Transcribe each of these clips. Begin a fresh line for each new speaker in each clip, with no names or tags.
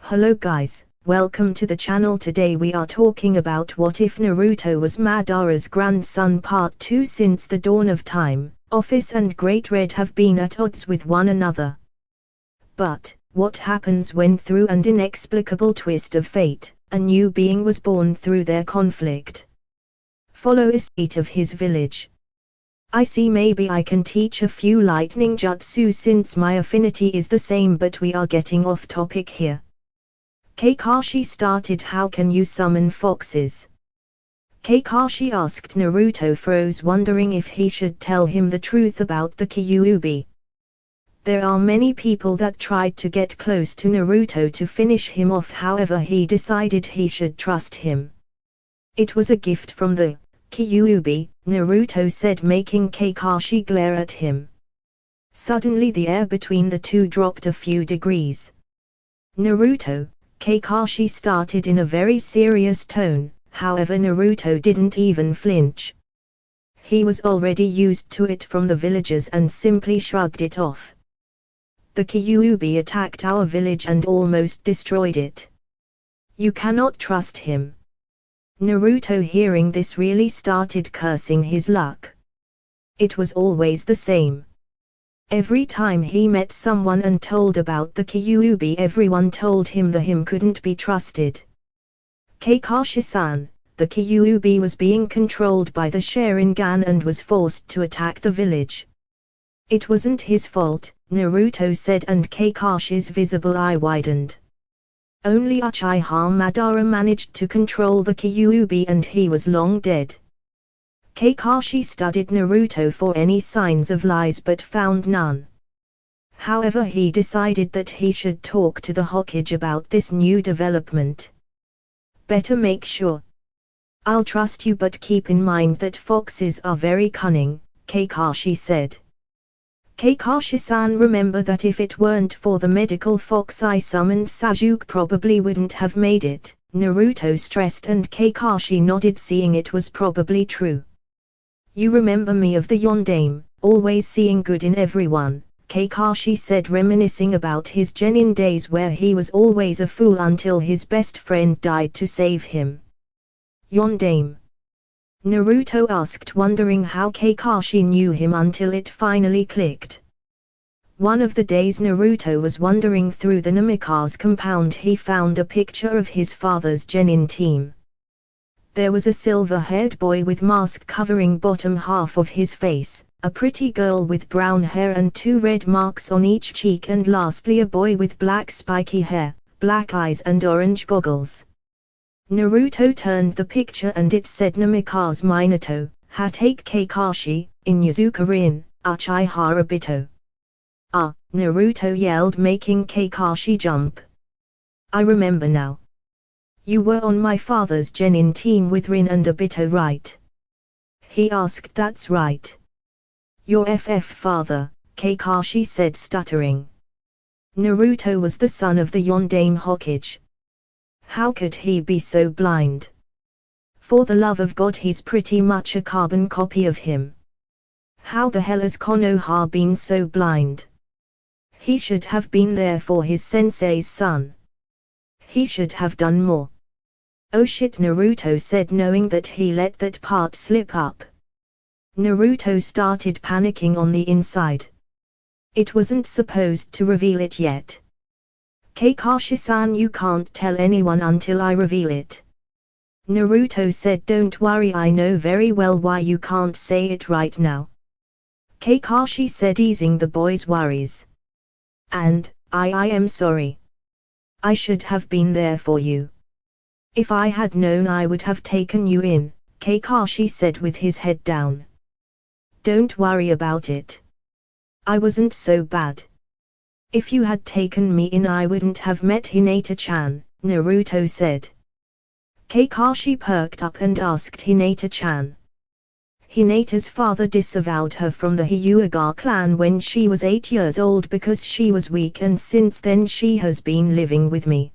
Hello guys, welcome to the channel. Today we are talking about what if Naruto was Madara's grandson part 2. Since the dawn of time, Office and Great Red have been at odds with one another. But, what happens when through an inexplicable twist of fate, a new being was born through their conflict? Follow a state of his village. I see, maybe I can teach a few lightning jutsu since my affinity is the same, but we are getting off topic here. Kakashi started. How can you summon foxes? Kakashi asked. Naruto froze, wondering if he should tell him the truth about the Kyuubi. There are many people that tried to get close to Naruto to finish him off, however he decided he should trust him. It was a gift from the Kyuubi, Naruto said, making Kakashi glare at him. Suddenly the air between the two dropped a few degrees. Naruto, Kakashi started in a very serious tone, however Naruto didn't even flinch. He was already used to it from the villagers and simply shrugged it off. The Kyuubi attacked our village and almost destroyed it. You cannot trust him. Naruto, hearing this, really started cursing his luck. It was always the same. Every time he met someone and told about the Kyuubi, everyone told him him couldn't be trusted. Kakashi-san, the Kyuubi was being controlled by the Sharingan and was forced to attack the village. It wasn't his fault, Naruto said, and Kakashi's visible eye widened. Only Uchiha Madara managed to control the Kyuubi and he was long dead. Kakashi studied Naruto for any signs of lies but found none. However, he decided that he should talk to the Hokage about this new development. Better make sure. I'll trust you, but keep in mind that foxes are very cunning, Kakashi said. Kakashi-san, remember that if it weren't for the medical fox I summoned, Sasuke probably wouldn't have made it, Naruto stressed, and Kakashi nodded, seeing it was probably true. You remember me of the Yondaime, always seeing good in everyone, Kakashi said, reminiscing about his genin days where he was always a fool until his best friend died to save him. Yondaime? Naruto asked, wondering how Kakashi knew him until it finally clicked. One of the days Naruto was wandering through the Namikaze compound, he found a picture of his father's genin team. There was a silver-haired boy with mask covering bottom half of his face, a pretty girl with brown hair and 2 red marks on each cheek, and lastly a boy with black spiky hair, black eyes and orange goggles. Naruto turned the picture and it said Namikaze Minato, Hatake Kakashi, Inuzuka Rin, Uchiha Obito. Ah, Naruto yelled, making Kakashi jump. I remember now. You were on my father's genin team with Rin and Obito, right? He asked. That's right. Your father, Kakashi said, stuttering. Naruto was the son of the Yondaime Hokage. How could he be so blind? For the love of God, he's pretty much a carbon copy of him. How the hell has Konoha been so blind? He should have been there for his sensei's son. He should have done more. Oh shit, Naruto said, knowing that he let that part slip up. Naruto started panicking on the inside. It wasn't supposed to reveal it yet. Kakashi-san, you can't tell anyone until I reveal it. Naruto said, don't worry, I know very well why you can't say it right now. Kakashi said, easing the boy's worries. And, I am sorry. I should have been there for you. If I had known, I would have taken you in, Kakashi said with his head down. Don't worry about it. I wasn't so bad. If you had taken me in, I wouldn't have met Hinata-chan, Naruto said. Kakashi perked up and asked, Hinata-chan? Hinata's father disavowed her from the Hyuga clan when she was 8 years old because she was weak, and since then she has been living with me.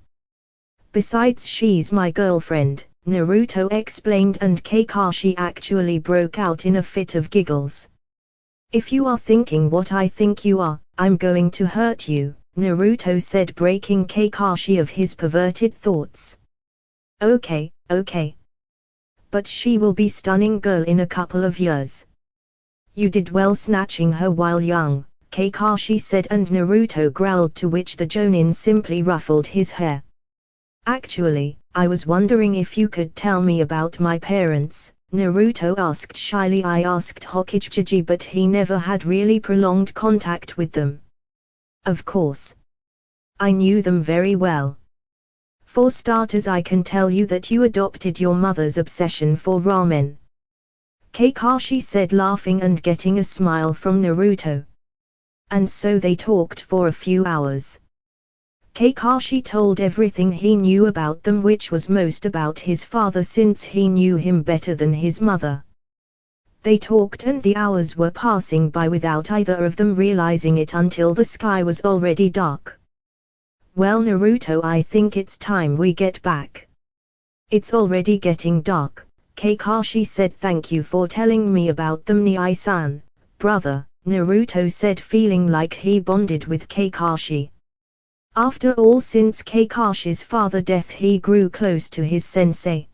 Besides, she's my girlfriend, Naruto explained, and Kakashi actually broke out in a fit of giggles. If you are thinking what I think you are, I'm going to hurt you, Naruto said, breaking Kakashi of his perverted thoughts. Okay. But she will be stunning girl in a couple of years. You did well snatching her while young, Kakashi said, and Naruto growled, to which the Jonin simply ruffled his hair. Actually, I was wondering if you could tell me about my parents, Naruto asked shyly. I asked Hokage, but he never had really prolonged contact with them. Of course. I knew them very well. For starters, I can tell you that you adopted your mother's obsession for ramen, Kakashi said, laughing and getting a smile from Naruto. And so they talked for a few hours. Kakashi told everything he knew about them, which was most about his father, since he knew him better than his mother. They talked and the hours were passing by without either of them realizing it until the sky was already dark. Well, Naruto, I think it's time we get back. It's already getting dark, Kakashi said. Thank you for telling me about them, Nii-san, brother, Naruto said, feeling like he bonded with Kakashi. After all, since Kakashi's father's death, he grew close to his sensei.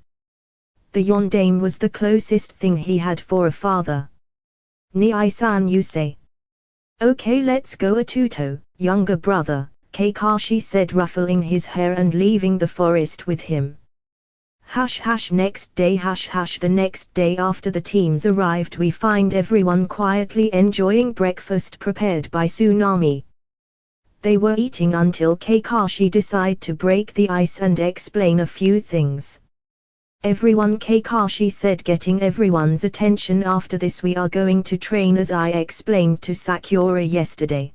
The Yondaime was the closest thing he had for a father. Nii-san, you say? Okay, let's go, Atuto, younger brother, Kakashi said, ruffling his hair and leaving the forest with him. Next day. The next day after the teams arrived, we find everyone quietly enjoying breakfast prepared by Tsunami. They were eating until Kakashi decided to break the ice and explain a few things. Everyone, Kakashi said, getting everyone's attention. After this, we are going to train as I explained to Sakura yesterday.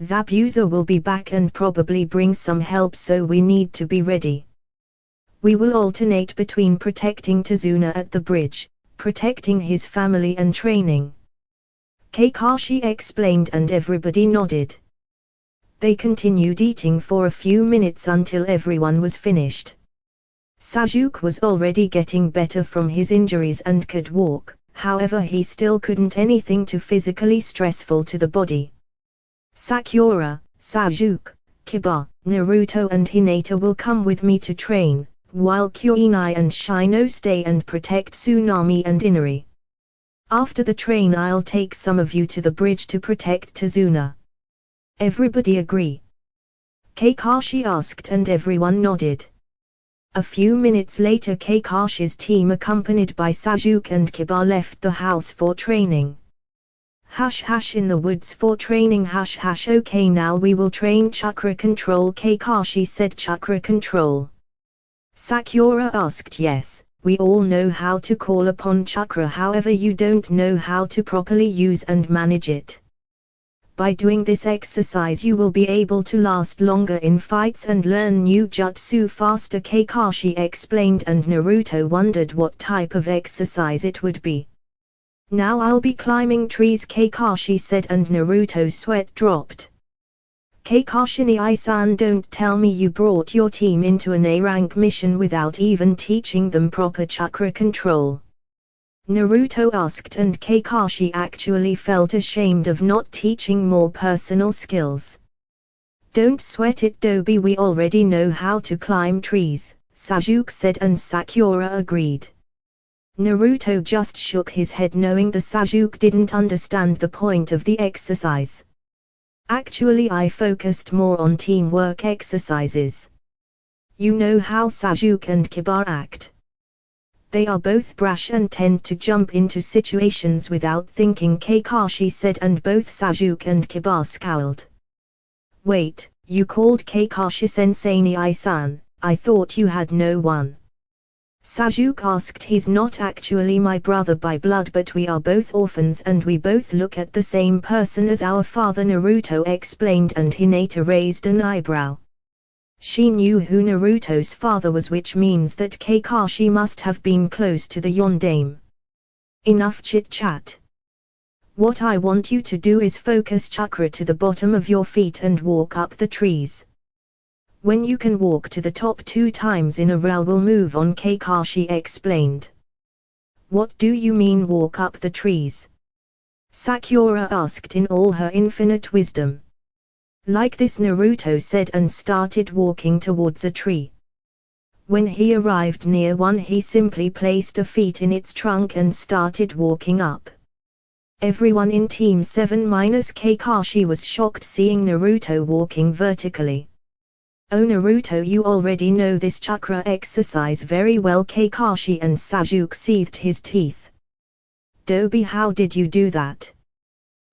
Zabuza will be back and probably bring some help, so we need to be ready. We will alternate between protecting Tazuna at the bridge, protecting his family, and training. Kakashi explained and everybody nodded. They continued eating for a few minutes until everyone was finished. Sasuke was already getting better from his injuries and could walk, however he still couldn't anything too physically stressful to the body. Sakura, Sasuke, Kiba, Naruto and Hinata will come with me to train, while Kuinai and Shino stay and protect Tsunami and Inari. After the train, I'll take some of you to the bridge to protect Tazuna. Everybody agree? Kakashi asked and everyone nodded. A few minutes later, Kakashi's team accompanied by Sasuke and Kiba left the house for training. In the woods for training. Okay, now we will train chakra control, Kakashi said. Chakra control? Sakura asked. Yes, we all know how to call upon chakra, however you don't know how to properly use and manage it. By doing this exercise you will be able to last longer in fights and learn new jutsu faster, Kakashi explained, and Naruto wondered what type of exercise it would be. Now I'll be climbing trees, Kakashi said, and Naruto's sweat dropped. Kakashi, Nii-san, don't tell me you brought your team into an A-rank mission without even teaching them proper chakra control. Naruto asked, and Kakashi actually felt ashamed of not teaching more personal skills. Don't sweat it, Dobi, we already know how to climb trees, Sasuke said, and Sakura agreed. Naruto just shook his head, knowing the Sasuke didn't understand the point of the exercise. Actually, I focused more on teamwork exercises. You know how Sasuke and Kiba act. They are both brash and tend to jump into situations without thinking, Kakashi said, and both Sasuke and Kiba scowled. Wait, you called Kakashi sensei Nii-san? I thought you had no one. Sasuke asked. He's not actually my brother by blood, but we are both orphans and we both look at the same person as our father, Naruto explained, and Hinata raised an eyebrow. She knew who Naruto's father was, which means that Kakashi must have been close to the Yondaime. Enough chit-chat. What I want you to do is focus chakra to the bottom of your feet and walk up the trees. When you can walk to the top 2 times in a row, we'll move on, Kakashi explained. What do you mean walk up the trees? Sakura asked in all her infinite wisdom. Like this, Naruto said and started walking towards a tree. When he arrived near one, he simply placed a feet in its trunk and started walking up. Everyone in Team 7 minus Kakashi was shocked seeing Naruto walking vertically. Oh Naruto, you already know this chakra exercise very well. Kakashi and Sasuke seethed his teeth. Dobi, how did you do that?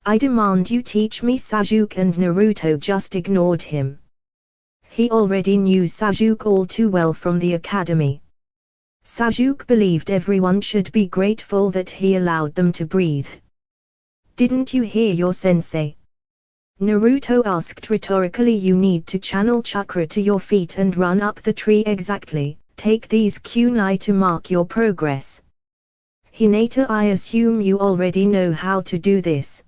I demand you teach me. Sasuke and Naruto just ignored him. He already knew Sasuke all too well from the academy. Sasuke believed everyone should be grateful that he allowed them to breathe. Didn't you hear your sensei? Naruto asked rhetorically. You need to channel chakra to your feet and run up the tree exactly. Take these kunai to mark your progress. Hinata, I assume you already know how to do this.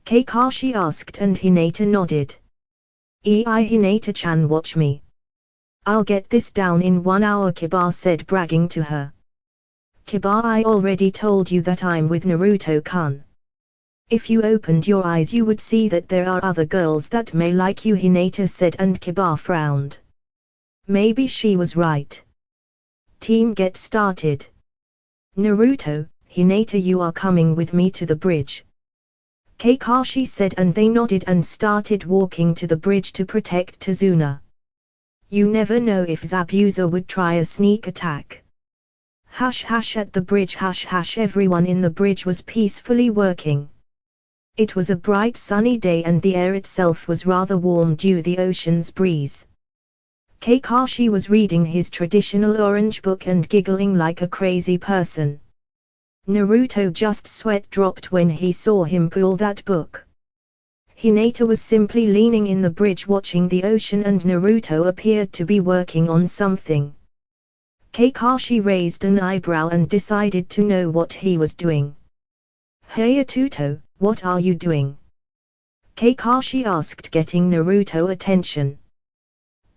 Kakashi asked and Hinata nodded. Hinata-chan, watch me. I'll get this down in 1 hour, Kiba said, bragging to her. Kiba, I already told you that I'm with Naruto-kun. If you opened your eyes you would see that there are other girls that may like you, Hinata said, and Kiba frowned. Maybe she was right. Team, get started. Naruto, Hinata, you are coming with me to the bridge. Kakashi said, and they nodded and started walking to the bridge to protect Tazuna. You never know if Zabuza would try a sneak attack. At the bridge. Everyone in the bridge was peacefully working. It was a bright sunny day and the air itself was rather warm due to the ocean's breeze. Kakashi was reading his traditional orange book and giggling like a crazy person. Naruto just sweat dropped when he saw him pull that book. Hinata was simply leaning in the bridge watching the ocean and Naruto appeared to be working on something. Kakashi raised an eyebrow and decided to know what he was doing. Hey Atuto, what are you doing? Kakashi asked, getting Naruto attention.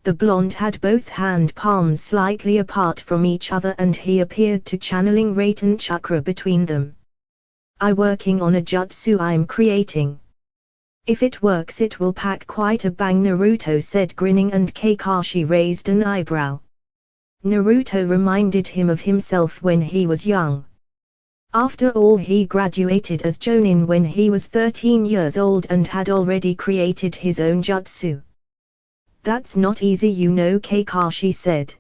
The blonde had both hand palms slightly apart from each other and he appeared to channeling Raten chakra between them. I working on a jutsu I'm creating. If it works it will pack quite a bang, Naruto said, grinning, and Kakashi raised an eyebrow. Naruto reminded him of himself when he was young. After all, he graduated as Jonin when he was 13 years old and had already created his own jutsu. That's not easy, you know, Kakashi said.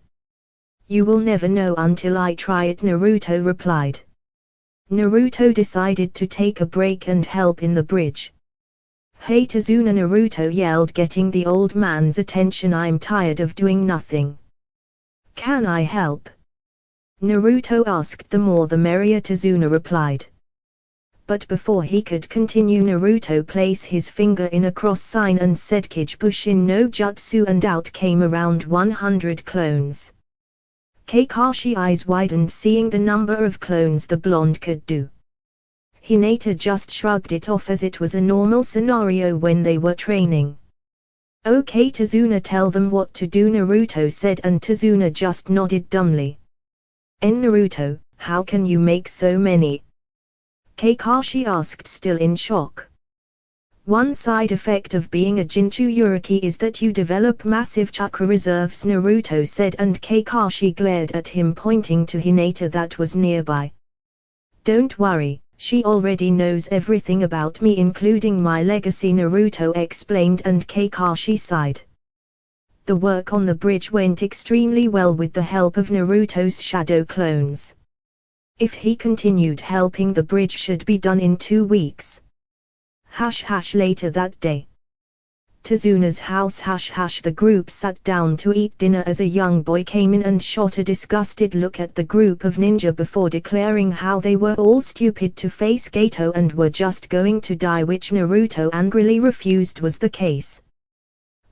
You will never know until I try it, Naruto replied. Naruto decided to take a break and help in the bridge. Hey Tazuna, Naruto yelled, getting the old man's attention. I'm tired of doing nothing. Can I help? Naruto asked. The more the merrier, Tazuna replied. But before he could continue, Naruto placed his finger in a cross sign and said Kijibushin no Jutsu, and out came around 100 clones. Kakashi eyes widened seeing the number of clones the blonde could do. Hinata just shrugged it off as it was a normal scenario when they were training. Okay Tazuna, tell them what to do, Naruto said, and Tazuna just nodded dumbly. Naruto, how can you make so many? Kakashi asked, still in shock. One side effect of being a Jinchuriki is that you develop massive chakra reserves, Naruto said, and Kakashi glared at him, pointing to Hinata that was nearby. Don't worry, she already knows everything about me including my legacy, Naruto explained, and Kakashi sighed. The work on the bridge went extremely well with the help of Naruto's shadow clones. If he continued helping, the bridge should be done in 2 weeks. Later that day. Tazuna's house. The group sat down to eat dinner as a young boy came in and shot a disgusted look at the group of ninja before declaring how they were all stupid to face Gato and were just going to die, which Naruto angrily refused was the case.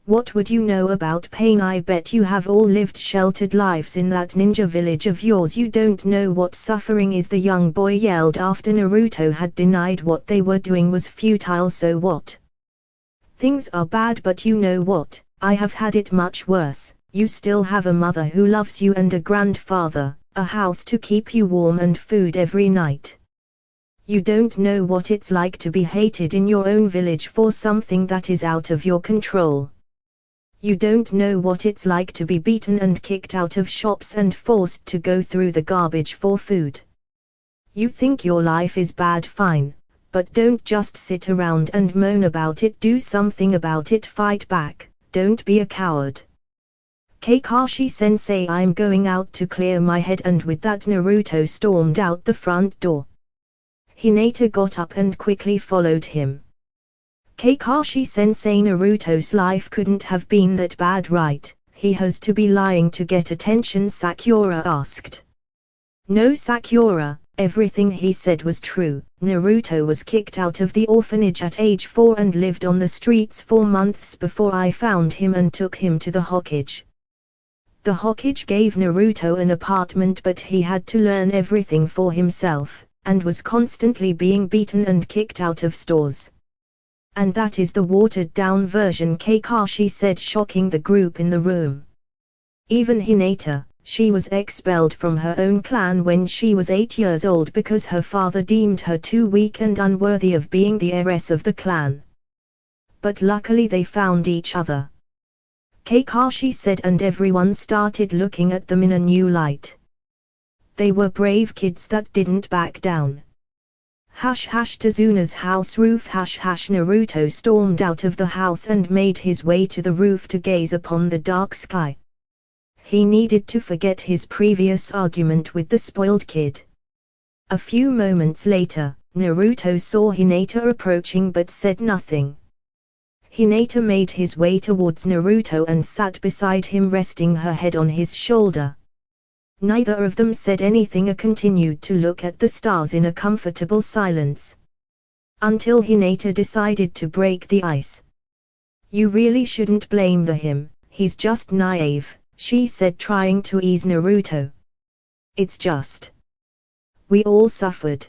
What would you know about pain? I bet you have all lived sheltered lives in that ninja village of yours. You don't know what suffering is, the young boy yelled after Naruto had denied what they were doing was futile. So what? Things are bad, but you know what? I have had it much worse. You still have a mother who loves you and a grandfather, a house to keep you warm and food every night. You don't know what it's like to be hated in your own village for something that is out of your control. You don't know what it's like to be beaten and kicked out of shops and forced to go through the garbage for food. You think your life is bad, fine, but don't just sit around and moan about it, do something about it, fight back, don't be a coward. Kakashi-sensei, I'm going out to clear my head, and with that Naruto stormed out the front door. Hinata got up and quickly followed him. Kakashi-sensei, Naruto's life couldn't have been that bad, right? He has to be lying to get attention, Sakura asked. No, Sakura, everything he said was true. Naruto was kicked out of the orphanage at age 4 and lived on the streets for months before I found him and took him to the Hokage. The Hokage gave Naruto an apartment, but he had to learn everything for himself, and was constantly being beaten and kicked out of stores. And that is the watered-down version, Kakashi said, shocking the group in the room. Even Hinata, she was expelled from her own clan when she was 8 years old because her father deemed her too weak and unworthy of being the heiress of the clan. But luckily they found each other, Kakashi said, and everyone started looking at them in a new light. They were brave kids that didn't back down. Tazuna's house roof. Naruto stormed out of the house and made his way to the roof to gaze upon the dark sky. He needed to forget his previous argument with the spoiled kid. A few moments later, Naruto saw Hinata approaching but said nothing. Hinata made his way towards Naruto and sat beside him, resting her head on his shoulder. Neither of them said anything, continued to look at the stars in a comfortable silence. Until Hinata decided to break the ice. You really shouldn't blame him, he's just naive, she said, trying to ease Naruto. It's just, we all suffered.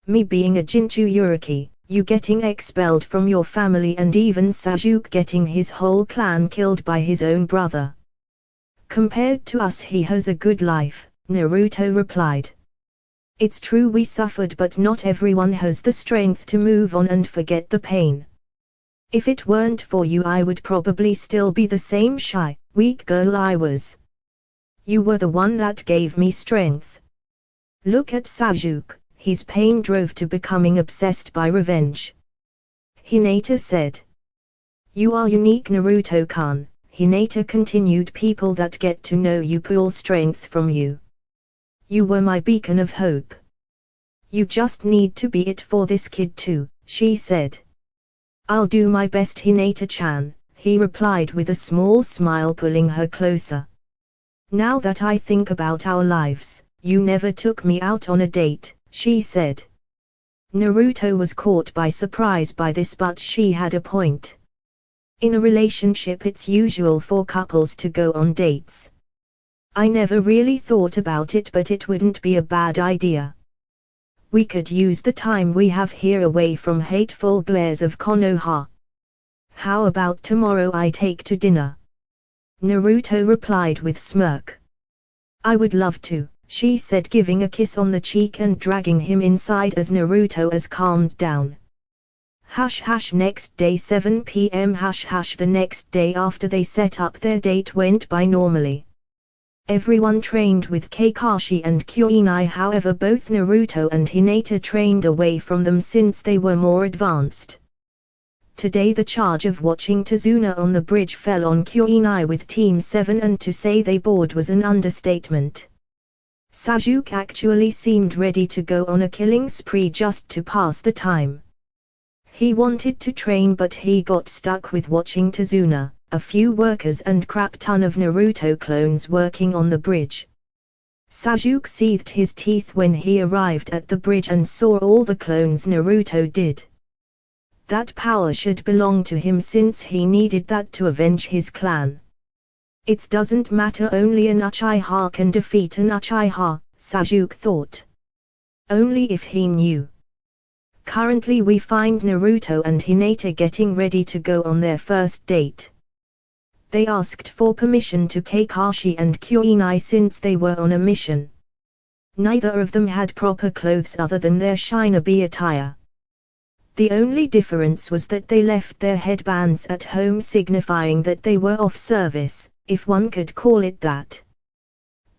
Me being a Jinchuriki, you getting expelled from your family, and even Sasuke getting his whole clan killed by his own brother. Compared to us, he has a good life, Naruto replied. It's true we suffered, but not everyone has the strength to move on and forget the pain. If it weren't for you, I would probably still be the same shy, weak girl I was. You were the one that gave me strength. Look at Sasuke, his pain drove to becoming obsessed by revenge. Hinata said. You are unique, Naruto-kun, Hinata continued. People that get to know you pull strength from you. You were my beacon of hope. You just need to be it for this kid too, she said. I'll do my best, Hinata-chan, he replied with a small smile, pulling her closer. Now that I think about our lives, you never took me out on a date, she said. Naruto was caught by surprise by this, but she had a point. In a relationship, it's usual for couples to go on dates. I never really thought about it, but it wouldn't be a bad idea. We could use the time we have here away from hateful glares of Konoha. How about tomorrow I take to dinner? Naruto replied with smirk. I would love to, she said, giving a kiss on the cheek and dragging him inside as Naruto has calmed down. Next day 7 p.m. The next day after they set up their date went by normally. Everyone trained with Kakashi and Kuinai, however both Naruto and Hinata trained away from them since they were more advanced. Today the charge of watching Tazuna on the bridge fell on Kuinai with Team 7, and to say they bored was an understatement. Sasuke actually seemed ready to go on a killing spree just to pass the time. He wanted to train, but he got stuck with watching Tazuna, a few workers and crap ton of Naruto clones working on the bridge. Sasuke seethed his teeth when he arrived at the bridge and saw all the clones Naruto did. That power should belong to him since he needed that to avenge his clan. It doesn't matter, only an Uchiha can defeat an Uchiha, Sasuke thought. Only if he knew. Currently we find Naruto and Hinata getting ready to go on their first date. They asked for permission to Kakashi and Kuinai since they were on a mission. Neither of them had proper clothes other than their shinobi attire. The only difference was that they left their headbands at home, signifying that they were off service, if one could call it that.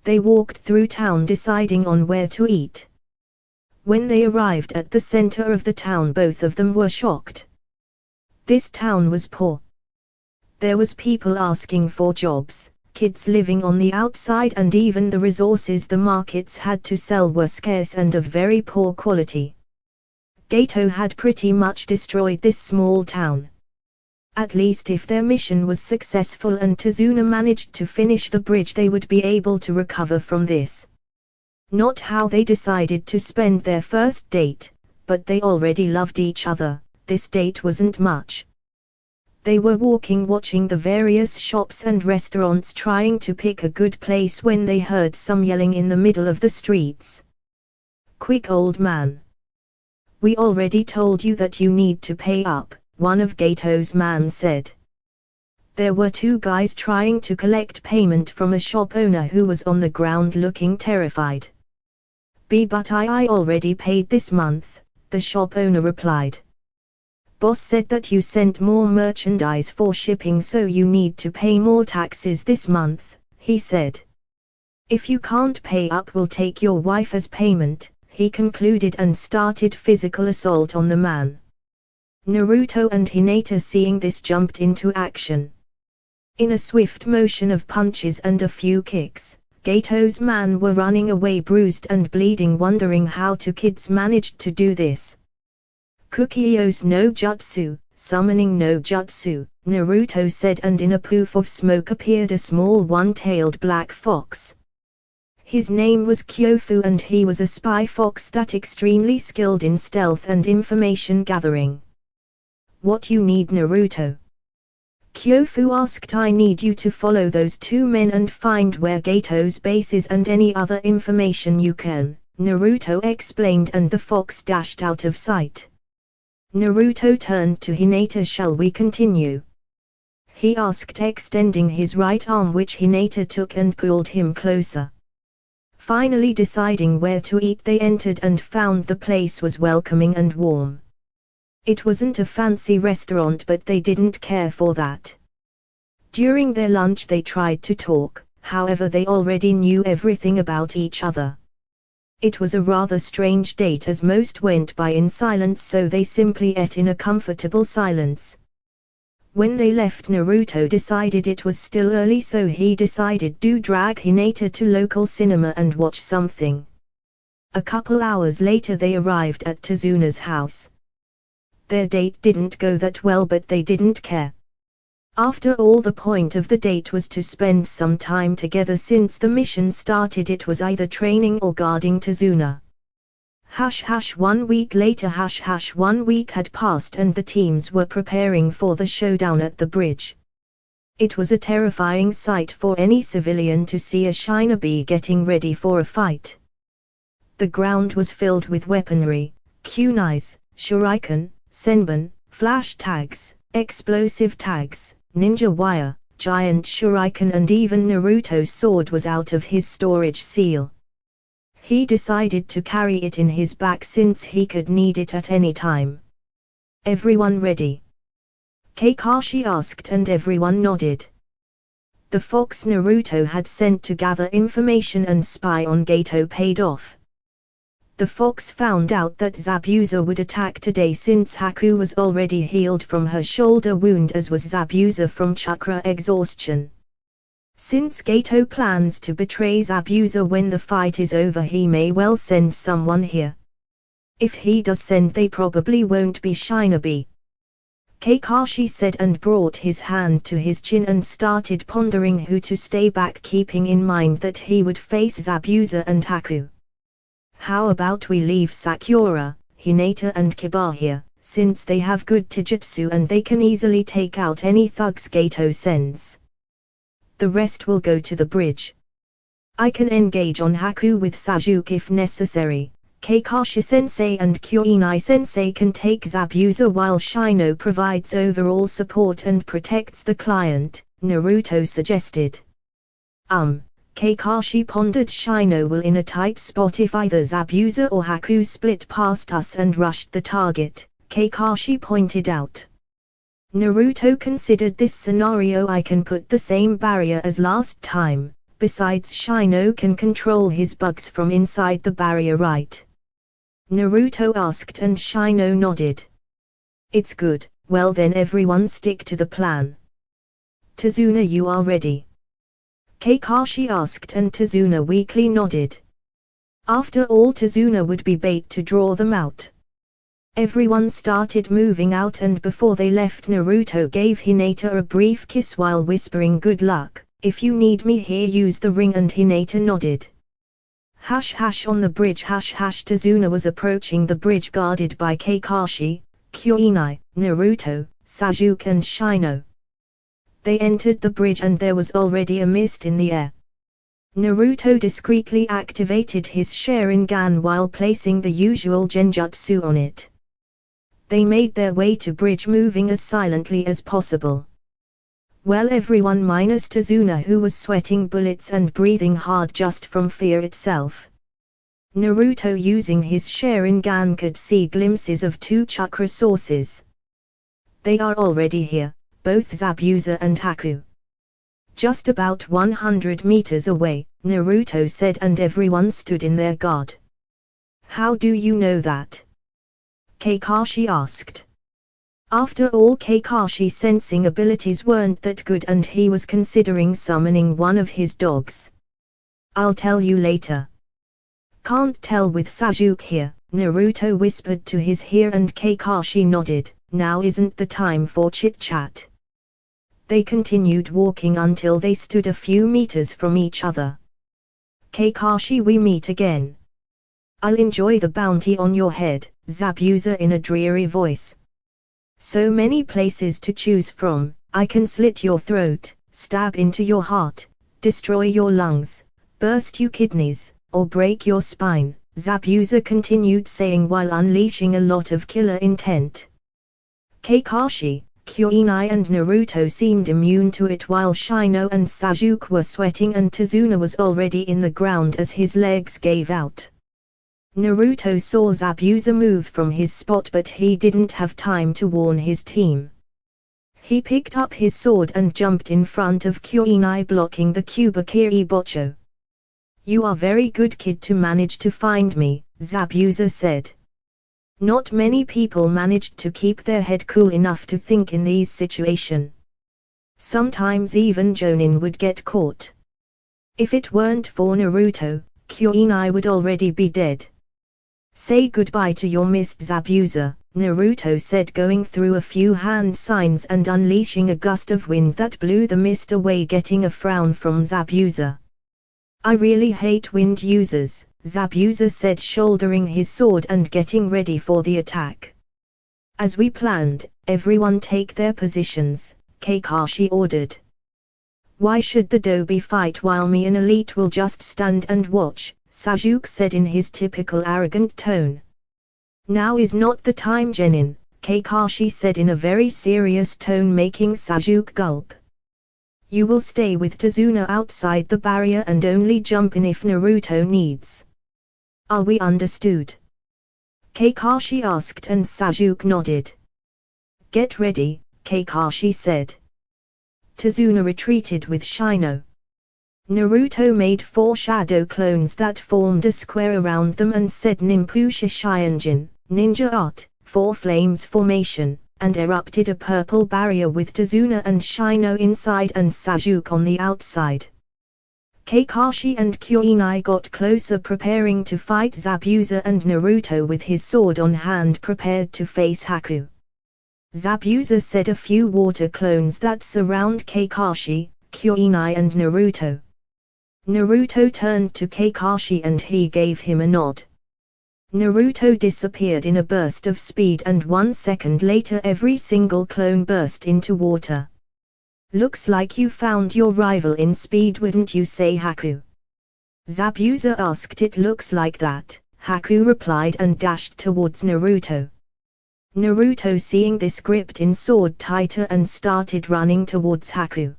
They walked through town deciding on where to eat. When they arrived at the center of the town, both of them were shocked. This town was poor. There was people asking for jobs, kids living on the outside, and even the resources the markets had to sell were scarce and of very poor quality. Gato had pretty much destroyed this small town. At least if their mission was successful and Tazuna managed to finish the bridge, they would be able to recover from this. Not how they decided to spend their first date, but they already loved each other. This date wasn't much. They were walking, watching the various shops and restaurants, trying to pick a good place when they heard some yelling in the middle of the streets. "Quick, old man! We already told you that you need to pay up," one of Gato's men said. There were two guys trying to collect payment from a shop owner who was on the ground looking terrified. But I already paid this month," the shop owner replied. "Boss said that you sent more merchandise for shipping, so you need to pay more taxes this month," he said. "If you can't pay up, we'll take your wife as payment," he concluded, and started physical assault on the man. Naruto and Hinata, seeing this, jumped into action. In a swift motion of punches and a few kicks, Gato's men were running away bruised and bleeding, wondering how two kids managed to do this. "Kukio's no jutsu, summoning no jutsu," Naruto said, and in a poof of smoke appeared a small one-tailed black fox. His name was Kyofu, and he was a spy fox that extremely skilled in stealth and information gathering. "What you need, Naruto?" Kyofu asked. "I need you to follow those two men and find where Gato's base is and any other information you can," Naruto explained, and the fox dashed out of sight. Naruto turned to Hinata. "Shall we continue?" he asked, extending his right arm, which Hinata took and pulled him closer. Finally deciding where to eat, they entered and found the place was welcoming and warm. It wasn't a fancy restaurant, but they didn't care for that. During their lunch they tried to talk, however they already knew everything about each other. It was a rather strange date, as most went by in silence, so they simply ate in a comfortable silence. When they left, Naruto decided it was still early, so he decided to drag Hinata to local cinema and watch something. A couple hours later they arrived at Tazuna's house. Their date didn't go that well, but they didn't care. After all, the point of the date was to spend some time together. Since the mission started, it was either training or guarding Tazuna. 1 week later. 1 week had passed and the teams were preparing for the showdown at the bridge. It was a terrifying sight for any civilian to see a shinobi getting ready for a fight. The ground was filled with weaponry, kunais, shuriken, senbon, flash tags, explosive tags, ninja wire, giant shuriken, and even Naruto's sword was out of his storage seal. He decided to carry it in his back since he could need it at any time. "Everyone ready?" Kakashi asked, and everyone nodded. The fox Naruto had sent to gather information and spy on Gato paid off. The fox found out that Zabuza would attack today since Haku was already healed from her shoulder wound, as was Zabuza from chakra exhaustion. Since Gato plans to betray Zabuza when the fight is over, he may well send someone here. If he does send, they probably won't be shinobi. Kakashi said, and brought his hand to his chin and started pondering who to stay back, keeping in mind that he would face Zabuza and Haku. "How about we leave Sakura, Hinata and Kiba here, since they have good taijutsu and they can easily take out any thugs Gato sends. The rest will go to the bridge. I can engage on Haku with Sasuke if necessary. Kakashi-sensei and Kyoinai-sensei can take Zabuza while Shino provides overall support and protects the client," Naruto suggested. Kakashi pondered. Shino will in a tight spot if either Zabuza or Haku split past us and rushed the target, Kakashi pointed out. Naruto considered this scenario. I can put the same barrier as last time, besides Shino can control his bugs from inside the barrier, right? Naruto asked and Shino nodded. It's good, well then everyone stick to the plan. Tazuna, you are ready? Kakashi asked and Tazuna weakly nodded. After all, Tazuna would be bait to draw them out. Everyone started moving out and before they left Naruto gave Hinata a brief kiss while whispering, good luck, if you need me here use the ring, and Hinata nodded. Hash hash on the bridge hash hash. Tazuna was approaching the bridge guarded by Kakashi, Kuinai, Naruto, Sasuke and Shino. They entered the bridge and there was already a mist in the air. Naruto discreetly activated his Sharingan while placing the usual genjutsu on it. They made their way to bridge moving as silently as possible. Well, everyone minus Tazuna, who was sweating bullets and breathing hard just from fear itself. Naruto using his Sharingan could see glimpses of two chakra sources. They are already here, both Zabuza and Haku. Just about 100 meters away, Naruto said, and everyone stood in their guard. How do you know that? Kakashi asked. After all, Kakashi's sensing abilities weren't that good and he was considering summoning one of his dogs. I'll tell you later. Can't tell with Sasuke here, Naruto whispered to his ear and Kakashi nodded. Now isn't the time for chit-chat. They continued walking until they stood a few meters from each other. Kakashi, we meet again. I'll enjoy the bounty on your head, Zabuza in a dreary voice. So many places to choose from. I can slit your throat, stab into your heart, destroy your lungs, burst your kidneys, or break your spine, Zabuza continued saying while unleashing a lot of killer intent. Kakashi, Kuinai and Naruto seemed immune to it while Shino and Sasuke were sweating and Tazuna was already in the ground as his legs gave out. Naruto saw Zabuza move from his spot but he didn't have time to warn his team. He picked up his sword and jumped in front of Kuinai, blocking the Kubakiri Bocho. You are very good kid to manage to find me, Zabuza said. Not many people managed to keep their head cool enough to think in these situations. Sometimes even Jonin would get caught. If it weren't for Naruto, Kuinai would already be dead. Say goodbye to your mist, Zabuza, Naruto said, going through a few hand signs and unleashing a gust of wind that blew the mist away, getting a frown from Zabuza. I really hate wind users, Zabuza said, shouldering his sword and getting ready for the attack. As we planned, everyone take their positions, Kakashi ordered. Why should the Dobi fight while me and Elite will just stand and watch? Sasuke said in his typical arrogant tone. Now is not the time, Genin, Kakashi said in a very serious tone, making Sasuke gulp. You will stay with Tazuna outside the barrier and only jump in if Naruto needs. Are we understood? Kakashi asked and Sasuke nodded. Get ready, Kakashi said. Tazuna retreated with Shino. Naruto made 4 shadow clones that formed a square around them and said Ninpusha Shianjin, ninja art, 4 flames formation, and erupted a purple barrier with Tazuna and Shino inside and Sasuke on the outside. Kakashi and Kuinai got closer, preparing to fight Zabuza, and Naruto with his sword on hand prepared to face Haku. Zabuza said a few water clones that surround Kakashi, Kuinai and Naruto. Naruto turned to Kakashi and he gave him a nod. Naruto disappeared in a burst of speed and 1 second later every single clone burst into water. Looks like you found your rival in speed, wouldn't you say, Haku? Zabuza asked. It looks like that, Haku replied and dashed towards Naruto. Naruto, seeing this, gripped in sword tighter and started running towards Haku.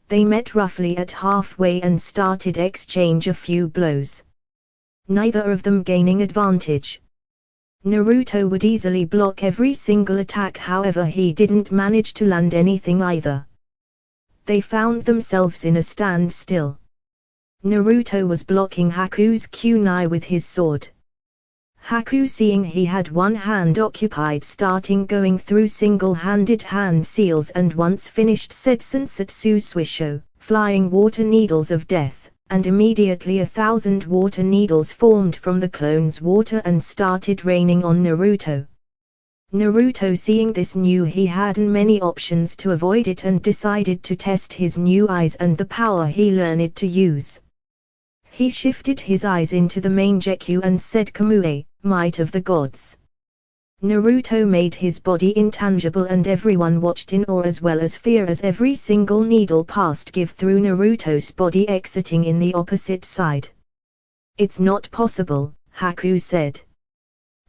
They met roughly at halfway and started exchange a few blows. Neither of them gaining advantage. Naruto would easily block every single attack, however he didn't manage to land anything either. They found themselves in a standstill. Naruto was blocking Haku's kunai with his sword. Haku, seeing he had one hand occupied, starting going through single-handed hand seals, and once finished said Sensetsu Swisho, flying water needles of death, and immediately 1,000 water needles formed from the clone's water and started raining on Naruto. Naruto, seeing this, knew he had many options to avoid it and decided to test his new eyes and the power he learned to use. He shifted his eyes into the main Gekyu and said, Kamue, might of the gods. Naruto made his body intangible and everyone watched in awe as well as fear as every single needle passed give through Naruto's body, exiting in the opposite side. It's not possible, Haku said.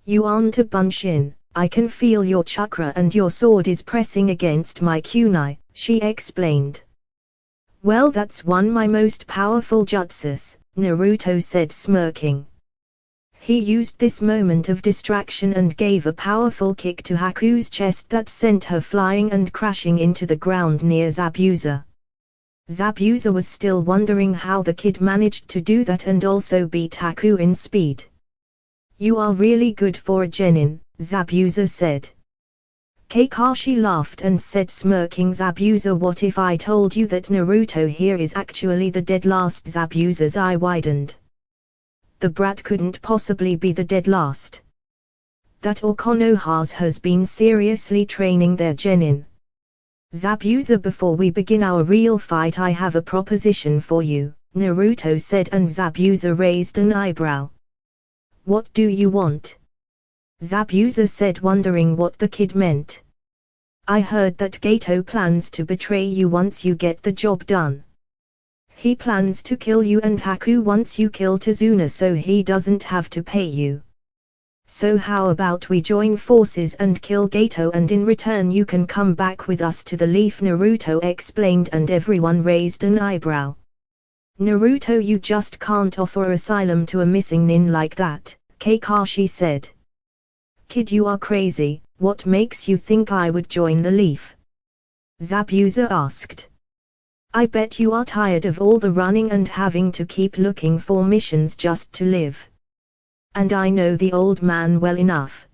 You aren't a bunshin, I can feel your chakra and your sword is pressing against my kunai, she explained. Well, that's one my most powerful jutsus, Naruto said, smirking. He used this moment of distraction and gave a powerful kick to Haku's chest that sent her flying and crashing into the ground near Zabuza. Zabuza was still wondering how the kid managed to do that and also beat Haku in speed. You are really good for a genin, Zabuza said. Kakashi laughed and said, smirking, Zabuza, what if I told you that Naruto here is actually the dead last? Zabuza's eye widened. The brat couldn't possibly be the dead last. That or Konohas has been seriously training their genin. Zabuza, before we begin our real fight I have a proposition for you, Naruto said, and Zabuza raised an eyebrow. What do you want? Zabuza said, wondering what the kid meant. I heard that Gato plans to betray you once you get the job done. He plans to kill you and Haku once you kill Tazuna so he doesn't have to pay you. So how about we join forces and kill Gato, and in return you can come back with us to the leaf, Naruto explained, and everyone raised an eyebrow. Naruto, you just can't offer asylum to a missing nin like that, Kakashi said. Kid, you are crazy, what makes you think I would join the leaf? Zabuza asked. I bet you are tired of all the running and having to keep looking for missions just to live. And I know the old man well enough.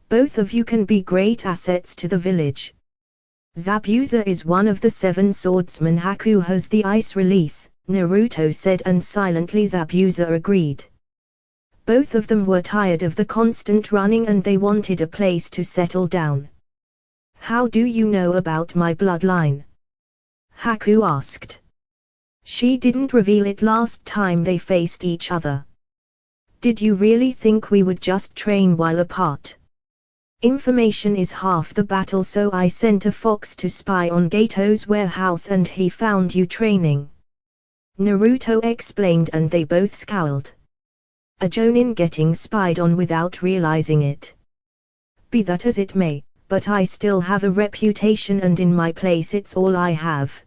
Both of you can be great assets to the village. Zabuza is one of the 7 swordsmen. Haku has the ice release, Naruto said, and silently Zabuza agreed. Both of them were tired of the constant running and they wanted a place to settle down. How do you know about my bloodline? Haku asked. She didn't reveal it last time they faced each other. Did you really think we would just train while apart? Information is half the battle, so I sent a fox to spy on Gato's warehouse and he found you training. Naruto explained, and they both scowled. A jonin getting spied on without realizing it. Be that as it may, but I still have a reputation and in my place it's all I have.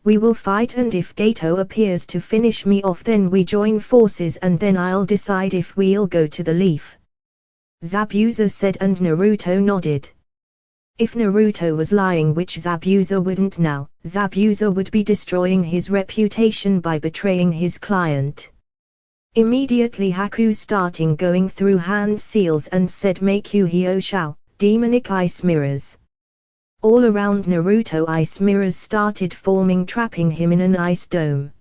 We will fight, and if Gato appears to finish me off then we join forces and then I'll decide if we'll go to the leaf. Zabuza said, and Naruto nodded. If Naruto was lying, which Zabuza wouldn't now, Zabuza would be destroying his reputation by betraying his client. Immediately Haku starting going through hand seals and said, make you Hyo Shao, demonic ice mirrors. All around Naruto ice mirrors started forming, trapping him in an ice dome.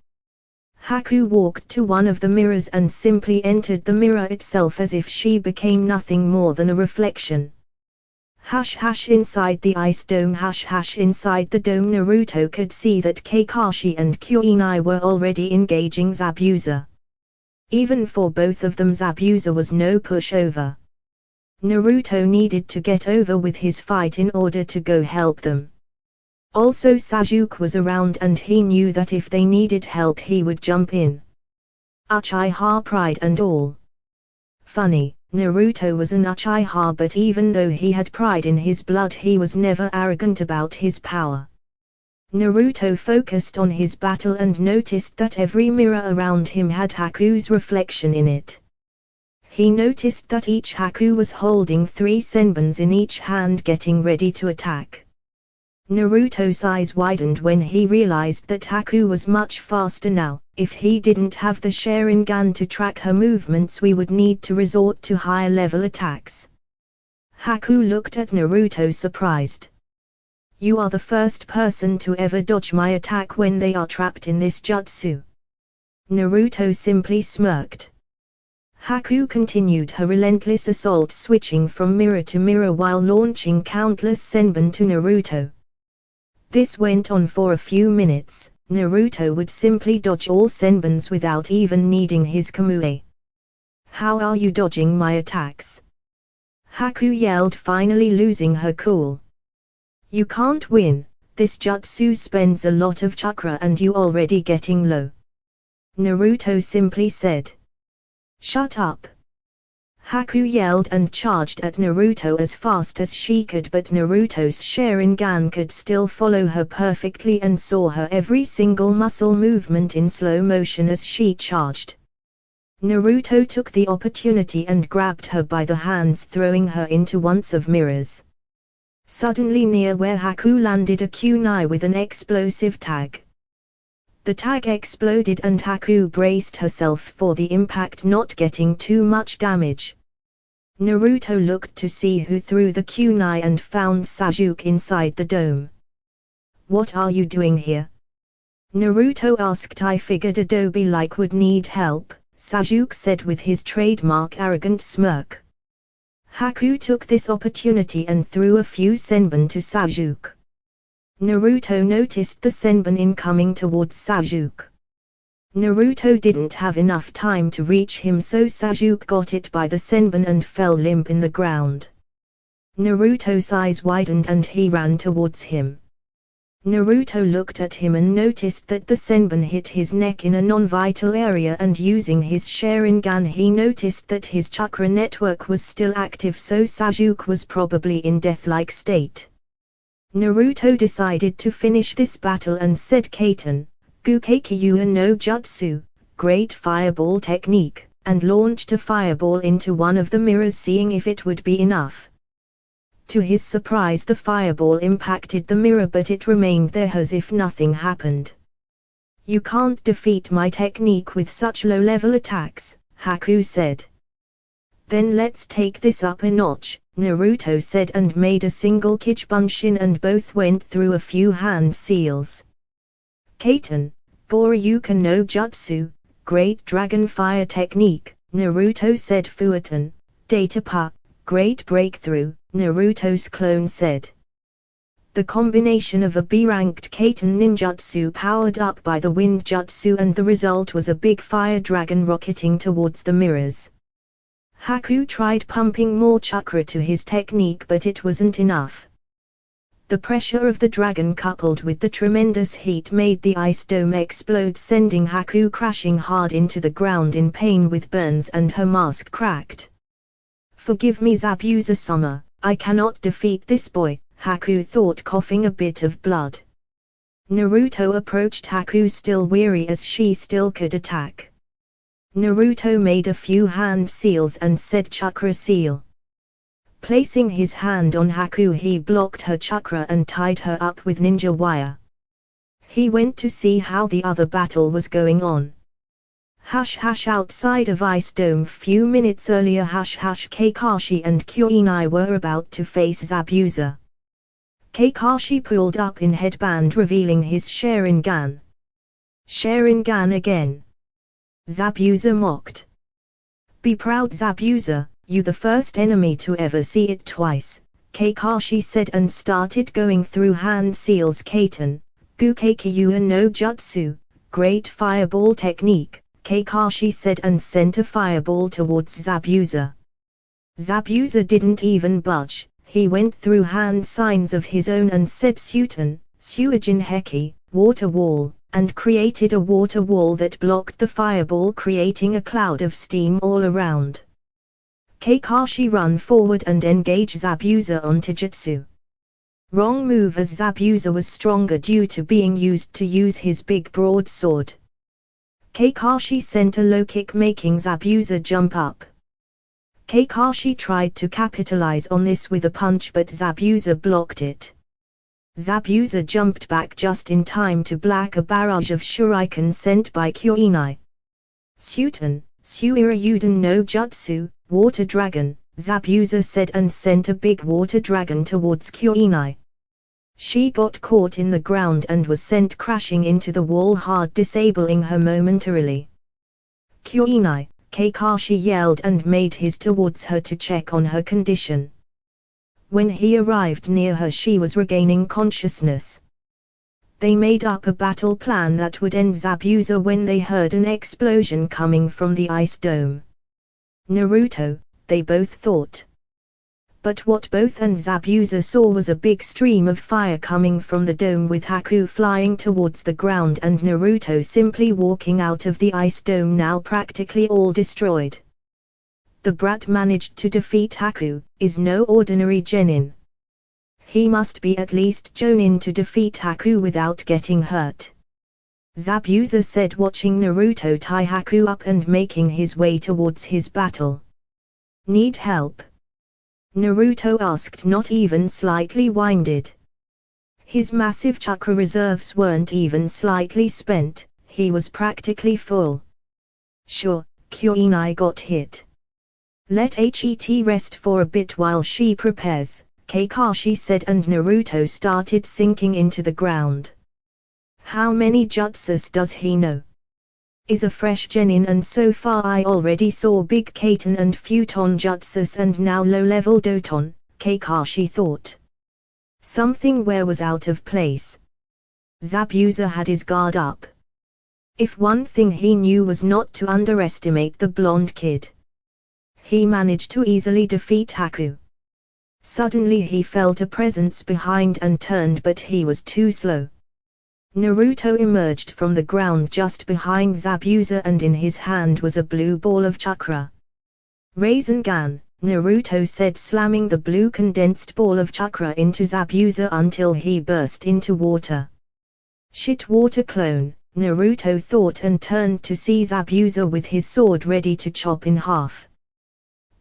Haku walked to one of the mirrors and simply entered the mirror itself as if she became nothing more than a reflection. Inside the ice dome, inside the dome, Naruto could see that Kakashi and Kuinai were already engaging Zabuza. Even for both of them, Zabuza was no pushover. Naruto needed to get over with his fight in order to go help them. Also Sasuke was around and he knew that if they needed help he would jump in. Uchiha pride and all. Funny, Naruto was an Uchiha, but even though he had pride in his blood he was never arrogant about his power. Naruto focused on his battle and noticed that every mirror around him had Haku's reflection in it. He noticed that each Haku was holding 3 senbons in each hand getting ready to attack. Naruto's eyes widened when he realized that Haku was much faster now. If he didn't have the Sharingan to track her movements, we would need to resort to higher level attacks. Haku looked at Naruto surprised. You are the first person to ever dodge my attack when they are trapped in this jutsu. Naruto simply smirked. Haku continued her relentless assault, switching from mirror to mirror while launching countless senbon to Naruto. This went on for a few minutes. Naruto would simply dodge all senbons without even needing his Kamui. How are you dodging my attacks? Haku yelled, finally losing her cool. You can't win, this jutsu spends a lot of chakra and you already getting low. Naruto simply said. Shut up. Haku yelled and charged at Naruto as fast as she could, but Naruto's Sharingan could still follow her perfectly and saw her every single muscle movement in slow motion as she charged. Naruto took the opportunity and grabbed her by the hands, throwing her into one of mirrors. Suddenly near where Haku landed a kunai with an explosive tag. The tag exploded and Haku braced herself for the impact, not getting too much damage. Naruto looked to see who threw the kunai and found Sasuke inside the dome. What are you doing here? Naruto asked. I figured Adobe-like would need help, Sasuke said with his trademark arrogant smirk. Haku took this opportunity and threw a few senbon to Sasuke. Naruto noticed the senbon incoming towards Sasuke. Naruto didn't have enough time to reach him, so Sasuke got it by the senbon and fell limp in the ground. Naruto's eyes widened and he ran towards him. Naruto looked at him and noticed that the senbon hit his neck in a non-vital area, and using his Sharingan he noticed that his chakra network was still active, so Sasuke was probably in death-like state. Naruto decided to finish this battle and said, Kaiten, Gukeikyuu no Jutsu, great fireball technique, and launched a fireball into one of the mirrors, seeing if it would be enough. To his surprise, the fireball impacted the mirror, but it remained there as if nothing happened. You can't defeat my technique with such low-level attacks, Haku said. Then let's take this up a notch, Naruto said and made a single Kichibunshin and both went through a few hand seals. Kaiten, Goryuken no Jutsu, great dragon fire technique, Naruto said. Fuatan, Datapa, great breakthrough, Naruto's clone said. The combination of a B-ranked Kaiten ninjutsu powered up by the wind jutsu, and the result was a big fire dragon rocketing towards the mirrors. Haku tried pumping more chakra to his technique, but it wasn't enough. The pressure of the dragon coupled with the tremendous heat made the ice dome explode, sending Haku crashing hard into the ground in pain with burns, and her mask cracked. Forgive me, Zabuza-sama, I cannot defeat this boy, Haku thought, coughing a bit of blood. Naruto approached Haku, still weary as she still could attack. Naruto made a few hand seals and said, Chakra seal. Placing his hand on Haku, he blocked her chakra and tied her up with ninja wire. He went to see how the other battle was going on. Outside of Ice Dome few minutes earlier, Kakashi and Kuinai were about to face Zabuza. Kakashi pulled up in headband, revealing his Sharingan. Sharingan again. Zabuza mocked. Be proud, Zabuza, you the first enemy to ever see it twice, Kakashi said and started going through hand seals. Kaiten, Gukeikyuu no Jutsu, great fireball technique, Kakashi said and sent a fireball towards Zabuza. Zabuza didn't even budge. He went through hand signs of his own and said Suiten, Suijin Heki, water wall, and created a water wall that blocked the fireball, creating a cloud of steam all around. Kakashi ran forward and engaged Zabuza on Taijutsu. Wrong move, as Zabuza was stronger due to being used to use his big broadsword. Kakashi sent a low kick, making Zabuza jump up. Kakashi tried to capitalize on this with a punch, but Zabuza blocked it. Zabuza jumped back just in time to block a barrage of shurikens sent by Kyoinai. Suiten, Suirayuden no Jutsu, Water Dragon, Zabuza said, and sent a big water dragon towards Kyoinai. She got caught in the ground and was sent crashing into the wall, hard disabling her momentarily. Kyoinai, Kakashi yelled and made his towards her to check on her condition. When he arrived near her, she was regaining consciousness. They made up a battle plan that would end Zabuza when they heard an explosion coming from the ice dome. Naruto, they both thought. But what both and Zabuza saw was a big stream of fire coming from the dome, with Haku flying towards the ground and Naruto simply walking out of the ice dome, now practically all destroyed. The brat managed to defeat Haku, is no ordinary genin. He must be at least Jonin to defeat Haku without getting hurt. Zabuza said, watching Naruto tie Haku up and making his way towards his battle. Need help? Naruto asked, not even slightly winded. His massive chakra reserves weren't even slightly spent, he was practically full. Sure, Kyoinai got hit. Let Het rest for a bit while she prepares, Kakashi said, and Naruto started sinking into the ground. How many jutsus does he know? Is a fresh genin, and so far I already saw big Katon and Futon jutsus and now low-level Doton, Kakashi thought. Something where was out of place. Zabuza had his guard up. If one thing he knew was not to underestimate the blonde kid. He managed to easily defeat Haku. Suddenly he felt a presence behind and turned, but he was too slow. Naruto emerged from the ground just behind Zabuza, and in his hand was a blue ball of chakra. Rasengan, Naruto said, slamming the blue condensed ball of chakra into Zabuza until he burst into water. Shit, water clone, Naruto thought, and turned to see Zabuza with his sword ready to chop in half.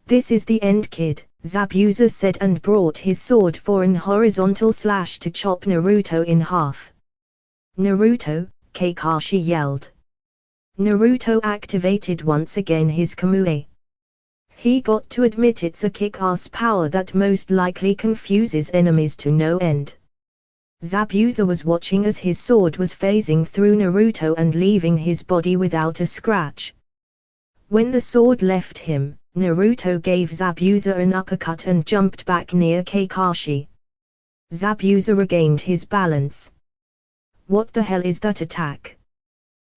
This is the end, kid, Zabuza said, and brought his sword for an horizontal slash to chop Naruto in half. Naruto, Kakashi yelled. Naruto activated once again his Kamui. He got to admit it's a kick-ass power that most likely confuses enemies to no end. Zabuza was watching as his sword was phasing through Naruto and leaving his body without a scratch. When the sword left him, Naruto gave Zabuza an uppercut and jumped back near Kakashi. Zabuza regained his balance. What the hell is that attack?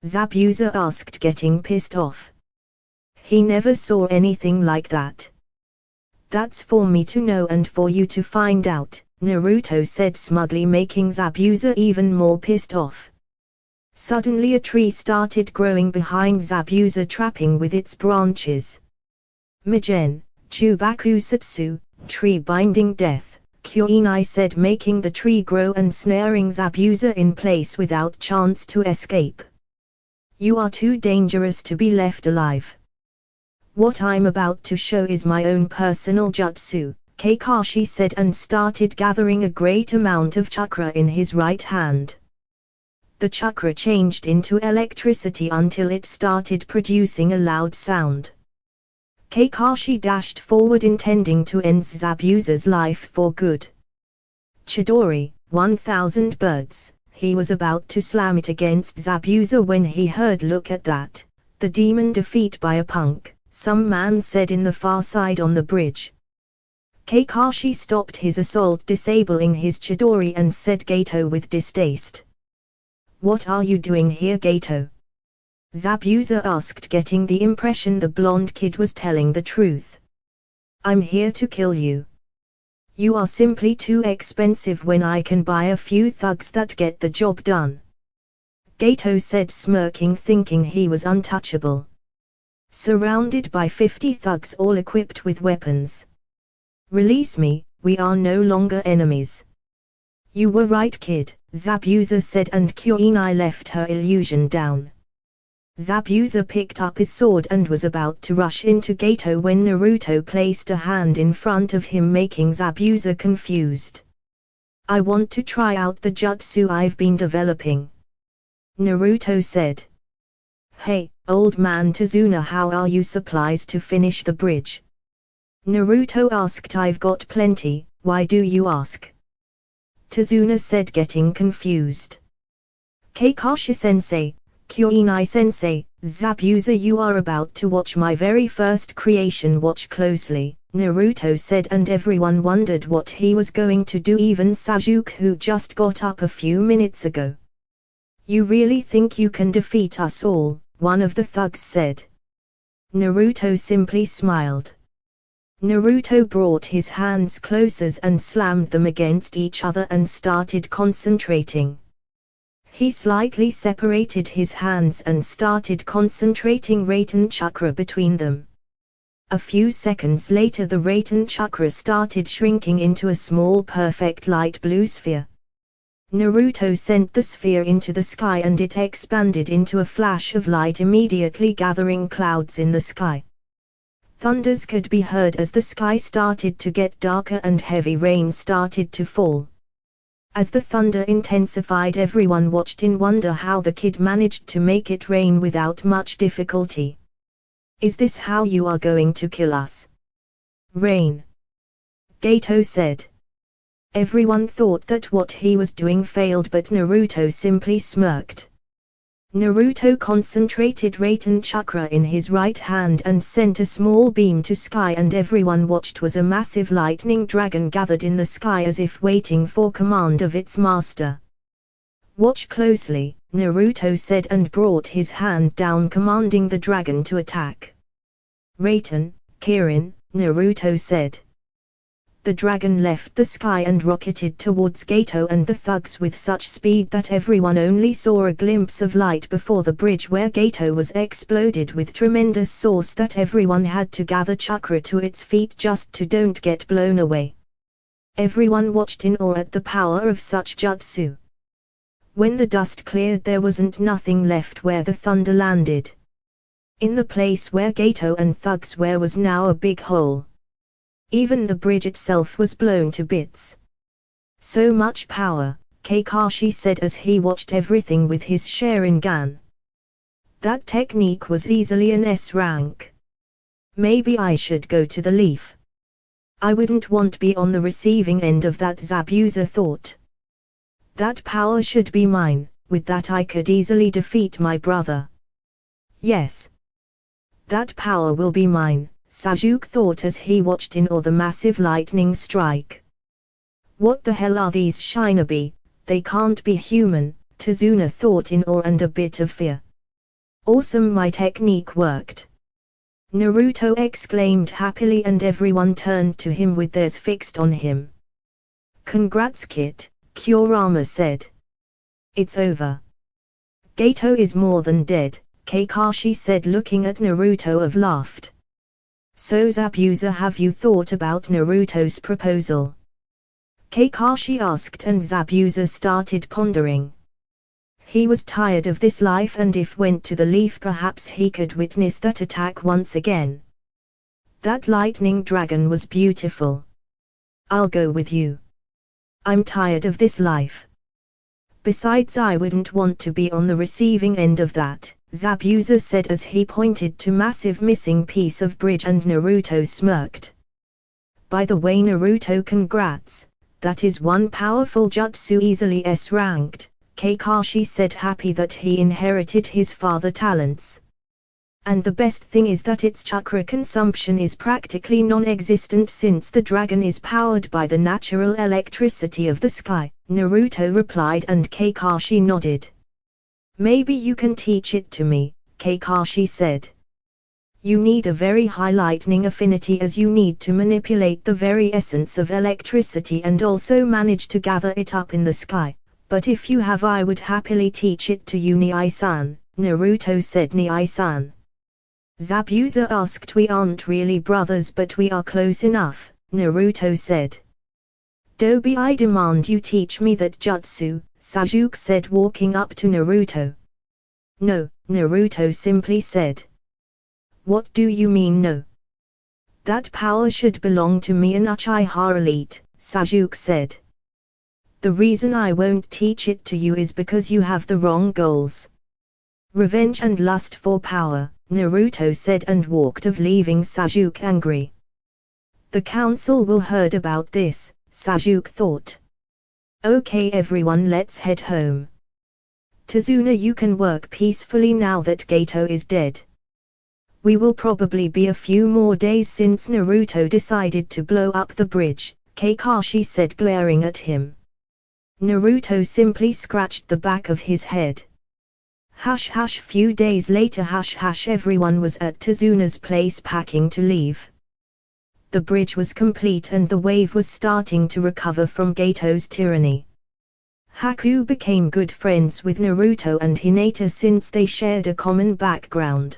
Zabuza asked, getting pissed off. He never saw anything like that. That's for me to know and for you to find out, Naruto said smugly, making Zabuza even more pissed off. Suddenly a tree started growing behind Zabuza, trapping with its branches. Migen, Chubaku Satsu, tree binding death, Kyoinai said, making the tree grow and snaring Zabuza in place without chance to escape. You are too dangerous to be left alive. What I'm about to show is my own personal jutsu, Kakashi said, and started gathering a great amount of chakra in his right hand. The chakra changed into electricity until it started producing a loud sound. Kakashi dashed forward, intending to end Zabuza's life for good. Chidori, 1000 birds, he was about to slam it against Zabuza when he heard, look at that, the demon defeat by a punk, some man said in the far side on the bridge. Kakashi stopped his assault, disabling his Chidori, and said Gato with distaste. What are you doing here, Gato? Zabuza asked, getting the impression the blonde kid was telling the truth. I'm here to kill you. You are simply too expensive when I can buy a few thugs that get the job done. Gato said, smirking, thinking he was untouchable. Surrounded by 50 thugs all equipped with weapons. Release me, we are no longer enemies. You were right, kid, Zabuza said, and Kuinai left her illusion down. Zabuza picked up his sword and was about to rush into Gato when Naruto placed a hand in front of him, making Zabuza confused. I want to try out the jutsu I've been developing, Naruto said. Hey, old man Tazuna, how are you supplies to finish the bridge? Naruto asked. I've got plenty, why do you ask? Tazuna said, getting confused. Kakashi-sensei, Kuinai-sensei, Zabuza, you are about to watch my very first creation, watch closely, Naruto said, and everyone wondered what he was going to do, even Sasuke, who just got up a few minutes ago. You really think you can defeat us all? One of the thugs said. Naruto simply smiled. Naruto brought his hands closer and slammed them against each other and started concentrating. He slightly separated his hands and started concentrating Raten Chakra between them. A few seconds later, the Raten Chakra started shrinking into a small perfect light blue sphere. Naruto sent the sphere into the sky and it expanded into a flash of light, immediately gathering clouds in the sky. Thunders could be heard as the sky started to get darker and heavy rain started to fall. As the thunder intensified, everyone watched in wonder how the kid managed to make it rain without much difficulty. Is this how you are going to kill us? Rain, Gato said. Everyone thought that what he was doing failed, but Naruto simply smirked. Naruto concentrated Raten Chakra in his right hand and sent a small beam to sky, and everyone watched was a massive lightning dragon gathered in the sky as if waiting for command of its master. Watch closely, Naruto said, and brought his hand down, commanding the dragon to attack. Raten, Kirin, Naruto said. The dragon left the sky and rocketed towards Gato and the thugs with such speed that everyone only saw a glimpse of light before the bridge where Gato was exploded with tremendous force that everyone had to gather chakra to its feet just to don't get blown away. Everyone watched in awe at the power of such jutsu. When the dust cleared, there wasn't nothing left where the thunder landed. In the place where Gato and thugs were was now a big hole. Even the bridge itself was blown to bits. So much power, Kakashi said as he watched everything with his Sharingan. That technique was easily an S rank. Maybe I should go to the leaf. I wouldn't want to be on the receiving end of that, Zabuza thought. That power should be mine, with that I could easily defeat my brother. Yes. That power will be mine, Sasuke thought as he watched in awe the massive lightning strike. What the hell are these shinobi? They can't be human, Tazuna thought in awe and a bit of fear. Awesome, my technique worked, Naruto exclaimed happily, and everyone turned to him with theirs fixed on him. Congrats, kid, Kurama said. It's over. Gato is more than dead, Kakashi said, looking at Naruto of laughed. So Zabuza, have you thought about Naruto's proposal? Kakashi asked, and Zabuza started pondering. He was tired of this life, and if went to the leaf perhaps he could witness that attack once again. That lightning dragon was beautiful. I'll go with you. I'm tired of this life. Besides, I wouldn't want to be on the receiving end of that, Zabuza said as he pointed to massive missing piece of bridge, and Naruto smirked. By the way, Naruto, congrats, that is one powerful jutsu, easily S-ranked, Kakashi said, happy that he inherited his father's talents. And the best thing is that its chakra consumption is practically non-existent since the dragon is powered by the natural electricity of the sky, Naruto replied, and Kakashi nodded. Maybe you can teach it to me, Kakashi said. You need a very high lightning affinity, as you need to manipulate the very essence of electricity and also manage to gather it up in the sky, but if you have, I would happily teach it to you, Nii-san, Naruto said. Nii-san? Zabuza asked. We aren't really brothers, but we are close enough, Naruto said. Dobi, I demand you teach me that jutsu, Sasuke said, walking up to Naruto. No, Naruto simply said. What do you mean no? That power should belong to me and Uchiha Elite, Sasuke said. The reason I won't teach it to you is because you have the wrong goals. Revenge and lust for power, Naruto said and walked off, leaving Sasuke angry. The council will heard about this, Sasuke thought. Okay everyone, let's head home. Tazuna, you can work peacefully now that Gato is dead. We will probably be a few more days since Naruto decided to blow up the bridge, Kakashi said, glaring at him. Naruto simply scratched the back of his head. Few days later, everyone was at Tazuna's place packing to leave. The bridge was complete and the wave was starting to recover from Gato's tyranny. Haku became good friends with Naruto and Hinata since they shared a common background.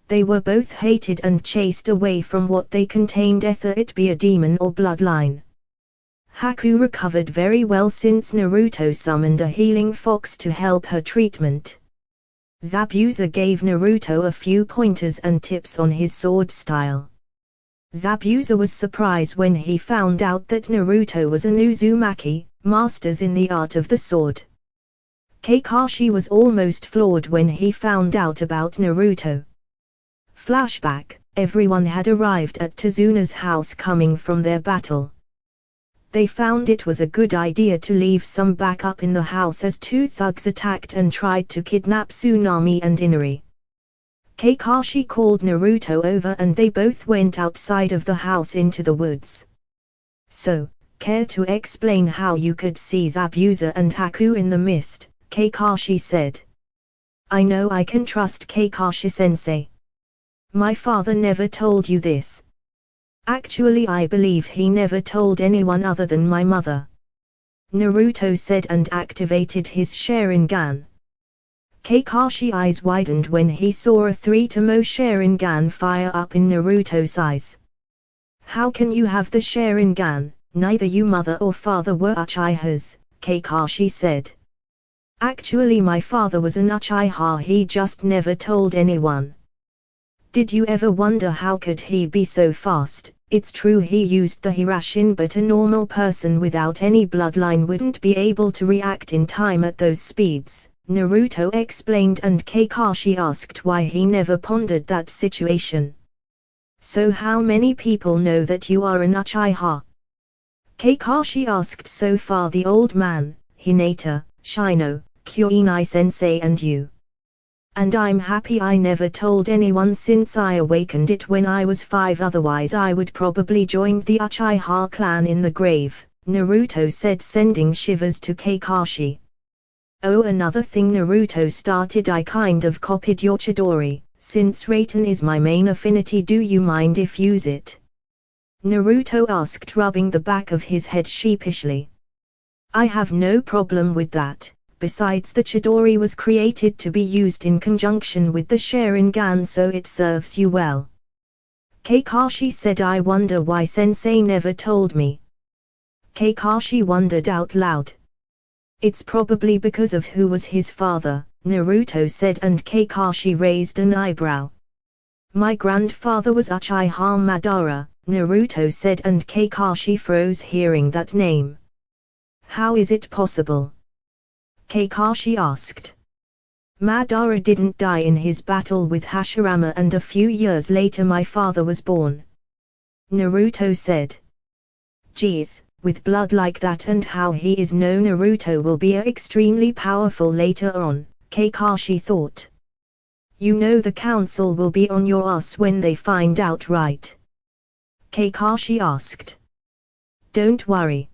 They were both hated and chased away from what they contained, whether it be a demon or bloodline. Haku recovered very well since Naruto summoned a healing fox to help her treatment. Zabuza gave Naruto a few pointers and tips on his sword style. Zabuza was surprised when he found out that Naruto was an Uzumaki, masters in the art of the sword. Kakashi was almost floored when he found out about Naruto. Flashback, everyone had arrived at Tazuna's house coming from their battle. They found it was a good idea to leave some backup in the house as two thugs attacked and tried to kidnap Tsunami and Inari. Kakashi called Naruto over and they both went outside of the house into the woods. So, care to explain how you could see Zabuza and Haku in the mist? Kakashi said. I know I can trust Kakashi-sensei. My father never told you this. Actually, I believe he never told anyone other than my mother. Naruto said and activated his Sharingan. Kakashi's eyes widened when he saw a 3-tomo Sharingan fire up in Naruto's eyes. How can you have the Sharingan? Neither your mother or father were Uchihas, Kakashi said. Actually, my father was an Uchiha, he just never told anyone. Did you ever wonder how could he be so fast? It's true he used the Hirashin, but a normal person without any bloodline wouldn't be able to react in time at those speeds, Naruto explained, and Kakashi asked why he never pondered that situation. So how many people know that you are an Uchiha? Kakashi asked. So far the old man, Hinata, Shino, Kuinai-sensei and you. And I'm happy I never told anyone since I awakened it when I was 5, otherwise I would probably join the Uchiha clan in the grave, Naruto said, sending shivers to Kakashi. Oh, another thing Naruto started, I kind of copied your Chidori, since Raiten is my main affinity, do you mind if use it? Naruto asked, rubbing the back of his head sheepishly. I have no problem with that. Besides, the Chidori was created to be used in conjunction with the Sharingan, so it serves you well. Kakashi said, I wonder why sensei never told me. Kakashi wondered out loud. It's probably because of who was his father, Naruto said, and Kakashi raised an eyebrow. My grandfather was Uchiha Madara, Naruto said, and Kakashi froze hearing that name. How is it possible? Kakashi asked. Madara didn't die in his battle with Hashirama, and a few years later my father was born. Naruto said. Geez, with blood like that and how he is known, Naruto will be extremely powerful later on, Kakashi thought. You know the council will be on your ass when they find out, right? Kakashi asked. Don't worry.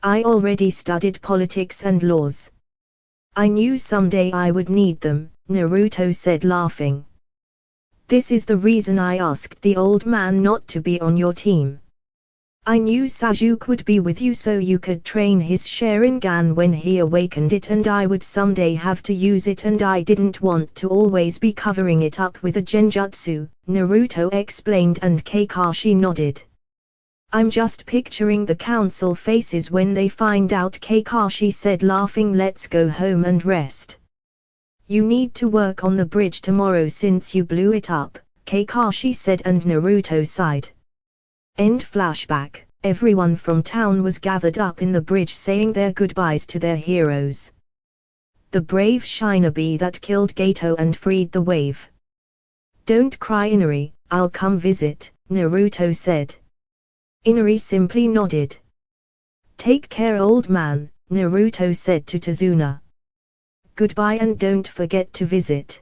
I already studied politics and laws. I knew someday I would need them, Naruto said, laughing. This is the reason I asked the old man not to be on your team. I knew Sasuke would be with you so you could train his Sharingan when he awakened it, and I would someday have to use it, and I didn't want to always be covering it up with a genjutsu, Naruto explained, and Kakashi nodded. I'm just picturing the council faces when they find out, Kakashi said, laughing. Let's go home and rest. You need to work on the bridge tomorrow since you blew it up, Kakashi said, and Naruto sighed. End flashback. Everyone from town was gathered up in the bridge saying their goodbyes to their heroes. The brave shinobi that killed Gato and freed the wave. Don't cry, Inari, I'll come visit, Naruto said. Inari simply nodded. Take care, old man, Naruto said to Tazuna. Goodbye and don't forget to visit.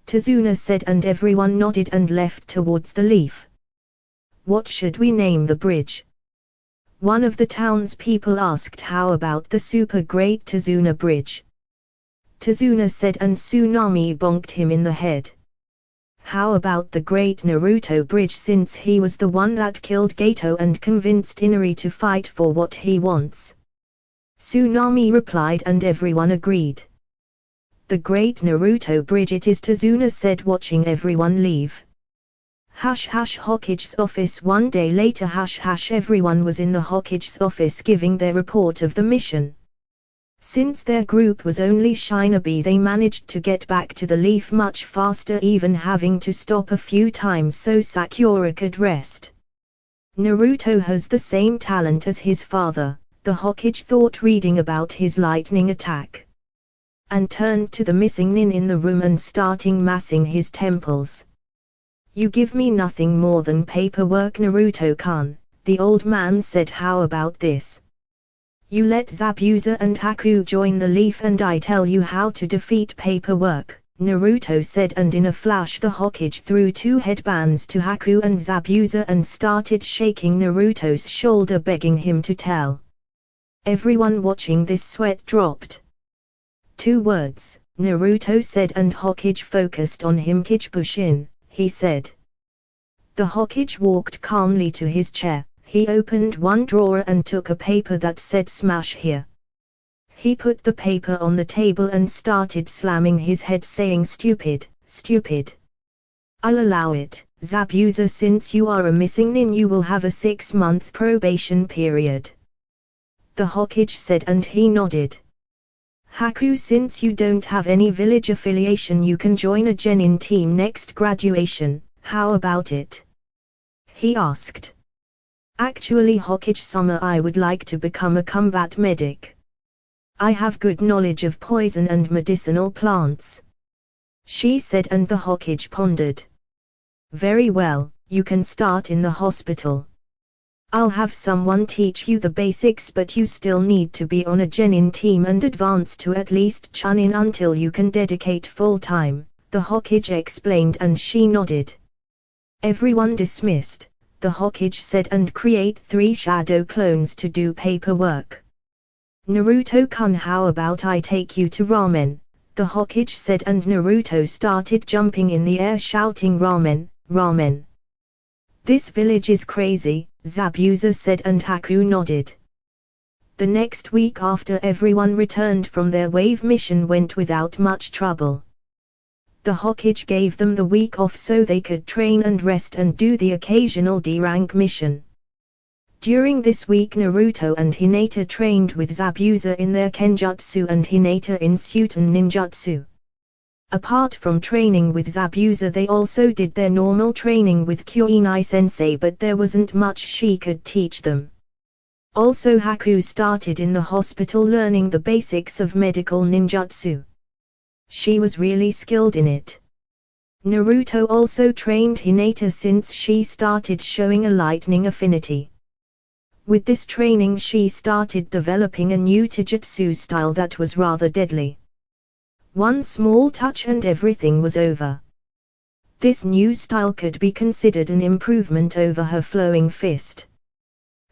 Tazuna said, and everyone nodded and left towards the leaf. What should we name the bridge? One of the townspeople asked. How about the super great Tazuna Bridge? Tazuna said, and Tsunami bonked him in the head. How about the Great Naruto Bridge, since he was the one that killed Gato and convinced Inari to fight for what he wants? Tsunami replied, and everyone agreed. The Great Naruto Bridge it is, Tazuna said, watching everyone leave. Hokage's office. One day later, everyone was in the Hokage's office giving their report of the mission. Since their group was only shinobi, they managed to get back to the leaf much faster, even having to stop a few times so Sakura could rest. Naruto has the same talent as his father, the Hokage thought, reading about his lightning attack. And turned to the missing nin in the room and starting massing his temples. You give me nothing more than paperwork, Naruto-kun, the old man said. How about this? You let Zabuza and Haku join the leaf and I tell you how to defeat paperwork, Naruto said, and in a flash the Hokage threw 2 headbands to Haku and Zabuza and started shaking Naruto's shoulder, begging him to tell. Everyone watching this sweat dropped. 2 words, Naruto said, and Hokage focused on him. Kijibushin, he said. The Hokage walked calmly to his chair. He opened one drawer and took a paper that said smash here. He put the paper on the table and started slamming his head, saying stupid, stupid. I'll allow it, Zabuza, since you are a missing nin you will have a 6-month probation period. The Hokage said, and he nodded. Haku, since you don't have any village affiliation you can join a genin team next graduation, how about it? He asked. Actually, Hokage-sama, I would like to become a combat medic. I have good knowledge of poison and medicinal plants. She said, and the Hokage pondered. Very well, you can start in the hospital. I'll have someone teach you the basics, but you still need to be on a genin team and advance to at least chunin until you can dedicate full time, the Hokage explained, and she nodded. Everyone dismissed, the Hokage said, and create 3 shadow clones to do paperwork. Naruto-kun, how about I take you to ramen, the Hokage said, and Naruto started jumping in the air shouting ramen, ramen. This village is crazy, Zabuza said, and Haku nodded. The next week after everyone returned from their wave mission went without much trouble. The Hokage gave them the week off so they could train and rest and do the occasional D-rank mission. During this week Naruto and Hinata trained with Zabuza in their Kenjutsu and Hinata in Suiten Ninjutsu. Apart from training with Zabuza, they also did their normal training with Kuinai-sensei, but there wasn't much she could teach them. Also, Haku started in the hospital learning the basics of medical ninjutsu. She was really skilled in it. Naruto also trained Hinata since she started showing a lightning affinity. With this training she started developing a new taijutsu style that was rather deadly. One small touch and everything was over. This new style could be considered an improvement over her flowing fist.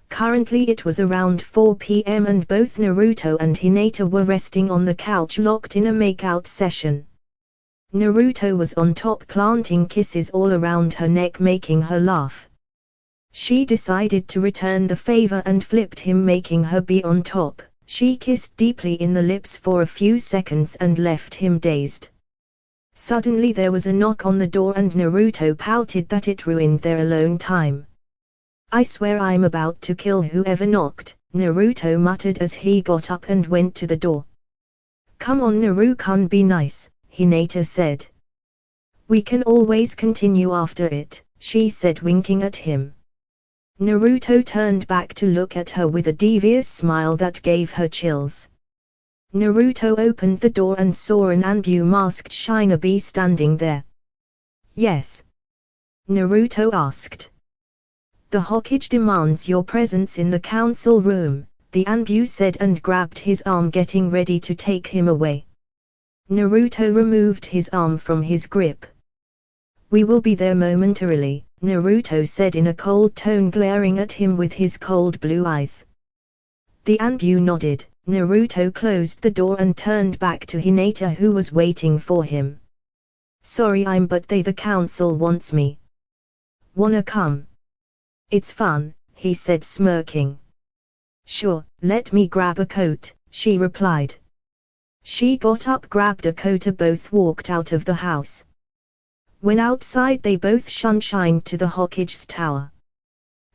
Currently it was around 4 p.m. and both Naruto and Hinata were resting on the couch locked in a makeout session. Naruto was on top planting kisses all around her neck, making her laugh. She decided to return the favor and flipped him, making her be on top. She kissed deeply in the lips for a few seconds and left him dazed. Suddenly there was a knock on the door and Naruto pouted that it ruined their alone time. I swear I'm about to kill whoever knocked, Naruto muttered as he got up and went to the door. Come on Naru-kun, be nice, Hinata said. We can always continue after it, she said, winking at him. Naruto turned back to look at her with a devious smile that gave her chills. Naruto opened the door and saw an Anbu-masked shinobi standing there. Yes? Naruto asked. The Hokage demands your presence in the council room, the Anbu said and grabbed his arm, getting ready to take him away. Naruto removed his arm from his grip. We will be there momentarily, Naruto said in a cold tone, glaring at him with his cold blue eyes. The Anbu nodded. Naruto closed the door and turned back to Hinata, who was waiting for him. Sorry but the council wants me. Wanna come? It's fun, he said, smirking. Sure, let me grab a coat, she replied. She got up, grabbed a coat, both walked out of the house. When outside they both shined to the Hokage's tower.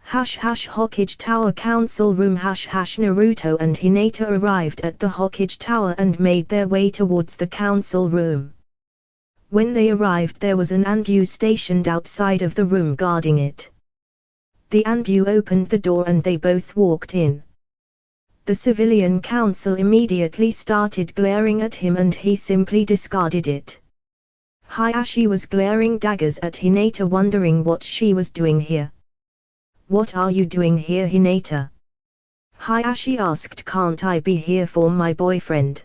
Hokage Tower Council Room. Naruto and Hinata arrived at the Hokage Tower and made their way towards the council room. When they arrived, there was an Anbu stationed outside of the room guarding it. The Anbu opened the door and they both walked in. The civilian council immediately started glaring at him and he simply discarded it. Hayashi was glaring daggers at Hinata, wondering what she was doing here. What are you doing here, Hinata? Hayashi asked. Can't I be here for my boyfriend?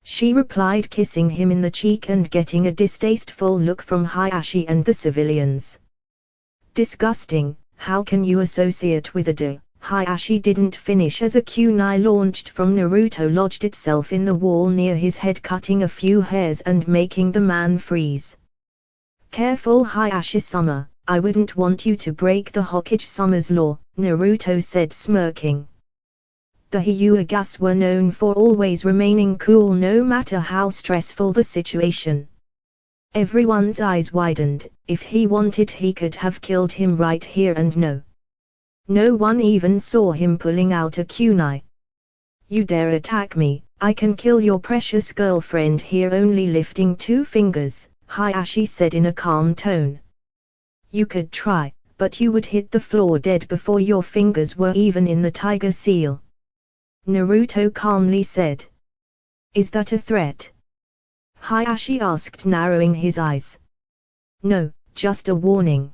She replied, kissing him in the cheek and getting a distasteful look from Hayashi and the civilians. Disgusting, how can you associate with a do? Hayashi didn't finish as a kunai launched from Naruto lodged itself in the wall near his head, cutting a few hairs and making the man freeze. Careful Hayashi-sama, I wouldn't want you to break the Hokage-sama's law, Naruto said, smirking. The Hyugas were known for always remaining cool no matter how stressful the situation. Everyone's eyes widened. If he wanted he could have killed him right here and no one even saw him pulling out a kunai. You dare attack me, I can kill your precious girlfriend here, only lifting 2 fingers, Hayashi said in a calm tone. You could try, but you would hit the floor dead before your fingers were even in the tiger seal. Naruto calmly said. Is that a threat? Hayashi asked, narrowing his eyes. No, just a warning.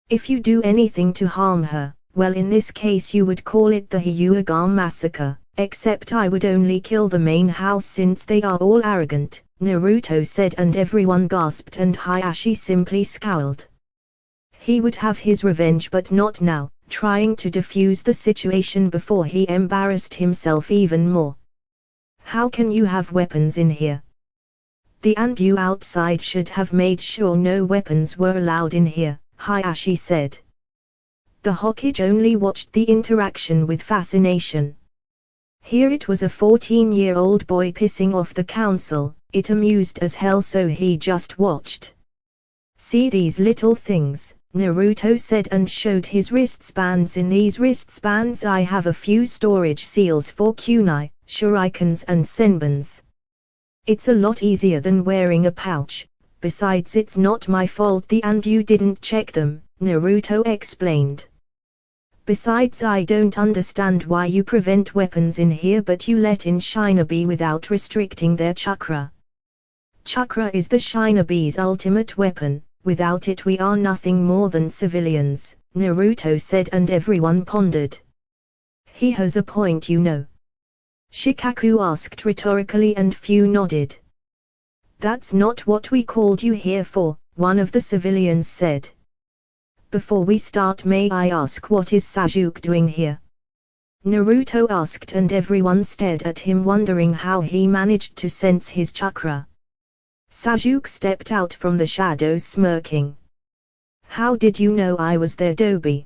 If you do anything to harm her, well, in this case you would call it the Hyuga massacre, except I would only kill the main house since they are all arrogant, Naruto said, and everyone gasped and Hayashi simply scowled. He would have his revenge, but not now, trying to defuse the situation before he embarrassed himself even more. How can you have weapons in here? The Anbu outside should have made sure no weapons were allowed in here, Hayashi said. The Hokage only watched the interaction with fascination. Here it was a 14-year-old boy pissing off the council, it amused as hell, so he just watched. See these little things, Naruto said and showed his wristbands. In these wristbands I have a few storage seals for kunai, shurikens and senbons. It's a lot easier than wearing a pouch, besides it's not my fault the Anbu didn't check them, Naruto explained. Besides, I don't understand why you prevent weapons in here but you let in shinobi without restricting their chakra. Chakra is the shinobi's ultimate weapon, without it we are nothing more than civilians, Naruto said, and everyone pondered. He has a point, Shikaku asked rhetorically and few nodded. That's not what we called you here for, one of the civilians said. Before we start, may I ask what is Sasuke doing here? Naruto asked, and everyone stared at him, wondering how he managed to sense his chakra. Sasuke stepped out from the shadows, smirking. How did you know I was there, Dobi?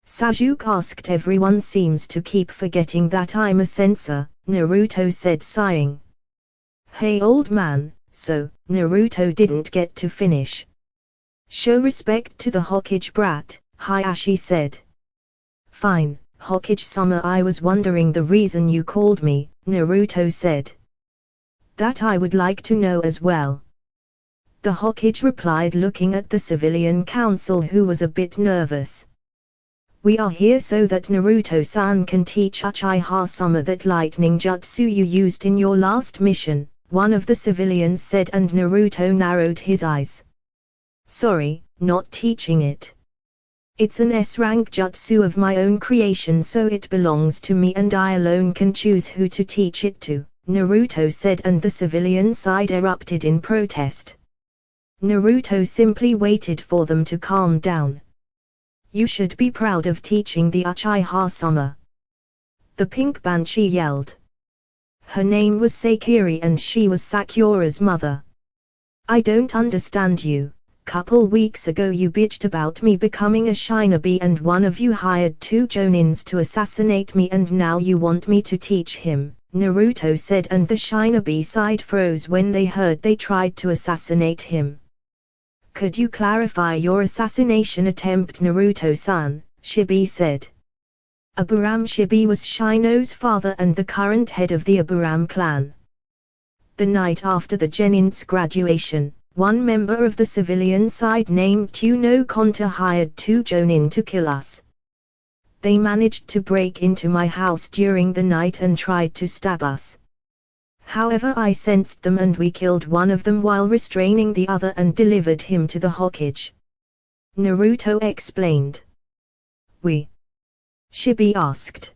Sasuke asked. Everyone seems to keep forgetting that I'm a censor, Naruto said, sighing. Hey old man, so, Naruto didn't get to finish. Show respect to the Hokage brat, Hayashi said. Fine, Hokage-sama, I was wondering the reason you called me, Naruto said. That I would like to know as well. The Hokage replied, looking at the civilian council, who was a bit nervous. We are here so that Naruto-san can teach Uchiha-sama that lightning jutsu you used in your last mission, one of the civilians said, and Naruto narrowed his eyes. Sorry, not teaching it. It's an S-rank jutsu of my own creation, so it belongs to me and I alone can choose who to teach it to, Naruto said, and the civilian side erupted in protest. Naruto simply waited for them to calm down. You should be proud of teaching the Uchiha-sama. The pink banshee yelled. Her name was Sakiri and she was Sakura's mother. I don't understand you. Couple weeks ago you bitched about me becoming a shinobi and one of you hired 2 jonins to assassinate me, and now you want me to teach him, Naruto said, and the shinobi side froze when they heard they tried to assassinate him. Could you clarify your assassination attempt, Naruto-san? Shibi said. Aburam Shibi was Shino's father and the current head of the Aburam clan. The night after the Genin's graduation, one member of the civilian side named Tuno Konta hired 2 jonin to kill us. They managed to break into my house during the night and tried to stab us. However, I sensed them and we killed one of them while restraining the other and delivered him to the Hokage. Naruto explained. We? Shibi asked.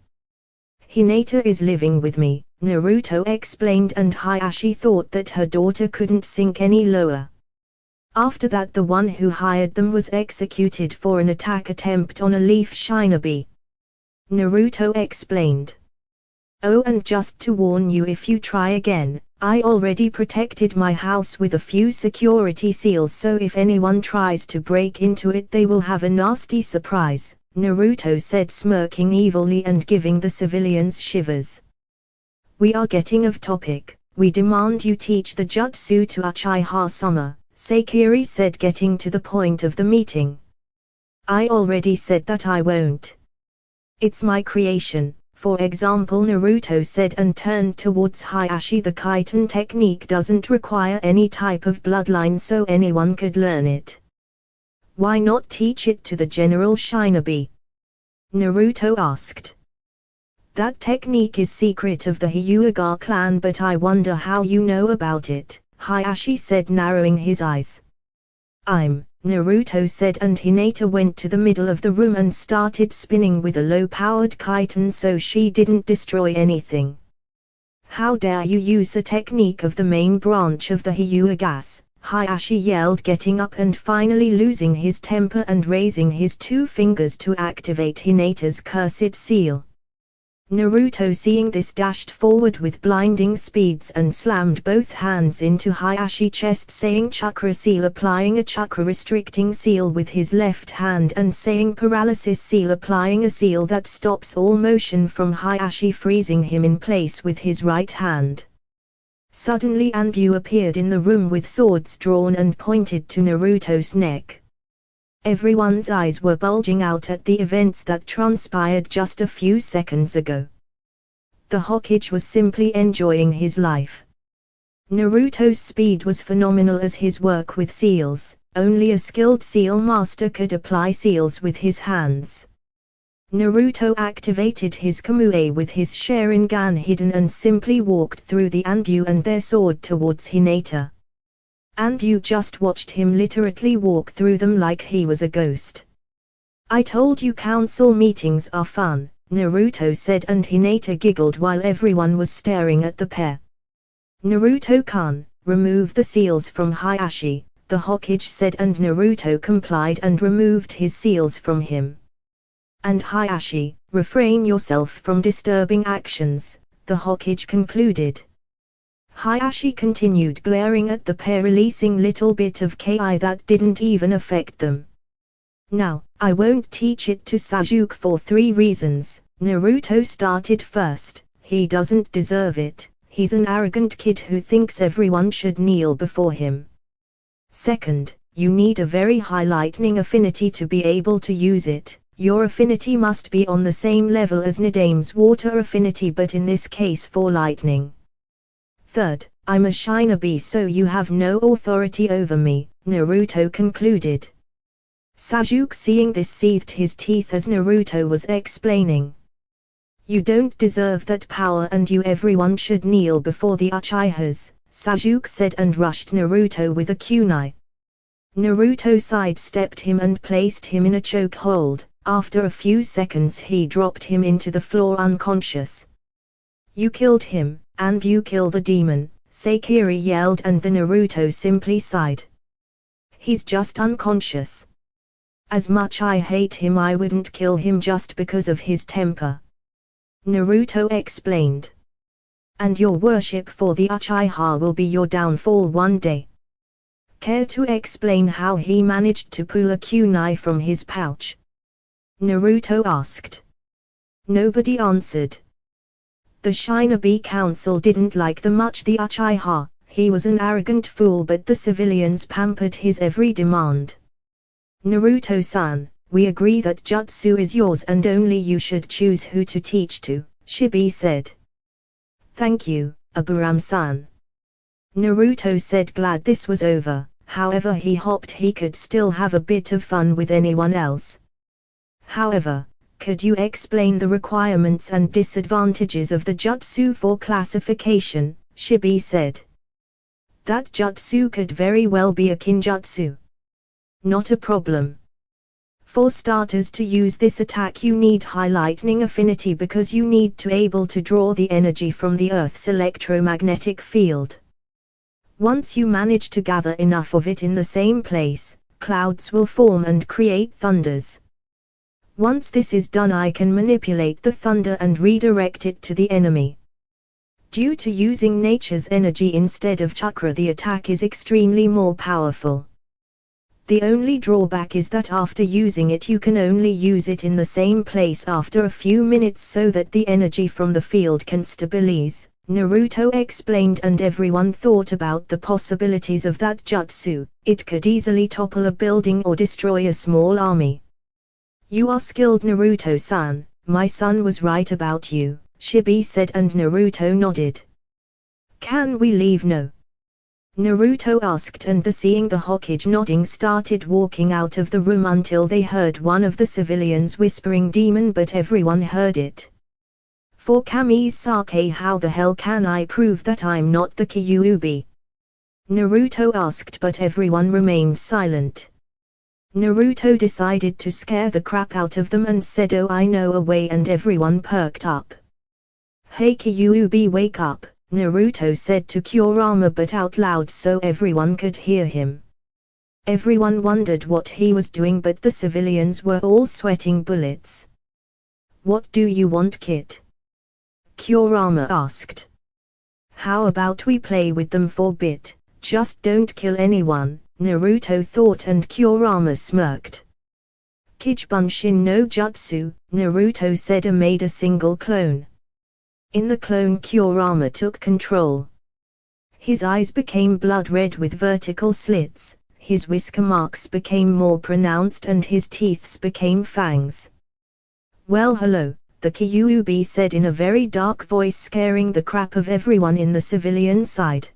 Hinata is living with me, Naruto explained, and Hayashi thought that her daughter couldn't sink any lower. After that, the one who hired them was executed for an attack attempt on a leaf shinobi. Naruto explained. Oh, and just to warn you, if you try again, I already protected my house with a few security seals, so if anyone tries to break into it they will have a nasty surprise, Naruto said, smirking evilly and giving the civilians shivers. We are getting off topic. We demand you teach the jutsu to Uchiha-sama, Sakiri said, getting to the point of the meeting. I already said that I won't. It's my creation, for example, Naruto said, and turned towards Hayashi. The Kaiten technique doesn't require any type of bloodline, so anyone could learn it. Why not teach it to the general shinobi? Naruto asked. That technique is secret of the Hyuga clan, but I wonder how you know about it, Hayashi said, narrowing his eyes. Naruto said, and Hinata went to the middle of the room and started spinning with a low-powered kaiten so she didn't destroy anything. How dare you use a technique of the main branch of the Hyugas, Hayashi yelled, getting up and finally losing his temper and raising his 2 fingers to activate Hinata's cursed seal. Naruto, seeing this, dashed forward with blinding speeds and slammed both hands into Hayashi's chest, saying chakra seal, applying a chakra restricting seal with his left hand, and saying paralysis seal, applying a seal that stops all motion from Hayashi, freezing him in place with his right hand. Suddenly Anbu appeared in the room with swords drawn and pointed to Naruto's neck. Everyone's eyes were bulging out at the events that transpired just a few seconds ago. The Hokage was simply enjoying his life. Naruto's speed was phenomenal as his work with seals. Only a skilled seal master could apply seals with his hands. Naruto activated his Kamui with his Sharingan hidden and simply walked through the Anbu and their sword towards Hinata. Anbu just watched him literally walk through them like he was a ghost. I told you council meetings are fun, Naruto said, and Hinata giggled while everyone was staring at the pair. Naruto-kun, remove the seals from Hayashi, the Hokage said, and Naruto complied and removed his seals from him. And Hayashi, refrain yourself from disturbing actions, the Hokage concluded. Hayashi continued glaring at the pair, releasing little bit of ki that didn't even affect them. Now, I won't teach it to Sasuke for 3 reasons. Naruto started first. He doesn't deserve it. He's an arrogant kid who thinks everyone should kneel before him. Second, you need a very high lightning affinity to be able to use it. Your affinity must be on the same level as Nadame's water affinity, but in this case for lightning. Third, I'm a shinobi, so you have no authority over me, Naruto concluded. Sasuke, seeing this, seethed his teeth as Naruto was explaining. You don't deserve that power, and you everyone should kneel before the Uchihas, Sasuke said, and rushed Naruto with a kunai. Naruto sidestepped him and placed him in a choke hold. After a few seconds he dropped him into the floor unconscious. You killed him, and you kill the demon, Sakiri yelled, and the Naruto simply sighed. He's just unconscious. As much I hate him, I wouldn't kill him just because of his temper, Naruto explained. And your worship for the Uchiha will be your downfall one day. Care to explain how he managed to pull a kunai from his pouch? Naruto asked. Nobody answered. The Shinobi Council didn't like the Uchiha. He was an arrogant fool, but the civilians pampered his every demand. Naruto-san, we agree that jutsu is yours and only you should choose who to teach to, Shibi said. Thank you, Aburam-san. Naruto said, glad this was over. However, he hoped he could still have a bit of fun with anyone else. However, could you explain the requirements and disadvantages of the jutsu for classification? Shibi said. That jutsu could very well be a kinjutsu. Not a problem. For starters, to use this attack you need high lightning affinity because you need to able to draw the energy from the Earth's electromagnetic field. Once you manage to gather enough of it in the same place, clouds will form and create thunders. Once this is done, I can manipulate the thunder and redirect it to the enemy. Due to using nature's energy instead of chakra, the attack is extremely more powerful. The only drawback is that after using it you can only use it in the same place after a few minutes so that the energy from the field can stabilize, Naruto explained, and everyone thought about the possibilities of that jutsu. It could easily topple a building or destroy a small army. You are skilled, Naruto-san. My son was right about you, Shibi said, and Naruto nodded. Can we leave now? Naruto asked, and seeing the Hokage nodding started walking out of the room until they heard one of the civilians whispering demon, but everyone heard it. For Kamisake, how the hell can I prove that I'm not the Kyuubi? Naruto asked, but everyone remained silent. Naruto decided to scare the crap out of them and said, oh, I know a way, and everyone perked up. Hey Kyuubi, wake up, Naruto said to Kurama, but out loud so everyone could hear him. Everyone wondered what he was doing, but the civilians were all sweating bullets. What do you want, Kit? Kurama asked. How about we play with them for a bit, just don't kill anyone, Naruto thought, and Kurama smirked. Kichibunshin no Jutsu, Naruto said, and made a single clone. In the clone, Kurama took control. His eyes became blood red with vertical slits, his whisker marks became more pronounced, and his teeth became fangs. Well, hello, the Kyuubi said in a very dark voice, scaring the crap of everyone in the civilian side.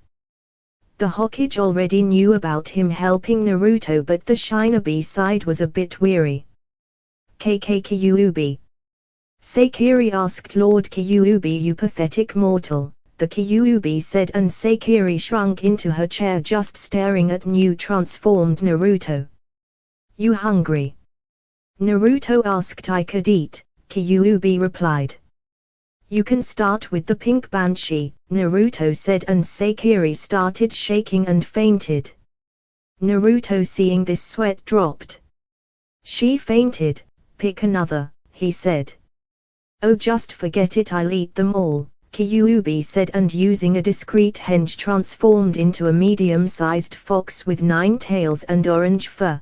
The Hokage already knew about him helping Naruto, but the Shinobi side was a bit weary. KK Kyuubi. Sakiri asked Lord Kyuubi, you pathetic mortal, the Kyuubi said, and Sakiri shrunk into her chair just staring at new transformed Naruto. You hungry? Naruto asked. I could eat, Kyuubi replied. You can start with the pink banshee, Naruto said, and Sakiri started shaking and fainted. Naruto, seeing this, sweat dropped. She fainted, pick another, he said. Oh, just forget it, I'll eat them all, Kyuubi said, and using a discreet henge transformed into a medium-sized fox with 9 tails and orange fur.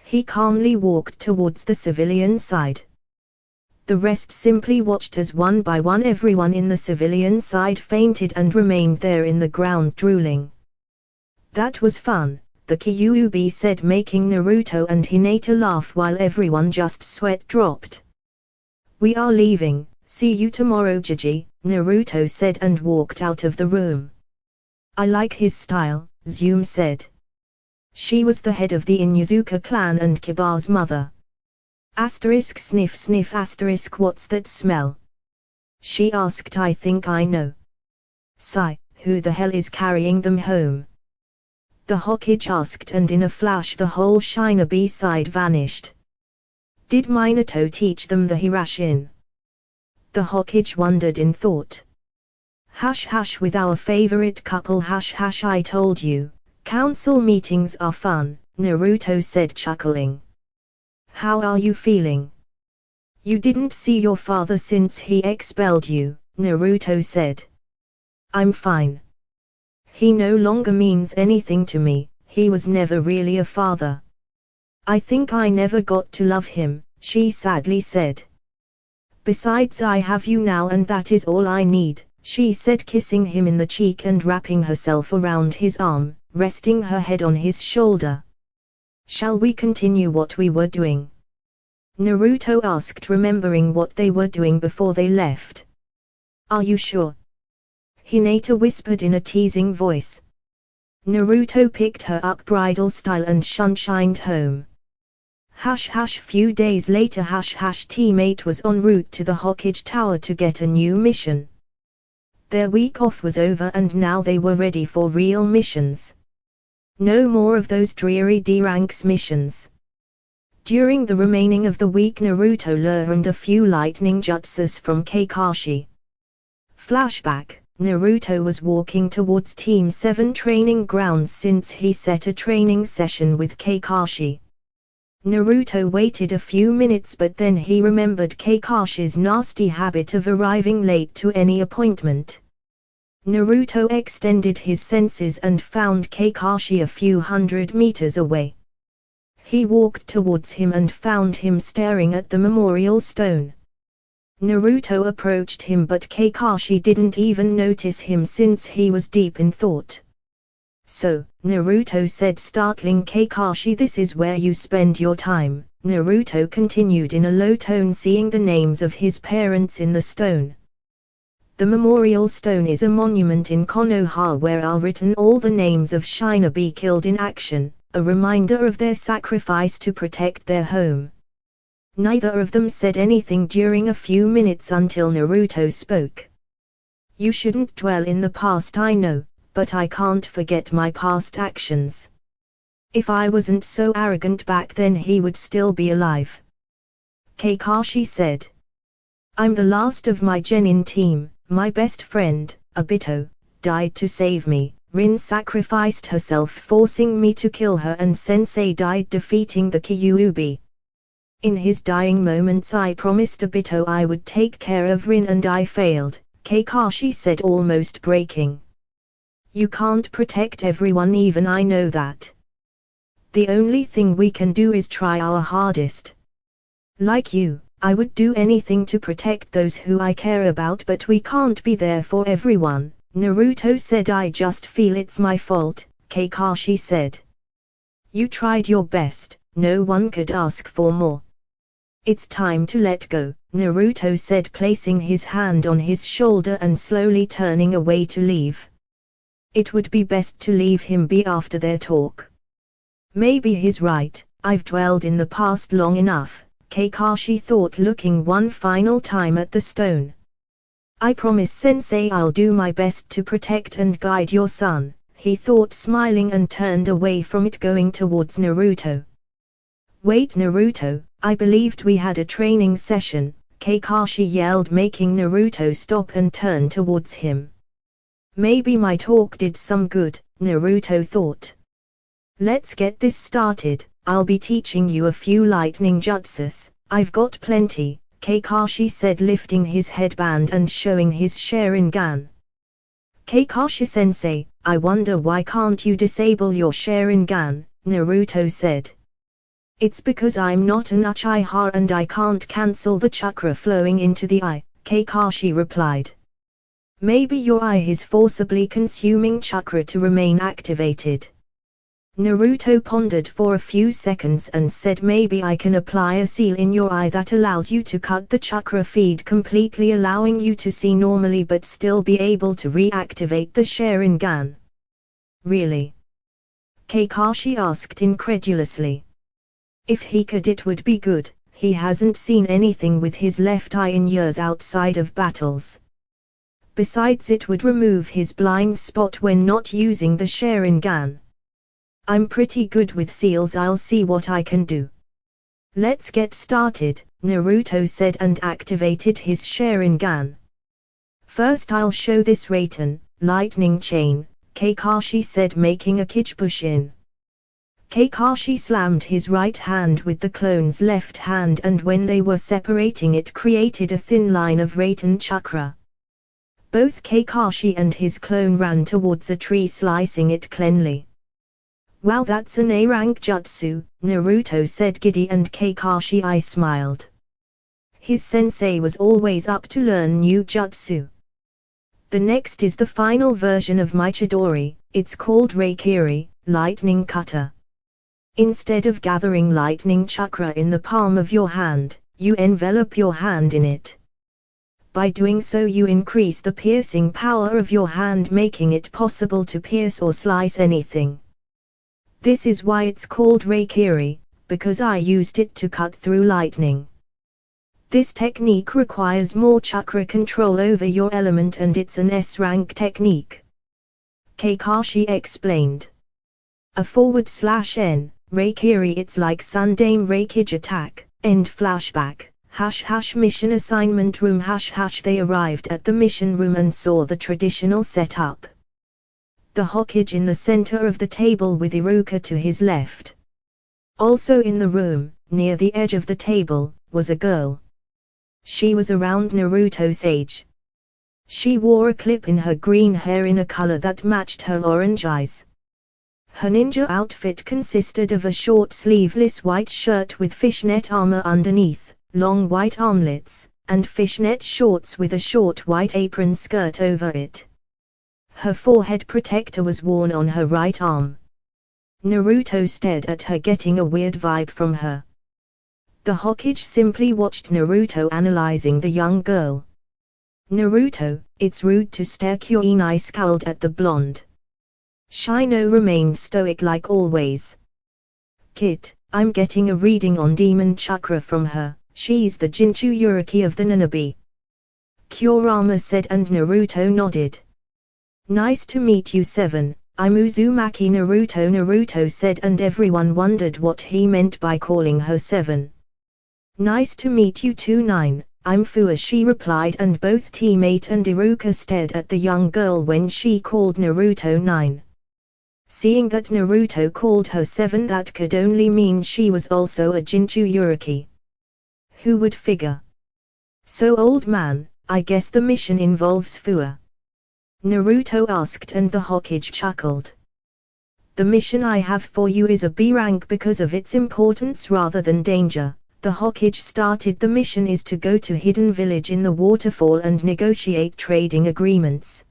He calmly walked towards the civilian side. The rest simply watched as one by one everyone in the civilian side fainted and remained there in the ground drooling. That was fun, the Kyuubi said, making Naruto and Hinata laugh while everyone just sweat dropped. We are leaving, see you tomorrow Gigi, Naruto said and walked out of the room. I like his style, Zoom said. She was the head of the Inuzuka clan and Kiba's mother. Asterisk sniff sniff asterisk what's that smell? She asked. I think I know. Sigh, who the hell is carrying them home? The Hokage asked, and in a flash the whole Shinobi side vanished. Did Minato teach them the Hirashin? The Hokage wondered in thought. Hash hash with our favorite couple hash hash I told you, council meetings are fun, Naruto said chuckling. How are you feeling? You didn't see your father since he expelled you, Naruto said. I'm fine. He no longer means anything to me, he was never really a father. I think I never got to love him, she sadly said. Besides, I have you now and that is all I need, she said, kissing him in the cheek and wrapping herself around his arm, resting her head on his shoulder. Shall we continue what we were doing? Naruto asked, remembering what they were doing before they left. Are you sure? Hinata whispered in a teasing voice. Naruto picked her up bridal style and shunshined home. Hash hash. Few days later, hash hash teammate was en route to the Hokage Tower to get a new mission. Their week off was over and now they were ready for real missions. No more of those dreary D-ranks missions. During the remaining of the week, Naruto learned a few lightning jutsus from Kakashi. Flashback: Naruto was walking towards Team 7 training grounds since he set a training session with Kakashi. Naruto waited a few minutes, but then he remembered Kakashi's nasty habit of arriving late to any appointment. Naruto extended his senses and found Kakashi a few hundred meters away. He walked towards him and found him staring at the memorial stone. Naruto approached him, but Kakashi didn't even notice him since he was deep in thought. So, Naruto said, startling Kakashi, this is where you spend your time. Naruto continued in a low tone, seeing the names of his parents in the stone. The memorial stone is a monument in Konoha where are written all the names of shinobi killed in action, a reminder of their sacrifice to protect their home. Neither of them said anything during a few minutes until Naruto spoke. You shouldn't dwell in the past, I know, but I can't forget my past actions. If I wasn't so arrogant back then, he would still be alive. Kakashi said. I'm the last of my genin team. My best friend, Obito, died to save me. Rin sacrificed herself forcing me to kill her, and Sensei died defeating the Kyuubi. In his dying moments I promised Obito I would take care of Rin and I failed, Kakashi said, almost breaking. You can't protect everyone, even I know that. The only thing we can do is try our hardest. Like you, I would do anything to protect those who I care about, but we can't be there for everyone, Naruto said. I just feel it's my fault, Kakashi said. You tried your best, no one could ask for more. It's time to let go, Naruto said, placing his hand on his shoulder and slowly turning away to leave. It would be best to leave him be after their talk. Maybe he's right, I've dwelled in the past long enough, Kakashi thought, looking one final time at the stone. I promise Sensei I'll do my best to protect and guide your son, he thought, smiling, and turned away from it, going towards Naruto. Wait Naruto, I believed we had a training session, Kakashi yelled, making Naruto stop and turn towards him. Maybe my talk did some good, Naruto thought. Let's get this started. I'll be teaching you a few lightning jutsus, I've got plenty, Kakashi said, lifting his headband and showing his Sharingan. Kakashi-sensei, I wonder why can't you disable your Sharingan, Naruto said. It's because I'm not an Uchiha and I can't cancel the chakra flowing into the eye, Kakashi replied. Maybe your eye is forcibly consuming chakra to remain activated. Naruto pondered for a few seconds and said, maybe I can apply a seal in your eye that allows you to cut the chakra feed completely, allowing you to see normally but still be able to reactivate the Sharingan. Really? Kakashi asked incredulously. If he could it would be good, he hasn't seen anything with his left eye in years outside of battles. Besides, it would remove his blind spot when not using the Sharingan. I'm pretty good with seals, I'll see what I can do. Let's get started, Naruto said and activated his Sharingan. First I'll show this Raiten, lightning chain, Kakashi said, making a Kijibushin. Kakashi slammed his right hand with the clone's left hand, and when they were separating it created a thin line of Raiten chakra. Both Kakashi and his clone ran towards a tree, slicing it cleanly. Wow, that's an A-rank jutsu, Naruto said giddy, and Kakashi smiled. His sensei was always up to learn new jutsu. The next is the final version of my Chidori, it's called Reikiri, lightning cutter. Instead of gathering lightning chakra in the palm of your hand, you envelop your hand in it. By doing so you increase the piercing power of your hand, making it possible to pierce or slice anything. This is why it's called Reikiri, because I used it to cut through lightning. This technique requires more chakra control over your element and it's an S-rank technique. Kakashi explained. A /N, Reikiri, it's like Sundame Reikage attack, end flashback, # mission assignment room # they arrived at the mission room and saw the traditional setup. The Hokage in the center of the table with Iruka to his left. Also in the room, near the edge of the table, was a girl. She was around Naruto's age. She wore a clip in her green hair in a color that matched her orange eyes. Her ninja outfit consisted of a short sleeveless white shirt with fishnet armor underneath, long white armlets, and fishnet shorts with a short white apron skirt over it. Her forehead protector was worn on her right arm. Naruto stared at her, getting a weird vibe from her. The Hokage simply watched Naruto analyzing the young girl. Naruto, it's rude to stare, Kyoinai scowled at the blonde. Shino remained stoic like always. Kid, I'm getting a reading on demon chakra from her, she's the Jinchuriki of the Nanabi. Kurama said, and Naruto nodded. Nice to meet you 7, I'm Uzumaki Naruto said, and everyone wondered what he meant by calling her 7. Nice to meet you too 9, I'm Fua, she replied, and both teammate and Iruka stared at the young girl when she called Naruto 9. Seeing that Naruto called her 7, that could only mean she was also a Jinchuriki. Who would figure? So old man, I guess the mission involves Fua? Naruto asked, and the Hokage chuckled. The mission I have for you is a B rank because of its importance rather than danger. The Hokage started. The mission is to go to Hidden Village in the waterfall and negotiate trading agreements.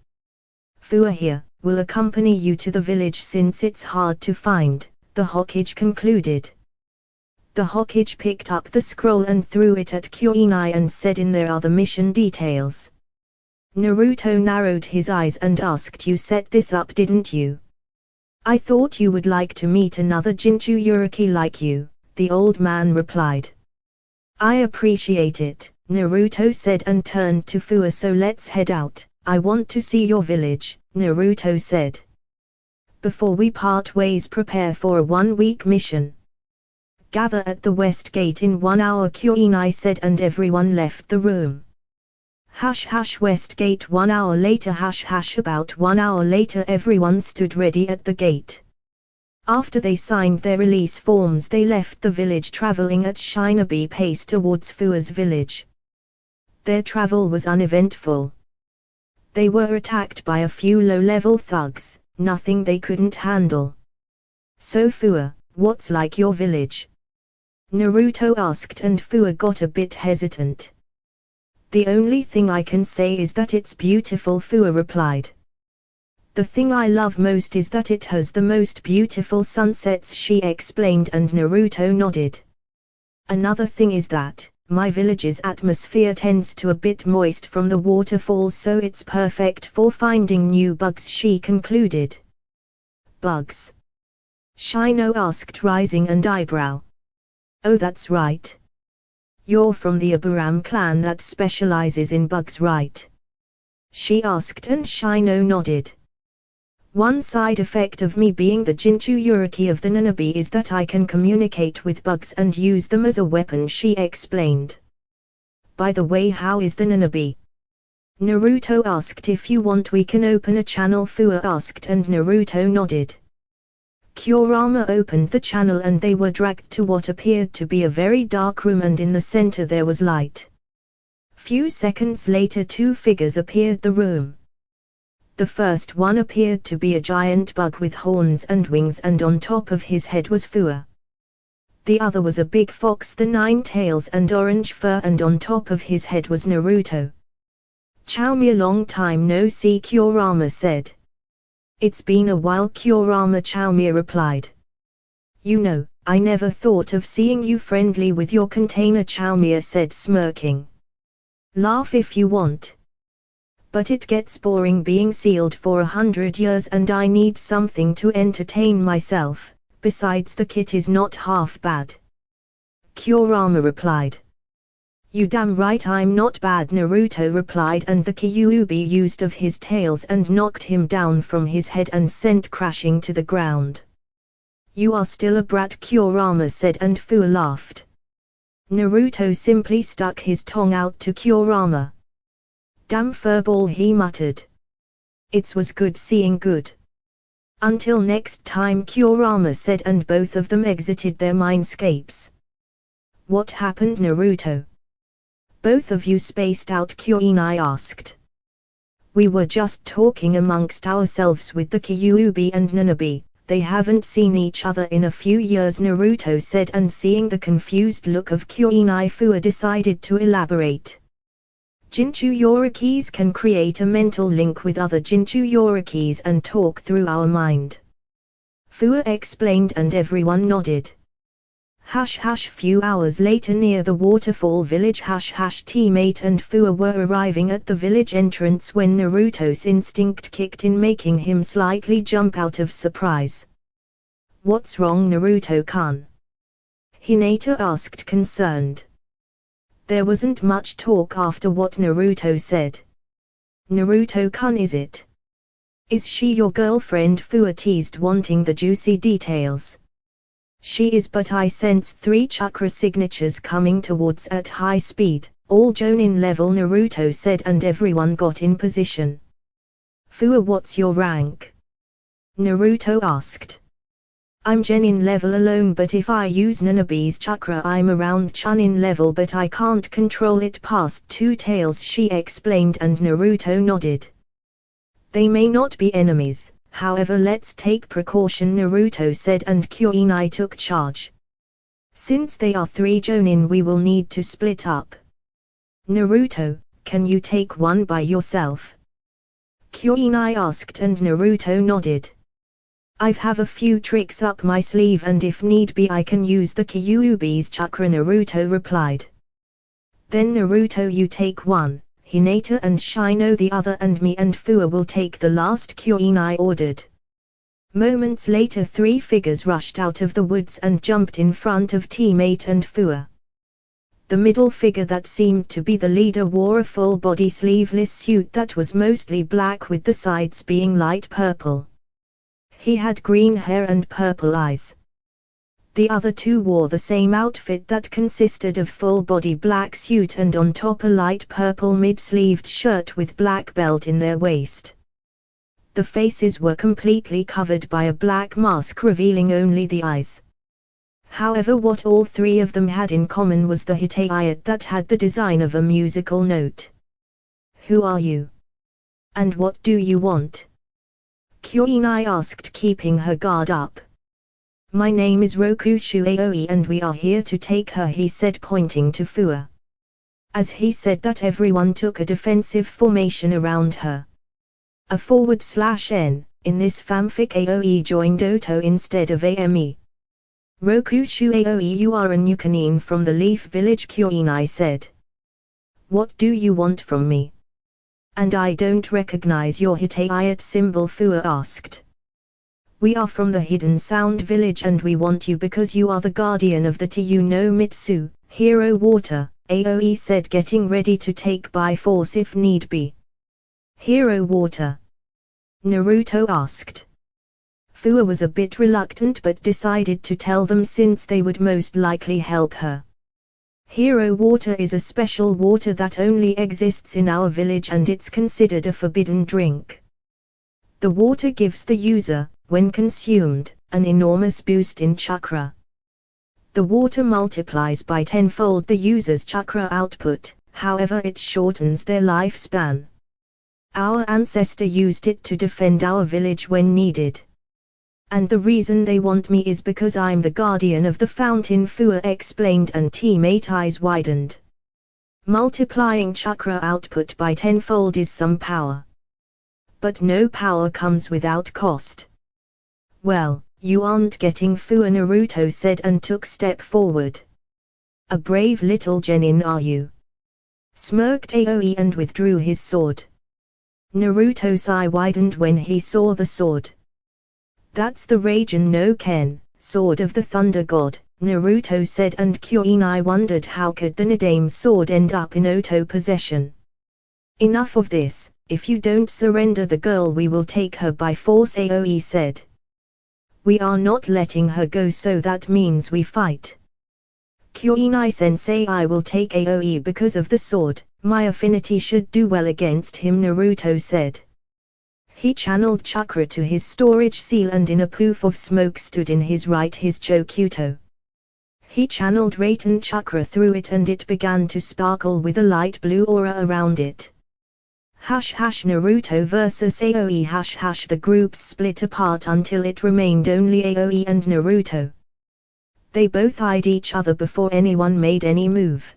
Fua here will accompany you to the village since it's hard to find, the Hokage concluded. The Hokage picked up the scroll and threw it at Kyoinai and said, in there are the mission details. Naruto narrowed his eyes and asked, you set this up, didn't you? I thought you would like to meet another Jinchuriki like you, the old man replied. I appreciate it, Naruto said and turned to Fua, so let's head out, I want to see your village, Naruto said. Before we part ways, prepare for a 1-week mission. Gather at the west gate in 1 hour, Kyoinai said, and everyone left the room. West gate 1 hour later about 1 hour later everyone stood ready at the gate. After they signed their release forms they left the village, traveling at shinobi pace towards Fua's village. Their travel was uneventful. They were attacked by a few low-level thugs, nothing they couldn't handle. So Fua, what's like your village? Naruto asked, and Fua got a bit hesitant. The only thing I can say is that it's beautiful, Fua replied. The thing I love most is that it has the most beautiful sunsets, she explained, and Naruto nodded. Another thing is that my village's atmosphere tends to a bit moist from the waterfalls, so it's perfect for finding new bugs, she concluded. Bugs? Shino asked, raising an eyebrow. Oh, that's right. You're from the Abaram clan that specializes in bugs, right? She asked, and Shino nodded. One side effect of me being the Jinchuriki of the Nanabi is that I can communicate with bugs and use them as a weapon, she explained. By the way, how is the Nanabi? Naruto asked. If you want we can open a channel, Fua asked, and Naruto nodded. Kurama opened the channel and they were dragged to what appeared to be a very dark room, and in the center there was light. Few seconds later 2 figures appeared the room. The first one appeared to be a giant bug with horns and wings, and on top of his head was Fua. The other was a big fox, the 9 tails and orange fur, and on top of his head was Naruto. Choumi, long time no see, Kurama said. It's been a while, Kurama, Choumi replied. You know, I never thought of seeing you friendly with your container, Choumi said, smirking. Laugh if you want. But it gets boring being sealed for 100 years and I need something to entertain myself, besides the kit is not half bad. Kurama replied. You damn right I'm not bad, Naruto replied, and the Kyuubi used of his tails and knocked him down from his head and sent crashing to the ground. You are still a brat, Kurama said, and Fua laughed. Naruto simply stuck his tongue out to Kurama. Damn furball, he muttered. It was good seeing good. Until next time, Kurama said, and both of them exited their mindscapes. What happened, Naruto? Both of you spaced out, Kyuubi asked. We were just talking amongst ourselves with the Kyuubi and Nanabi. They haven't seen each other in a few years, Naruto said, and seeing the confused look of Kyuubi, Fua decided to elaborate. Jinchurikis can create a mental link with other Jinchurikis and talk through our mind. Fua explained, and everyone nodded. Few hours later, near the waterfall village, teammate and Fua were arriving at the village entrance when Naruto's instinct kicked in, making him slightly jump out of surprise. What's wrong, Naruto-kun? Hinata asked, concerned. There wasn't much talk after what Naruto said. Naruto-kun, is it? Is she your girlfriend? Fua teased, wanting the juicy details. She is, but I sense 3 chakra signatures coming towards at high speed, all Jonin level, Naruto said, and everyone got in position. Fua, what's your rank? Naruto asked. I'm Genin level alone, but if I use Nanabi's chakra I'm around Chunin level, but I can't control it past 2 tails, she explained, and Naruto nodded. They may not be enemies, however let's take precaution, Naruto said, and Kyuubi took charge. Since they are 3 Jonin we will need to split up. Naruto, can you take one by yourself? Kyuubi asked, and Naruto nodded. I have a few tricks up my sleeve, and if need be I can use the Kyuubi's chakra, Naruto replied. Then Naruto, you take one, Hinata and Shino the other, and me and Fua will take the last, Kyuubi ordered. Moments later 3 figures rushed out of the woods and jumped in front of teammate and Fua. The middle figure, that seemed to be the leader, wore a full-body sleeveless suit that was mostly black with the sides being light purple. He had green hair and purple eyes. The other 2 wore the same outfit that consisted of full-body black suit and on top a light purple mid-sleeved shirt with black belt in their waist. The faces were completely covered by a black mask revealing only the eyes. However, what all 3 of them had in common was the hitayat that had the design of a musical note. Who are you? And what do you want? Kyuubi asked, keeping her guard up. My name is Rokushu Aoi and we are here to take her, he said, pointing to Fua. As he said that, everyone took a defensive formation around her. /n, in this fanfic AOE joined Oto instead of AME. Rokushu AOE you are a Nukanine from the Leaf Village Kyoinai said. What do you want from me? And I don't recognize your Hitayat symbol Fua asked. We are from the Hidden Sound Village and we want you because you are the guardian of the Tiu no Mitsu, Hero Water, AOE said getting ready to take by force if need be. Hero Water? Naruto asked. Fua was a bit reluctant but decided to tell them since they would most likely help her. Hero Water is a special water that only exists in our village and it's considered a forbidden drink. The water gives the user, when consumed, an enormous boost in chakra. The water multiplies by tenfold the user's chakra output, however it shortens their lifespan. Our ancestor used it to defend our village when needed. And the reason they want me is because I'm the guardian of the fountain Fua explained and teammate eyes widened. Multiplying chakra output by tenfold is some power. But no power comes without cost. Well, you aren't getting Fua Naruto said and took step forward. A brave little genin are you? Smirked AOE and withdrew his sword. Naruto's eye widened when he saw the sword. That's the Raijin no Ken, sword of the Thunder God, Naruto said and Kyoinai wondered how could the Nadame sword end up in Oto possession. Enough of this, if you don't surrender the girl we will take her by force AOE said. We are not letting her go so that means we fight. Kyoinai sensei I will take AOE because of the sword, my affinity should do well against him Naruto said. He channeled chakra to his storage seal and in a poof of smoke stood in his right his Chokuto. He channeled Raiten chakra through it and it began to sparkle with a light blue aura around it. Naruto vs AOE the groups split apart until it remained only AOE and Naruto. They both eyed each other before anyone made any move.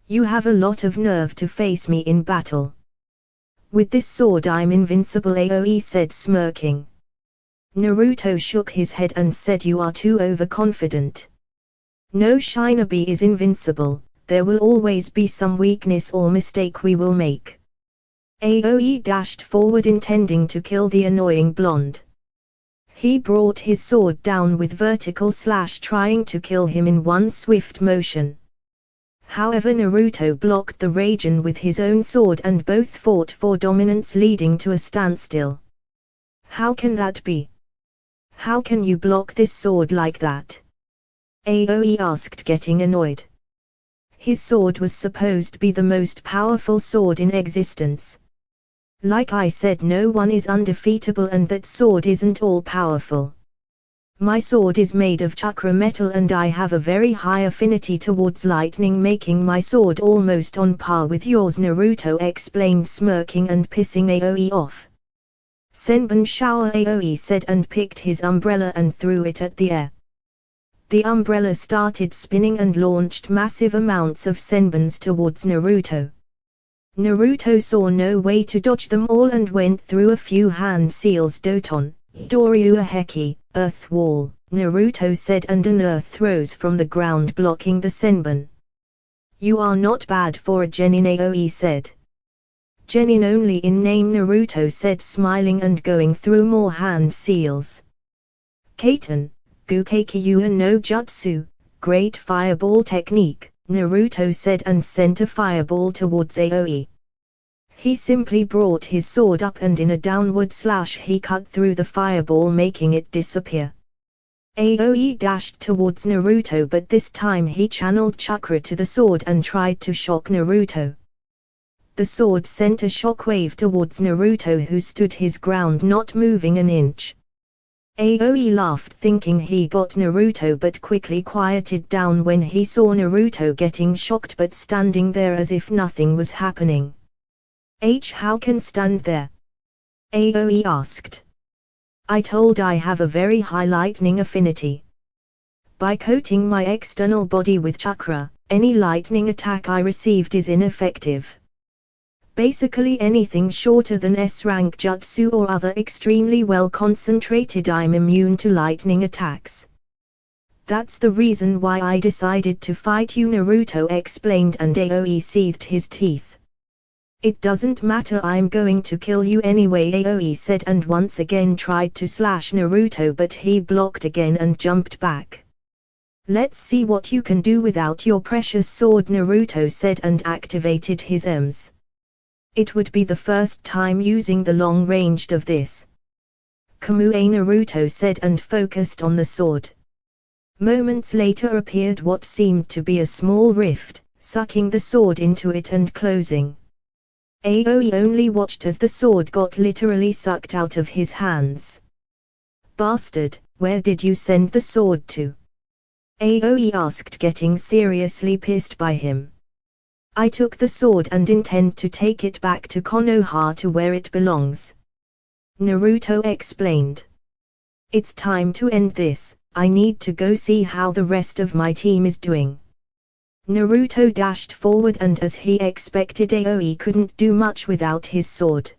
You have a lot of nerve to face me in battle. With this sword I'm invincible AOE said smirking. Naruto shook his head and said you are too overconfident. No shinobi is invincible, there will always be some weakness or mistake we will make. AOE dashed forward intending to kill the annoying blonde. He brought his sword down with vertical slash trying to kill him in one swift motion. However Naruto blocked the Raijin with his own sword and both fought for dominance leading to a standstill. How can that be? How can you block this sword like that? AOE asked getting annoyed. His sword was supposed to be the most powerful sword in existence. Like I said no one is undefeatable and that sword isn't all powerful. My sword is made of chakra metal and I have a very high affinity towards lightning making my sword almost on par with yours Naruto explained smirking and pissing AOE off. Senbon shower AOE said and picked his umbrella and threw it at the air. The umbrella started spinning and launched massive amounts of senbons towards Naruto. Naruto saw no way to dodge them all and went through a few hand seals Doton, Doryu Heki, earth wall, Naruto said and an earth rose from the ground blocking the senbon. You are not bad for a genin AOE said. Genin only in name Naruto said smiling and going through more hand seals. Kaiten, Gukeikyuan no Jutsu, great fireball technique, Naruto said and sent a fireball towards AOE. He simply brought his sword up and in a downward slash he cut through the fireball making it disappear. AOE dashed towards Naruto but this time he channeled chakra to the sword and tried to shock Naruto. The sword sent a shockwave towards Naruto who stood his ground not moving an inch. AOE laughed thinking he got Naruto but quickly quieted down when he saw Naruto getting shocked but standing there as if nothing was happening. How can stand there? AOE asked. I told I have a very high lightning affinity. By coating my external body with chakra, any lightning attack I received is ineffective. Basically anything shorter than S-rank jutsu or other extremely well concentrated. I'm immune to lightning attacks. That's the reason why I decided to fight you, Naruto explained, and Aoi seethed his teeth. It doesn't matter, I'm going to kill you anyway, Aoi said, and once again tried to slash Naruto, but he blocked again and jumped back. Let's see what you can do without your precious sword, Naruto said, and activated his EMS. It would be the first time using the long-ranged of this. Kamue, Naruto said, and focused on the sword. Moments later appeared what seemed to be a small rift, sucking the sword into it and closing. Aoi only watched as the sword got literally sucked out of his hands. Bastard, where did you send the sword to? Aoi asked, getting seriously pissed by him. I took the sword and intend to take it back to Konoha, to where it belongs. Naruto explained. It's time to end this, I need to go see how the rest of my team is doing. Naruto dashed forward, and as he expected, Aoi couldn't do much without his sword.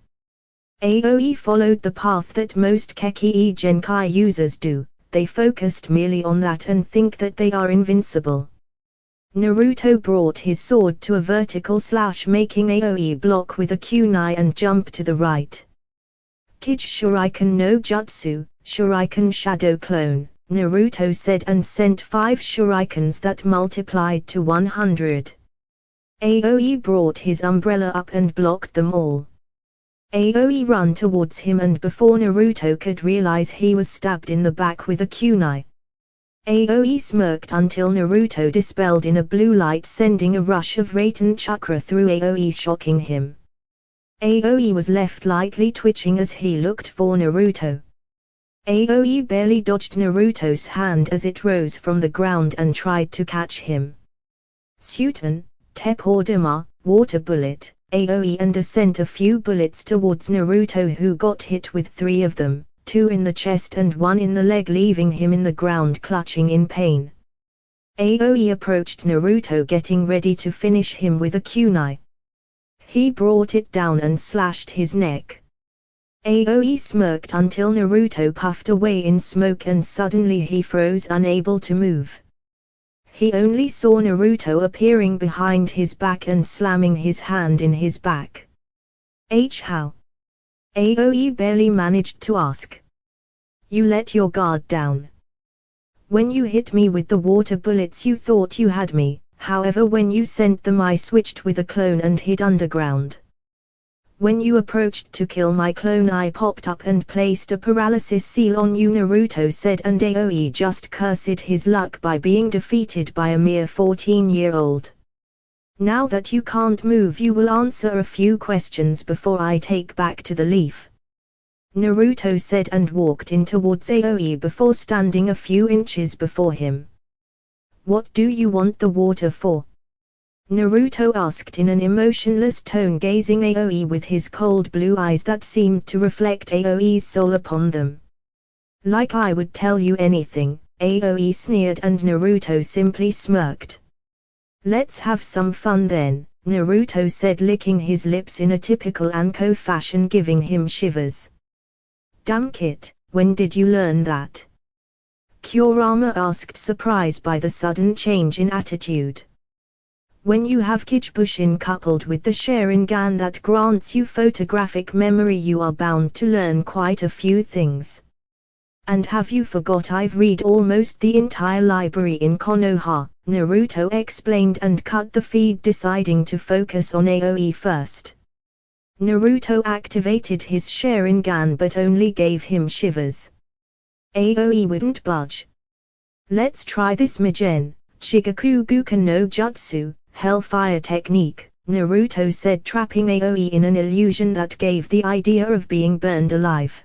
Aoi followed the path that most Kekkei Genkai users do, they focused merely on that and think that they are invincible. Naruto brought his sword to a vertical slash, making Aoi block with a kunai and jump to the right. Kij Shuriken no Jutsu, Shuriken Shadow Clone, Naruto said, and sent 5 shurikens that multiplied to 100. Aoi brought his umbrella up and blocked them all. Aoi ran towards him, and before Naruto could realize, he was stabbed in the back with a kunai. Aoi smirked until Naruto dispelled in a blue light, sending a rush of Raten chakra through Aoi, shocking him. Aoi was left lightly twitching as he looked for Naruto. Aoi barely dodged Naruto's hand as it rose from the ground and tried to catch him. Suiten, Teppodama, Water Bullet, Aoi, and sent a few bullets towards Naruto, who got hit with 3 of them. 2 in the chest and 1 in the leg, leaving him in the ground clutching in pain. Aoi approached Naruto, getting ready to finish him with a kunai. He brought it down and slashed his neck. Aoi smirked until Naruto puffed away in smoke, and suddenly he froze, unable to move. He only saw Naruto appearing behind his back and slamming his hand in his back. How? Aoi barely managed to ask. You let your guard down. When you hit me with the water bullets, you thought you had me, however when you sent them I switched with a clone and hid underground. When you approached to kill my clone, I popped up and placed a paralysis seal on you, Naruto said, and Aoi just cursed his luck by being defeated by a mere 14-year-old. Now that you can't move, you will answer a few questions before I take back to the leaf. Naruto said, and walked in towards Aoi before standing a few inches before him. What do you want the water for? Naruto asked in an emotionless tone, gazing Aoi with his cold blue eyes that seemed to reflect Aoi's soul upon them. Like I would tell you anything, Aoi sneered, and Naruto simply smirked. Let's have some fun then, Naruto said, licking his lips in a typical Anko fashion, giving him shivers. Damn Kit, when did you learn that? Kurama asked, surprised by the sudden change in attitude. When you have Kijibushin coupled with the Sharingan that grants you photographic memory, you are bound to learn quite a few things. And have you forgot I've read almost the entire library in Konoha, Naruto explained and cut the feed, deciding to focus on Aoi first. Naruto activated his Sharingan but only gave him shivers. Aoi wouldn't budge. Let's try this Migen, Shigakugukan no Jutsu, Hellfire technique, Naruto said, trapping Aoi in an illusion that gave the idea of being burned alive.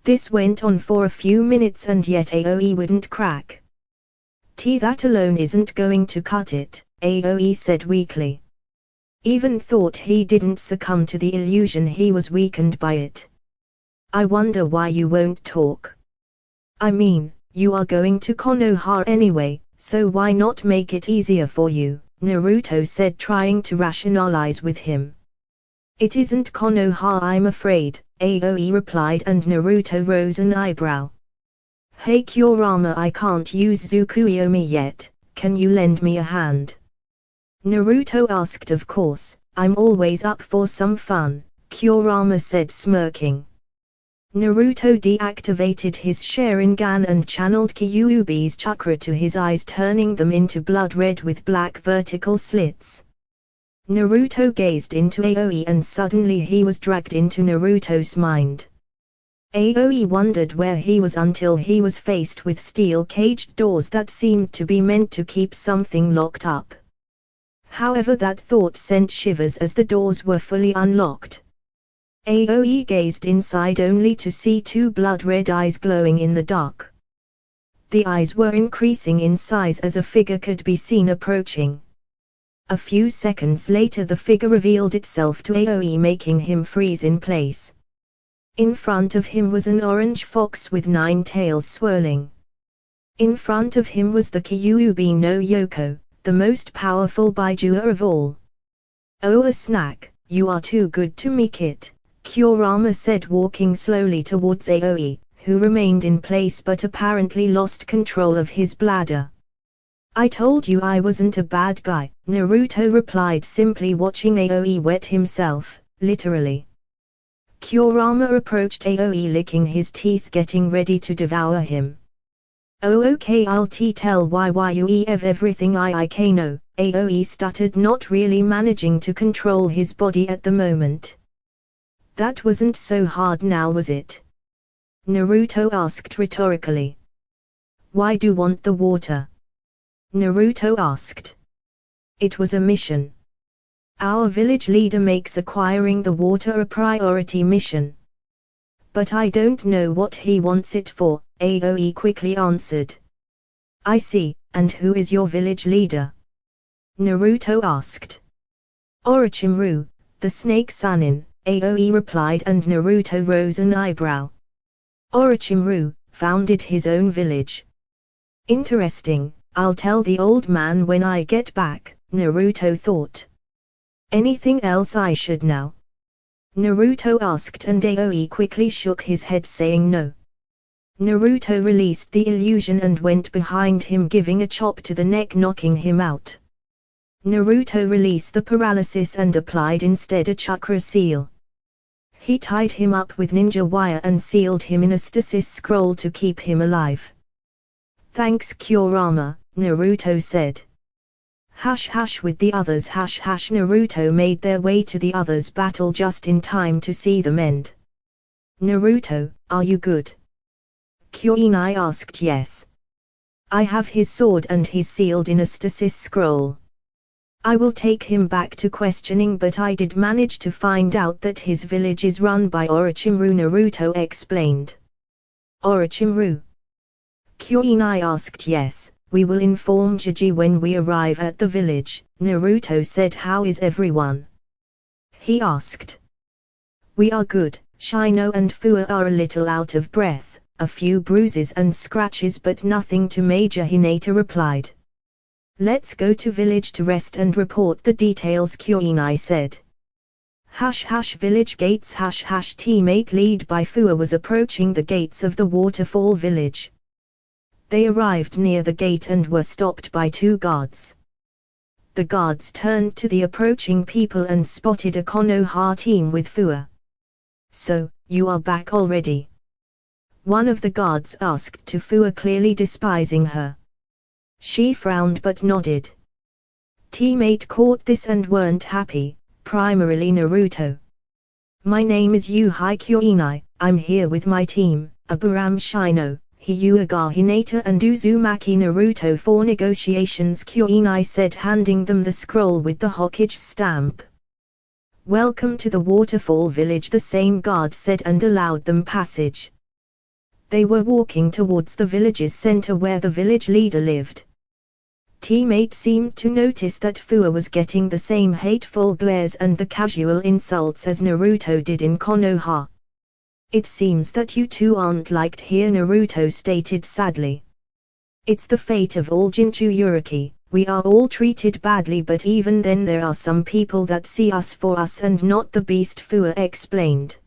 This went on for a few minutes and yet Aoi wouldn't crack. That alone isn't going to cut it, Aoi said weakly. Even thought he didn't succumb to the illusion, he was weakened by it. I wonder why you won't talk. I mean, you are going to Konoha anyway, so why not make it easier for you, Naruto said, trying to rationalize with him. It isn't Konoha, I'm afraid, Aoi replied, and Naruto rose an eyebrow. Hey Kurama, I can't use Tsukuyomi yet, can you lend me a hand? Naruto asked. Of course, I'm always up for some fun, Kurama said, smirking. Naruto deactivated his Sharingan and channeled Kyuubi's chakra to his eyes, turning them into blood red with black vertical slits. Naruto gazed into Aoi and suddenly he was dragged into Naruto's mind. Aoi wondered where he was until he was faced with steel-caged doors that seemed to be meant to keep something locked up. However, that thought sent shivers as the doors were fully unlocked. Aoi gazed inside only to see two blood-red eyes glowing in the dark. The eyes were increasing in size as a figure could be seen approaching. A few seconds later the figure revealed itself to Aoi, making him freeze in place. In front of him was an orange fox with 9 tails swirling. In front of him was the Kyuubi no Yoko, the most powerful Baijuo of all. "Oh, a snack, you are too good to me, Kit," Kurama said, walking slowly towards Aoi, who remained in place but apparently lost control of his bladder. "I told you I wasn't a bad guy," Naruto replied, simply watching Aoi wet himself, literally. Kurama approached Aoi, licking his teeth, getting ready to devour him. "Oh, okay, I'll tell you everything I know," Aoi stuttered, not really managing to control his body at the moment. "That wasn't so hard now, was it?" Naruto asked rhetorically. "Why do you want the water?" Naruto asked. "It was a mission. Our village leader makes acquiring the water a priority mission." "But I don't know what he wants it for," Aoi quickly answered. "I see, and who is your village leader?" Naruto asked. "Orochimaru, the Snake Sanin," Aoi replied, and Naruto rose an eyebrow. "Orochimaru founded his own village. Interesting, I'll tell the old man when I get back," Naruto thought. "Anything else I should know?" Naruto asked, and Aoi quickly shook his head, saying no. Naruto released the illusion and went behind him, giving a chop to the neck, knocking him out. Naruto released the paralysis and applied instead a chakra seal. He tied him up with ninja wire and sealed him in a stasis scroll to keep him alive. "Thanks, Kurama," Naruto said. Hash with the others. Naruto made their way to the others' battle just in time to see them end. "Naruto, are you good?" Kuinai asked. "Yes. I have his sword and he's sealed in a stasis scroll. I will take him back to questioning, but I did manage to find out that his village is run by Orochimaru," Naruto explained. "Orochimaru?" Kuinai asked. "Yes, we will inform Jiji when we arrive at the village," Naruto said. "How is everyone?" he asked. "We are good, Shino and Fua are a little out of breath, a few bruises and scratches but nothing too major," Hinata replied. "Let's go to village to rest and report the details," Kuinai said. Village gates. Teammate lead by Fua was approaching the gates of the waterfall village. They arrived near the gate and were stopped by 2 guards. The guards turned to the approaching people and spotted a Konoha team with Fua. "So, you are back already?" one of the guards asked to Fua, clearly despising her. She frowned but nodded. Teammate caught this and weren't happy, primarily Naruto. "My name is Yuhei Kuinai, I'm here with my team, Aburam Shino, Hyuga Hinata and Uzumaki Naruto for negotiations," Kuinai said, handing them the scroll with the Hokage stamp. "Welcome to the waterfall village," the same guard said, and allowed them passage. They were walking towards the village's center where the village leader lived. Teammate seemed to notice that Fua was getting the same hateful glares and the casual insults as Naruto did in Konoha. "It seems that you two aren't liked here," Naruto stated sadly. "It's the fate of all Jinchuriki, We are all treated badly, but even then there are some people that see us for us and not the beast, Fua explained.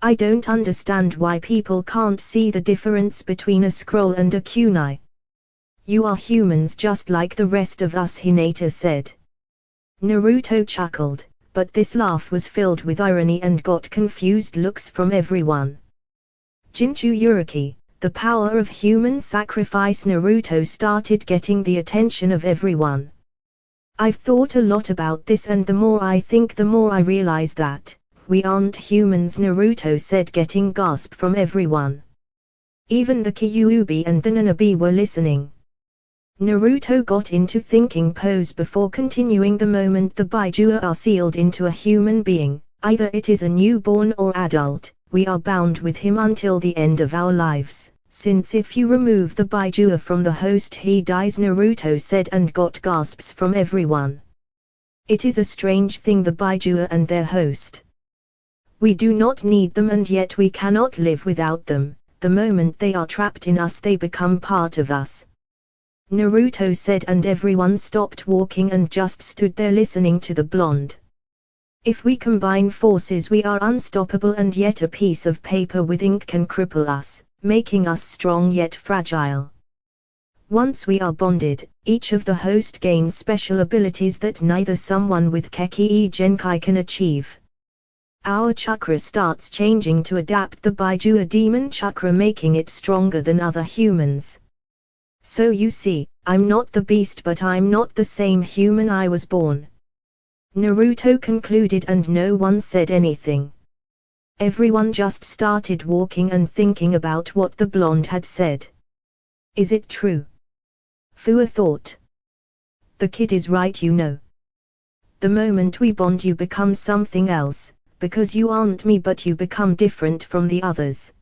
I don't understand why people can't see the difference between a scroll and a kunai. You are humans just like the rest of us, Hinata said. Naruto chuckled, but this laugh was filled with irony and got confused looks from everyone. Jinchuriki, the power of human sacrifice. Naruto started getting the attention of everyone. I've thought a lot about this, and the more I think the more I realize that we aren't humans, Naruto said, getting gasp from everyone. Even the Kyuubi and the Nanabi were listening. Naruto got into thinking pose before continuing. The moment the Baijua are sealed into a human being, either it is a newborn or adult, we are bound with him until the end of our lives, since if you remove the Baijua from the host he dies, Naruto said, and got gasps from everyone. It is a strange thing, the Baijua and their host. We do not need them and yet we cannot live without them. The moment they are trapped in us they become part of us, Naruto said, and everyone stopped walking and just stood there listening to the blonde. If we combine forces we are unstoppable, and yet a piece of paper with ink can cripple us, making us strong yet fragile. Once we are bonded, each of the host gains special abilities that neither someone with Keki Genkai can achieve. Our chakra starts changing to adapt the Baijua demon chakra, making it stronger than other humans. So you see, I'm not the beast, but I'm not the same human I was born. Naruto concluded, and no one said anything. Everyone just started walking and thinking about what the blonde had said. Is it true? Fua thought. The kid is right, you know. The moment we bond you become something else, because you aren't me but you become different from the others.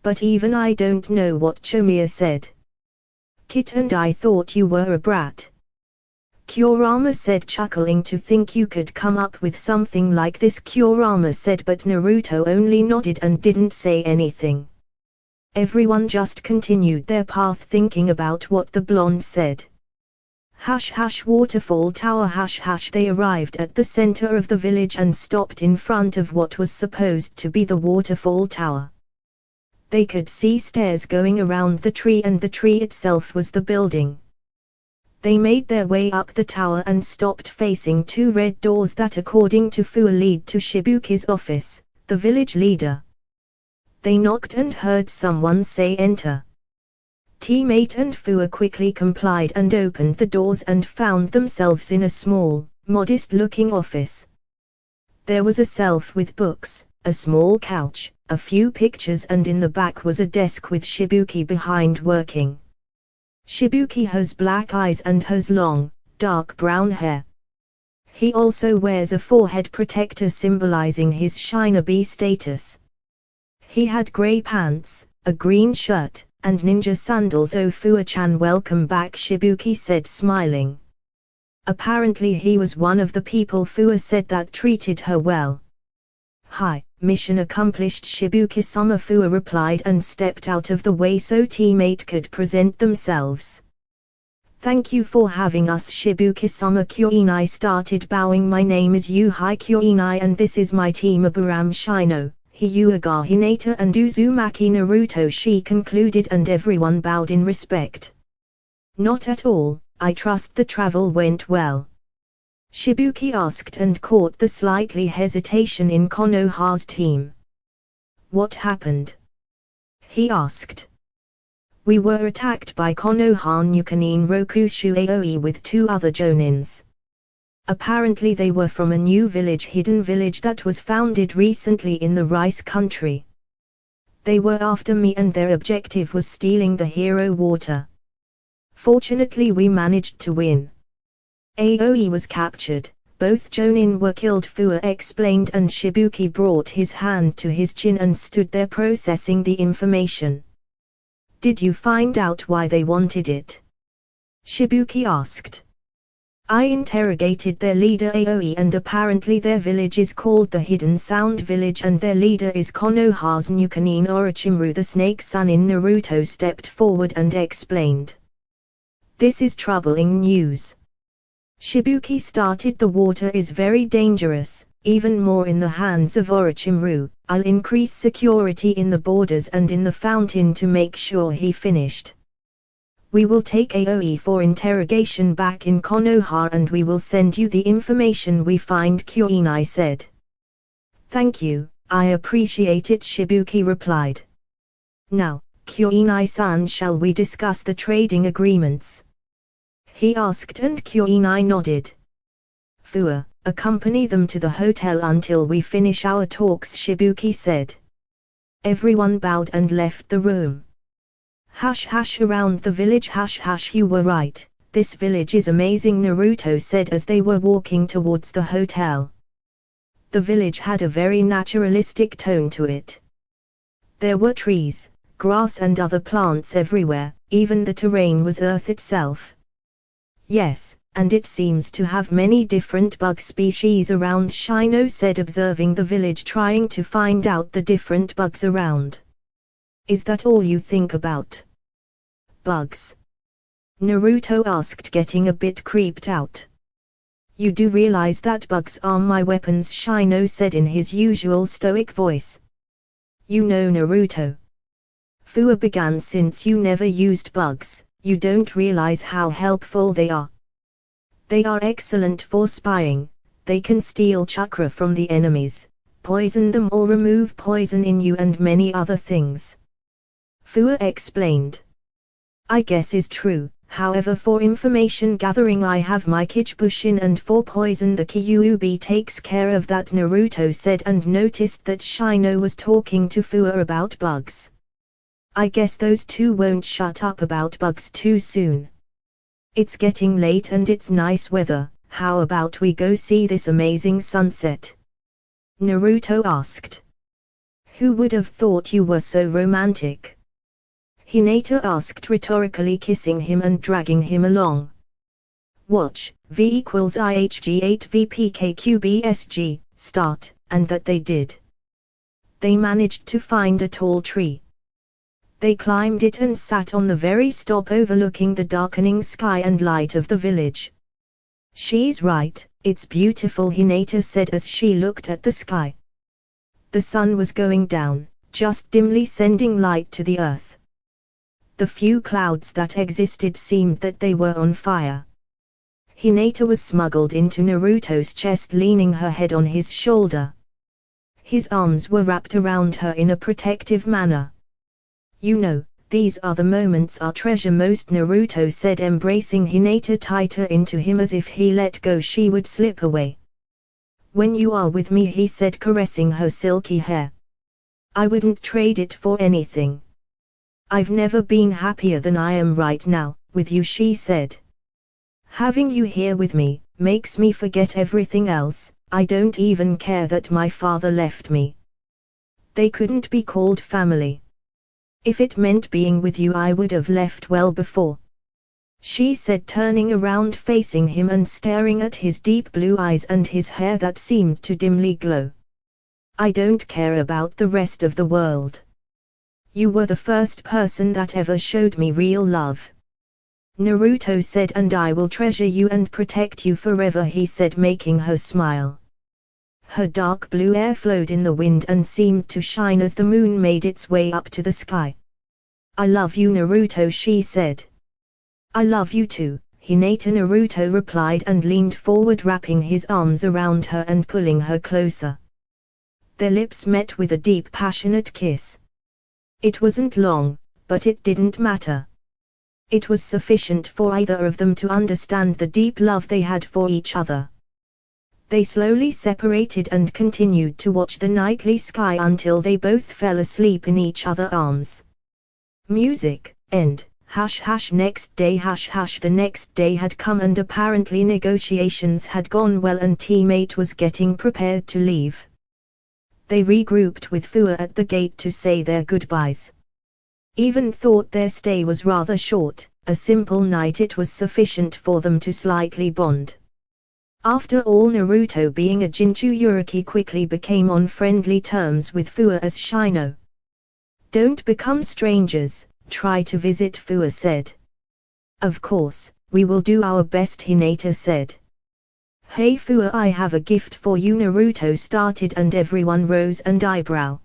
But even I don't know what Chomiya said. Kit and I thought you were a brat. Kurama said, chuckling. To think you could come up with something like this, Kurama said, but Naruto only nodded and didn't say anything. Everyone just continued their path thinking about what the blonde said. Hush hush, waterfall tower, hush hush. They arrived at the center of the village and stopped in front of what was supposed to be the waterfall tower. They could see stairs going around the tree, and the tree itself was the building. They made their way up the tower and stopped facing two red doors that, according to Fua, lead to Shibuki's office, the village leader. They knocked and heard someone say, "Enter." Teammate and Fua quickly complied and opened the doors and found themselves in a small, modest-looking office. There was a shelf with books, a small couch, a few pictures, and in the back was a desk with Shibuki behind working. Shibuki has black eyes and has long, dark brown hair. He also wears a forehead protector symbolizing his shinobi status. He had gray pants, a green shirt, and ninja sandals. "Oh, Fua-chan, welcome back," Shibuki said, smiling. Apparently he was one of the people Fua said that treated her well. "Hi, mission accomplished, Shibuki-sama," Fua replied and stepped out of the way so teammate could present themselves. "Thank you for having us, Shibuki-sama." Kyoinai started bowing. "My name is Yuhei Kyoinai and this is my team Aburam Shino, Hyuuga Hinata and Uzumaki Naruto," she concluded, and everyone bowed in respect. "Not at all, I trust the travel went well?" Shibuki asked and caught the slightly hesitation in Konoha's team. "What happened?" he asked. "We were attacked by Konoha Nukanin Rokushu Aoi with two other jonins. Apparently they were from a new village, hidden village that was founded recently in the rice country. They were after me and their objective was stealing the hero water. Fortunately we managed to win. Aoi was captured, both jonin were killed," Fua explained, and Shibuki brought his hand to his chin and stood there processing the information. "Did you find out why they wanted it?" Shibuki asked. "I interrogated their leader Aoi, and apparently their village is called the Hidden Sound Village and their leader is Konoha's Nukanin Orochimaru, the Snake Son." Naruto stepped forward and explained. This is troubling news. Shibuki started. The water is very dangerous, even more in the hands of Orochimaru. I'll increase security in the borders and in the fountain to make sure he finished. We will take Aoi for interrogation back in Konoha and we will send you the information we find, Kyoinai said. Thank you, I appreciate it, Shibuki replied. Now, Kyoinai-san, shall we discuss the trading agreements? He asked and Kyoinai nodded. Fua, accompany them to the hotel until we finish our talks, Shibuki said. Everyone bowed and left the room. Around the village. You were right, this village is amazing, Naruto said as they were walking towards the hotel. The village had a very naturalistic tone to it. There were trees, grass and other plants everywhere, even the terrain was earth itself. Yes, and it seems to have many different bug species around, Shino said, observing the village, trying to find out the different bugs around. Is that all you think about? Bugs? Naruto asked, getting a bit creeped out. You do realize that bugs are my weapons, Shino said in his usual stoic voice. You know, Naruto. Fua began, since you never used bugs, you don't realize how helpful they are. They are excellent for spying, they can steal chakra from the enemies, poison them or remove poison in you and many other things. Fua explained. I guess is true, however for information gathering I have my Kijibushin and for poison the Kyuubi takes care of that, Naruto said and noticed that Shino was talking to Fua about bugs. I guess those two won't shut up about bugs too soon. It's getting late and it's nice weather, how about we go see this amazing sunset? Naruto asked. Who would have thought you were so romantic? Hinata asked rhetorically, kissing him and dragging him along. Watch, V equals IHG 8VPKQBSG, start, and that they did. They managed to find a tall tree. They climbed it and sat on the very top overlooking the darkening sky and light of the village. She's right, it's beautiful, Hinata said as she looked at the sky. The sun was going down, just dimly sending light to the earth. The few clouds that existed seemed that they were on fire. Hinata was smuggled into Naruto's chest, leaning her head on his shoulder. His arms were wrapped around her in a protective manner. You know, these are the moments I treasure most, Naruto said, embracing Hinata tighter into him as if he let go she would slip away. When you are with me, he said, caressing her silky hair. I wouldn't trade it for anything. I've never been happier than I am right now, with you, she said. Having you here with me, makes me forget everything else, I don't even care that my father left me. They couldn't be called family. If it meant being with you I would have left well before. She said, turning around facing him and staring at his deep blue eyes and his hair that seemed to dimly glow. I don't care about the rest of the world. You were the first person that ever showed me real love. Naruto said, and I will treasure you and protect you forever, he said, making her smile. Her dark blue hair flowed in the wind and seemed to shine as the moon made its way up to the sky. I love you, Naruto, she said. I love you too, Hinata, Naruto replied and leaned forward, wrapping his arms around her and pulling her closer. Their lips met with a deep, passionate kiss. It wasn't long, but it didn't matter. It was sufficient for either of them to understand the deep love they had for each other. They slowly separated and continued to watch the nightly sky until they both fell asleep in each other's arms. Music, end, next day, the next day had come and apparently negotiations had gone well and teammate was getting prepared to leave. They regrouped with Fua at the gate to say their goodbyes. Even thought their stay was rather short, a simple night, it was sufficient for them to slightly bond. After all, Naruto, being a Jinchuriki, quickly became on friendly terms with Fua as Shino. Don't become strangers, try to visit, Fua said. Of course, we will do our best, Hinata said. Hey Fua, I have a gift for you, Naruto started, and everyone rose an eyebrow.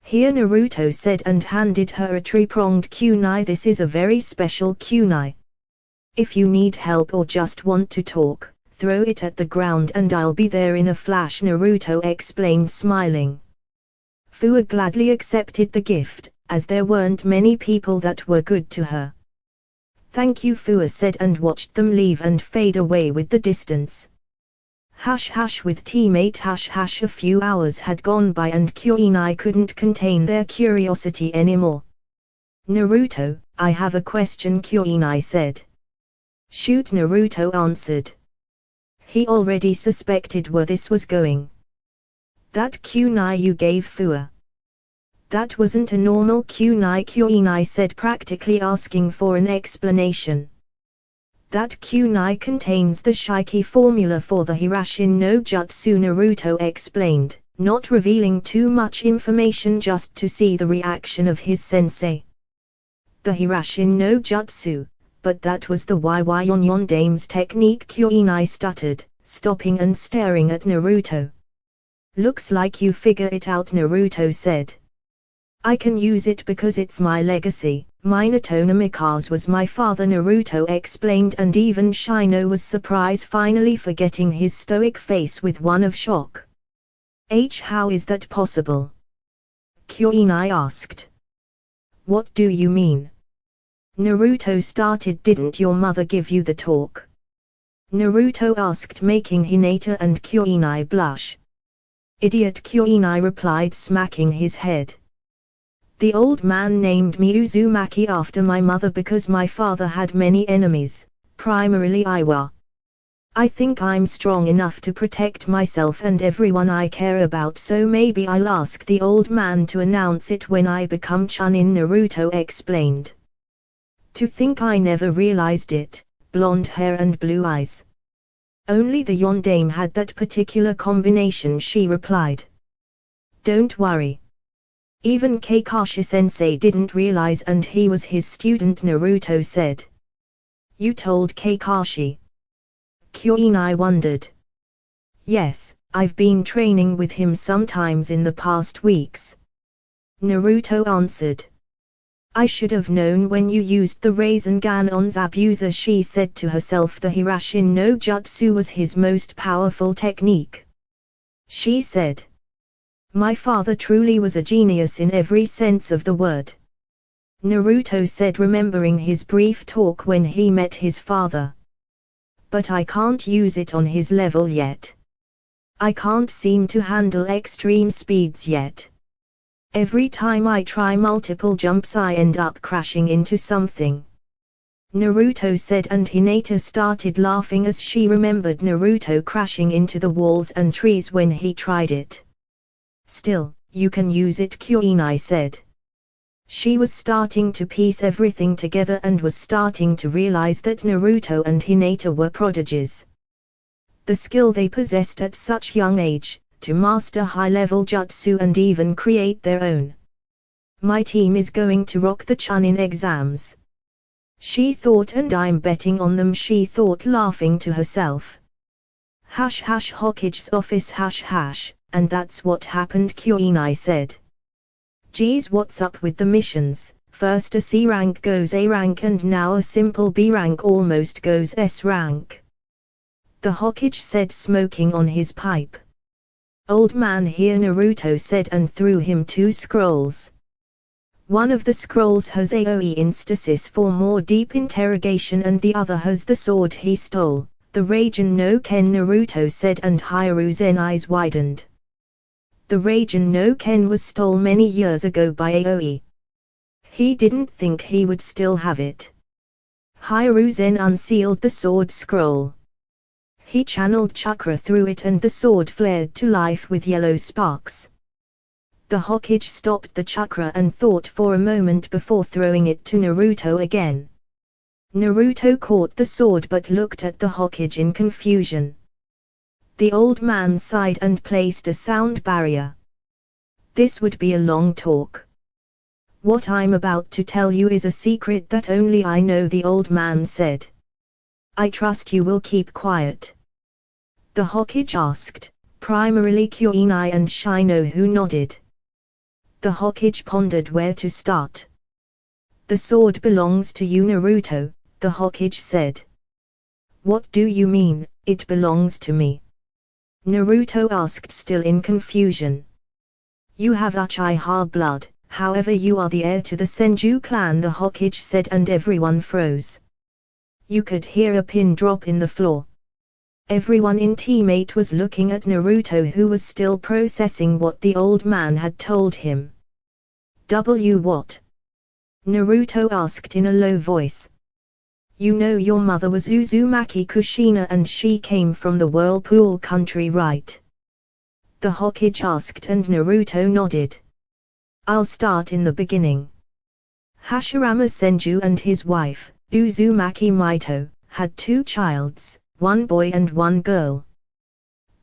Here, Naruto said and handed her a three-pronged kunai. This is a very special kunai. If you need help or just want to talk, throw it at the ground and I'll be there in a flash, Naruto explained, smiling. Fua gladly accepted the gift, as there weren't many people that were good to her. Thank you, Fua said and watched them leave and fade away with the distance. With teammate a few hours had gone by and Kuinai couldn't contain their curiosity anymore. Naruto, I have a question, Kuinai said. Shoot, Naruto answered. He already suspected where this was going. That kunai you gave Fua. That wasn't a normal kunai, Kuinai said, practically asking for an explanation. That kunai contains the Shiki formula for the Hirashin no Jutsu, Naruto explained, not revealing too much information just to see the reaction of his sensei. The Hirashin no Jutsu, but that was the Yondame's technique, Kuinai stuttered, stopping and staring at Naruto. Looks like you figure it out, Naruto said. I can use it because it's my legacy. Minato Namikaze was my father, Naruto explained, and even Shino was surprised, finally forgetting his stoic face with one of shock. How is that possible? Kuinai asked. What do you mean? Naruto started. Didn't your mother give you the talk? Naruto asked, making Hinata and Kuinai blush. Idiot, Kuinai replied, smacking his head. The old man named me Uzumaki after my mother because my father had many enemies, primarily Iwa. I think I'm strong enough to protect myself and everyone I care about, so maybe I'll ask the old man to announce it when I become Chunin, Naruto explained. To think I never realized it, blonde hair and blue eyes. Only the Yondame had that particular combination, she replied. Don't worry. Even Kakashi-sensei didn't realize, and he was his student, Naruto said. You told Kakashi? Kuinai wondered. Yes, I've been training with him sometimes in the past weeks. Naruto answered. I should have known when you used the Rasengan on Zabuza, she said to herself. The Hirashin no Jutsu was his most powerful technique. She said. My father truly was a genius in every sense of the word. Naruto said, remembering his brief talk when he met his father. But I can't use it on his level yet. I can't seem to handle extreme speeds yet. Every time I try multiple jumps I end up crashing into something. Naruto said, and Hinata started laughing as she remembered Naruto crashing into the walls and trees when he tried it. Still, you can use it, Kuinai said. She was starting to piece everything together and was starting to realize that Naruto and Hinata were prodigies. The skill they possessed at such young age, to master high-level jutsu and even create their own. My team is going to rock the Chunin exams. She thought, and I'm betting on them, she thought, laughing to herself. Hokage's office and that's what happened, Kuinai said. Geez, what's up with the missions? First a C rank goes A rank and now a simple B rank almost goes S rank. The Hokage said, smoking on his pipe. Old man here, Naruto said, and threw him 2 scrolls. One of the scrolls has AoE instasis for more deep interrogation and the other has the sword he stole, the Raijin no Ken, Naruto said, and Hiruzen eyes widened. The Raijin no Ken was stole many years ago by AoE. He didn't think he would still have it. Hiruzen unsealed the sword scroll. He channeled chakra through it and the sword flared to life with yellow sparks. The Hokage stopped the chakra and thought for a moment before throwing it to Naruto again. Naruto caught the sword but looked at the Hokage in confusion. The old man sighed and placed a sound barrier. This would be a long talk. What I'm about to tell you is a secret that only I know, the old man said. I trust you will keep quiet. The Hokage asked, primarily Kuinai and Shino, who nodded. The Hokage pondered where to start. The sword belongs to you, Naruto, the Hokage said. What do you mean, it belongs to me? Naruto asked, still in confusion. You have Uchiha blood, however you are the heir to the Senju clan, the Hokage said, and everyone froze. You could hear a pin drop in the floor. Everyone in Team 8 was looking at Naruto, who was still processing what the old man had told him. What? Naruto asked in a low voice. You know your mother was Uzumaki Kushina and she came from the Whirlpool country, right? The Hokage asked, and Naruto nodded. I'll start in the beginning. Hashirama Senju and his wife, Uzumaki Mito, had 2 childs, 1 boy and 1 girl.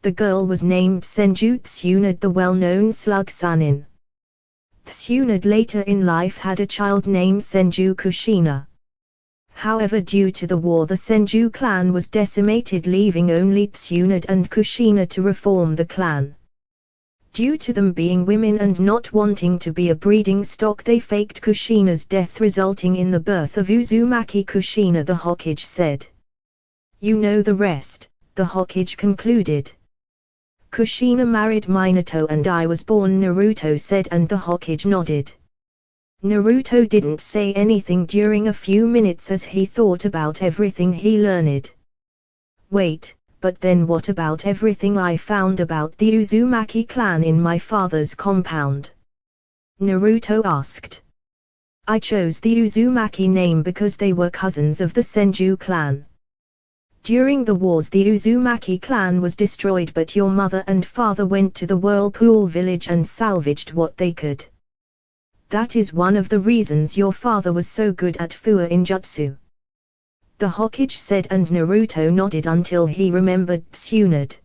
The girl was named Senju Tsunade, the well-known slug Sannin. Tsunade later in life had a child named Senju Kushina. However, due to the war, the Senju clan was decimated, leaving only Tsunade and Kushina to reform the clan. Due to them being women and not wanting to be a breeding stock, they faked Kushina's death, resulting in the birth of Uzumaki Kushina, the Hokage said. You know the rest, the Hokage concluded. Kushina married Minato and I was born, Naruto said, and the Hokage nodded. Naruto didn't say anything during a few minutes as he thought about everything he learned. Wait, but then what about everything I found about the Uzumaki clan in my father's compound? Naruto asked. I chose the Uzumaki name because they were cousins of the Senju clan. During the wars the Uzumaki clan was destroyed, but your mother and father went to the Whirlpool village and salvaged what they could. That is one of the reasons your father was so good at Fuinjutsu. The Hokage said, and Naruto nodded until he remembered Tsunade.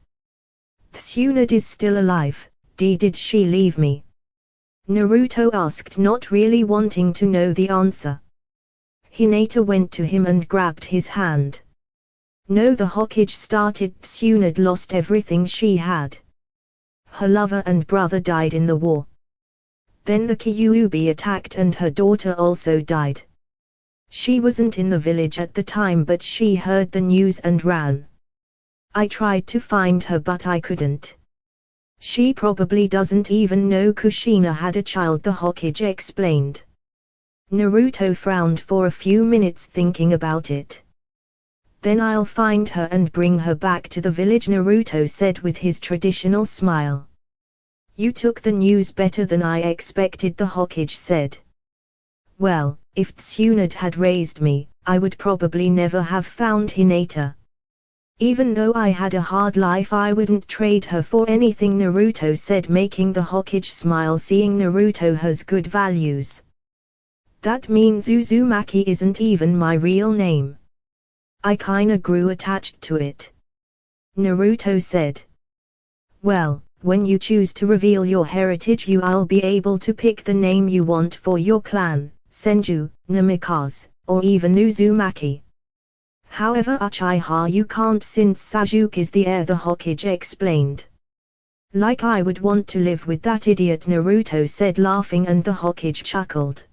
Tsunade is still alive. Did she leave me? Naruto asked, not really wanting to know the answer. Hinata went to him and grabbed his hand. No, the Hokage started. Tsunade lost everything she had. Her lover and brother died in the war. Then the Kyuubi attacked and her daughter also died. She wasn't in the village at the time, but she heard the news and ran. I tried to find her but I couldn't. She probably doesn't even know Kushina had a child, the Hokage explained. Naruto frowned for a few minutes thinking about it. Then I'll find her and bring her back to the village, Naruto said with his traditional smile. You took the news better than I expected, the Hokage said. Well, if Tsunade had raised me, I would probably never have found Hinata. Even though I had a hard life, I wouldn't trade her for anything, Naruto said, making the Hokage smile seeing Naruto has good values. That means Uzumaki isn't even my real name. I kinda grew attached to it. Naruto said. Well, when you choose to reveal your heritage, you'll be able to pick the name you want for your clan, Senju, Namikaze, or even Uzumaki. However, Uchiha you can't, since Sasuke is the heir, the Hokage explained. Like I would want to live with that idiot, Naruto said, laughing, and the Hokage chuckled.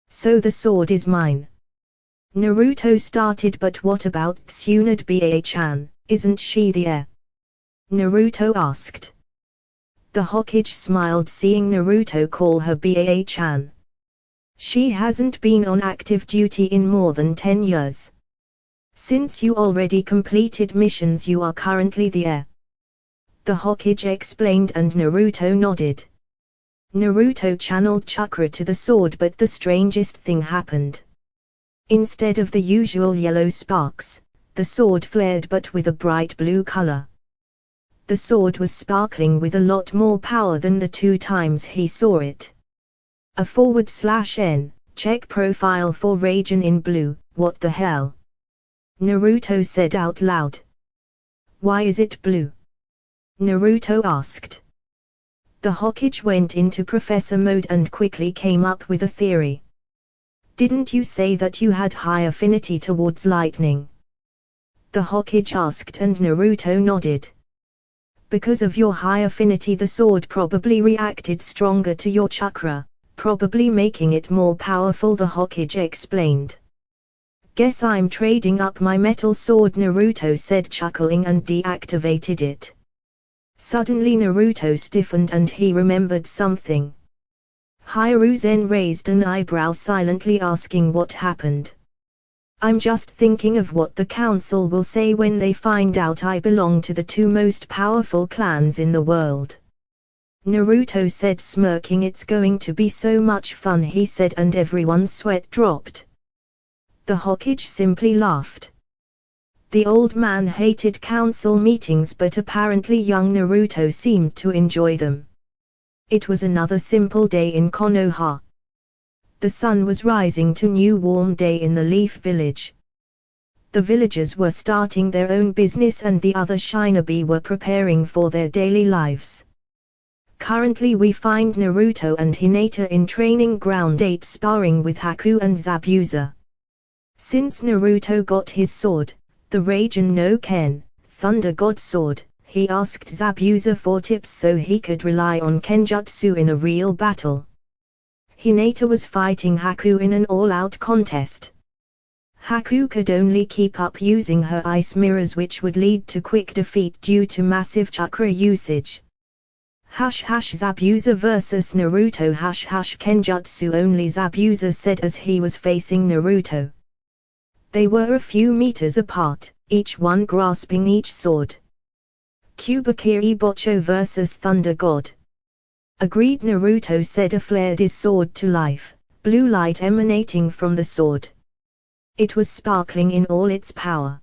So the sword is mine. Naruto started, but what about Tsunade Ba-chan, isn't she the heir? Naruto asked. The Hokage smiled seeing Naruto call her Ba-chan. She hasn't been on active duty in more than 10 years. Since you already completed missions, you are currently the heir. The Hokage explained, and Naruto nodded. Naruto channeled chakra to the sword, but the strangest thing happened. Instead of the usual yellow sparks, the sword flared, but with a bright blue color. The sword was sparkling with a lot more power than the 2 times he saw it. A /N, check profile for Raijin in blue, what the hell? Naruto said out loud. Why is it blue? Naruto asked. The Hokage went into professor mode and quickly came up with a theory. Didn't you say that you had high affinity towards lightning? The Hokage asked and Naruto nodded. Because of your high affinity the sword probably reacted stronger to your chakra, probably making it more powerful, the Hokage explained. Guess I'm trading up my metal sword, Naruto said chuckling and deactivated it. Suddenly Naruto stiffened and he remembered something. Hiruzen raised an eyebrow silently asking what happened. I'm just thinking of what the council will say when they find out I belong to the two most powerful clans in the world. Naruto said smirking. It's going to be so much fun, he said, and everyone's sweat dropped. The Hokage simply laughed. The old man hated council meetings, but apparently young Naruto seemed to enjoy them. It was another simple day in Konoha. The sun was rising to new warm day in the Leaf Village. The villagers were starting their own business and the other shinobi were preparing for their daily lives. Currently we find Naruto and Hinata in training ground 8 sparring with Haku and Zabuza. Since Naruto got his sword, the Raijin no Ken, Thunder God Sword, he asked Zabuza for tips so he could rely on Kenjutsu in a real battle. Hinata was fighting Haku in an all-out contest. Haku could only keep up using her ice mirrors, which would lead to quick defeat due to massive chakra usage. Zabuza vs Naruto Kenjutsu only, Zabuza said as he was facing Naruto. They were a few meters apart, each one grasping each sword. Kubikiri Bocho vs Thunder God. Agreed, Naruto said. A flared his sword to life, blue light emanating from the sword. It was sparkling in all its power.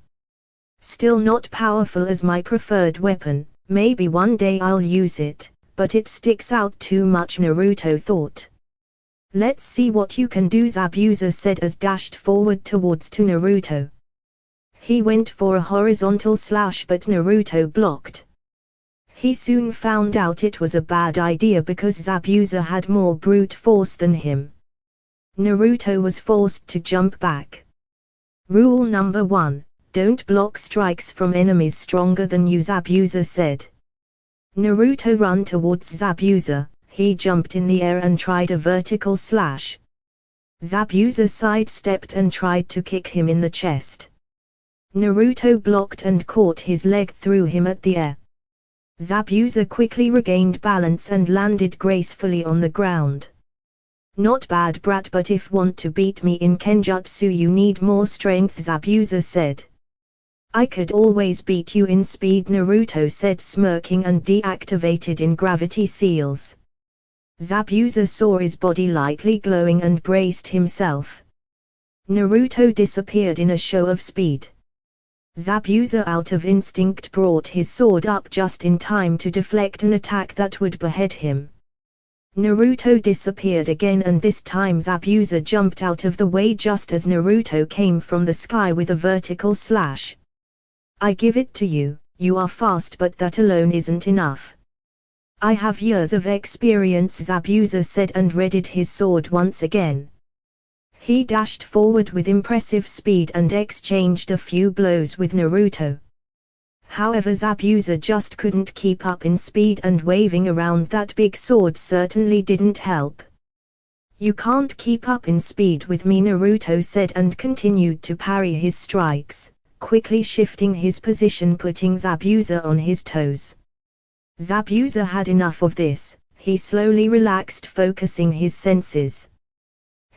Still not powerful as my preferred weapon, maybe one day I'll use it, but it sticks out too much, Naruto thought. Let's see what you can do, Zabuza said as dashed forward towards to Naruto. He went for a horizontal slash but Naruto blocked. He soon found out it was a bad idea because Zabuza had more brute force than him. Naruto was forced to jump back. Rule number 1, don't block strikes from enemies stronger than you, Zabuza said. Naruto ran towards Zabuza, he jumped in the air and tried a vertical slash. Zabuza sidestepped and tried to kick him in the chest. Naruto blocked and caught his leg, threw him at the air. Zabuza quickly regained balance and landed gracefully on the ground. Not bad, brat, but if want to beat me in Kenjutsu you need more strength, Zabuza said. I could always beat you in speed, Naruto said smirking and deactivated in gravity seals. Zabuza saw his body lightly glowing and braced himself. Naruto disappeared in a show of speed. Zabuza out of instinct brought his sword up just in time to deflect an attack that would behead him. Naruto disappeared again and this time Zabuza jumped out of the way just as Naruto came from the sky with a vertical slash. I give it to you, you are fast, but that alone isn't enough. I have years of experience, Zabuza said and readied his sword once again. He dashed forward with impressive speed and exchanged a few blows with Naruto. However, Zabuza just couldn't keep up in speed and waving around that big sword certainly didn't help. You can't keep up in speed with me, Naruto said and continued to parry his strikes, quickly shifting his position, putting Zabuza on his toes. Zabuza had enough of this, he slowly relaxed, focusing his senses.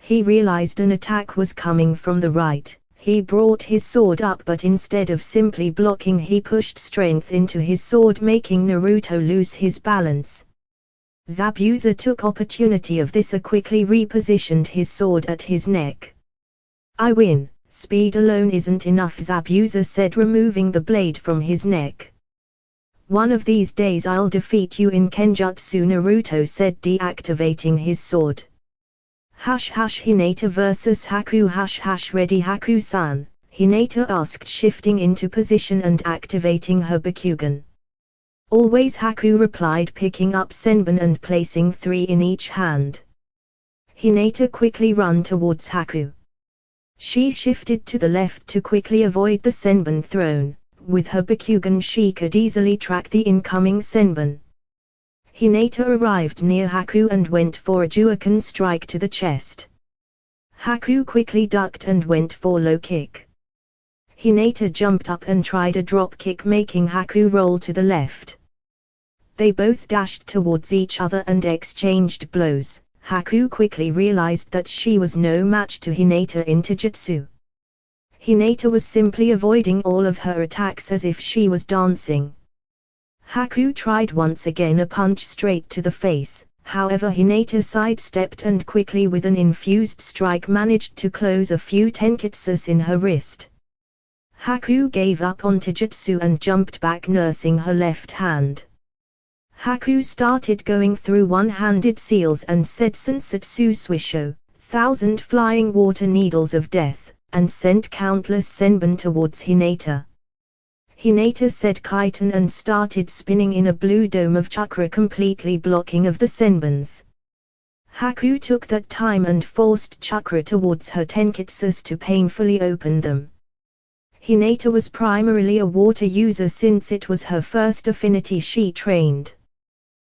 He realized an attack was coming from the right. He brought his sword up, but instead of simply blocking he pushed strength into his sword, making Naruto lose his balance. Zabuza took opportunity of this, quickly repositioned his sword at his neck. I win, speed alone isn't enough, Zabuza said, removing the blade from his neck. One of these days I'll defeat you in Kenjutsu, Naruto said, deactivating his sword. Hinata vs Haku ready Haku-san, Hinata asked, shifting into position and activating her Bakugan. Always, Haku replied, picking up senbon and placing 3 in each hand. Hinata quickly ran towards Haku. She shifted to the left to quickly avoid the senbon thrown. With her Bakugan she could easily track the incoming senbon. Hinata arrived near Haku and went for a Juoken strike to the chest. Haku quickly ducked and went for low kick. Hinata jumped up and tried a drop kick, making Haku roll to the left. They both dashed towards each other and exchanged blows. Haku quickly realized that she was no match to Hinata in Taijutsu. Hinata was simply avoiding all of her attacks as if she was dancing. Haku tried once again, a punch straight to the face. However, Hinata sidestepped and quickly with an infused strike managed to close a few tenketsus in her wrist. Haku gave up on Taijutsu and jumped back, nursing her left hand. Haku started going through one-handed seals and said Sensatsu Swisho, 1,000 flying water needles of death, and sent countless senbon towards Hinata. Hinata said Kaiten and started spinning in a blue dome of chakra, completely blocking of the senbons. Haku took that time and forced chakra towards her tenketsus to painfully open them. Hinata was primarily a water user since it was her first affinity she trained.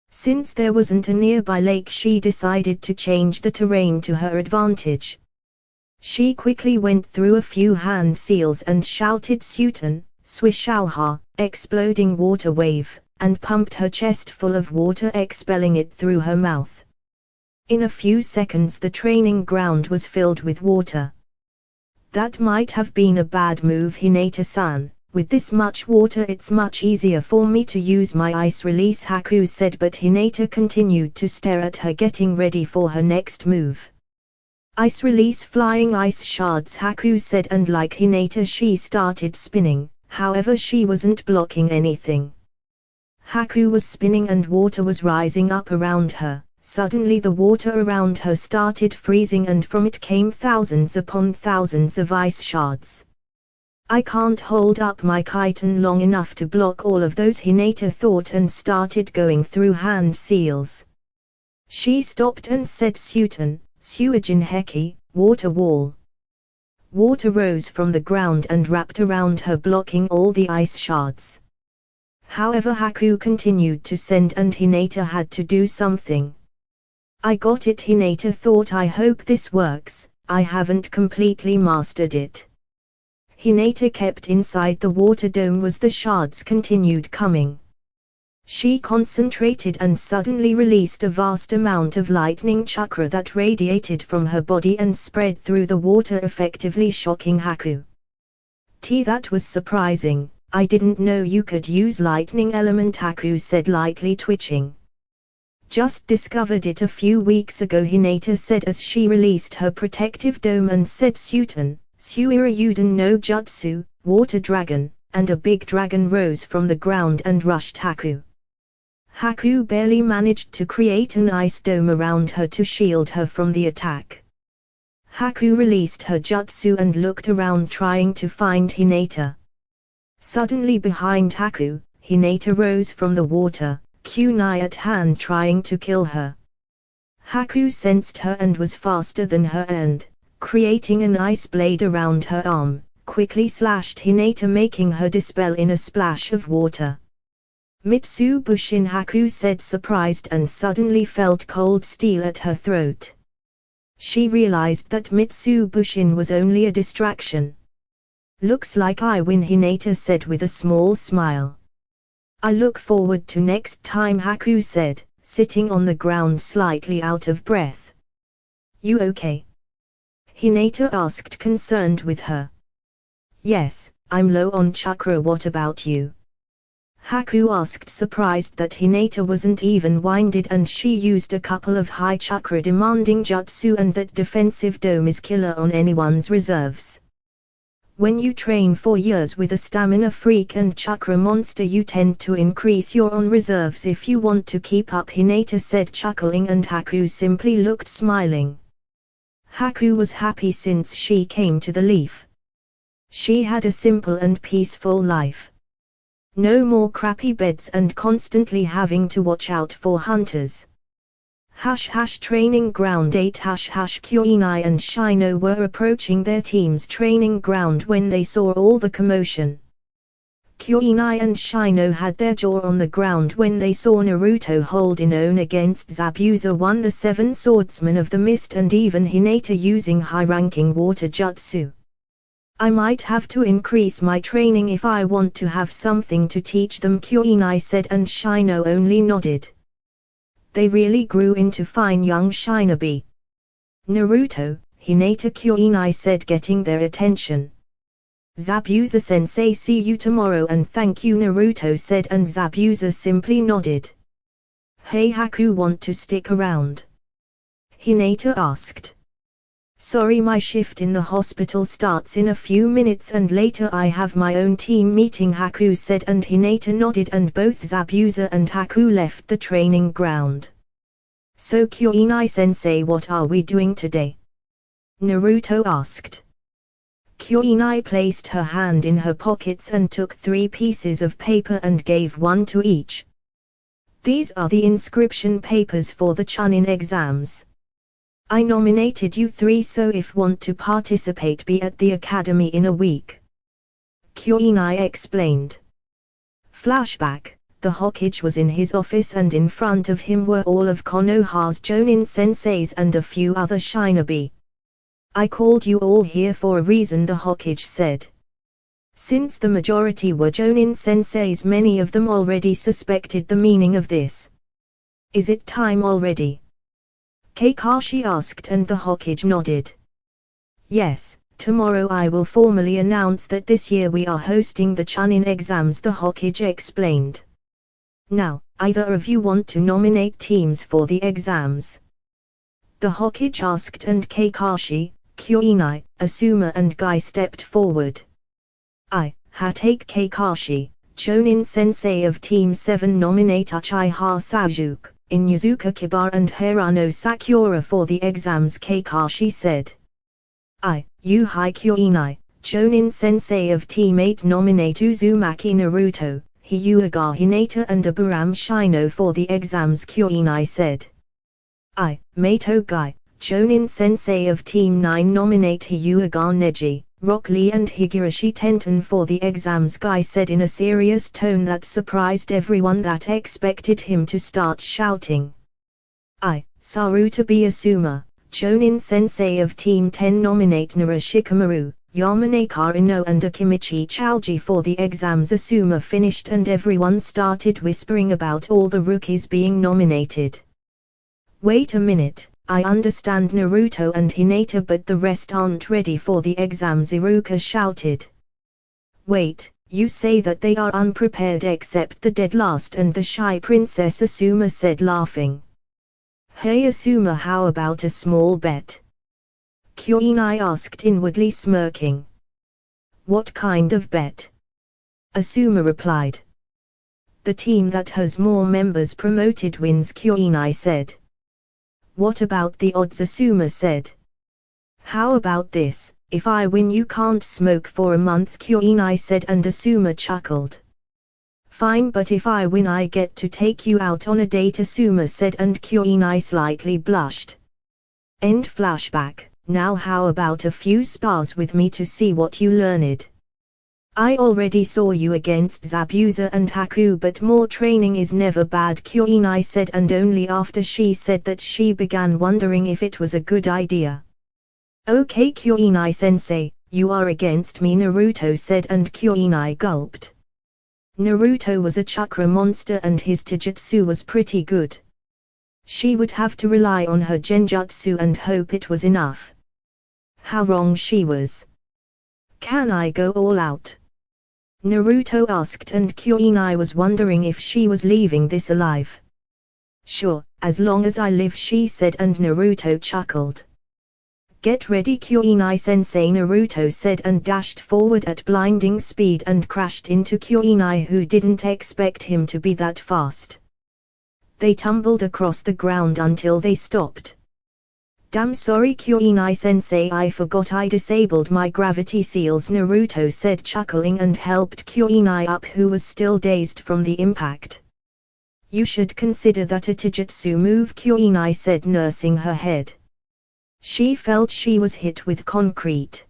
Since there wasn't a nearby lake, she decided to change the terrain to her advantage. She quickly went through a few hand seals and shouted Suten, Swishauha, exploding water wave, and pumped her chest full of water, expelling it through her mouth. In a few seconds the training ground was filled with water. That might have been a bad move, Hinata-san. With this much water it's much easier for me to use my ice release, Haku said, but Hinata continued to stare at her, getting ready for her next move. Ice release flying ice shards, Haku said, and like Hinata she started spinning, however she wasn't blocking anything. Haku was spinning and water was rising up around her. Suddenly the water around her started freezing and from it came thousands upon thousands of ice shards. I can't hold up my Kaiten long enough to block all of those, Hinata thought, and started going through hand seals. She stopped and said Suten, Suijin Heki, water wall. Water rose from the ground and wrapped around her, blocking all the ice shards. However, Haku continued to send and Hinata had to do something. I got it, Hinata thought. I hope this works. I haven't completely mastered it. Hinata kept inside the water dome as the shards continued coming. She concentrated and suddenly released a vast amount of lightning chakra that radiated from her body and spread through the water, effectively shocking Haku. That was surprising. I didn't know you could use lightning element, Haku said, lightly twitching. Just discovered it a few weeks ago, Hinata said as she released her protective dome and said Suten, Suirayuden no Jutsu, water dragon, and a big dragon rose from the ground and rushed Haku. Haku barely managed to create an ice dome around her to shield her from the attack. Haku released her jutsu and looked around trying to find Hinata. Suddenly behind Haku, Hinata rose from the water, kunai at hand, trying to kill her. Haku sensed her and was faster than her and, creating an ice blade around her arm, quickly slashed Hinata, making her dispel in a splash of water. Mitsubushin, Haku said, surprised, and suddenly felt cold steel at her throat. She realized that Mitsubushin was only a distraction. Looks like I win, Hinata said with a small smile. I look forward to next time, Haku said, sitting on the ground slightly out of breath. You okay? Hinata asked, concerned with her. Yes, I'm low on chakra, what about you? Haku asked, surprised that Hinata wasn't even winded and she used a couple of high chakra demanding jutsu and that defensive dome is killer on anyone's reserves. When you train for years with a stamina freak and chakra monster, you tend to increase your on reserves if you want to keep up, Hinata said, chuckling, and Haku simply looked smiling. Haku was happy since she came to the leaf. She had a simple and peaceful life. No more crappy beds and constantly having to watch out for hunters. Training ground 8 Kyoinai and Shino were approaching their team's training ground when they saw all the commotion. Kyoinai and Shino had their jaw on the ground when they saw Naruto holding own against Zabuza, one the 7 swordsmen of the mist, and even Hinata using high-ranking water jutsu. I might have to increase my training if I want to have something to teach them, Kyoinai said, and Shino only nodded. They really grew into fine young shinobi. Naruto, Hinata, Kyoinai said, getting their attention. Zabuza-sensei, see you tomorrow and thank you, Naruto said, and Zabuza simply nodded. Hey Haku, want to stick around? Hinata asked. Sorry, my shift in the hospital starts in a few minutes and later I have my own team meeting, Haku said, and Hinata nodded, and both Zabuza and Haku left the training ground. So Kyoinai-sensei, what are we doing today? Naruto asked. Kyoinai placed her hand in her pockets and took 3 pieces of paper and gave one to each. These are the inscription papers for the Chunin exams. I nominated you 3, so if want to participate, be at the academy in a week. Kyoinai explained. Flashback, the Hokage was in his office and in front of him were all of Konoha's Jonin senseis and a few other shinobi. I called you all here for a reason, the Hokage said. Since the majority were Jonin senseis, many of them already suspected the meaning of this. Is it time already? Kakashi asked, and the Hokage nodded. Yes, tomorrow I will formally announce that this year we are hosting the Chunin exams, the Hokage explained. Now, either of you want to nominate teams for the exams? The Hokage asked, and Kakashi, Kyoinai, Asuma and Guy stepped forward. Take Kakashi, Jonin sensei of Team 7, nominate Uchiha Sasuke, Inuzuka Kiba and Hirano Sakura for the exams, Kakashi said. Kyoinai, Jonin sensei of Team 8, nominate Uzumaki Naruto, Hyuga Hinata and Aburame Shino for the exams, Kyoinai said. Mato Guy, Jonin sensei of Team 9, nominate Hyuga Neji, Rock Lee and Higurashi Tenten for the exams, Guy said in a serious tone that surprised everyone that expected him to start shouting. Sarutabi Asuma, Jonin sensei of Team 10, nominate Narashikamaru, Yamanaka Ino and Akimichi Chouji for the exams, Asuma finished, and everyone started whispering about all the rookies being nominated. Wait a minute, I understand Naruto and Hinata, but the rest aren't ready for the exams, Iruka shouted. Wait, you say that they are unprepared except the dead last and the shy princess, Asuma said, laughing. Hey Asuma, how about a small bet? Kyoinai asked, inwardly smirking. What kind of bet? Asuma replied. The team that has more members promoted wins, Kyoinai said. What about the odds? Asuma said. How about this, if I win you can't smoke for a month, Kyoinai said, and Asuma chuckled. Fine, but if I win I get to take you out on a date, Asuma said, and Kyoinai slightly blushed. End flashback. Now how about a few spars with me to see what you learned? I already saw you against Zabuza and Haku, but more training is never bad, Kyoinai said, and only after she said that she began wondering if it was a good idea. Okay Kyoinai sensei, you are against me, Naruto said, and Kyoinai gulped. Naruto was a chakra monster and his taijutsu was pretty good. She would have to rely on her genjutsu and hope it was enough. How wrong she was. Can I go all out? Naruto asked, and Kyoinai was wondering if she was leaving this alive. Sure, as long as I live, she said, and Naruto chuckled. Get ready Kyoinai sensei, Naruto said, and dashed forward at blinding speed and crashed into Kyoinai, who didn't expect him to be that fast. They tumbled across the ground until they stopped. Damn sorry Kuinai-sensei, I forgot I disabled my gravity seals, Naruto said, chuckling, and helped Kuinai up, who was still dazed from the impact. You should consider that a taijutsu move, Kuinai said, nursing her head. She felt she was hit with concrete.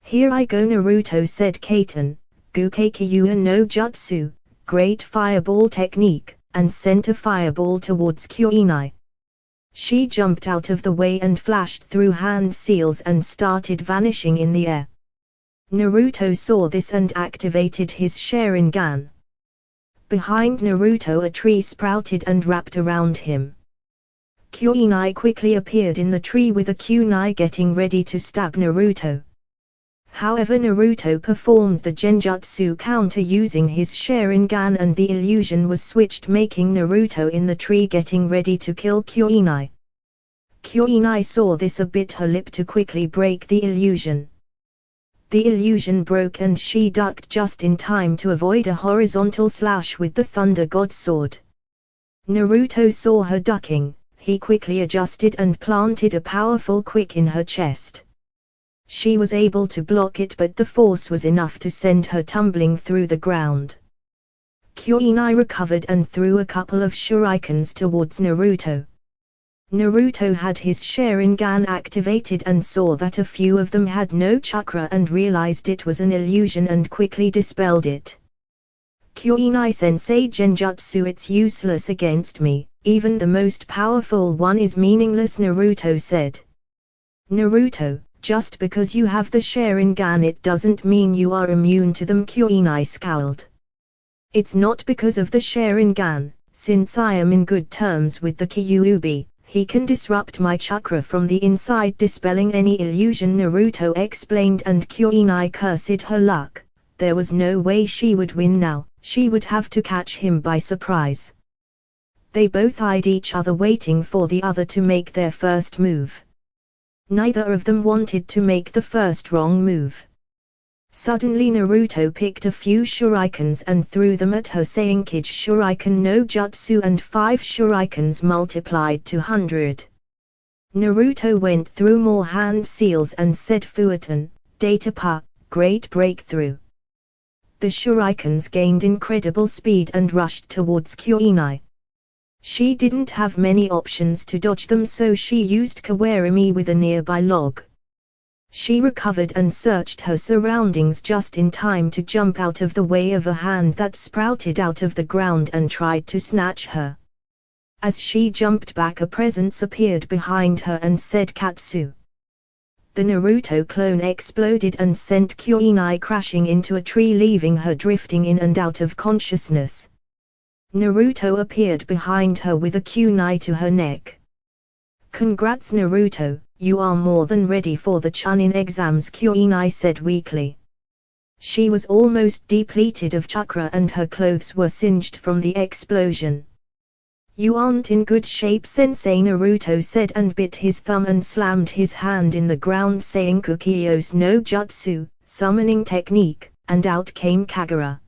Here I go, Naruto said, Kaiten, Gukei no Jutsu, great fireball technique, and sent a fireball towards Kuinai. She jumped out of the way and flashed through hand seals and started vanishing in the air. Naruto saw this and activated his Sharingan. Behind Naruto a tree sprouted and wrapped around him. Kuinai quickly appeared in the tree with a kunai, getting ready to stab Naruto. However, Naruto performed the genjutsu counter using his Sharingan and the illusion was switched, making Naruto in the tree getting ready to kill Kuinai. Kuinai saw this and bit her lip to quickly break the illusion. The illusion broke and she ducked just in time to avoid a horizontal slash with the Thunder God sword. Naruto saw her ducking, he quickly adjusted and planted a powerful quick in her chest. She was able to block it, but the force was enough to send her tumbling through the ground. Kuinai recovered and threw a couple of shurikens towards Naruto. Naruto had his Sharingan activated and saw that a few of them had no chakra and realized it was an illusion and quickly dispelled it. Kuinai-sensei, genjutsu, it's useless against me, even the most powerful one is meaningless, Naruto said. Naruto, just because you have the Sharingan it doesn't mean you are immune to them, Kuinai scowled. It's not because of the Sharingan, since I am in good terms with the Kyuubi, he can disrupt my chakra from the inside, dispelling any illusion, Naruto explained, and Kuinai cursed her luck. There was no way she would win now, she would have to catch him by surprise. They both eyed each other, waiting for the other to make their first move. Neither of them wanted to make the first wrong move. Suddenly Naruto picked a few shurikens and threw them at her, saying Kage Shuriken no Jutsu, and 5 shurikens multiplied to 100. Naruto went through more hand seals and said Fuatan, Data Pa, great breakthrough. The shurikens gained incredible speed and rushed towards Kuinai. She didn't have many options to dodge them, so she used Kawarimi with a nearby log. She recovered and searched her surroundings just in time to jump out of the way of a hand that sprouted out of the ground and tried to snatch her. As she jumped back, a presence appeared behind her and said Katsu. The Naruto clone exploded and sent Kuinai crashing into a tree, leaving her drifting in and out of consciousness. Naruto appeared behind her with a kunai to her neck. Congrats, Naruto, you are more than ready for the Chunin exams, Kuinai said weakly. She was almost depleted of chakra and her clothes were singed from the explosion. You aren't in good shape, Sensei, Naruto said and bit his thumb and slammed his hand in the ground, saying Kukios no Jutsu, summoning technique, and out came Kagura.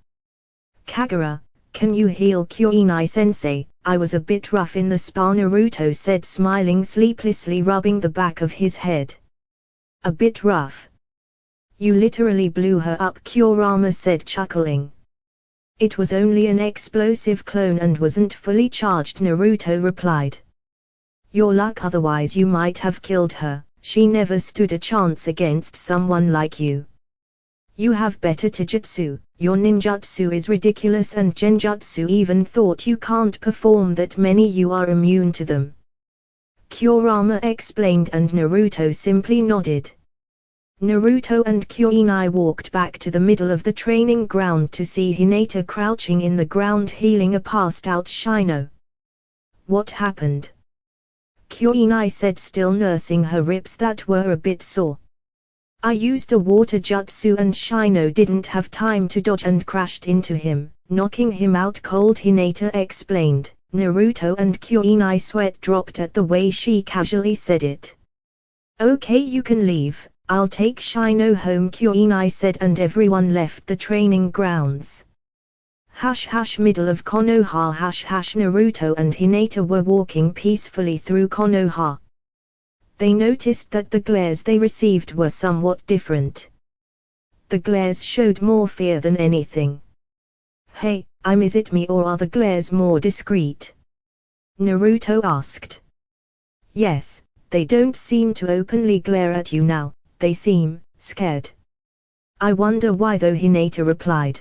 Kagura, can you heal Kuinai-sensei? I was a bit rough in the spa, Naruto said, smiling sleeplessly, rubbing the back of his head. A bit rough? You literally blew her up, Kurama said, chuckling. It was only an explosive clone and wasn't fully charged, Naruto replied. Your luck, otherwise you might have killed her. She never stood a chance against someone like you. You have better taijutsu, your ninjutsu is ridiculous, and genjutsu even thought you can't perform that many, you are immune to them. Kurama explained and Naruto simply nodded. Naruto and Kuinai walked back to the middle of the training ground to see Hinata crouching in the ground healing a passed out Shino. What happened? Kuinai said, still nursing her ribs that were a bit sore. I used a water jutsu and Shino didn't have time to dodge and crashed into him, knocking him out cold, Hinata explained. Naruto and Kuinai sweat dropped at the way she casually said it. Okay, you can leave, I'll take Shino home, Kuinai said, and everyone left the training grounds. Middle of Konoha. Naruto and Hinata were walking peacefully through Konoha. they noticed that the glares they received were somewhat different. The glares showed more fear than anything. "Hey, is it me or are the glares more discreet?" Naruto asked. "Yes, they don't seem to openly glare at you now, they seem scared." "I wonder why though," Hinata replied.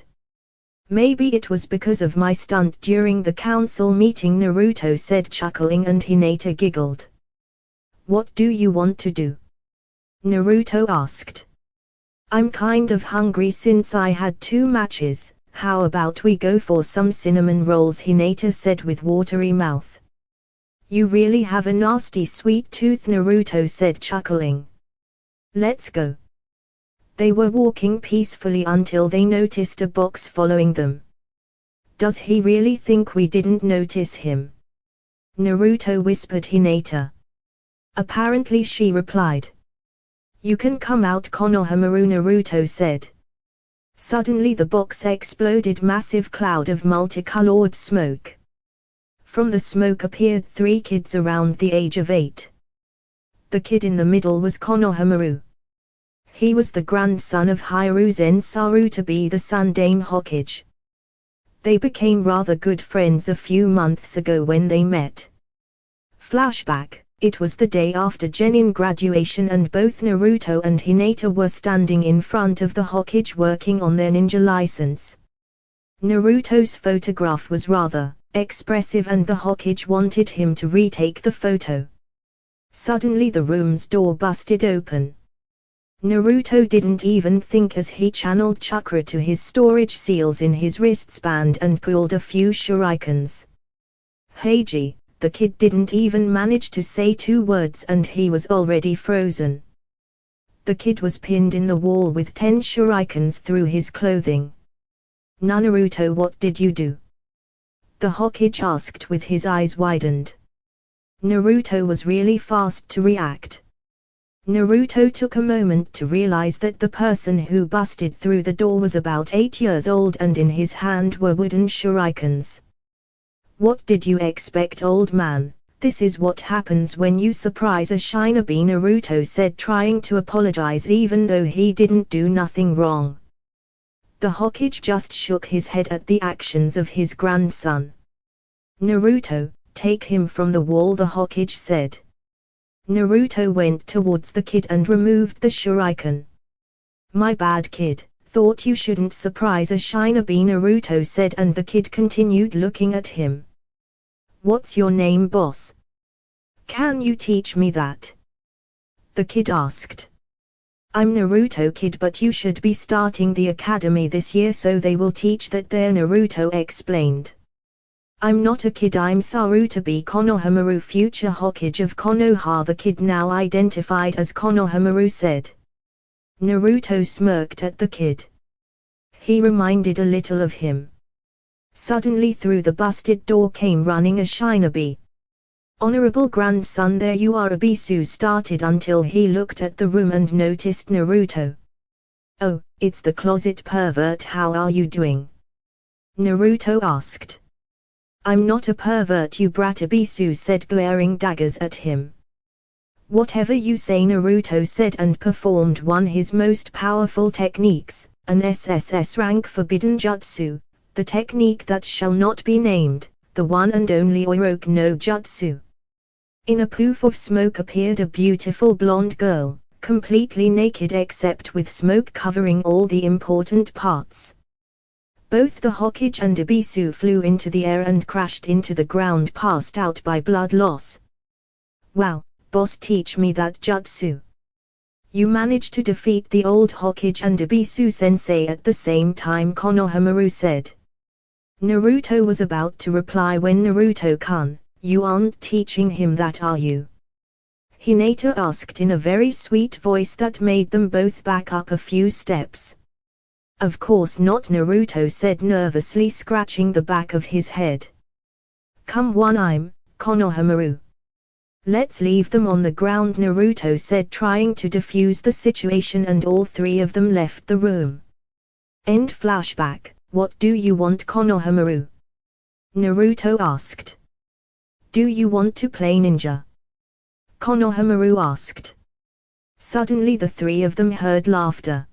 "Maybe it was because of my stunt during the council meeting," Naruto said, chuckling, and Hinata giggled. "What do you want to do?" Naruto asked. "I'm kind of hungry since I had 2 matches, how about we go for some cinnamon rolls?" Hinata said with watery mouth. "You really have a nasty sweet tooth," Naruto said, chuckling. "Let's go." They were walking peacefully until they noticed a box following them. "Does he really think we didn't notice him?" Naruto whispered Hinata. "Apparently," she replied. "You can come out, Konohamaru," Naruto said. Suddenly the box exploded, massive cloud of multicolored smoke. From the smoke appeared 3 kids around the age of 8. The kid in the middle was Konohamaru. He was the grandson of Hiruzen Sarutobi, the Sundame Hokage. They became rather good friends a few months ago when they met. Flashback: it was the day after Genin graduation and both Naruto and Hinata were standing in front of the Hokage working on their ninja license. Naruto's photograph was rather expressive and the Hokage wanted him to retake the photo. Suddenly the room's door busted open. Naruto didn't even think as he channeled chakra to his storage seals in his wristband and pulled a few shurikens. "Heiji!" The kid didn't even manage to say 2 words and he was already frozen. The kid was pinned in the wall with 10 shurikens through his clothing. "Naruto, what did you do?" the Hokage asked with his eyes widened. Naruto was really fast to react. Naruto took a moment to realize that the person who busted through the door was about 8 years old and in his hand were wooden shurikens. "What did you expect, old man? This is what happens when you surprise a shinobi," Naruto said, trying to apologize even though he didn't do nothing wrong. The Hokage just shook his head at the actions of his grandson. "Naruto, take him from the wall," the Hokage said. Naruto went towards the kid and removed the shuriken. "My bad, kid, thought you shouldn't surprise a shinobi," Naruto said, and the kid continued looking at him. "What's your name, boss? Can you teach me that?" the kid asked. "I'm Naruto, kid, but you should be starting the academy this year, so they will teach that there," Naruto explained. "I'm not a kid, I'm Sarutobi Konohamaru, future Hokage of Konoha," the kid, now identified as Konohamaru, said. Naruto smirked at the kid. He reminded a little of him. Suddenly through the busted door came running a shinobi. "Honorable grandson, there you are," Abisu started until he looked at the room and noticed Naruto. "Oh, it's the closet pervert, how are you doing?" Naruto asked. "I'm not a pervert, you brat," Abisu said, glaring daggers at him. "Whatever you say," Naruto said, and performed one of his most powerful techniques, an SSS rank forbidden jutsu, the technique that shall not be named, the one and only Oroku no Jutsu. In a poof of smoke appeared a beautiful blonde girl, completely naked except with smoke covering all the important parts. Both the Hokage and Abisu flew into the air and crashed into the ground, passed out by blood loss. "Wow, boss, teach me that jutsu." "You managed to defeat the old Hokage and Abisu sensei at the same time," Konohamaru said. Naruto was about to reply when "Naruto-kun, you aren't teaching him that, are you?" Hinata asked in a very sweet voice that made them both back up a few steps. "Of course not," Naruto said nervously, scratching the back of his head. "Come on, I'm Konohamaru. Let's leave them on the ground," Naruto said, trying to defuse the situation, and all 3 of them left the room. End flashback. "What do you want, Konohamaru?" Naruto asked. "Do you want to play ninja?" Konohamaru asked. Suddenly the three of them heard laughter.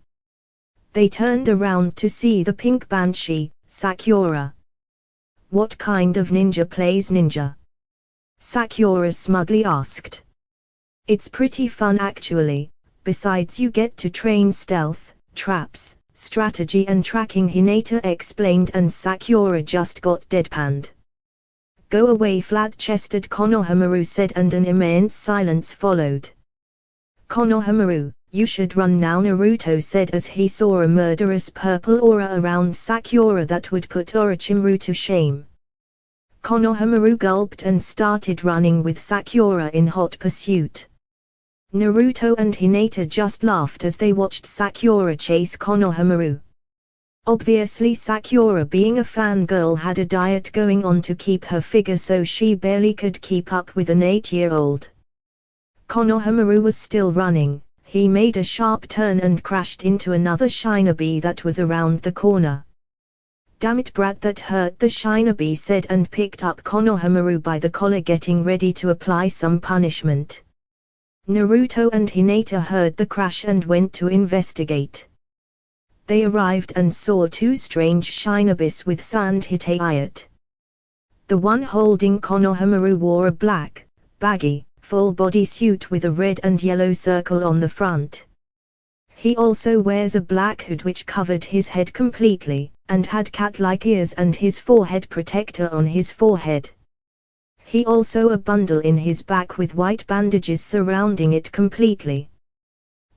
They turned around to see the pink banshee, Sakura. What kind of ninja plays ninja? Sakura smugly asked. It's pretty fun actually, besides you get to train stealth, traps, strategy and tracking, Hinata explained, and Sakura just got deadpanned. Go away, flat-chested Konohamaru said, and an immense silence followed. Konohamaru, you should run now, Naruto said as he saw a murderous purple aura around Sakura that would put Orochimaru to shame. Konohamaru gulped and started running with Sakura in hot pursuit. Naruto and Hinata just laughed as they watched Sakura chase Konohamaru. Obviously Sakura, being a fangirl, had a diet going on to keep her figure, so she barely could keep up with an 8-year-old. Konohamaru was still running. He made a sharp turn and crashed into another shinobi that was around the corner. Damn it, brat, that hurt, the shinobi said, and picked up Konohamaru by the collar, getting ready to apply some punishment. Naruto and Hinata heard the crash and went to investigate. They arrived and saw two strange shinobis with sand Hitayat. The one holding Konohamaru wore a black, baggy, full body suit with a red and yellow circle on the front. He also wears a black hood which covered his head completely, and had cat-like ears and his forehead protector on his forehead. He also a bundle in his back with white bandages surrounding it completely.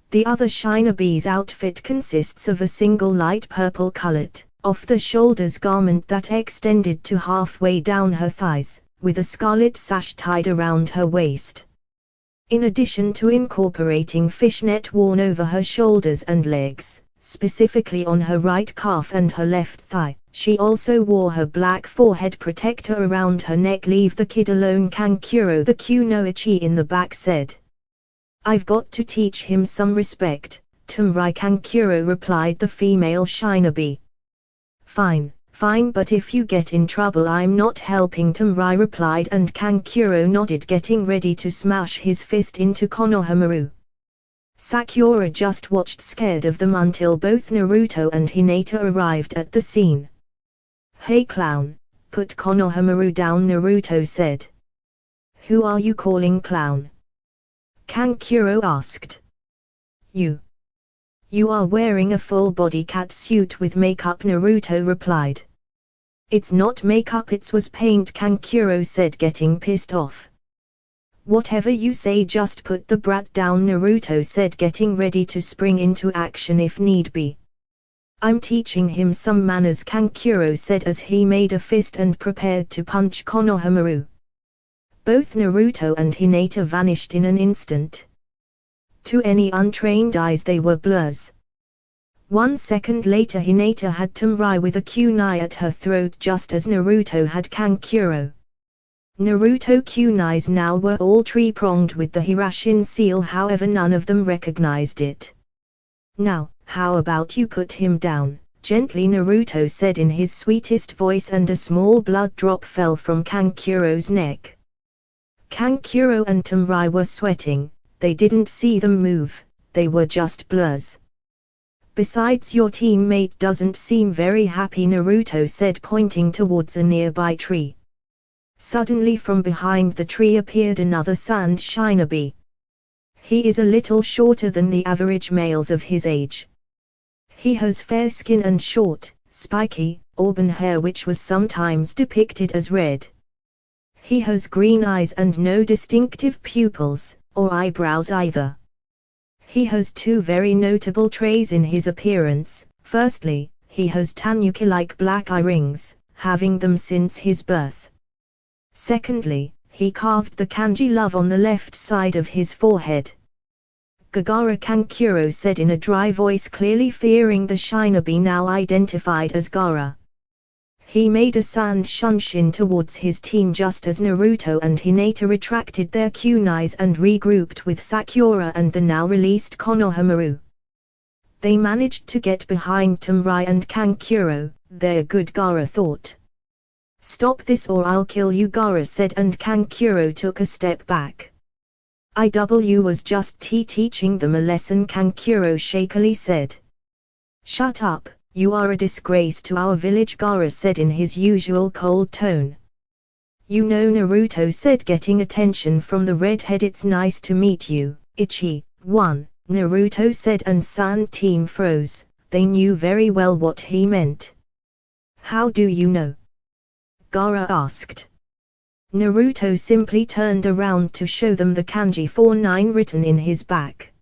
The other shinobi's outfit consists of a single light purple-colored, off-the-shoulders garment that extended to halfway down her thighs, with a scarlet sash tied around her waist. In addition to incorporating fishnet worn over her shoulders and legs, specifically on her right calf and her left thigh, she also wore her black forehead protector around her neck. Leave the kid alone, Kankuro the Kunoichi in the back said. I've got to teach him some respect, Tumrai, Kankuro replied the female shinobi. Fine, but if you get in trouble I'm not helping, Tumrai replied, and Kankuro nodded, getting ready to smash his fist into Konohamaru. Sakura just watched, scared of them, until both Naruto and Hinata arrived at the scene. Hey clown, put Konohamaru down, Naruto said. Who are you calling clown? Kankuro asked. You are wearing a full-body cat suit with makeup, Naruto replied. It's not makeup, it was paint, Kankuro said, getting pissed off. Whatever you say, just put the brat down, Naruto said, getting ready to spring into action if need be. I'm teaching him some manners, Kankuro said as he made a fist and prepared to punch Konohamaru. Both Naruto and Hinata vanished in an instant. To any untrained eyes they were blurs. 1 second later Hinata had Tumrai with a kunai at her throat, just as Naruto had Kankuro. Naruto kunais now were all three-pronged with the Hirashin seal, however none of them recognized it. Now, how about you put him down, gently, Naruto said in his sweetest voice, and a small blood drop fell from Kankuro's neck. Kankuro and Tumrai were sweating. They didn't see them move, they were just blurs. Besides, your teammate doesn't seem very happy, Naruto said, pointing towards a nearby tree. Suddenly from behind the tree appeared another sand shinobi. He is a little shorter than the average males of his age. He has fair skin and short, spiky, auburn hair which was sometimes depicted as red. He has green eyes and no distinctive pupils, or eyebrows either. He has two very notable traits in his appearance. Firstly, he has tanuki-like black eye rings, having them since his birth. Secondly, he carved the kanji love on the left side of his forehead. Gagara, Kankuro said in a dry voice, clearly fearing the shinobi now identified as Gaara. He made a sand shunshin towards his team just as Naruto and Hinata retracted their kunais and regrouped with Sakura and the now released Konohamaru. They managed to get behind Tumrai and Kankuro, they're good, Gaara thought. Stop this or I'll kill you, Gaara said, and Kankuro took a step back. IW was just teaching them a lesson, Kankuro shakily said. Shut up, you are a disgrace to our village, Gaara said in his usual cold tone. You know, Naruto said, getting attention from the redhead. It's nice to meet you, Ichi. 1, Naruto said, and San team froze. They knew very well what he meant. How do you know? Gaara asked. Naruto simply turned around to show them the kanji 49 written in his back.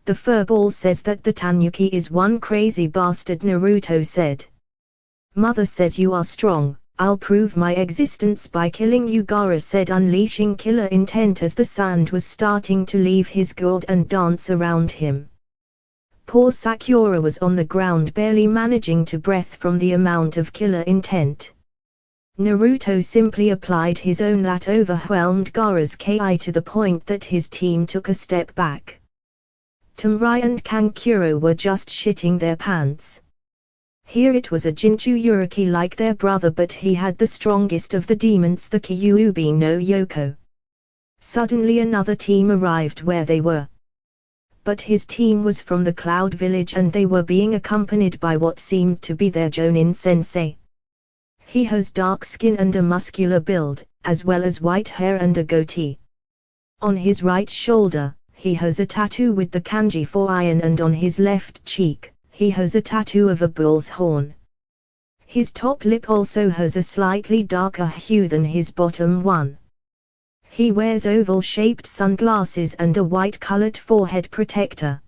The furball says that the tanuki is one crazy bastard, Naruto said. Mother says you are strong. I'll prove my existence by killing you, Gaara said, unleashing killer intent as the sand was starting to leave his gourd and dance around him. Poor Sakura was on the ground, barely managing to breathe from the amount of killer intent. Naruto simply applied his own that overwhelmed Gaara's ki to the point that his team took a step back. Tumrai and Kankuro were just shitting their pants. Here it was a Jinchuriki like their brother, but he had the strongest of the demons, the Kyuubi no Yoko. Suddenly another team arrived where they were. But his team was from the Cloud Village and they were being accompanied by what seemed to be their Jonin sensei. He has dark skin and a muscular build, as well as white hair and a goatee. On his right shoulder, he has a tattoo with the kanji for iron, and on his left cheek, he has a tattoo of a bull's horn. His top lip also has a slightly darker hue than his bottom one. He wears oval-shaped sunglasses and a white-colored forehead protector.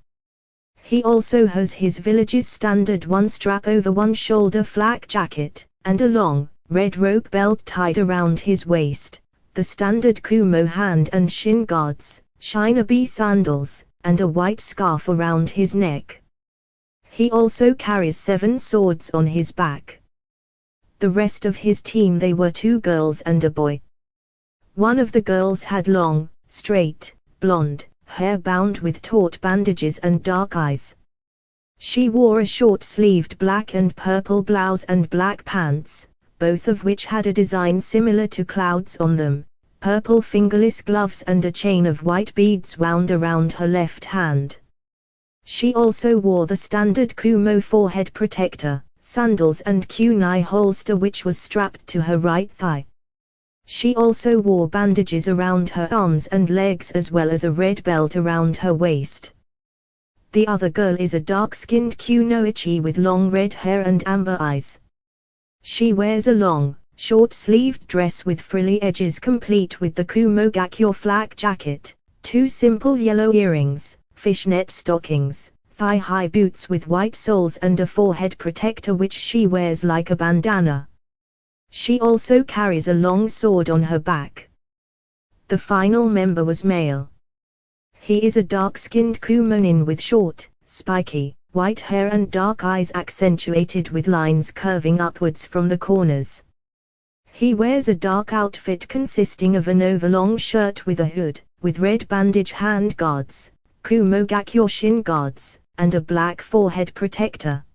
He also has his village's standard one-strap over one shoulder flak jacket, and a long, red rope belt tied around his waist, the standard Kumo hand and shin guards, shinobi sandals, and a white scarf around his neck. He also carries 7 swords on his back. The rest of his team, they were 2 girls and a boy. One of the girls had long, straight, blonde hair bound with taut bandages and dark eyes. She wore a short-sleeved black and purple blouse and black pants, both of which had a design similar to clouds on them, purple fingerless gloves and a chain of white beads wound around her left hand. She also wore the standard Kumo forehead protector, sandals and kunai holster which was strapped to her right thigh. She also wore bandages around her arms and legs as well as a red belt around her waist. The other girl is a dark-skinned kunoichi with long red hair and amber eyes. She wears a long, short-sleeved dress with frilly edges complete with the Kumo Gakyo flak jacket, 2 simple yellow earrings, fishnet stockings, thigh-high boots with white soles and a forehead protector which she wears like a bandana. She also carries a long sword on her back. The final member was male. He is a dark-skinned Kumonin with short, spiky, white hair and dark eyes accentuated with lines curving upwards from the corners. He wears a dark outfit consisting of an overlong shirt with a hood, with red bandage hand guards, Kumo Gakyo shin guards, and a black forehead protector.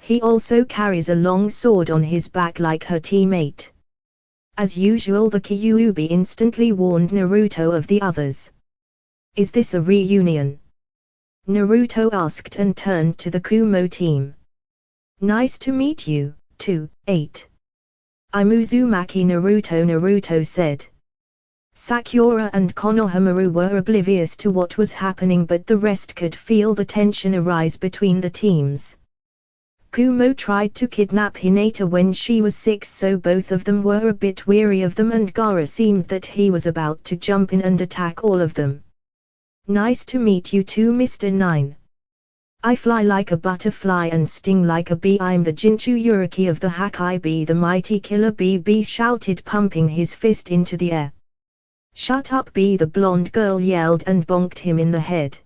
He also carries a long sword on his back like her teammate. As usual, the Kyuubi instantly warned Naruto of the others. Is this a reunion? Naruto asked and turned to the Kumo team. Nice to meet you, too, 8. I'm Uzumaki Naruto said. Sakura and Konohamaru were oblivious to what was happening, but the rest could feel the tension arise between the teams. Kumo tried to kidnap Hinata when she was 6, so both of them were a bit weary of them, and Gaara seemed that he was about to jump in and attack all of them. Nice to meet you too, Mr. 9. I fly like a butterfly and sting like a bee. I'm the Jinchuriki of the Hakai Bee, the mighty killer bee. Bee shouted, pumping his fist into the air. Shut up, Bee, the blonde girl yelled and bonked him in the head.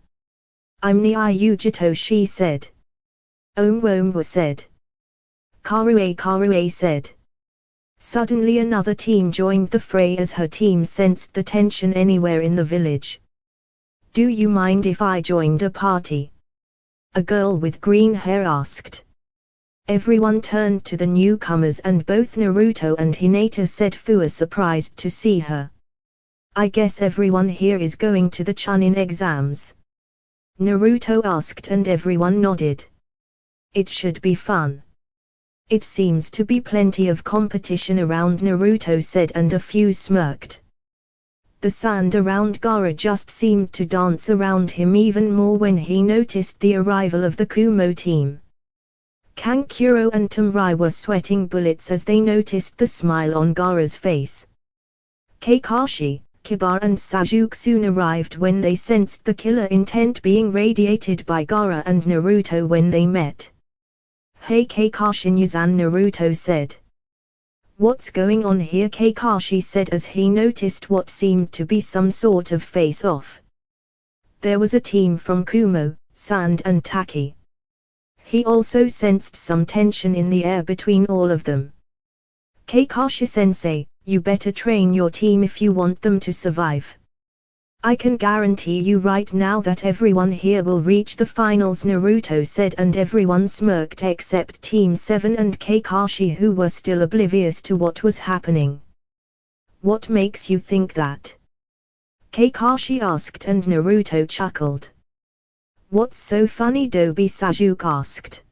I'm Nyujito, she said. Omwa said. Karue said. Suddenly another team joined the fray as her team sensed the tension anywhere in the village. Do you mind if I joined a party? A girl with green hair asked. Everyone turned to the newcomers and both Naruto and Hinata said fu, surprised to see her. I guess everyone here is going to the Chunin exams? Naruto asked and everyone nodded. It should be fun. It seems to be plenty of competition around, Naruto said, and a few smirked. The sand around Gaara just seemed to dance around him even more when he noticed the arrival of the Kumo team. Kankuro and Tamrai were sweating bullets as they noticed the smile on Gaara's face. Kakashi, Kiba and Sasuke soon arrived when they sensed the killer intent being radiated by Gaara and Naruto when they met. "Hey Kakashi-san," Naruto said. "What's going on here?" Kakashi said as he noticed what seemed to be some sort of face-off. There was a team from Kumo, Sand and Taki. He also sensed some tension in the air between all of them. "Kakashi-sensei, you better train your team if you want them to survive. I can guarantee you right now that everyone here will reach the finals," Naruto said, and everyone smirked except Team 7 and Kakashi, who were still oblivious to what was happening. "What makes you think that?" Kakashi asked and Naruto chuckled. "What's so funny, Dobi?" Sasuke asked.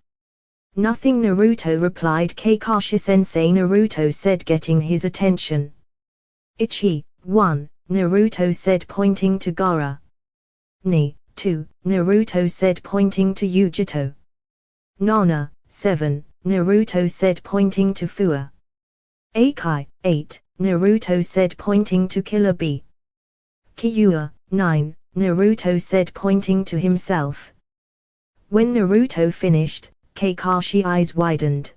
"Nothing," Naruto replied. "Kakashi-sensei," Naruto said, getting his attention. "Ichi, 1, Naruto said, pointing to Gaara. "Ni, 2, Naruto said, pointing to Yujito. "Nana, 7, Naruto said, pointing to Fua. "Akai, 8, Naruto said, pointing to Killer Bee. "Kyua, 9, Naruto said, pointing to himself." When Naruto finished, Kakashi's eyes widened.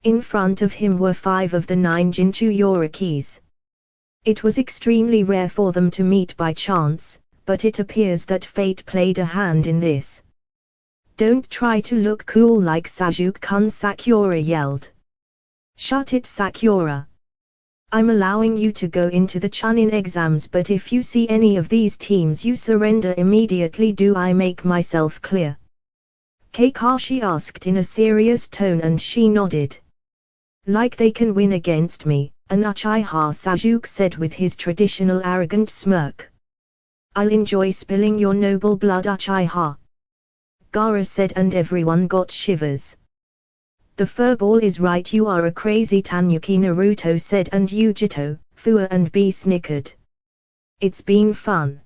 In front of him were 5 of the 9 Jinchuurikis. It was extremely rare for them to meet by chance, but it appears that fate played a hand in this. "Don't try to look cool like Sasuke-kun," Sakura yelled. "Shut it, Sakura. I'm allowing you to go into the Chunin exams, but if you see any of these teams you surrender immediately. Do I make myself clear?" Kakashi asked in a serious tone and she nodded. "Like they can win against me, an Uchiha," Sasuke said with his traditional arrogant smirk. "I'll enjoy spilling your noble blood, Uchiha," Gaara said, and everyone got shivers. "The furball is right, you are a crazy tanuki," Naruto said, and Yujito, Fua and Bee snickered. "It's been fun.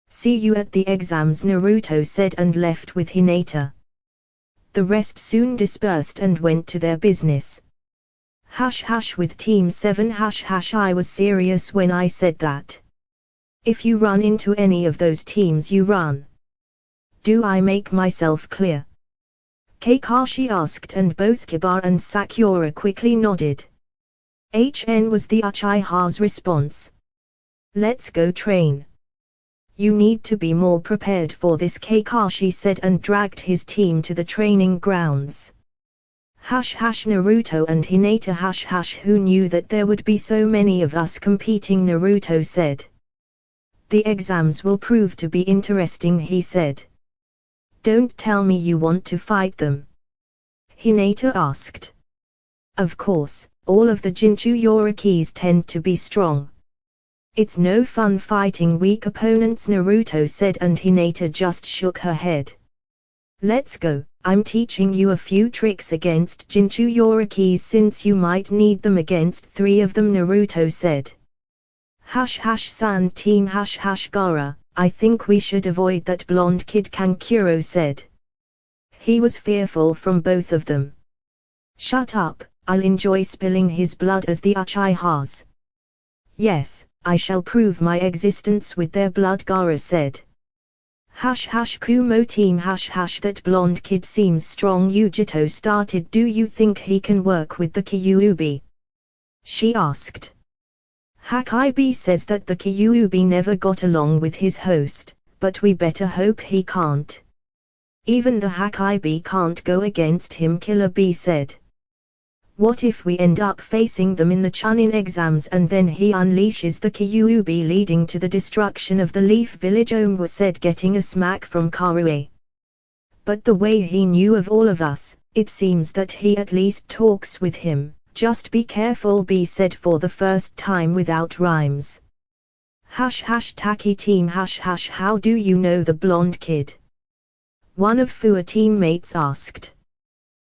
See you at the exams," Naruto said and left with Hinata. The rest soon dispersed and went to their business. With Team 7 I was serious when I said that. If you run into any of those teams you run. Do I make myself clear?" Kakashi asked and both Kiba and Sakura quickly nodded. "HN" was the Uchiha's response. "Let's go train. You need to be more prepared for this," Kakashi said and dragged his team to the training grounds. Naruto and Hinata who knew that there would be so many of us competing, Naruto said. "The exams will prove to be interesting," he said. "Don't tell me you want to fight them?" Hinata asked. "Of course, all of the Jinchuurikis tend to be strong. It's no fun fighting weak opponents," Naruto said, and Hinata just shook her head. "Let's go, I'm teaching you a few tricks against Jinchuurikis since you might need them against 3 of them," Naruto said. Sand team Gaara, I think we should avoid that blonde kid," Kankuro said. He was fearful from both of them. "Shut up, I'll enjoy spilling his blood as the Uchihas." "Yes, I shall prove my existence with their blood," Gaara said. Kumo team that blonde kid seems strong," Yujito started. "Do you think he can work with the Kyuubi?" she asked. "Hakaibi says that the Kyuubi never got along with his host, but we better hope he can't. Even the Hakaibi can't go against him," Killer Bee said. "What if we end up facing them in the Chunin exams and then he unleashes the Kyuubi, leading to the destruction of the Leaf Village?" Omwa said, getting a smack from Karue. "But the way he knew of all of us, it seems that he at least talks with him. Just be careful," Bee said for the first time without rhymes. Taki team how do you know the blonde kid? One of Fua teammates asked.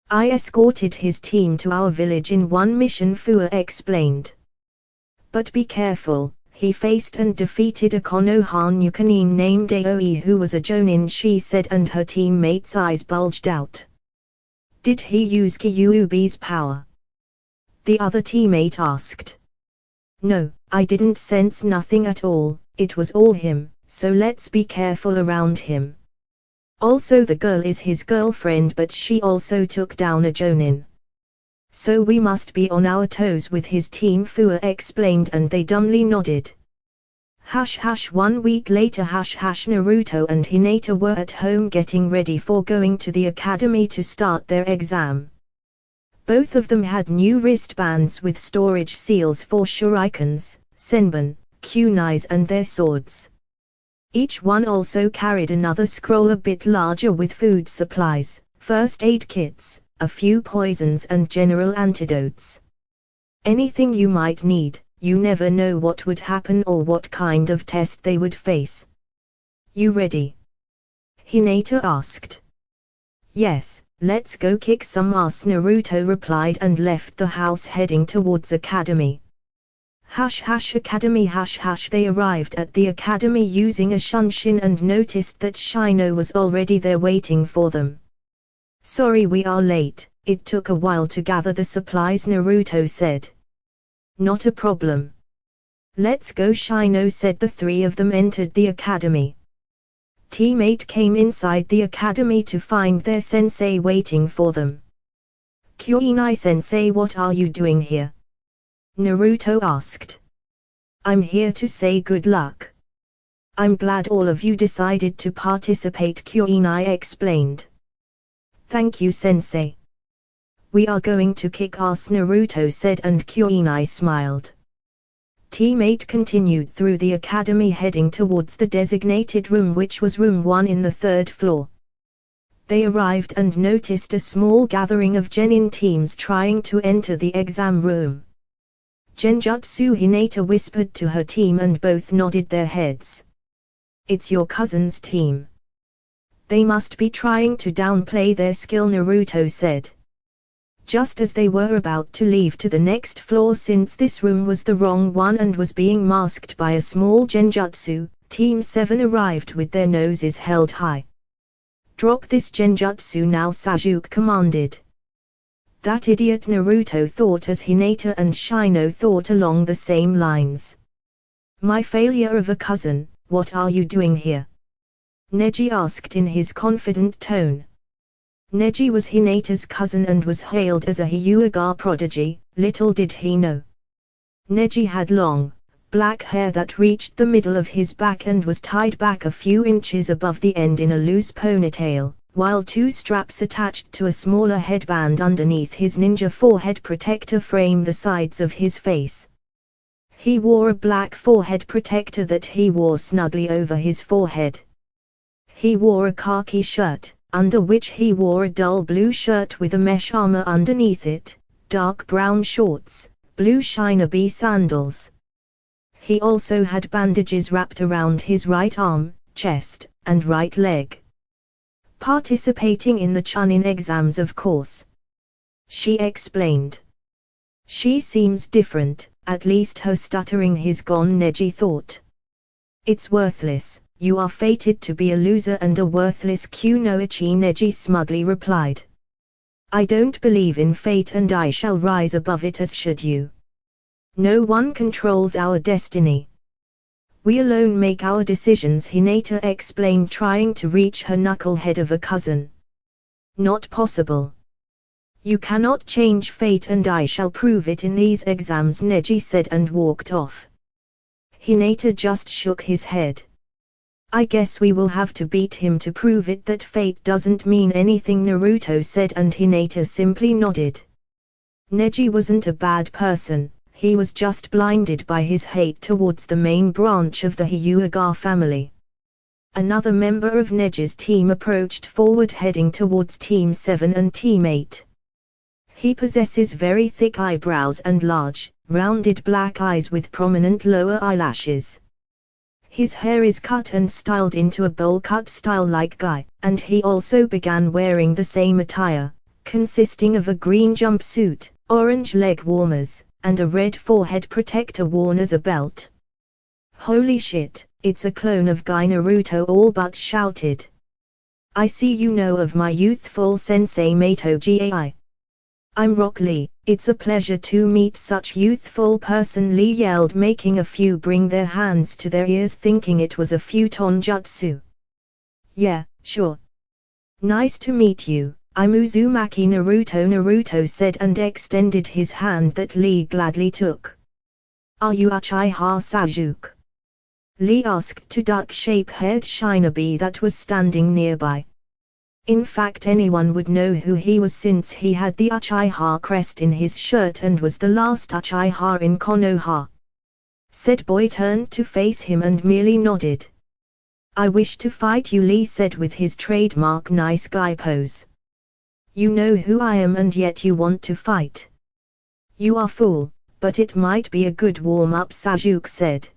I escorted his team to our village in one mission, Fua explained. But be careful, he faced and defeated a Konoha Nukanin named Aoi who was a Jonin, she said, and her teammate's eyes bulged out. Did he use Kyuubi's power? The other teammate asked. No, I didn't sense nothing at all, it was all him, so let's be careful around him. Also the girl is his girlfriend, but she also took down a Jonin. So we must be on our toes with his team, Fua explained, and they dumbly nodded. 1 week later Naruto and Hinata were at home getting ready for going to the academy to start their exam. Both of them had new wristbands with storage seals for shurikens, senbon, kunais and their swords. Each one also carried another scroll a bit larger with food supplies, first aid kits, a few poisons and general antidotes. Anything you might need, you never know what would happen or what kind of test they would face. You ready? Hinata asked. Yes, let's go kick some ass, Naruto replied and left the house heading towards academy. Academy They arrived at the academy using a shunshin and noticed that Shino was already there waiting for them. Sorry we are late, it took a while to gather the supplies, Naruto said. Not a problem. Let's go, Shino said. The three of them entered the academy. Teammate came inside the academy to find their sensei waiting for them. Kuinai sensei, what are you doing here? Naruto asked. I'm here to say good luck. I'm glad all of you decided to participate, Kuinai explained. Thank you, sensei. We are going to kick ass, Naruto said, and Kuinai smiled. Teammate continued through the academy heading towards the designated room, which was room 1 in the 3rd floor. They arrived and noticed a small gathering of genin teams trying to enter the exam room. Genjutsu, Hinata whispered to her team and both nodded their heads. It's your cousin's team. They must be trying to downplay their skill, Naruto said. Just as they were about to leave to the next floor, since this room was the wrong one and was being masked by a small genjutsu, Team 7 arrived with their noses held high. Drop this genjutsu now, Sasuke commanded. That idiot, Naruto thought as Hinata and Shino thought along the same lines. My failure of a cousin, what are you doing here? Neji asked in his confident tone. Neji was Hinata's cousin and was hailed as a Hyuga prodigy, little did he know. Neji had long, black hair that reached the middle of his back and was tied back a few inches above the end in a loose ponytail, while 2 straps attached to a smaller headband underneath his ninja forehead protector frame the sides of his face. He wore a black forehead protector that he wore snugly over his forehead. He wore a khaki shirt, under which he wore a dull blue shirt with a mesh armor underneath it, dark brown shorts, blue Shiner B sandals. He also had bandages wrapped around his right arm, chest, and right leg. Participating in the Chunin exams, of course. She explained. She seems different, at least her stuttering is gone, Neji thought. It's worthless, you are fated to be a loser and a worthless kunoichi, Neji smugly replied. I don't believe in fate and I shall rise above it, as should you. No one controls our destiny. We alone make our decisions, Hinata explained, trying to reach her knucklehead of a cousin. Not possible. You cannot change fate and I shall prove it in these exams, Neji said and walked off. Hinata just shook his head. I guess we will have to beat him to prove it that fate doesn't mean anything, Naruto said, and Hinata simply nodded. Neji wasn't a bad person. He was just blinded by his hate towards the main branch of the Hyuga family. Another member of Neji's team approached forward heading towards Team 7 and Team 8. He possesses very thick eyebrows and large, rounded black eyes with prominent lower eyelashes. His hair is cut and styled into a bowl cut style like Guy, and he also began wearing the same attire, consisting of a green jumpsuit, orange leg warmers, and a red forehead protector worn as a belt. Holy shit, it's a clone of Guy, Naruto all but shouted. I see you know of my youthful sensei Minato Gai. I'm Rock Lee, it's a pleasure to meet such youthful person, Lee yelled, making a few bring their hands to their ears thinking it was a futon jutsu. Yeah, sure. Nice to meet you, I'm Uzumaki Naruto, Naruto said and extended his hand that Lee gladly took. Are you Uchiha Sasuke? Lee asked to duck-shape-haired shinobi that was standing nearby. In fact, anyone would know who he was since he had the Uchiha crest in his shirt and was the last Uchiha in Konoha. Said boy turned to face him and merely nodded. I wish to fight you, Lee said with his trademark nice guy pose. You know who I am and yet you want to fight. You are fool, but it might be a good warm-up, Sasuke said.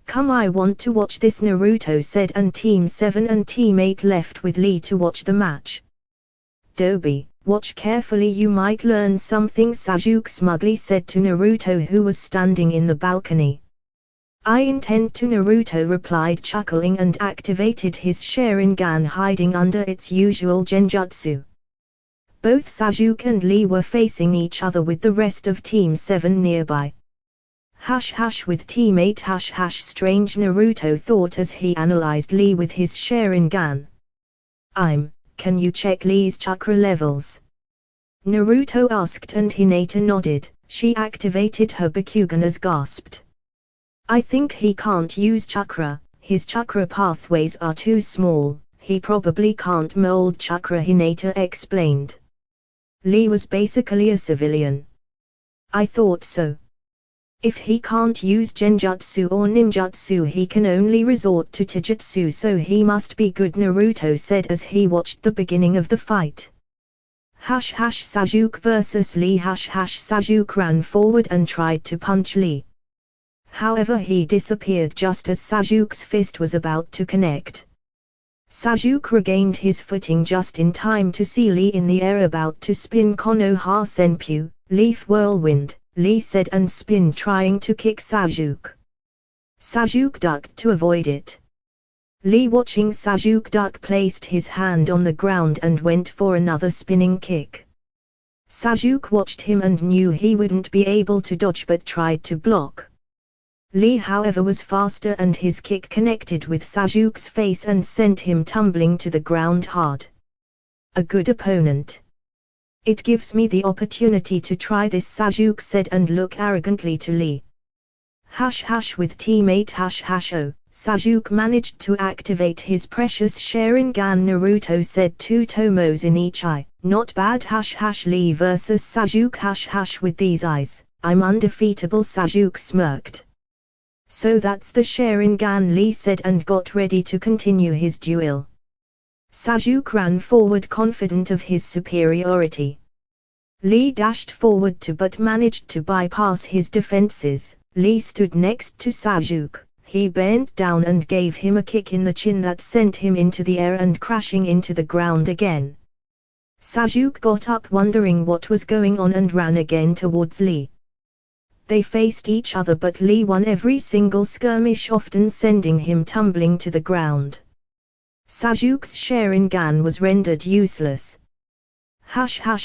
Come, I want to watch this, Naruto said, and Team 7 and Team 8 left with Lee to watch the match. Dobi, watch carefully, you might learn something, Sasuke smugly said to Naruto who was standing in the balcony. I intend to, Naruto replied chuckling and activated his Sharingan hiding under its usual genjutsu. Both Sasuke and Lee were facing each other with the rest of Team 7 nearby. With Team 8 strange, Naruto thought as he analyzed Lee with his Sharingan. Can you check Lee's chakra levels? Naruto asked and Hinata nodded. She activated her Bakugan as gasped. I think he can't use chakra, his chakra pathways are too small, he probably can't mold chakra, Hinata explained. Lee was basically a civilian. I thought so. If he can't use genjutsu or ninjutsu, he can only resort to taijutsu, so he must be good, Naruto said as he watched the beginning of the fight. Sasuke vs Lee. Sasuke ran forward and tried to punch Lee. However, he disappeared just as Sasuke's fist was about to connect. Sasuke regained his footing just in time to see Lee in the air about to spin Konoha Senpyu, Leaf Whirlwind, Lee said, and spin, trying to kick Sasuke. Sasuke ducked to avoid it. Lee, watching Sasuke duck, placed his hand on the ground and went for another spinning kick. Sasuke watched him and knew he wouldn't be able to dodge but tried to block. Lee, however, was faster and his kick connected with Sasuke's face and sent him tumbling to the ground hard. A good opponent. It gives me the opportunity to try this, Sasuke said and looked arrogantly to Lee. With Team 8 Sasuke managed to activate his precious Sharingan, Naruto said, 2 tomos in each eye. Not bad. Lee vs Sasuke. With these eyes, I'm undefeatable, Sasuke smirked. So that's the Sharingan, Lee said and got ready to continue his duel. Sasuke ran forward confident of his superiority. Lee dashed forward too but managed to bypass his defenses. Lee stood next to Sasuke. He bent down and gave him a kick in the chin that sent him into the air and crashing into the ground again. Sasuke got up wondering what was going on and ran again towards Lee. They faced each other but Lee won every single skirmish, often sending him tumbling to the ground. Sasuke's Sharingan was rendered useless.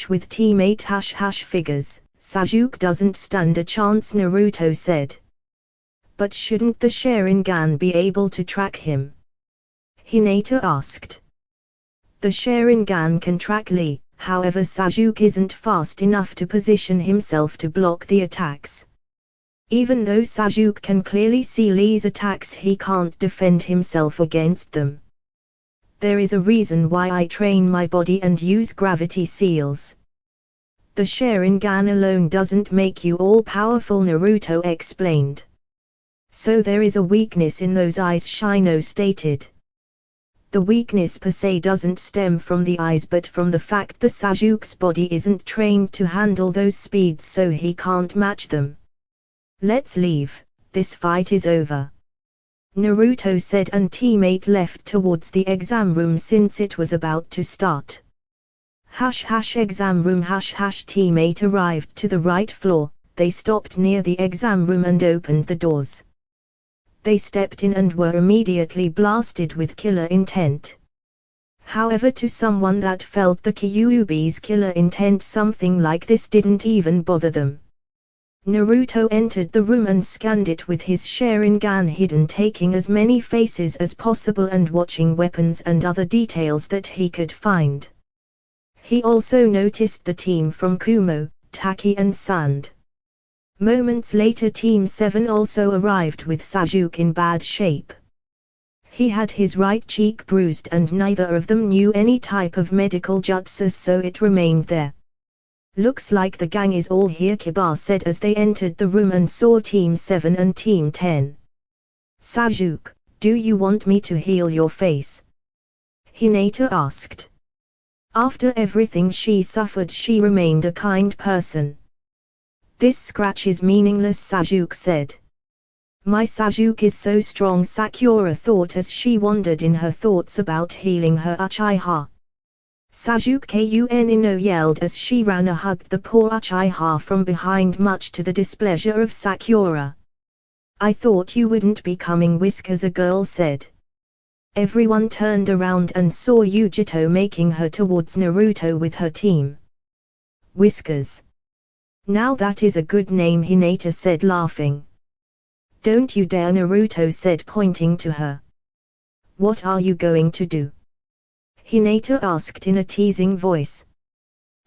With Team 8 figures, Sasuke doesn't stand a chance, Naruto said. But shouldn't the Sharingan be able to track him? Hinata asked. The Sharingan can track Lee, however Sasuke isn't fast enough to position himself to block the attacks. Even though Sasuke can clearly see Lee's attacks, he can't defend himself against them. There is a reason why I train my body and use gravity seals. The Sharingan alone doesn't make you all-powerful, Naruto explained. So there is a weakness in those eyes, Shino stated. The weakness per se doesn't stem from the eyes but from the fact that Sasuke's body isn't trained to handle those speeds, so he can't match them. Let's leave, this fight is over. Naruto said, and teammate left towards the exam room since it was about to start. Exam room teammate arrived to the right floor. They stopped near the exam room and opened the doors. They stepped in and were immediately blasted with killer intent. However, to someone that felt the Kyuubi's killer intent, something like this didn't even bother them. Naruto entered the room and scanned it with his Sharingan hidden, taking as many faces as possible and watching weapons and other details that he could find. He also noticed the team from Kumo, Taki and Sand. Moments later, Team 7 also arrived with Sasuke in bad shape. He had his right cheek bruised and neither of them knew any type of medical jutsu, so it remained there. Looks like the gang is all here, Kiba said as they entered the room and saw Team 7 and Team 10. Sasuke, do you want me to heal your face? Hinata asked. After everything she suffered, she remained a kind person. This scratch is meaningless, Sasuke said. My Sasuke is so strong, Sakura thought as she wandered in her thoughts about healing her Uchiha. Sasuke Kunino yelled as she ran and hugged the poor Uchiha from behind, much to the displeasure of Sakura. I thought you wouldn't be coming, Whiskers, a girl said. Everyone turned around and saw Yujito making her towards Naruto with her team. Whiskers. Now that is a good name, Hinata said, laughing. Don't you dare, Naruto said, pointing to her. What are you going to do? Hinata asked in a teasing voice.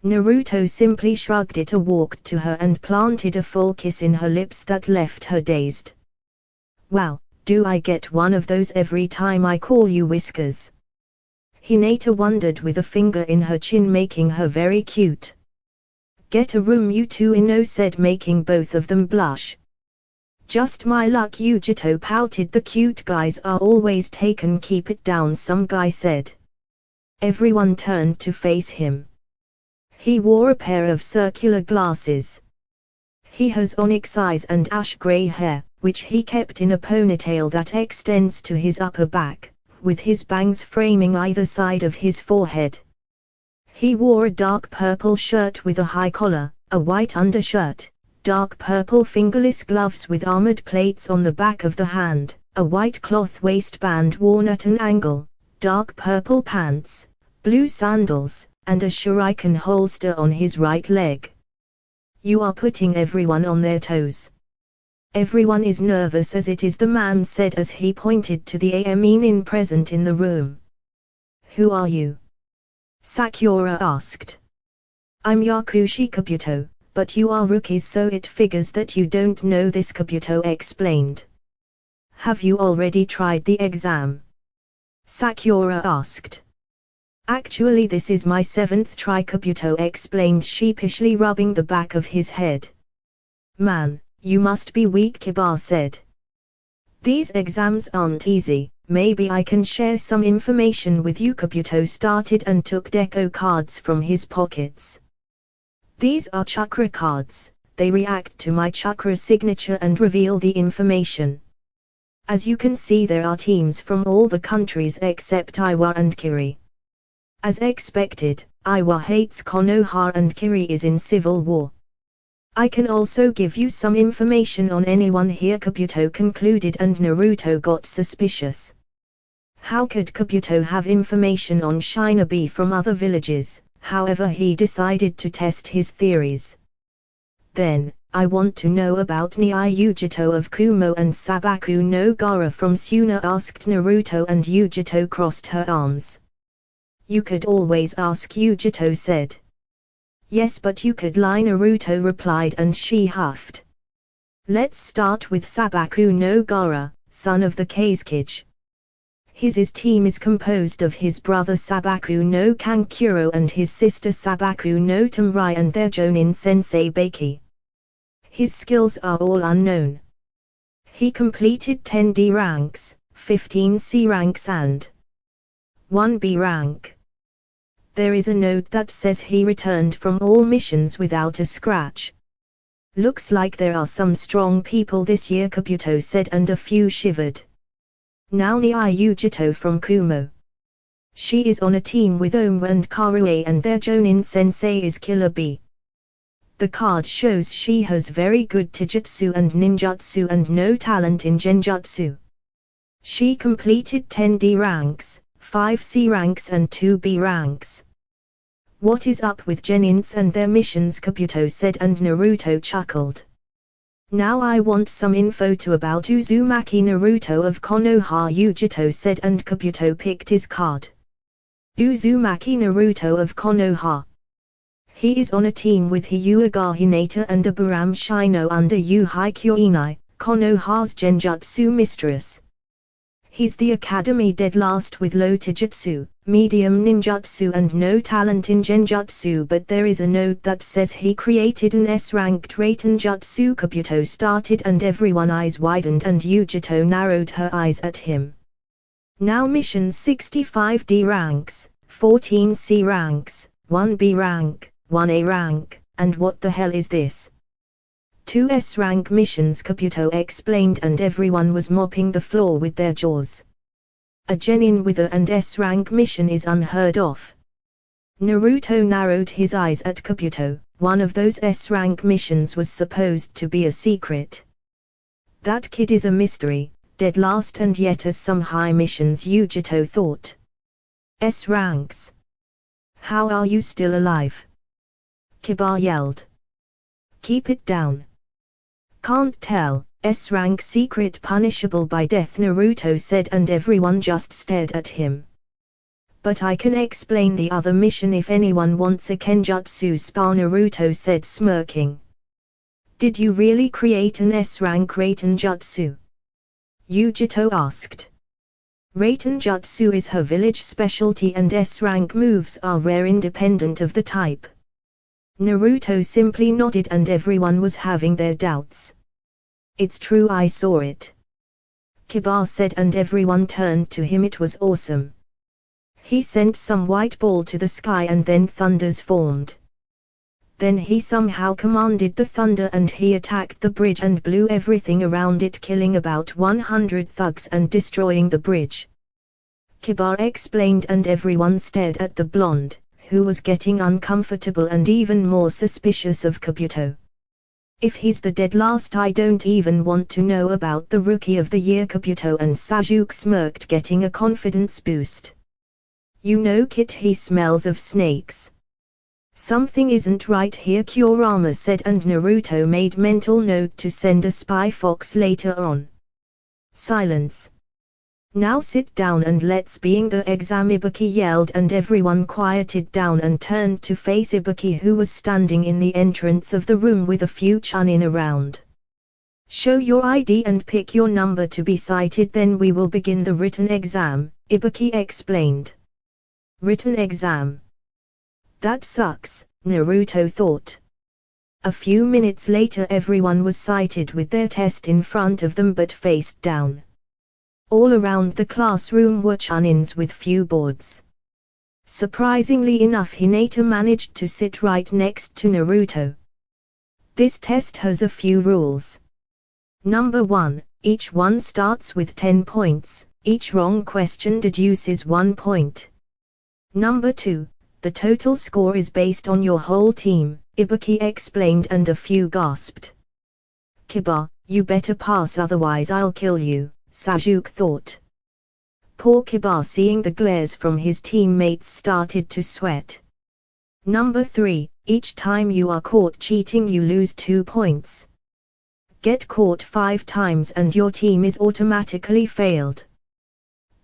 Naruto simply shrugged it, walked to her and planted a full kiss in her lips that left her dazed. Wow, do I get one of those every time I call you Whiskers? Hinata wondered with a finger in her chin, making her very cute. Get a room, you two, Ino said, making both of them blush. Just my luck, Yujito pouted. The cute guys are always taken, keep it down, some guy said. Everyone turned to face him. He wore a pair of circular glasses. He has onyx eyes and ash grey hair, which he kept in a ponytail that extends to his upper back, with his bangs framing either side of his forehead. He wore a dark purple shirt with a high collar, a white undershirt, dark purple fingerless gloves with armored plates on the back of the hand, a white cloth waistband worn at an angle, dark purple pants, blue sandals, and a shuriken holster on his right leg. You are putting everyone on their toes. Everyone is nervous as it is, the man said as he pointed to the Aminin present in the room. Who are you? Sakura asked. I'm Yakushi, Kabuto, but you are rookies, so it figures that you don't know this, Kabuto explained. Have you already tried the exam? Sakura asked. Actually, this is my 7th try, Kabuto explained sheepishly, rubbing the back of his head. Man, you must be weak, Kiba said. These exams aren't easy, maybe I can share some information with you, Kabuto started and took deco cards from his pockets. These are chakra cards, they react to my chakra signature and reveal the information. As you can see, there are teams from all the countries except Iwa and Kiri. As expected, Iwa hates Konoha and Kiri is in civil war. I can also give you some information on anyone here, Kabuto concluded, and Naruto got suspicious. How could Kabuto have information on Shinobi from other villages? However, he decided to test his theories. Then, I want to know about Yujito of Kumo and Sabaku no Gara from Suna, asked Naruto, and Yujito crossed her arms. You could always ask, Yujito said. Yes, but you could lie, Naruto replied, and she huffed. Let's start with Sabaku no Gara, son of the Kazekage. His team is composed of his brother Sabaku no Kankuro and his sister Sabaku no Tamrai and their Jonin sensei Baki. His skills are all unknown. He completed 10 D ranks, 15 C ranks and 1 B rank. There is a note that says he returned from all missions without a scratch. Looks like there are some strong people this year, Kabuto said, and a few shivered. Naoni Yujito from Kumo. She is on a team with Oma and Karue and their Jonin sensei is Killer Bee. The card shows she has very good taijutsu and ninjutsu and no talent in genjutsu. She completed 10 D ranks, 5 C ranks and 2 B ranks. What is up with genins and their missions, Kabuto said, and Naruto chuckled. Now I want some info too about Uzumaki Naruto of Konoha, Yujito said, and Kabuto picked his card. Uzumaki Naruto of Konoha. He is on a team with Hyuga Hinata and Aburame Shino under Yuhei Kyoinai, Konoha's genjutsu mistress. He's the academy dead last with low taijutsu, medium ninjutsu and no talent in genjutsu, but there is a note that says he created an S-ranked Raitenjutsu. Kabuto started and everyone's eyes widened and Yujito narrowed her eyes at him. Now mission 65 D ranks, 14 C ranks, 1 B rank, 1 A rank, and what the hell is this? 2 S-rank missions, Kabuto explained, and everyone was mopping the floor with their jaws. A genin with a and S-rank mission is unheard of. Naruto narrowed his eyes at Kabuto. One of those S-rank missions was supposed to be a secret. That kid is a mystery, dead last and yet has some high missions, Yujito thought. S-ranks. How are you still alive? Kiba yelled. Keep it down. Can't tell, S-rank secret punishable by death, Naruto said, and everyone just stared at him. But I can explain the other mission if anyone wants a Kenjutsu spa, Naruto said, smirking. Did you really create an S-rank Raitenjutsu? Yujito asked. Raitenjutsu is her village specialty and S-rank moves are rare independent of the type. Naruto simply nodded and everyone was having their doubts. It's true, I saw it. Kiba said, and everyone turned to him. It was awesome. He sent some white ball to the sky and then thunders formed. Then he somehow commanded the thunder and he attacked the bridge and blew everything around it, killing about 100 thugs and destroying the bridge. Kiba explained, and everyone stared at the blonde, who was getting uncomfortable and even more suspicious of Kabuto. If he's the dead last, I don't even want to know about the Rookie of the Year, Kabuto and Sasuke smirked, getting a confidence boost. You know, Kit, he smells of snakes. Something isn't right here, Kurama said, and Naruto made mental note to send a spy fox later on. Silence. Now sit down and let's begin the exam, Ibuki yelled, and everyone quieted down and turned to face Ibuki, who was standing in the entrance of the room with a few chunin around. Show your ID and pick your number to be cited, then we will begin the written exam, Ibuki explained. Written exam. That sucks, Naruto thought. A few minutes later everyone was cited with their test in front of them but faced down. All around the classroom were chunins with few boards. Surprisingly enough, Hinata managed to sit right next to Naruto. This test has a few rules. Number 1, each one starts with 10 points, each wrong question deduces 1 point. Number 2, the total score is based on your whole team, Ibuki explained, and a few gasped. Kiba, you better pass, otherwise I'll kill you, Sasuke thought. Poor Kiba, seeing the glares from his teammates, started to sweat. Number 3, each time you are caught cheating you lose 2 points. Get caught 5 times and your team is automatically failed.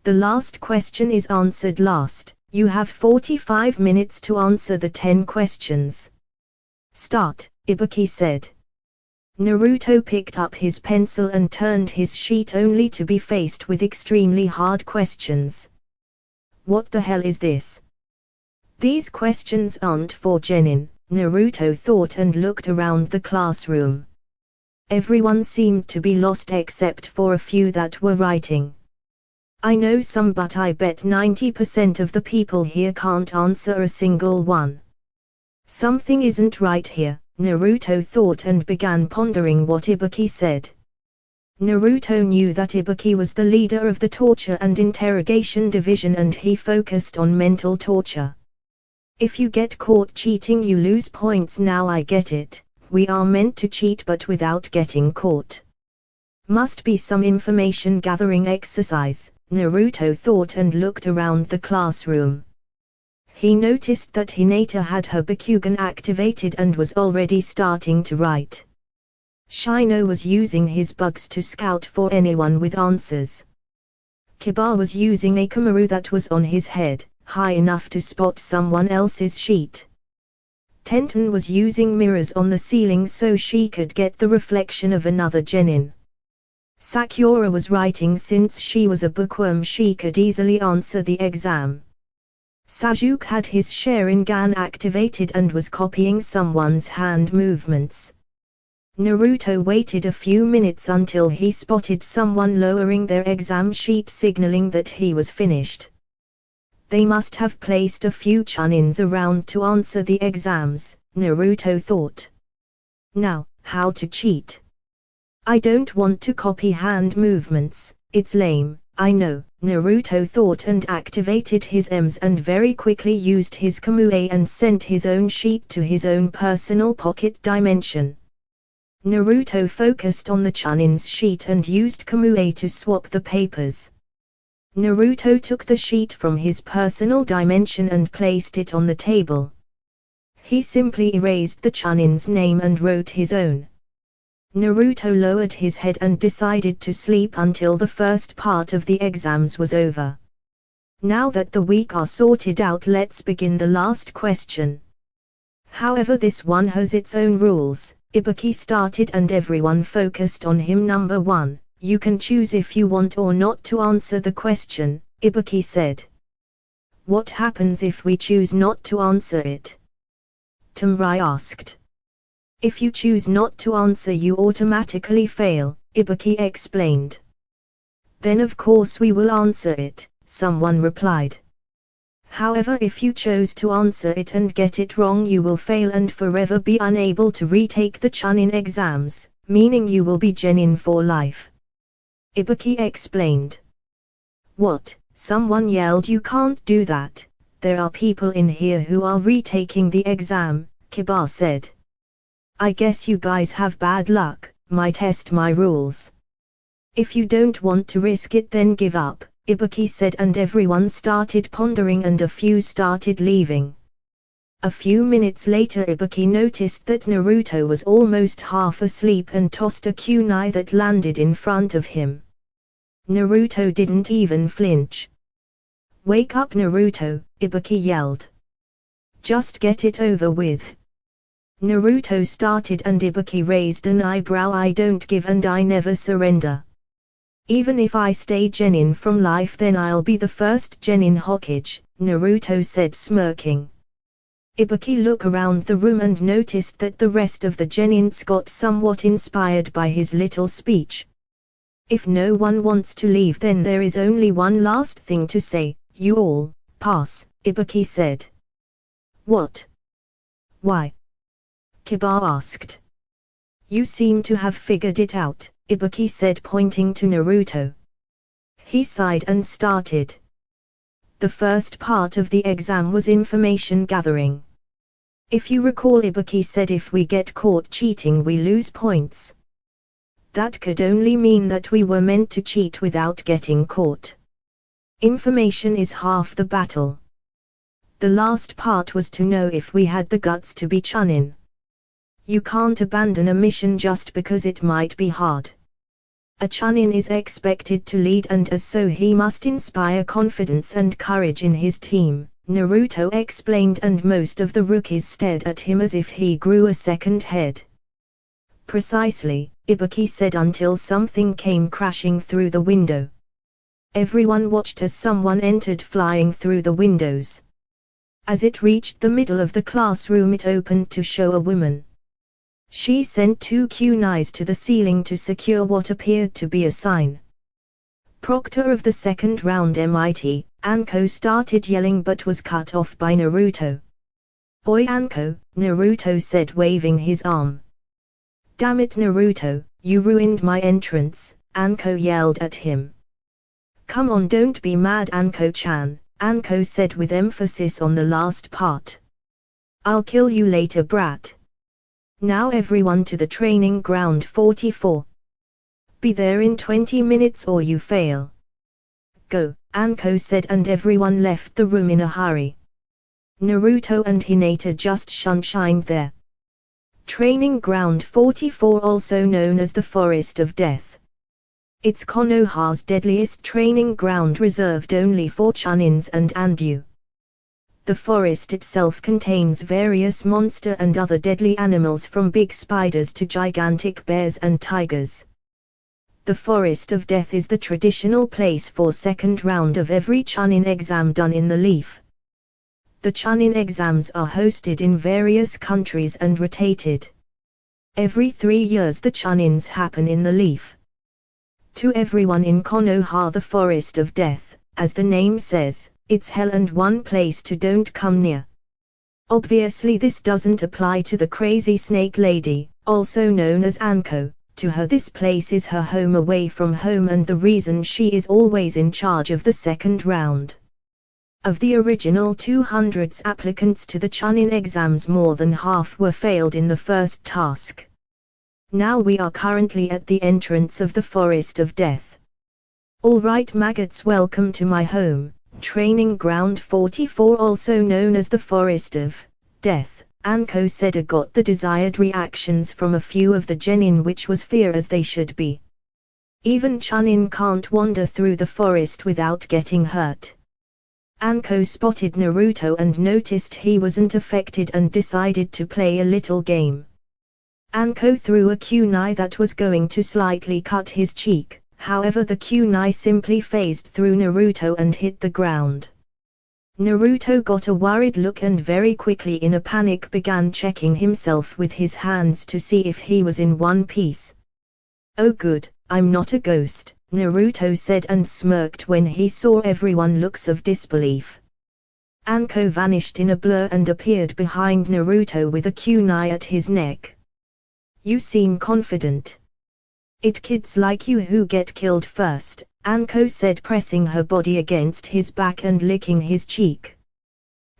The last question is answered last. You have 45 minutes to answer the 10 questions. Start, Ibuki said. Naruto picked up his pencil and turned his sheet only to be faced with extremely hard questions. What the hell is this? These questions aren't for genin, Naruto thought and looked around the classroom. Everyone seemed to be lost except for a few that were writing. I know some, but I bet 90% of the people here can't answer a single one. Something isn't right here, Naruto thought and began pondering what Ibuki said. Naruto knew that Ibuki was the leader of the torture and interrogation division and he focused on mental torture. If you get caught cheating you lose points. Now I get it, we are meant to cheat but without getting caught. Must be some information gathering exercise, Naruto thought and looked around the classroom. He noticed that Hinata had her Bakugan activated and was already starting to write. Shino was using his bugs to scout for anyone with answers. Kiba was using a Kamaru that was on his head, high enough to spot someone else's sheet. Tenten was using mirrors on the ceiling so she could get the reflection of another genin. Sakura was writing since she was a bookworm she could easily answer the exam. Sasuke had his Sharingan activated and was copying someone's hand movements. Naruto waited a few minutes until he spotted someone lowering their exam sheet signaling that he was finished. They must have placed a few chunins around to answer the exams, Naruto thought. Now, how to cheat? I don't want to copy hand movements, it's lame, I know, Naruto thought and activated his Ms and very quickly used his Kamui and sent his own sheet to his own personal pocket dimension. Naruto focused on the chunin's sheet and used Kamui to swap the papers. Naruto took the sheet from his personal dimension and placed it on the table. He simply erased the chunin's name and wrote his own. Naruto lowered his head and decided to sleep until the first part of the exams was over. Now that the week are sorted out, let's begin the last question. However, this one has its own rules. Ibuki started and everyone focused on him. Number 1, you can choose if you want or not to answer the question, Ibuki said. What happens if we choose not to answer it? Tamrai asked. If you choose not to answer you automatically fail, Ibuki explained. Then of course we will answer it, someone replied. However, if you chose to answer it and get it wrong you will fail and forever be unable to retake the Chunin exams, meaning you will be genin for life. Ibuki explained. What? Someone yelled. You can't do that, there are people in here who are retaking the exam, Kiba said. I guess you guys have bad luck, test my rules. If you don't want to risk it then give up, Ibuki said, and everyone started pondering and a few started leaving. A few minutes later Ibuki noticed that Naruto was almost half asleep and tossed a kunai that landed in front of him. Naruto didn't even flinch. Wake up Naruto, Ibuki yelled. Just get it over with. Naruto started and Ibuki raised an eyebrow. I don't give and I never surrender. Even if I stay genin from life then I'll be the first genin Hokage, Naruto said smirking. Ibuki looked around the room and noticed that the rest of the genins got somewhat inspired by his little speech. If no one wants to leave then there is only one last thing to say, you all, pass, Ibuki said. What? Why? Kiba asked. You seem to have figured it out, Ibuki said pointing to Naruto. He sighed and started. The first part of the exam was information gathering. If you recall, Ibuki said if we get caught cheating we lose points. That could only mean that we were meant to cheat without getting caught. Information is half the battle. The last part was to know if we had the guts to be Chunin. You can't abandon a mission just because it might be hard. A Chunin is expected to lead and as so he must inspire confidence and courage in his team, Naruto explained, and most of the rookies stared at him as if he grew a second head. Precisely, Ibuki said until something came crashing through the window. Everyone watched as someone entered flying through the windows. As it reached the middle of the classroom it opened to show a woman. She sent 2 kunais to the ceiling to secure what appeared to be a sign. Proctor of the second round MIT, Anko started yelling but was cut off by Naruto. Oi Anko, Naruto said waving his arm. Damn it Naruto, you ruined my entrance, Anko yelled at him. Come on, don't be mad, Anko-chan, Anko said with emphasis on the last part. I'll kill you later, brat. Now everyone to the training ground 44. Be there in 20 minutes or you fail. Go, Anko said, and everyone left the room in a hurry. Naruto and Hinata just shined there. Training ground 44, also known as the Forest of Death. It's Konoha's deadliest training ground, reserved only for Chunins and Anbu. The forest itself contains various monster and other deadly animals, from big spiders to gigantic bears and tigers. The Forest of Death is the traditional place for second round of every Chunin exam done in the Leaf. The Chunin exams are hosted in various countries and rotated. Every 3 years the Chunins happen in the Leaf. To everyone in Konoha, the Forest of Death, as the name says, it's hell and one place to don't come near. Obviously this doesn't apply to the crazy snake lady, also known as Anko. To her this place is her home away from home, and the reason she is always in charge of the second round. Of the original 200 applicants to the Chunin exams, more than half were failed in the first task. Now we are currently at the entrance of the Forest of Death. Alright maggots, welcome to my home, training ground 44, also known as the Forest of Death, Anko said. I got the desired reactions from a few of the genin, which was fear, as they should be. Even Chunin can't wander through the forest without getting hurt. Anko spotted Naruto and noticed he wasn't affected and decided to play a little game. Anko threw a kunai that was going to slightly cut his cheek, however the kunai simply phased through Naruto and hit the ground. Naruto got a worried look and very quickly in a panic began checking himself with his hands to see if he was in one piece. Oh good, I'm not a ghost, Naruto said and smirked when he saw everyone looks of disbelief. Anko vanished in a blur and appeared behind Naruto with a kunai at his neck. You seem confident. It kids like you who get killed first, Anko said, pressing her body against his back and licking his cheek.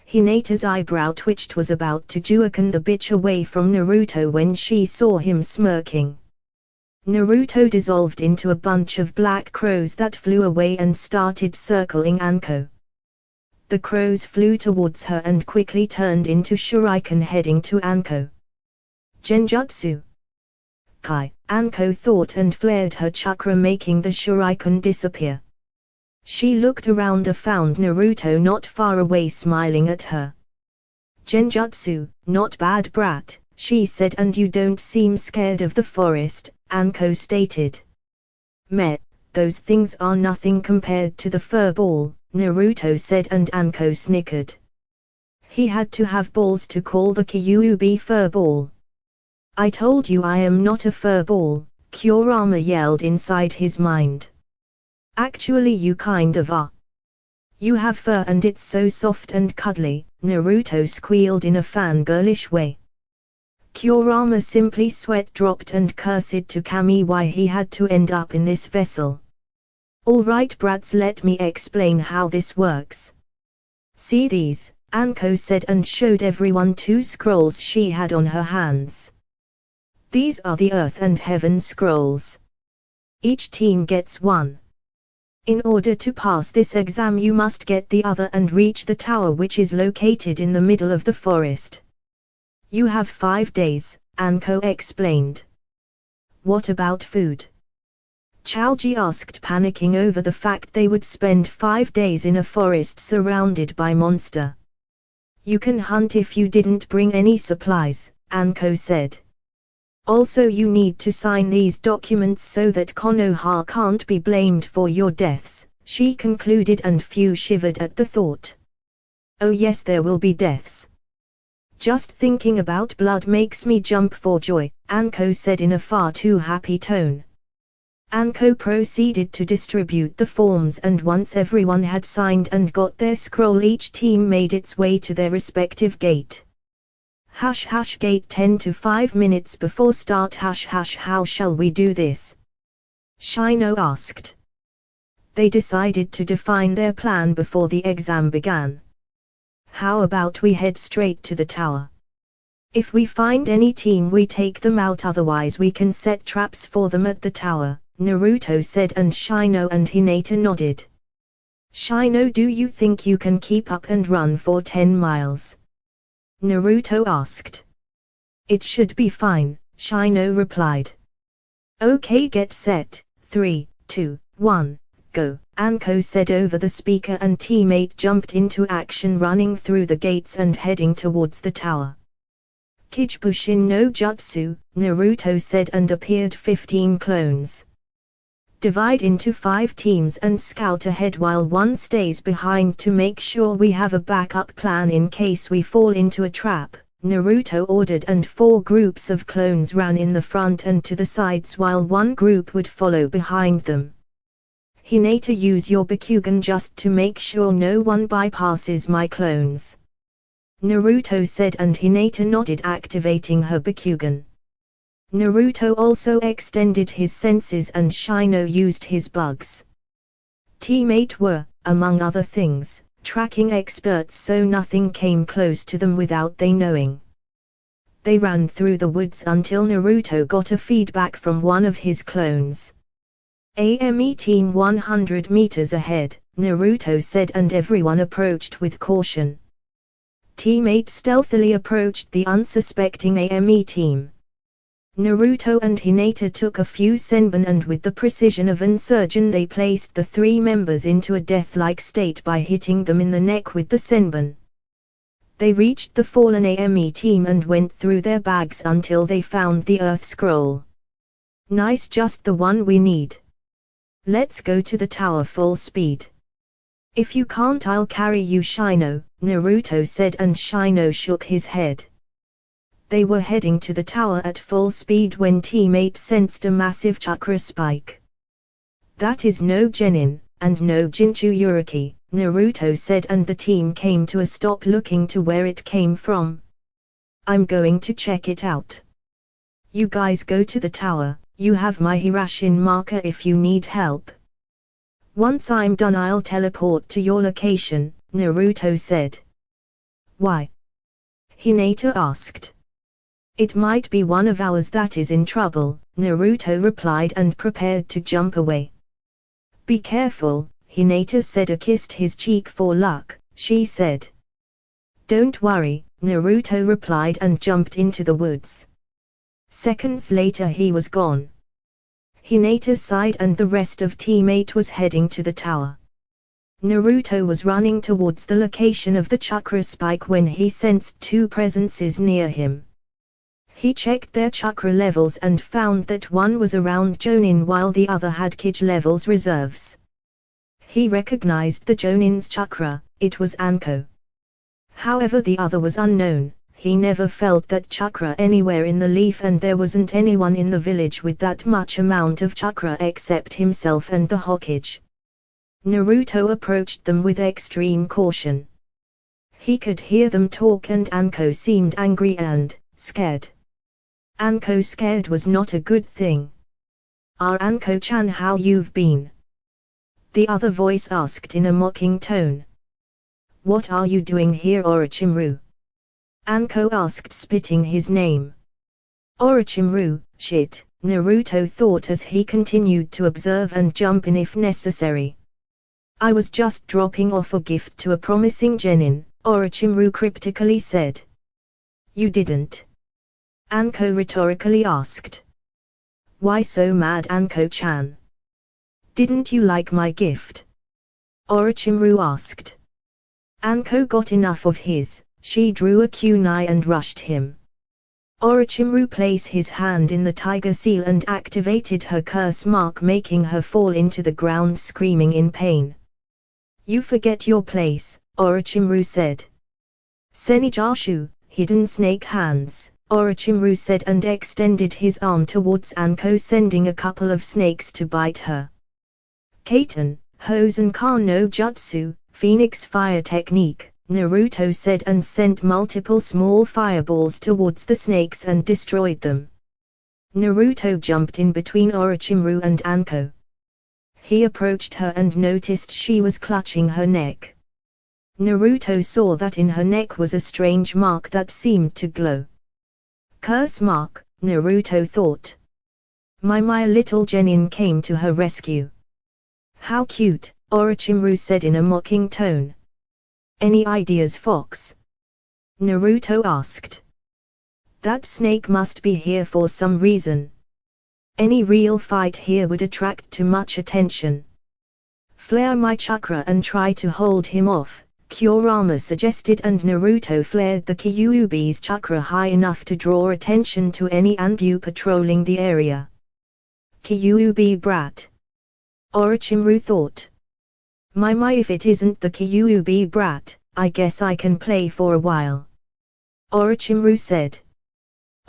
Hinata's eyebrow twitched, was about to juken the bitch away from Naruto when she saw him smirking. Naruto dissolved into a bunch of black crows that flew away and started circling Anko. The crows flew towards her and quickly turned into shuriken heading to Anko. Genjutsu. Kai, Anko thought and flared her chakra, making the shuriken disappear. She looked around and found Naruto not far away smiling at her. Genjutsu, not bad brat, she said, and you don't seem scared of the forest, Anko stated. Meh, those things are nothing compared to the fur ball, Naruto said, and Anko snickered. He had to have balls to call the Kyuubi fur ball. I told you I am not a fur ball, Kurama yelled inside his mind. Actually you kind of are. You have fur and it's so soft and cuddly, Naruto squealed in a fangirlish way. Kurama simply sweat dropped and cursed to Kami why he had to end up in this vessel. Alright brats, let me explain how this works. See these, Anko said and showed everyone 2 scrolls she had on her hands. These are the Earth and Heaven scrolls. Each team gets 1. In order to pass this exam you must get the other and reach the tower, which is located in the middle of the forest. You have 5 days, Anko explained. What about food? Chaoji asked, panicking over the fact they would spend 5 days in a forest surrounded by monster. You can hunt if you didn't bring any supplies, Anko said. Also you need to sign these documents so that Konoha can't be blamed for your deaths, she concluded, and few shivered at the thought. Oh yes, there will be deaths. Just thinking about blood makes me jump for joy, Anko said in a far too happy tone. Anko proceeded to distribute the forms, and once everyone had signed and got their scroll, each team made its way to their respective gate. Gate 10 to 5 minutes before start. How shall we do this? Shino asked. They decided to define their plan before the exam began. How about we head straight to the tower? If we find any team we take them out, otherwise we can set traps for them at the tower, Naruto said, and Shino and Hinata nodded. Shino, do you think you can keep up and run for 10 miles? Naruto asked. It should be fine, Shino replied. Okay, get set, 3, 2, 1, go, Anko said over the speaker, and teammate jumped into action, running through the gates and heading towards the tower. Kijibushin no Jutsu, Naruto said, and appeared 15 clones. Divide into 5 teams and scout ahead while one stays behind to make sure we have a backup plan in case we fall into a trap, Naruto ordered, and 4 groups of clones ran in the front and to the sides while one group would follow behind them. Hinata, use your Bakugan just to make sure no one bypasses my clones, Naruto said, and Hinata nodded, activating her Bakugan. Naruto also extended his senses and Shino used his bugs. Teammate were, among other things, tracking experts, so nothing came close to them without they knowing. They ran through the woods until Naruto got a feedback from one of his clones. AME team 100 meters ahead, Naruto said, and everyone approached with caution. Teammate stealthily approached the unsuspecting AME team. Naruto and Hinata took a few senbon, and with the precision of an surgeon they placed the 3 members into a death-like state by hitting them in the neck with the senbon. They reached the fallen AME team and went through their bags until they found the Earth Scroll. Nice, just the one we need. Let's go to the tower full speed. If you can't, I'll carry you, Shino, Naruto said, and Shino shook his head. They were heading to the tower at full speed when teammate sensed a massive chakra spike. That is no genin, and no Jinchuriki, Naruto said, and the team came to a stop looking to where it came from. I'm going to check it out. You guys go to the tower, you have my Hirashin marker if you need help. Once I'm done I'll teleport to your location, Naruto said. Why? Hinata asked. It might be one of ours that is in trouble, Naruto replied, and prepared to jump away. Be careful, Hinata said, kissed his cheek for luck, she said. Don't worry, Naruto replied and jumped into the woods. Seconds later he was gone. Hinata sighed and the rest of teammate was heading to the tower. Naruto was running towards the location of the chakra spike when he sensed 2 presences near him. He checked their chakra levels and found that one was around Jonin while the other had Kij levels reserves. He recognized the Jonin's chakra, it was Anko. However, the other was unknown. He never felt that chakra anywhere in the leaf, and there wasn't anyone in the village with that much amount of chakra except himself and the Hokage. Naruto approached them with extreme caution. He could hear them talk and Anko seemed angry and scared. Anko scared was not a good thing. Anko-chan, how you've been? The other voice asked in a mocking tone. What are you doing here, Orochimaru? Anko asked, spitting his name. Orochimaru, shit, Naruto thought as he continued to observe and jump in if necessary. I was just dropping off a gift to a promising genin, Orochimaru cryptically said. You didn't? Anko rhetorically asked. Why so mad, Anko-chan? Didn't you like my gift? Orochimaru asked. Anko got enough of his. She drew a kunai and rushed him. Orochimaru placed his hand in the tiger seal and activated her curse mark, making her fall into the ground screaming in pain. You forget your place, Orochimaru said. Senijashu, hidden snake hands, Orochimaru said and extended his arm towards Anko, sending a couple of snakes to bite her. Kaiten, Hosenkan no Jutsu, Phoenix Fire Technique, Naruto said and sent multiple small fireballs towards the snakes and destroyed them. Naruto jumped in between Orochimaru and Anko. He approached her and noticed she was clutching her neck. Naruto saw that in her neck was a strange mark that seemed to glow. Curse mark, Naruto thought. My little genin came to her rescue. How cute, Orochimaru said in a mocking tone. Any ideas, Fox? Naruto asked. That snake must be here for some reason. Any real fight here would attract too much attention. Flare my chakra and try to hold him off, Kurama suggested, and Naruto flared the Kyuubi's chakra high enough to draw attention to any Anbu patrolling the area. Kyuubi brat. Orochimaru thought. My if it isn't the Kyuubi brat, I guess I can play for a while. Orochimaru said.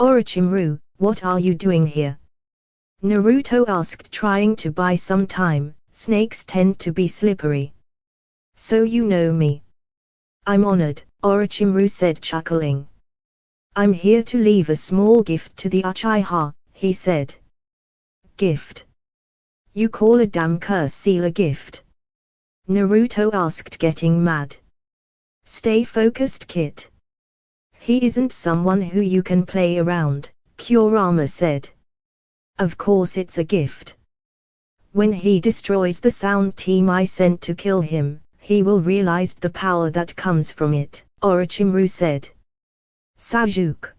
Orochimaru, what are you doing here? Naruto asked, trying to buy some time. Snakes tend to be slippery. So you know me. I'm honored, Orochimaru said, chuckling. I'm here to leave a small gift to the Uchiha, he said. Gift? You call a damn curse seal a gift? Naruto asked, getting mad. Stay focused, Kit. He isn't someone who you can play around, Kurama said. Of course it's a gift. When he destroys the sound team I sent to kill him, he will realize the power that comes from it, Orochimaru said. Sasuke.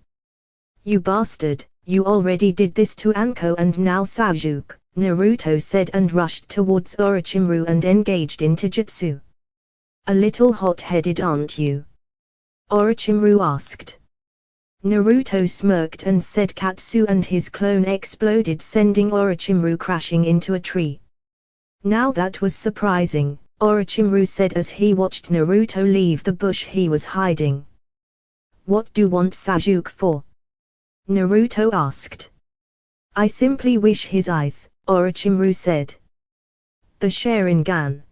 You bastard, you already did this to Anko and now Sasuke, Naruto said and rushed towards Orochimaru and engaged in taijutsu. A little hot-headed, aren't you? Orochimaru asked. Naruto smirked and said Katsu, and his clone exploded, sending Orochimaru crashing into a tree. Now that was surprising, Orochimaru said as he watched Naruto leave the bush he was hiding. What do you want Sasuke for? Naruto asked. I simply wish his eyes, Orochimaru said. The Sharingan.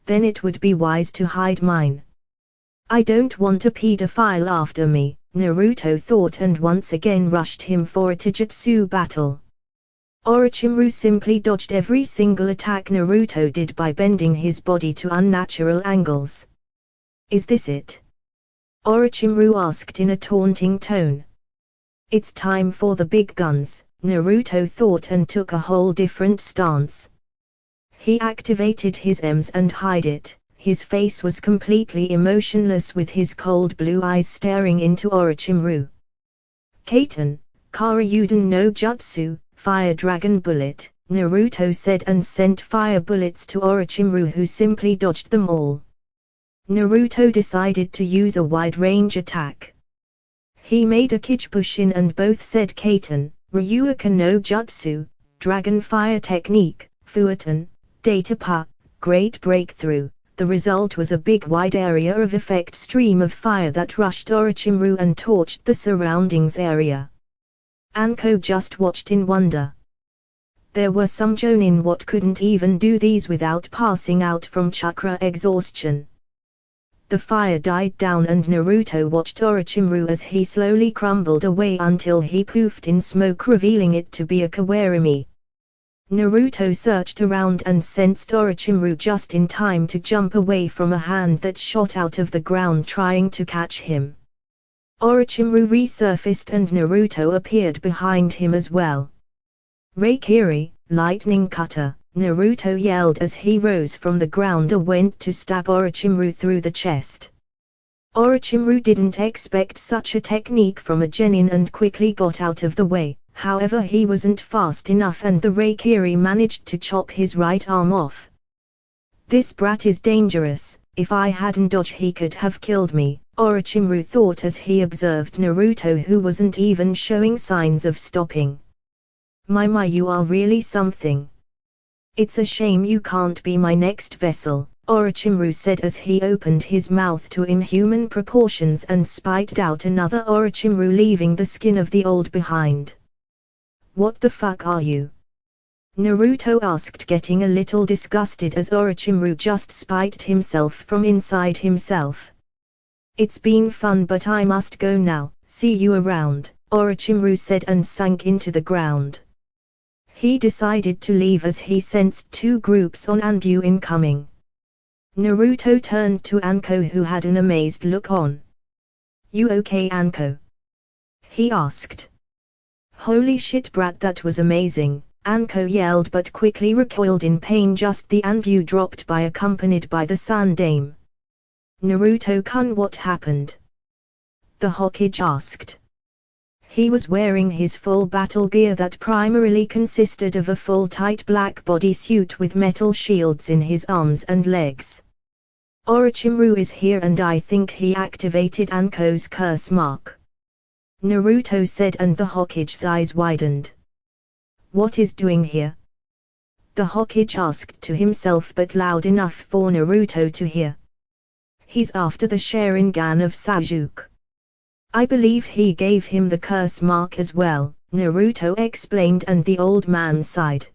Then it would be wise to hide mine. I don't want a pedophile after me, Naruto thought, and once again rushed him for a taijutsu battle. Orochimaru simply dodged every single attack Naruto did by bending his body to unnatural angles. Is this it? Orochimaru asked in a taunting tone. It's time for the big guns, Naruto thought, and took a whole different stance. He activated his M's and hid it. His face was completely emotionless with his cold blue eyes staring into Orochimaru. Kaiten, Karyudan no Jutsu, Fire Dragon Bullet, Naruto said and sent fire bullets to Orochimaru, who simply dodged them all. Naruto decided to use a wide-range attack. He made a Kijibushin and both said Kaiten, Ryuukan no Jutsu, Dragon Fire Technique, Fuatan, Data Pa, Great Breakthrough. The result was a big wide area of effect stream of fire that rushed Orochimaru and torched the surroundings area. Anko just watched in wonder. There were some Jonin what couldn't even do these without passing out from chakra exhaustion. The fire died down and Naruto watched Orochimaru as he slowly crumbled away until he poofed in smoke, revealing it to be a Kawarimi. Naruto searched around and sensed Orochimaru just in time to jump away from a hand that shot out of the ground trying to catch him. Orochimaru resurfaced and Naruto appeared behind him as well. Reikiri, lightning cutter, Naruto yelled as he rose from the ground and went to stab Orochimaru through the chest. Orochimaru didn't expect such a technique from a genin and quickly got out of the way. However, he wasn't fast enough and the Reikiri managed to chop his right arm off. This brat is dangerous, if I hadn't dodged he could have killed me, Orochimaru thought as he observed Naruto, who wasn't even showing signs of stopping. My, you are really something. It's a shame you can't be my next vessel, Orochimaru said as he opened his mouth to inhuman proportions and spat out another Orochimaru, leaving the skin of the old behind. What the fuck are you? Naruto asked, getting a little disgusted as Orochimaru just spat himself from inside himself. It's been fun, but I must go now, see you around, Orochimaru said and sank into the ground. He decided to leave as he sensed two groups on Anbu incoming. Naruto turned to Anko, who had an amazed look on. "You okay, Anko?" he asked. "Holy shit, brat, that was amazing," Anko yelled, but quickly recoiled in pain just the Anbu dropped by, accompanied by the Sun Dame. "Naruto-kun, what happened?" the Hokage asked. He was wearing his full battle gear that primarily consisted of a full tight black bodysuit with metal shields in his arms and legs. "Orochimaru is here and I think he activated Anko's curse mark," Naruto said, and the Hokage's eyes widened. "What is doing here?" the Hokage asked to himself, but loud enough for Naruto to hear. "He's after the Sharingan of Sasuke. I believe he gave him the curse mark as well," Naruto explained, and the old man sighed.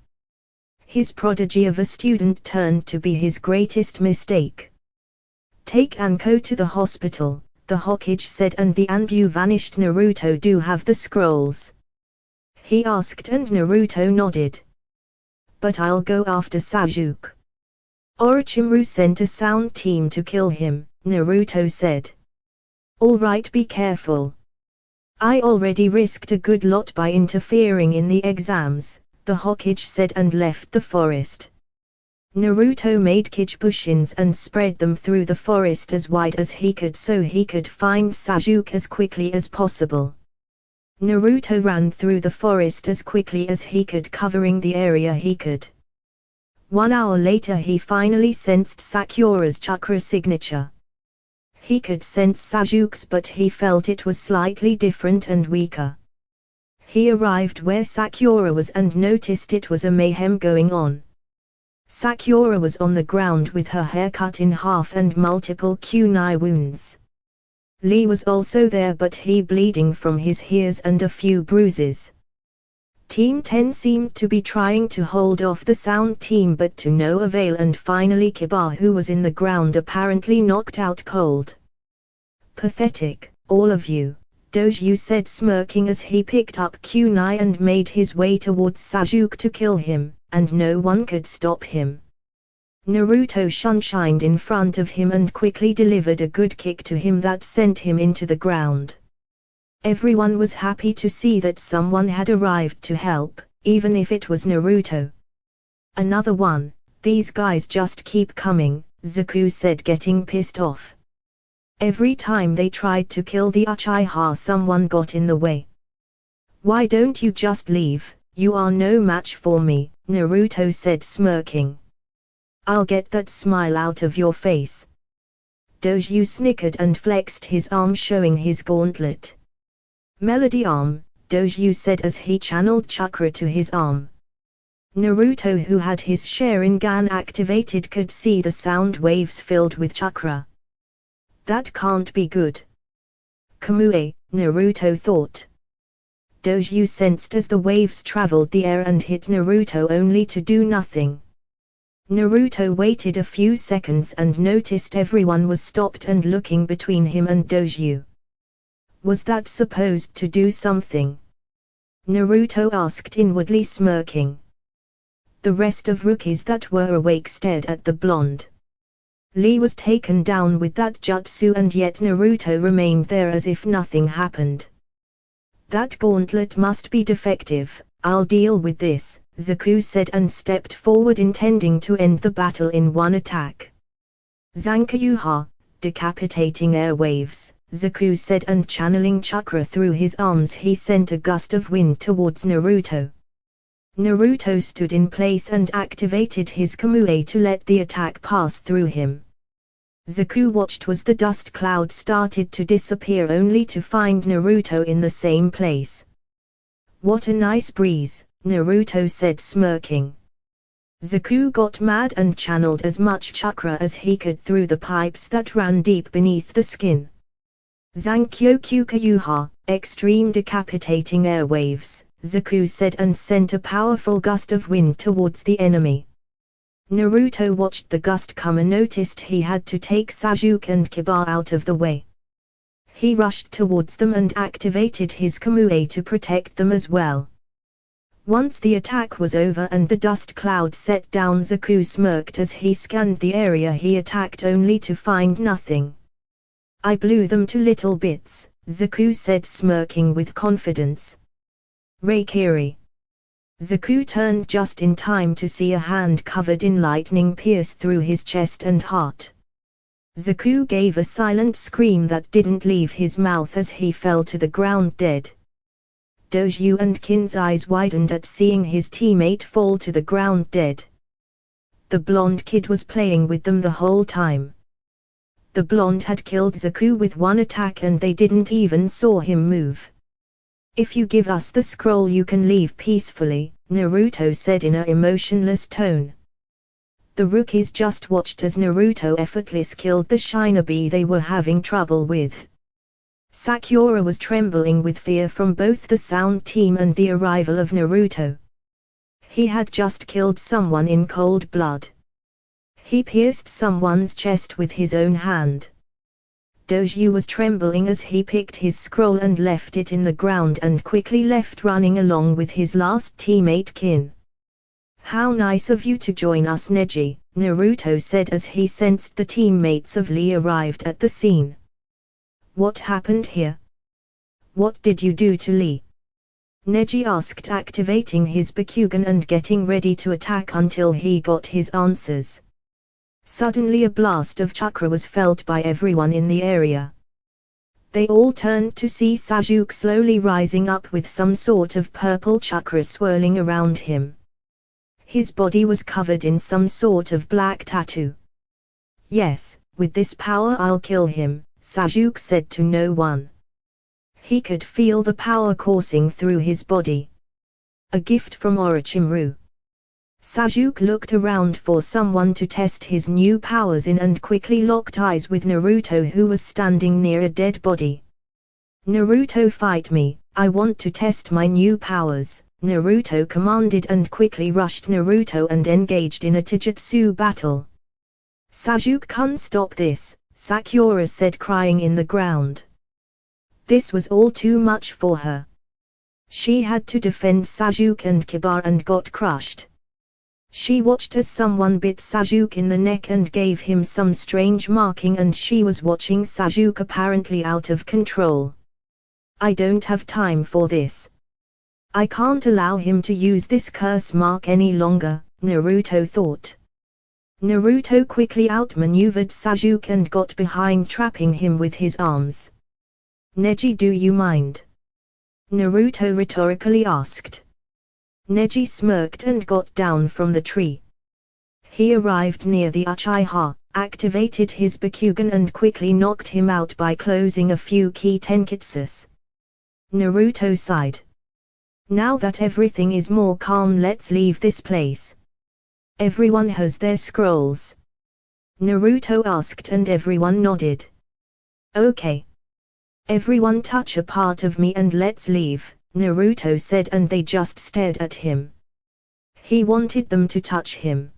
His prodigy of a student turned to be his greatest mistake. "Take Anko to the hospital," the Hokage said, and the Anbu vanished. "Naruto do have the scrolls?" he asked, and Naruto nodded. "But I'll go after Sasuke." "Orochimaru sent a sound team to kill him," Naruto said. "All right, be careful. I already risked a good lot by interfering in the exams," the Hokage said, and left the forest. Naruto made Kijibushin and spread them through the forest as wide as he could so he could find Sasuke as quickly as possible. Naruto ran through the forest as quickly as he could, covering the area he could. 1 hour later he finally sensed Sakura's chakra signature. He could sense Sasuke's, but he felt it was slightly different and weaker. He arrived where Sakura was and noticed it was a mayhem going on. Sakura was on the ground with her hair cut in half and multiple kunai wounds. Lee was also there, but he bleeding from his ears and a few bruises. Team 10 seemed to be trying to hold off the sound team, but to no avail, and finally Kiba, who was in the ground, apparently knocked out cold. "Pathetic, all of you," Doju said, smirking as he picked up kunai and made his way towards Sasuke to kill him, and no one could stop him. Naruto shined in front of him and quickly delivered a good kick to him that sent him into the ground. Everyone was happy to see that someone had arrived to help, even if it was Naruto. "Another one, these guys just keep coming," Zaku said, getting pissed off. Every time they tried to kill the Uchiha, someone got in the way. "Why don't you just leave? You are no match for me," Naruto said, smirking. "I'll get that smile out of your face." Doju snickered and flexed his arm, showing his gauntlet. "Melody arm," Doju said as he channeled chakra to his arm. Naruto, who had his Sharingan activated, could see the sound waves filled with chakra. That can't be good. Kamui, Naruto thought. Doju sensed as the waves traveled the air and hit Naruto, only to do nothing. Naruto waited a few seconds and noticed everyone was stopped and looking between him and Doju. Was that supposed to do something? Naruto asked, inwardly smirking. The rest of rookies that were awake stared at the blonde. Lee was taken down with that jutsu, and yet Naruto remained there as if nothing happened. "That gauntlet must be defective, I'll deal with this," Zaku said, and stepped forward, intending to end the battle in one attack. "Zankayuha, decapitating airwaves," Zaku said, and channeling chakra through his arms he sent a gust of wind towards Naruto. Naruto stood in place and activated his Kamui to let the attack pass through him. Zaku watched as the dust cloud started to disappear, only to find Naruto in the same place. "What a nice breeze," Naruto said, smirking. Zaku got mad and channeled as much chakra as he could through the pipes that ran deep beneath the skin. "Zankyoku-Kayuha, extreme decapitating airwaves," Zaku said, and sent a powerful gust of wind towards the enemy. Naruto watched the gust come and noticed he had to take Sasuke and Kiba out of the way. He rushed towards them and activated his Kamui to protect them as well. Once the attack was over and the dust cloud set down, Zaku smirked as he scanned the area he attacked only to find nothing. I blew them to little bits, Zaku said, smirking with confidence. Reikiri. Zaku turned just in time to see a hand covered in lightning pierce through his chest and heart. Zaku gave a silent scream that didn't leave his mouth as he fell to the ground dead. Doju and Kin's eyes widened at seeing his teammate fall to the ground dead. The blonde kid was playing with them the whole time. The blonde had killed Zaku with one attack and they didn't even saw him move. If you give us the scroll you can leave peacefully, Naruto said in an emotionless tone. The rookies just watched as Naruto effortlessly killed the shinobi they were having trouble with. Sakura was trembling with fear from both the sound team and the arrival of Naruto. He had just killed someone in cold blood. He pierced someone's chest with his own hand. Doju was trembling as he picked his scroll and left it in the ground and quickly left running along with his last teammate Kin. How nice of you to join us, Neji, Naruto said as he sensed the teammates of Lee arrived at the scene. What happened here? What did you do to Lee? Neji asked, activating his Bakugan and getting ready to attack until he got his answers. Suddenly a blast of chakra was felt by everyone in the area. They all turned to see Sasuke slowly rising up with some sort of purple chakra swirling around him. His body was covered in some sort of black tattoo. Yes, with this power I'll kill him, Sasuke said to no one. He could feel the power coursing through his body. A gift from Orochimaru. Sasuke looked around for someone to test his new powers in and quickly locked eyes with Naruto, who was standing near a dead body. Naruto, fight me, I want to test my new powers, Naruto commanded and quickly rushed Naruto and engaged in a taijutsu battle. Sasuke-kun, stop this, Sakura said, crying in the ground. This was all too much for her. She had to defend Sasuke and Kiba and got crushed. She watched as someone bit Sasuke in the neck and gave him some strange marking, and she was watching Sasuke apparently out of control. I don't have time for this. I can't allow him to use this curse mark any longer, Naruto thought. Naruto quickly outmaneuvered Sasuke and got behind, trapping him with his arms. Neji, do you mind? Naruto rhetorically asked. Neji smirked and got down from the tree. He arrived near the Uchiha, activated his Bakugan and quickly knocked him out by closing a few key tenketsus. Naruto sighed. Now that everything is more calm, let's leave this place. Everyone has their scrolls? Naruto asked and everyone nodded. Okay. Everyone touch a part of me and let's leave, Naruto said, and they just stared at him. He wanted them to touch him.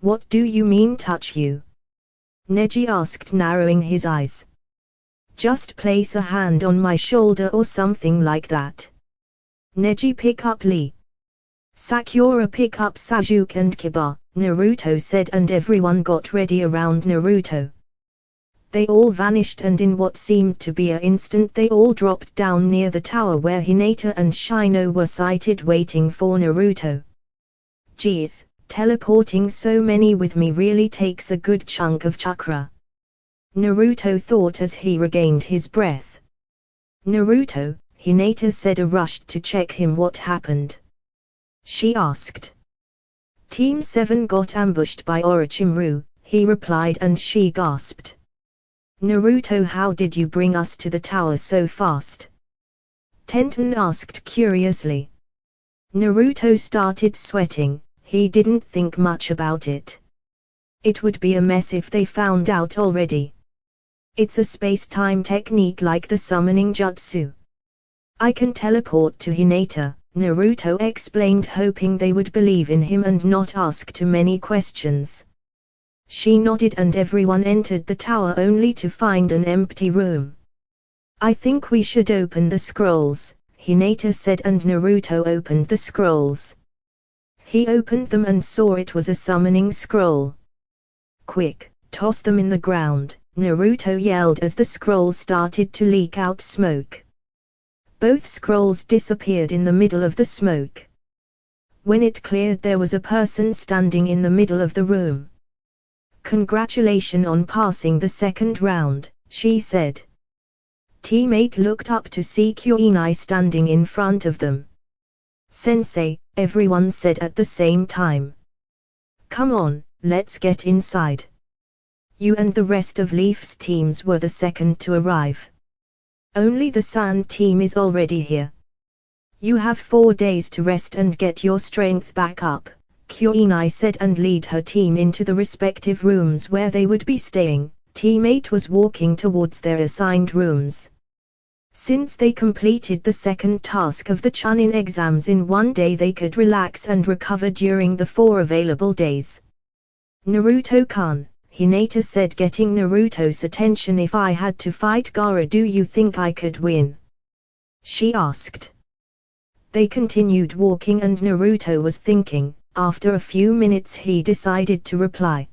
What do you mean touch you? Neji asked, narrowing his eyes. Just place a hand on my shoulder or something like that. Neji, pick up Lee. Sakura, pick up Sasuke and Kiba, Naruto said, and everyone got ready around Naruto. They all vanished, and in what seemed to be an instant they all dropped down near the tower where Hinata and Shino were sighted waiting for Naruto. Geez, teleporting so many with me really takes a good chunk of chakra. Naruto thought as he regained his breath. Naruto, Hinata said, rushed to check him what happened. She asked. Team 7 got ambushed by Orochimaru, he replied, and she gasped. Naruto, how did you bring us to the tower so fast? Tenten asked curiously. Naruto started sweating, he didn't think much about it. It would be a mess if they found out already. It's a space-time technique like the summoning jutsu. I can teleport to Hinata, Naruto explained, hoping they would believe in him and not ask too many questions. She nodded and everyone entered the tower only to find an empty room. I think we should open the scrolls, Hinata said, and Naruto opened the scrolls. He opened them and saw it was a summoning scroll. Quick, toss them in the ground, Naruto yelled as the scrolls started to leak out smoke. Both scrolls disappeared in the middle of the smoke. When it cleared, there was a person standing in the middle of the room. Congratulations on passing the second round, she said. Teammate looked up to see Kuinai standing in front of them. Sensei, everyone said at the same time. Come on, let's get inside. You and the rest of Leaf's teams were the second to arrive. Only the Sand team is already here. You have 4 days to rest and get your strength back up, Kuinai said, and lead her team into the respective rooms where they would be staying. Teammate was walking towards their assigned rooms. Since they completed the second task of the Chunin exams in 1 day, they could relax and recover during the 4 available days. Naruto-kun, Hinata said, getting Naruto's attention. If I had to fight Gaara, do you think I could win? She asked. They continued walking and Naruto was thinking. After a few minutes he decided to reply.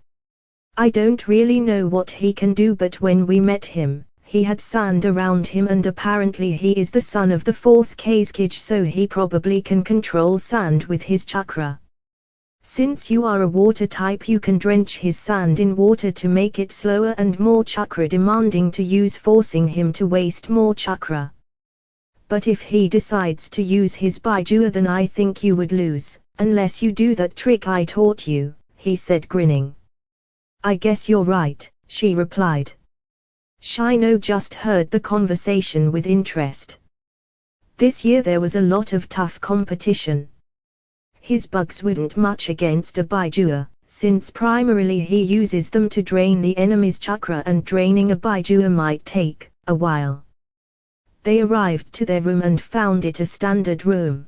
I don't really know what he can do, but when we met him, he had sand around him and apparently he is the son of the 4th Kazekage, so he probably can control sand with his chakra. Since you are a water type, you can drench his sand in water to make it slower and more chakra demanding to use, forcing him to waste more chakra. But if he decides to use his Baijua, then I think you would lose, unless you do that trick I taught you, he said, grinning. I guess you're right, she replied. Shino just heard the conversation with interest. This year there was a lot of tough competition. His bugs wouldn't much against a Baijua, since primarily he uses them to drain the enemy's chakra, and draining a Baijua might take a while. They arrived to their room and found it a standard room.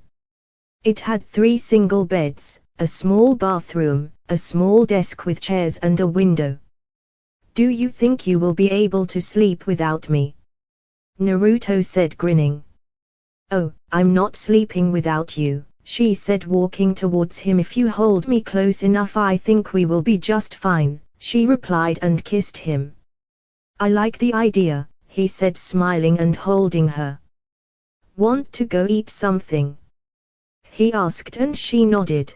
It had 3 single beds, a small bathroom, a small desk with chairs and a window. Do you think you will be able to sleep without me? Naruto said, grinning. Oh, I'm not sleeping without you, she said, walking towards him. If you hold me close enough, I think we will be just fine, she replied and kissed him. I like the idea, he said, smiling and holding her. Want to go eat something? He asked and she nodded.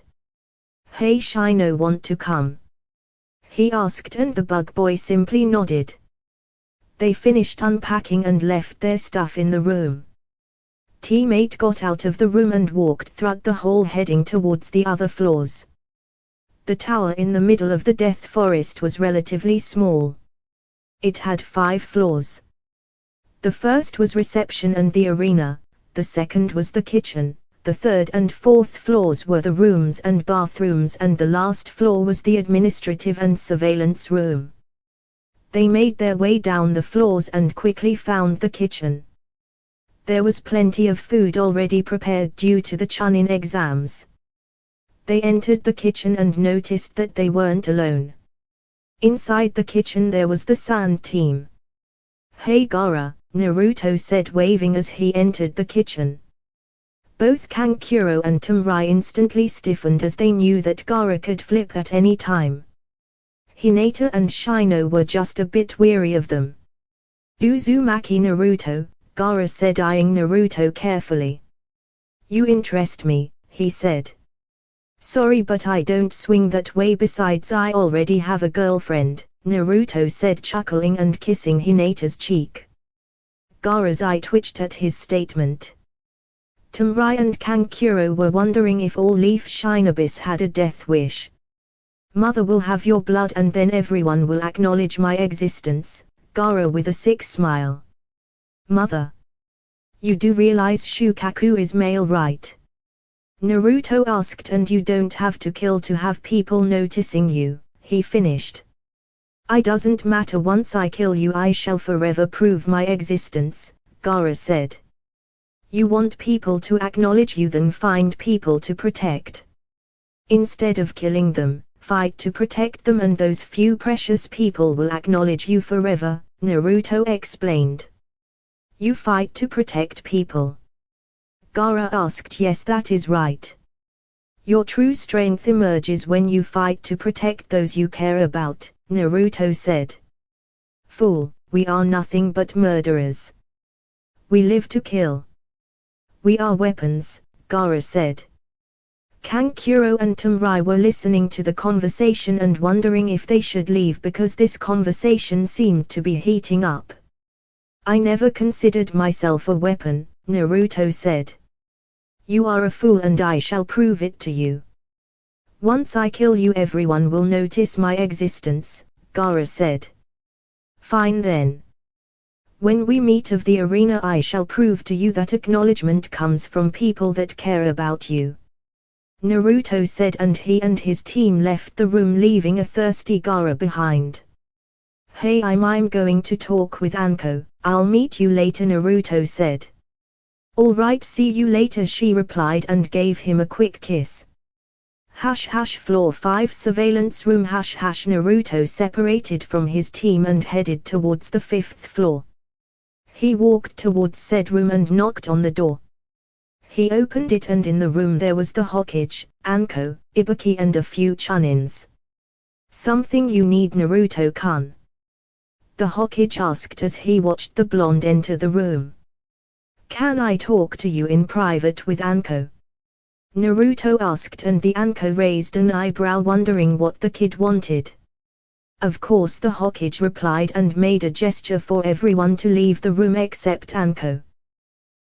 Hey Shino, want to come? He asked and the bug boy simply nodded. They finished unpacking and left their stuff in the room. Teammate got out of the room and walked through the hall, heading towards the other floors. The tower in the middle of the Death Forest was relatively small. It had 5 floors. The first was reception and the arena, the second was the kitchen, the third and fourth floors were the rooms and bathrooms, and the last floor was the administrative and surveillance room. They made their way down the floors and quickly found the kitchen. There was plenty of food already prepared due to the Chunin exams. They entered the kitchen and noticed that they weren't alone. Inside the kitchen there was the Sand team. Hey Gaara, Naruto said, waving as he entered the kitchen. Both Kankuro and Tamarai instantly stiffened as they knew that Gaara could flip at any time. Hinata and Shino were just a bit weary of them. Uzumaki Naruto, Gaara said, eyeing Naruto carefully. You interest me, he said. Sorry, but I don't swing that way, besides I already have a girlfriend, Naruto said, chuckling and kissing Hinata's cheek. Gaara's eye twitched at his statement. Tamarai and Kankuro were wondering if all Leaf Shinobis had a death wish. Mother will have your blood and then everyone will acknowledge my existence, Gaara with a sick smile. Mother. You do realize Shukaku is male, right? Naruto asked, and you don't have to kill to have people noticing you, he finished. I doesn't matter, once I kill you I shall forever prove my existence, Gaara said. You want people to acknowledge you, then find people to protect. Instead of killing them, fight to protect them, and those few precious people will acknowledge you forever, Naruto explained. You fight to protect people. Gaara asked. Yes, that is right. Your true strength emerges when you fight to protect those you care about, Naruto said. Fool, we are nothing but murderers. We live to kill. We are weapons, Gaara said. Kankuro and Tamrai were listening to the conversation and wondering if they should leave because this conversation seemed to be heating up. I never considered myself a weapon, Naruto said. You are a fool and I shall prove it to you. Once I kill you everyone will notice my existence, Gaara said. Fine then. When we meet of the arena I shall prove to you that acknowledgement comes from people that care about you. Naruto said, and he and his team left the room, leaving a thirsty Gaara behind. Hey, I'm going to talk with Anko, I'll meet you later, Naruto said. Alright, see you later, she replied and gave him a quick kiss. Floor 5 surveillance room. Naruto separated from his team and headed towards the 5th floor. He walked towards said room and knocked on the door. He opened it and in the room there was the Hokage, Anko, Ibuki and a few Chunins. Something you need, Naruto-kun? The Hokage asked as he watched the blonde enter the room. Can I talk to you in private with Anko? Naruto asked, and the Anko raised an eyebrow wondering what the kid wanted. Of course, the Hokage replied and made a gesture for everyone to leave the room except Anko.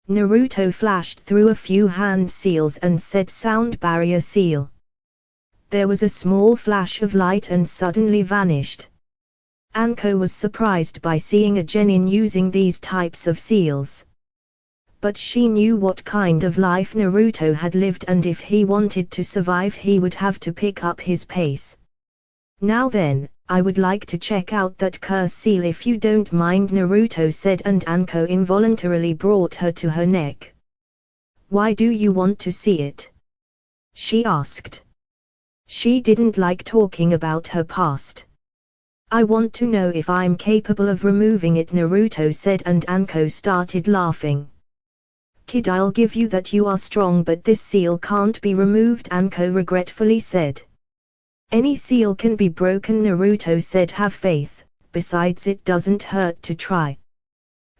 Naruto flashed through a few hand seals and said sound barrier seal. There was a small flash of light and suddenly vanished. Anko was surprised by seeing a genin using these types of seals. But she knew what kind of life Naruto had lived, and if he wanted to survive he would have to pick up his pace. Now then, I would like to check out that curse seal if you don't mind, Naruto said, and Anko involuntarily brought her to her neck. Why do you want to see it? She asked. She didn't like talking about her past. I want to know if I'm capable of removing it, Naruto said, and Anko started laughing. Kid, I'll give you that you are strong, but this seal can't be removed, Anko regretfully said. Any seal can be broken, Naruto said, have faith, besides it doesn't hurt to try.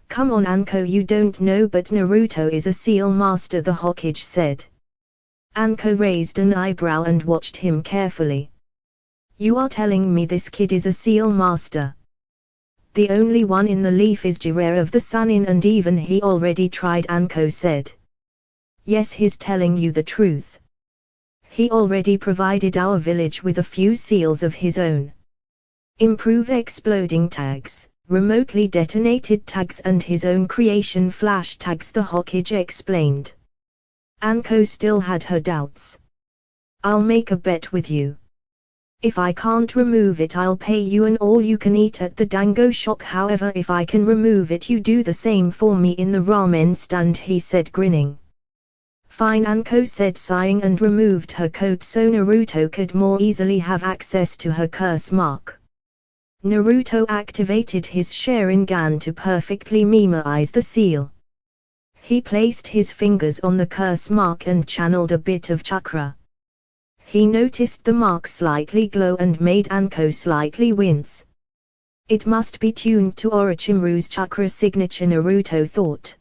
Come on Anko, you don't know but Naruto is a seal master, the Hokage said. Anko raised an eyebrow and watched him carefully. You are telling me this kid is a seal master? The only one in the leaf is Jiraiya of the Sannin, and even he already tried, Anko said. Yes, he's telling you the truth. He already provided our village with a few seals of his own. Improve exploding tags, remotely detonated tags and his own creation flash tags, the Hokage explained. Anko still had her doubts. I'll make a bet with you. If I can't remove it I'll pay you an all-you-can-eat at the dango shop, however if I can remove it you do the same for me in the ramen stand, he said grinning. Fine, Anko said sighing, and removed her coat so Naruto could more easily have access to her curse mark. Naruto activated his Sharingan to perfectly memorize the seal. He placed his fingers on the curse mark and channeled a bit of chakra. He noticed the mark slightly glow and made Anko slightly wince. It must be tuned to Orochimaru's chakra signature, Naruto thought.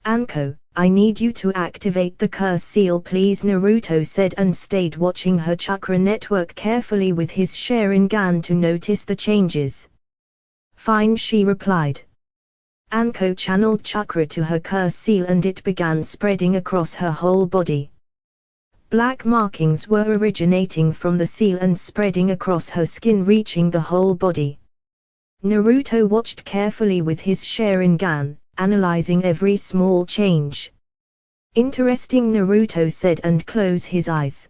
Anko, I need you to activate the curse seal please, Naruto said, and stayed watching her chakra network carefully with his Sharingan to notice the changes. Fine, she replied. Anko channeled chakra to her curse seal and it began spreading across her whole body. Black markings were originating from the seal and spreading across her skin, reaching the whole body. Naruto watched carefully with his Sharingan, analyzing every small change. Interesting, Naruto said and closed his eyes.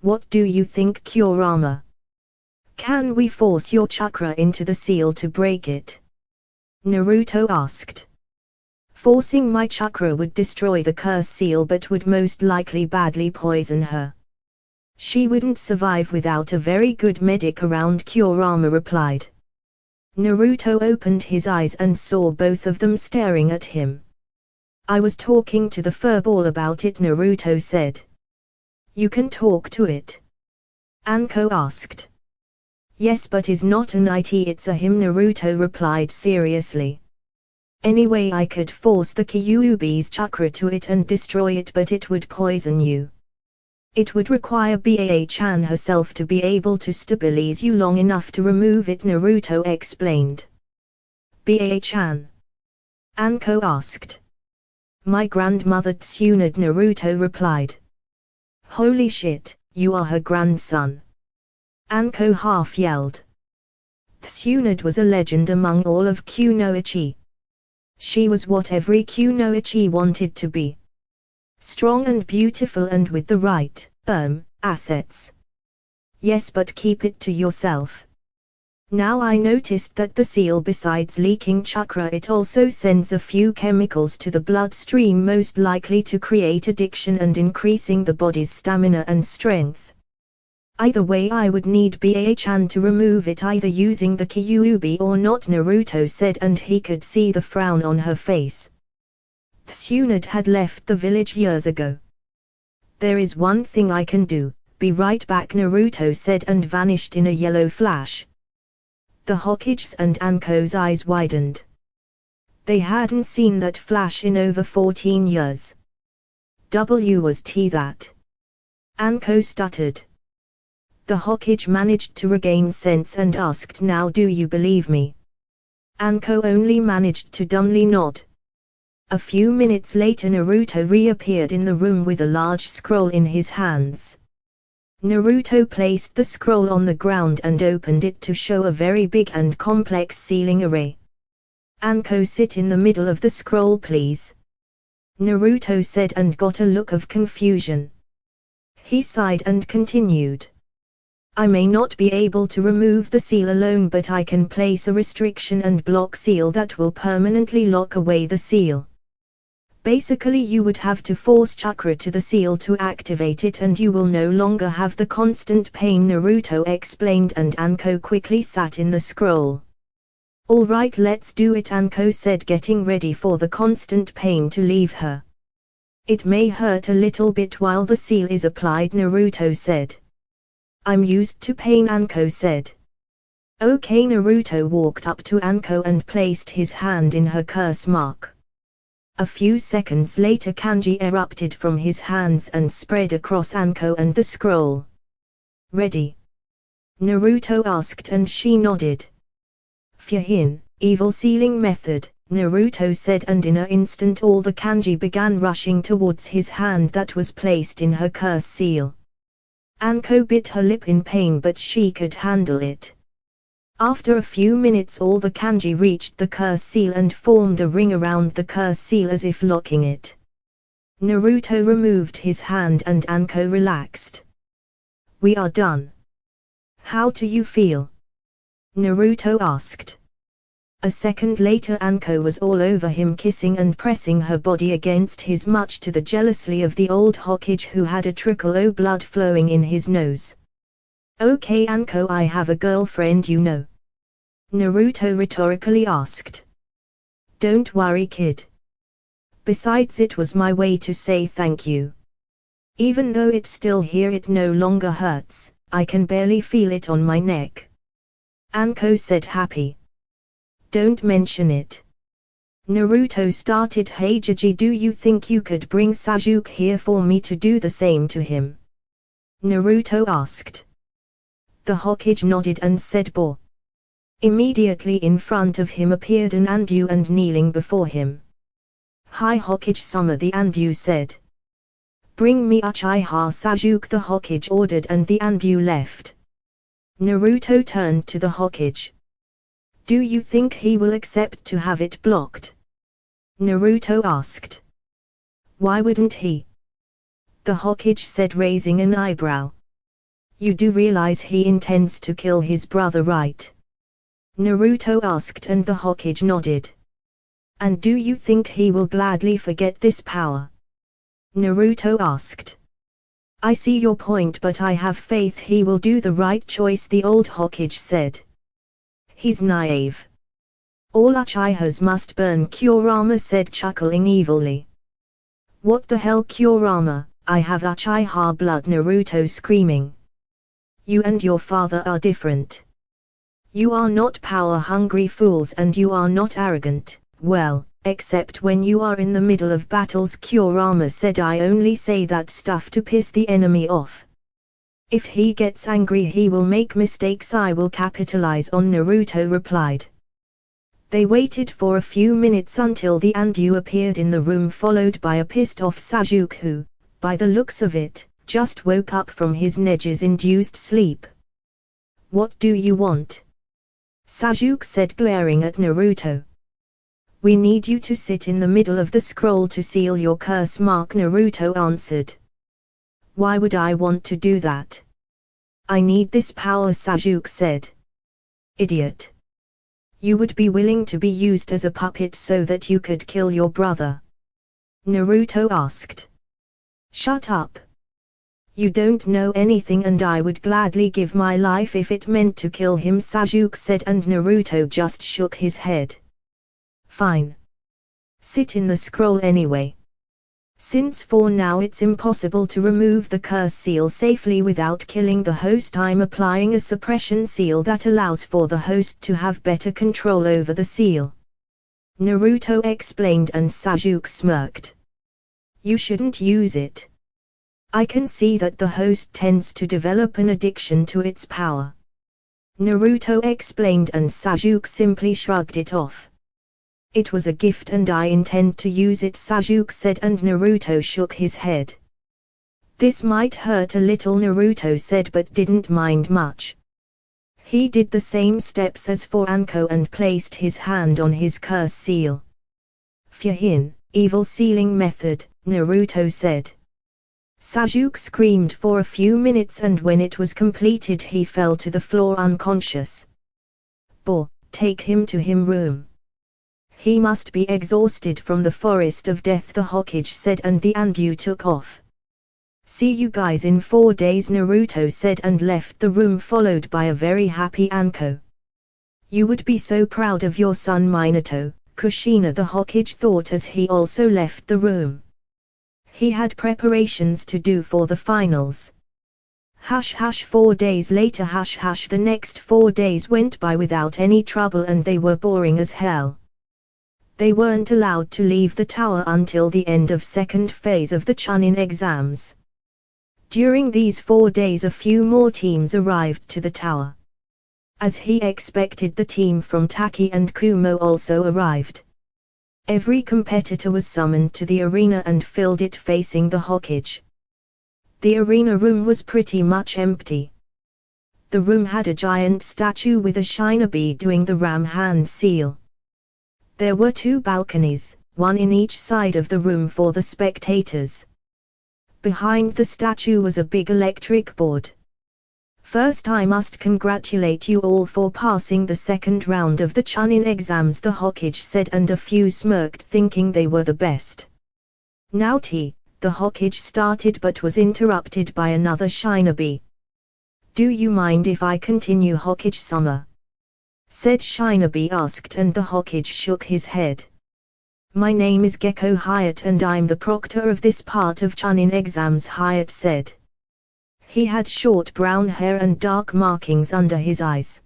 What do you think, Kurama? Can we force your chakra into the seal to break it? Naruto asked. Forcing my chakra would destroy the curse seal but would most likely badly poison her. She wouldn't survive without a very good medic around, Kurama replied. Naruto opened his eyes and saw both of them staring at him. I was talking to the furball about it, Naruto said. You can talk to it? Anko asked. Yes, but is not an it's a him, Naruto replied seriously. Anyway, I could force the Kyuubi's chakra to it and destroy it, but it would poison you. It would require Baa-chan herself to be able to stabilize you long enough to remove it, Naruto explained. Baa-chan? Anko asked. My grandmother Tsunade, Naruto replied. Holy shit, you are her grandson. Anko half yelled. Tsunade was a legend among all of Kunoichi. She was what every Kunoichi wanted to be. Strong and beautiful and with the right, assets. Yes, but keep it to yourself. Now I noticed that the seal, besides leaking chakra, it also sends a few chemicals to the bloodstream, most likely to create addiction and increasing the body's stamina and strength. Either way, I would need Baa-chan to remove it, either using the Kyuubi or not, Naruto said, and he could see the frown on her face. Tsunade had left the village years ago. There is one thing I can do, be right back, Naruto said and vanished in a yellow flash. The Hokage's and Anko's eyes widened. They hadn't seen that flash in over 14 years. Was that? Anko stuttered. The Hokage managed to regain sense and asked, now do you believe me? Anko only managed to dumbly nod. A few minutes later, Naruto reappeared in the room with a large scroll in his hands. Naruto placed the scroll on the ground and opened it to show a very big and complex sealing array. Anko, sit in the middle of the scroll, please. Naruto said and got a look of confusion. He sighed and continued. I may not be able to remove the seal alone, but I can place a restriction and block seal that will permanently lock away the seal. Basically, you would have to force chakra to the seal to activate it, and you will no longer have the constant pain, Naruto explained, and Anko quickly sat in the scroll. Alright, let's do it, Anko said, getting ready for the constant pain to leave her. It may hurt a little bit while the seal is applied, Naruto said. I'm used to pain, Anko said. Okay, Naruto walked up to Anko and placed his hand in her curse mark. A few seconds later, kanji erupted from his hands and spread across Anko and the scroll. Ready? Naruto asked and she nodded. Fuhin, evil sealing method, Naruto said, and in an instant all the kanji began rushing towards his hand that was placed in her curse seal. Anko bit her lip in pain, but she could handle it. After a few minutes, all the kanji reached the curse seal and formed a ring around the curse seal as if locking it. Naruto removed his hand and Anko relaxed. We are done. How do you feel? Naruto asked. A second later, Anko was all over him, kissing and pressing her body against his, much to the jealousy of the old Hokage, who had a trickle of blood flowing in his nose. Okay, Anko, I have a girlfriend, you know. Naruto rhetorically asked. Don't worry, kid. Besides, it was my way to say thank you. Even though it's still here, it no longer hurts, I can barely feel it on my neck. Anko said, happy. Don't mention it. Naruto started. Hey Jiji, do you think you could bring Sasuke here for me to do the same to him? Naruto asked. The Hokage nodded and said, Bo. Immediately in front of him appeared an Anbu and kneeling before him. Hi Hokage-sama, the Anbu said. Bring me Uchiha Sasuke, the Hokage ordered, and the Anbu left. Naruto turned to the Hokage. Do you think he will accept to have it blocked? Naruto asked. Why wouldn't he? The Hokage said, raising an eyebrow. You do realize he intends to kill his brother, right? Naruto asked, and the Hokage nodded. And do you think he will gladly forget this power? Naruto asked. I see your point, but I have faith he will do the right choice, the old Hokage said. He's naive. All Uchihas must burn, Kurama said, chuckling evilly. What the hell, Kurama? I have Uchiha blood, Naruto screaming. You and your father are different. You are not power-hungry fools and you are not arrogant, well, except when you are in the middle of battles, Kurama said. I only say that stuff to piss the enemy off. If he gets angry he will make mistakes. I will capitalize on, Naruto replied. They waited for a few minutes until the Anbu appeared in the room, followed by a pissed-off Sasuke who, by the looks of it, just woke up from his Neges-induced sleep. What do you want? Sasuke said, glaring at Naruto. We need you to sit in the middle of the scroll to seal your curse mark, Naruto answered. Why would I want to do that? I need this power, Sasuke said. Idiot. You would be willing to be used as a puppet so that you could kill your brother? Naruto asked. Shut up. You don't know anything and I would gladly give my life if it meant to kill him, Sasuke said, and Naruto just shook his head. Fine. Sit in the scroll anyway. Since for now it's impossible to remove the curse seal safely without killing the host, I'm applying a suppression seal that allows for the host to have better control over the seal. Naruto explained, and Sasuke smirked. You shouldn't use it. I can see that the host tends to develop an addiction to its power. Naruto explained, and Sasuke simply shrugged it off. It was a gift and I intend to use it, Sasuke said, and Naruto shook his head. This might hurt a little, Naruto said, but didn't mind much. He did the same steps as for Anko and placed his hand on his curse seal. Fuhin, evil sealing method, Naruto said. Sasuke screamed for a few minutes and when it was completed he fell to the floor unconscious. Bo, take him to him room. He must be exhausted from the forest of death, the Hokage said, and the Anbu took off. See you guys in 4 days, Naruto said, and left the room followed by a very happy Anko. You would be so proud of your son Minato, Kushina, the Hokage thought as he also left the room. He had preparations to do for the finals. 4 days later. The next 4 days went by without any trouble and they were boring as hell. They weren't allowed to leave the tower until the end of second phase of the Chunin exams. During these 4 days a few more teams arrived to the tower. As he expected, the team from Taki and Kumo also arrived. Every competitor was summoned to the arena and filled it facing the Hokage. The arena room was pretty much empty. The room had a giant statue with a Shinobi doing the ram hand seal. There were 2 balconies, one in each side of the room for the spectators. Behind the statue was a big electric board. First, I must congratulate you all for passing the second round of the Chunin exams, the Hokage said, and a few smirked thinking they were the best. Now the Hokage started but was interrupted by another Shinobi. Do you mind if I continue, Hokage-sama? Said Shinobi asked, and the Hokage shook his head. My name is Gecko Hyatt and I'm the proctor of this part of Chunin exams, Hyatt said. He had short brown hair and dark markings under his eyes.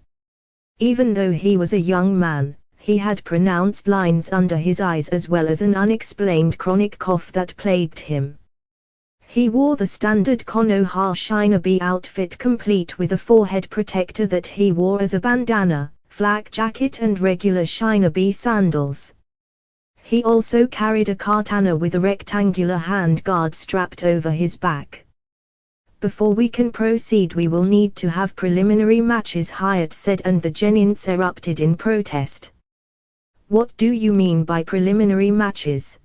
Even though he was a young man, he had pronounced lines under his eyes as well as an unexplained chronic cough that plagued him. He wore the standard Konoha Shinobi outfit complete with a forehead protector that he wore as a bandana, flak jacket and regular Shinobi sandals. He also carried a katana with a rectangular hand guard strapped over his back. Before we can proceed we will need to have preliminary matches, Hyatt said, and the Genins erupted in protest. What do you mean by preliminary matches?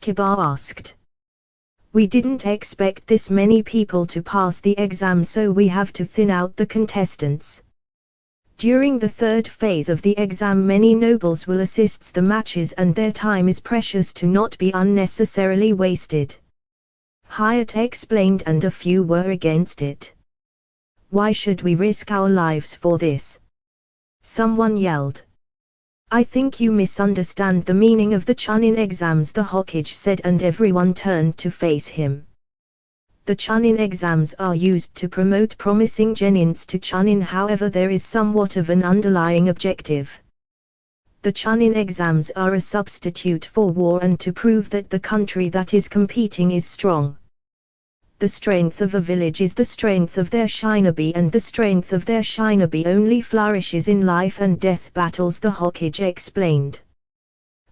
Kiba asked. We didn't expect this many people to pass the exam, so we have to thin out the contestants. During the third phase of the exam many nobles will assist the matches and their time is precious to not be unnecessarily wasted. Hyatt explained, and a few were against it. Why should we risk our lives for this? Someone yelled. I think you misunderstand the meaning of the Chunin exams, the Hokage said, and everyone turned to face him. The Chunin exams are used to promote promising genins to Chunin, however there is somewhat of an underlying objective. The Chunin exams are a substitute for war and to prove that the country that is competing is strong. The strength of a village is the strength of their shinobi, and the strength of their shinobi only flourishes in life and death battles, the Hokage explained.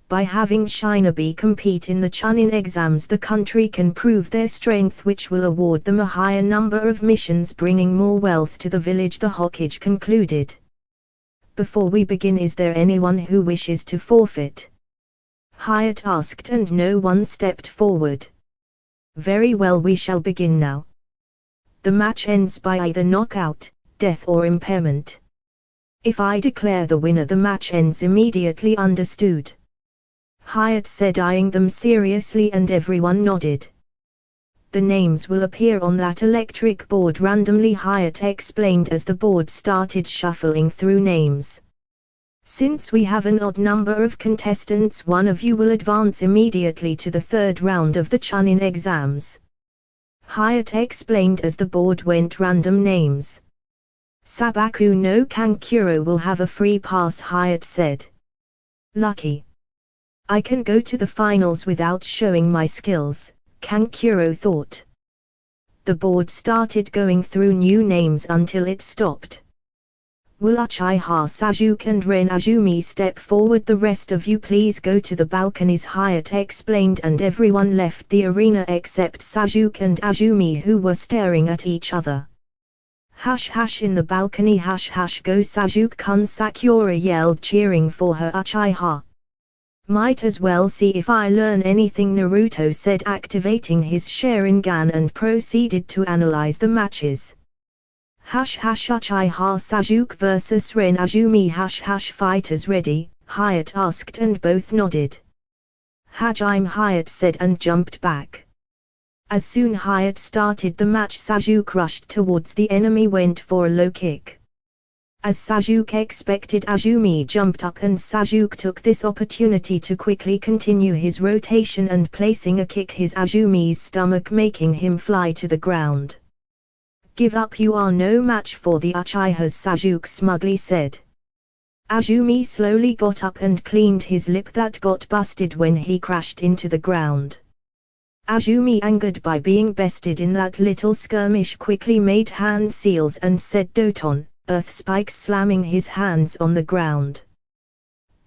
By having shinobi compete in the Chunin exams, the country can prove their strength, which will award them a higher number of missions, bringing more wealth to the village, the Hokage concluded. Before we begin, is there anyone who wishes to forfeit? Hyatt asked, and no one stepped forward. Very well, we shall begin now. The match ends by either knockout, death or impairment. If I declare the winner, the match ends immediately. Understood? Hyatt said, eyeing them seriously, and everyone nodded. The names will appear on that electric board randomly, Hyatt explained as the board started shuffling through names. Since we have an odd number of contestants, one of you will advance immediately to the third round of the Chunin exams. Hyatt explained as the board went random names. Sabaku no Kankuro will have a free pass, Hyatt said. Lucky. I can go to the finals without showing my skills, Kankuro thought. The board started going through new names until it stopped. Will Uchiha Sasuke and Ren Azumi step forward? The rest of you please go to the balconies, Hyatt explained, and everyone left the arena except Sasuke and Azumi, who were staring at each other. Hash hash in the balcony, hash hash go Sasuke-kun, Sakura yelled, cheering for her Uchiha. Might as well see if I learn anything, Naruto said, activating his Sharingan, and proceeded to analyze the matches. Hash hash Uchiha Sasuke vs Ren Azumi, hash hash fighters ready? Hyatt asked, and both nodded. Hajime, Hyatt said, and jumped back. As soon Hyatt started the match, Sasuke rushed towards the enemy, went for a low kick. As Sasuke expected, Azumi jumped up, and Sasuke took this opportunity to quickly continue his rotation and placing a kick his Azumi's stomach, making him fly to the ground. Give up, you are no match for the Uchihas, Sasuke smugly said. Azumi slowly got up and cleaned his lip that got busted when he crashed into the ground. Azumi, angered by being bested in that little skirmish, quickly made hand seals and said Doton, earth spikes, slamming his hands on the ground.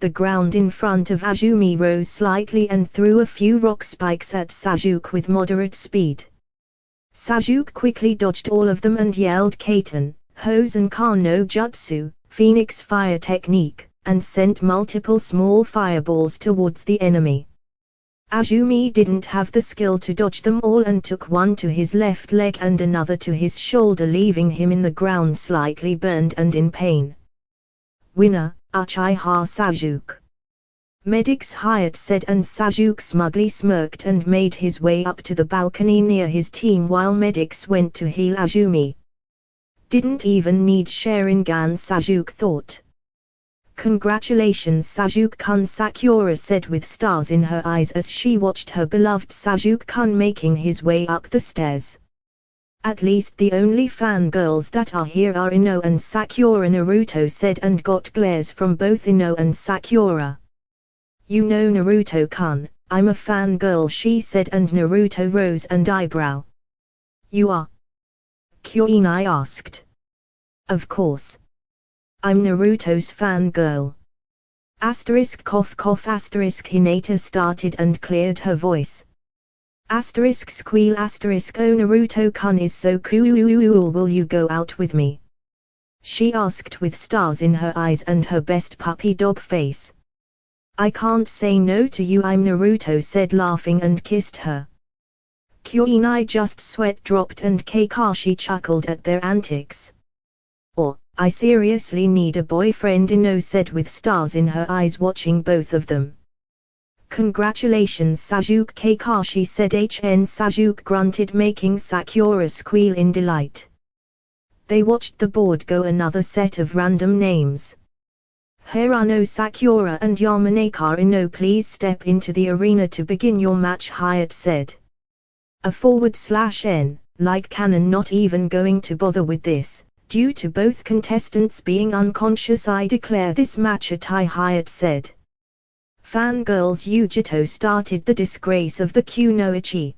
The ground in front of Azumi rose slightly and threw a few rock spikes at Sasuke with moderate speed. Sasuke quickly dodged all of them and yelled Kaiten, Hosenkan no Jutsu, Phoenix Fire Technique, and sent multiple small fireballs towards the enemy. Azumi didn't have the skill to dodge them all and took one to his left leg and another to his shoulder, leaving him in the ground slightly burned and in pain. Winner, Uchiha Sasuke. Medics, Hyatt said, and Sasuke smugly smirked and made his way up to the balcony near his team while Medics went to heal Azumi. Didn't even need Sharingan, Sasuke thought. Congratulations Sasuke-kun, Sakura said with stars in her eyes as she watched her beloved Sasuke-kun making his way up the stairs. At least the only fangirls that are here are Ino and Sakura, Naruto said, and got glares from both Ino and Sakura. You know Naruto-kun, I'm a fangirl, she said, and Naruto rose an eyebrow. You are? Kyoinai asked. Of course. I'm Naruto's fangirl. Asterisk cough cough asterisk Hinata started and cleared her voice. Asterisk squeal asterisk oh Naruto-kun is so cool, will you go out with me? She asked with stars in her eyes and her best puppy dog face. I can't say no to you, I'm Naruto said, laughing, and kissed her. Kyoinai just sweat dropped and Kakashi chuckled at their antics. Or, I seriously need a boyfriend, Ino said with stars in her eyes, watching both of them. Congratulations Sasuke, Kakashi said. Sasuke grunted, making Sakura squeal in delight. They watched the board go another set of random names. Hirano Sakura and Yamanaka Ino, please step into the arena to begin your match, Hyatt said. /N, like canon, not even going to bother with this. Due to both contestants being unconscious, I declare this match a tie, Hyatt said. Fangirls Yujito started the disgrace of the Kunoichi.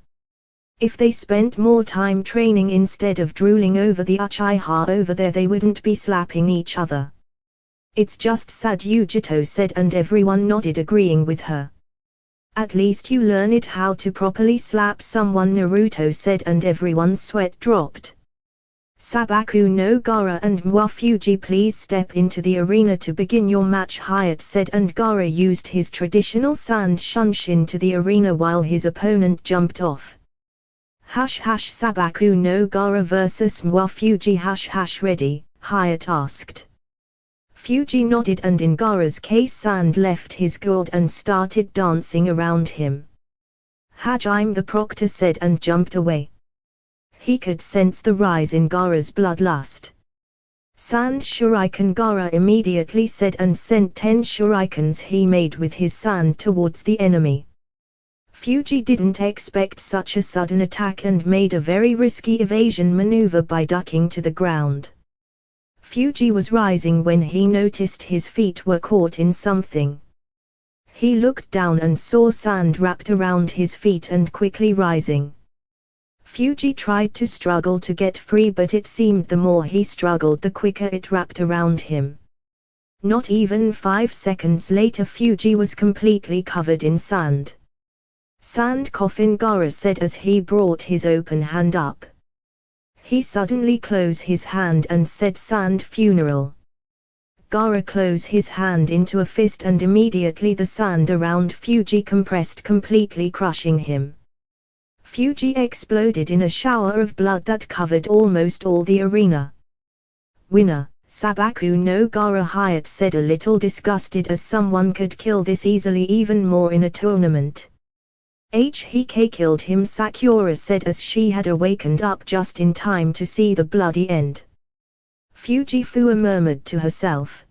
If they spent more time training instead of drooling over the Uchiha over there, they wouldn't be slapping each other. It's just sad, Yujito said, and everyone nodded, agreeing with her. At least you learned how to properly slap someone, Naruto said, and everyone's sweat dropped. Sabaku no Gaara and Mwafuji, please step into the arena to begin your match, Hyatt said, and Gaara used his traditional sand shunshin to the arena while his opponent jumped off. Sabaku no Gaara vs Mwafuji ready, Hyatt asked. Fuji nodded, and in Gaara's case Sand left his gourd and started dancing around him. I'm the proctor said, and jumped away. He could sense the rise in Gaara's bloodlust. Sand shuriken, Gaara immediately said, and sent 10 shurikens he made with his sand towards the enemy. Fuji didn't expect such a sudden attack and made a very risky evasion maneuver by ducking to the ground. Fuji was rising when he noticed his feet were caught in something. He looked down and saw sand wrapped around his feet and quickly rising. Fuji tried to struggle to get free, but it seemed the more he struggled, the quicker it wrapped around him. Not even 5 seconds later, Fuji was completely covered in sand. Sand coffin, Gaara said as he brought his open hand up. He suddenly closed his hand and said, Sand funeral. Gaara closed his hand into a fist, and immediately the sand around Fuji compressed, completely crushing him. Fuji exploded in a shower of blood that covered almost all the arena. Winner, Sabaku no Gaara, Hyatt said, a little disgusted as someone could kill this easily, even more in a tournament. Hike killed him, Sakura said as she had awakened up just in time to see the bloody end. Fujifuwa murmured to herself.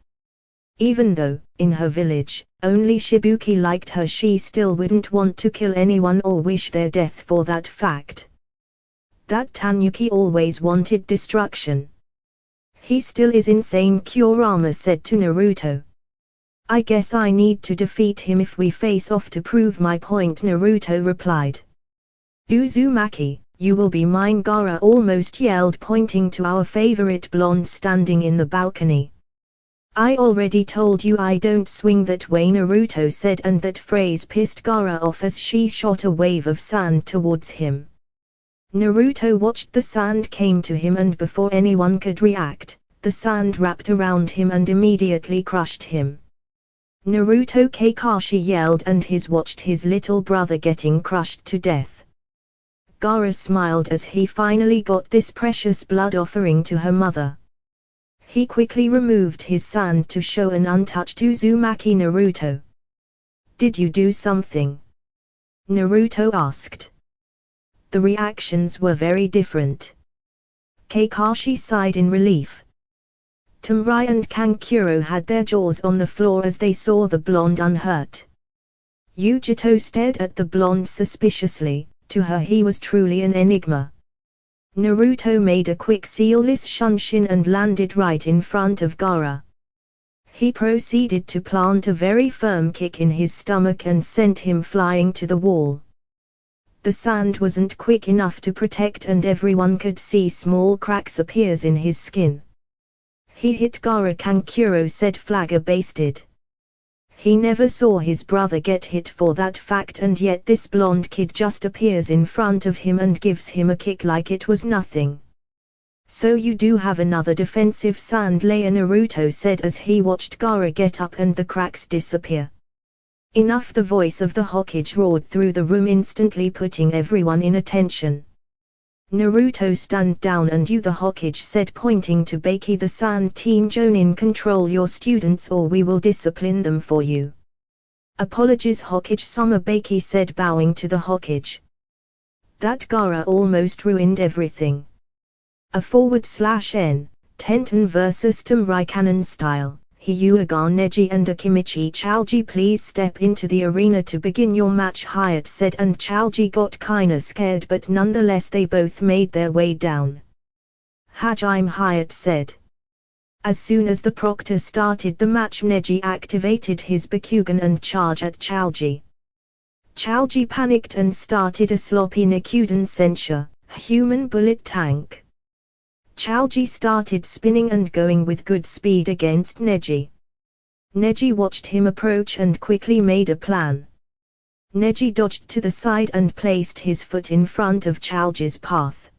Even though, in her village, only Shibuki liked her, she still wouldn't want to kill anyone or wish their death for that fact. That Tanuki always wanted destruction. He still is insane, Kurama said to Naruto. I guess I need to defeat him if we face off to prove my point, Naruto replied. Uzumaki, you will be mine, Gaara almost yelled, pointing to our favorite blonde standing in the balcony. I already told you I don't swing that way, Naruto said, and that phrase pissed Gaara off as she shot a wave of sand towards him. Naruto watched the sand came to him, and before anyone could react, the sand wrapped around him and immediately crushed him. Naruto Kakashi yelled, and watched his little brother getting crushed to death. Gaara smiled as he finally got this precious blood offering to her mother. He quickly removed his sand to show an untouched Uzumaki. Naruto. Did you do something? Naruto asked. The reactions were very different. Kakashi sighed in relief. Tamrai and Kankuro had their jaws on the floor as they saw the blonde unhurt. Yujito stared at the blonde suspiciously. To her he was truly an enigma. Naruto made a quick sealless shunshin and landed right in front of Gaara. He proceeded to plant a very firm kick in his stomach and sent him flying to the wall. The sand wasn't quick enough to protect, and everyone could see small cracks appears in his skin. He hit Gaara, Kankuro said, flabbergasted. He never saw his brother get hit for that fact, and yet this blonde kid just appears in front of him and gives him a kick like it was nothing. So you do have another defensive sand layer, Naruto said as he watched Gaara get up and the cracks disappear. Enough, the voice of the Hokage roared through the room, instantly putting everyone in attention. Naruto, stand down, and you, the Hokage said, pointing to Baki. The Sand Team Jonin, control your students or we will discipline them for you. Apologies, Hokage-sama, Baki said, bowing to the Hokage. That Gaara almost ruined everything. A /N, Tenten vs Tamrai Cannon style, Hyuga Neji and Akimichi Choji, please step into the arena to begin your match, Hyatt said, and Choji got kinda scared, but nonetheless they both made their way down. Hajime, Hyatt said. As soon as the proctor started the match, Neji activated his Bakugan and charged at Choji. Choji panicked and started a sloppy Nikuden Sensha, human bullet tank. Choji started spinning and going with good speed against Neji. Neji watched him approach and quickly made a plan. Neji dodged to the side and placed his foot in front of Choji's path.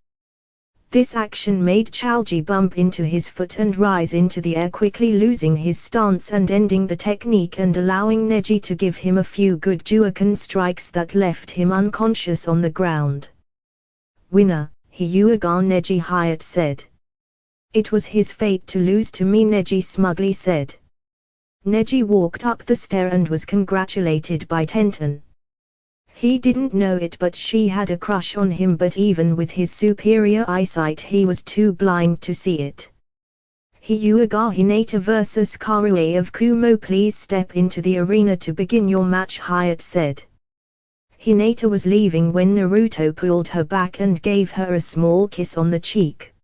This action made Choji bump into his foot and rise into the air, quickly losing his stance and ending the technique and allowing Neji to give him a few good Juoken strikes that left him unconscious on the ground. Winner, Hyuga Neji, Hyatt said. It was his fate to lose to me, Neji smugly said. Neji walked up the stair and was congratulated by Tenten. He didn't know it, but she had a crush on him, but even with his superior eyesight he was too blind to see it. Hyuga Hinata vs Karue of Kumo, please step into the arena to begin your match, Hyatt said. Hinata was leaving when Naruto pulled her back and gave her a small kiss on the cheek.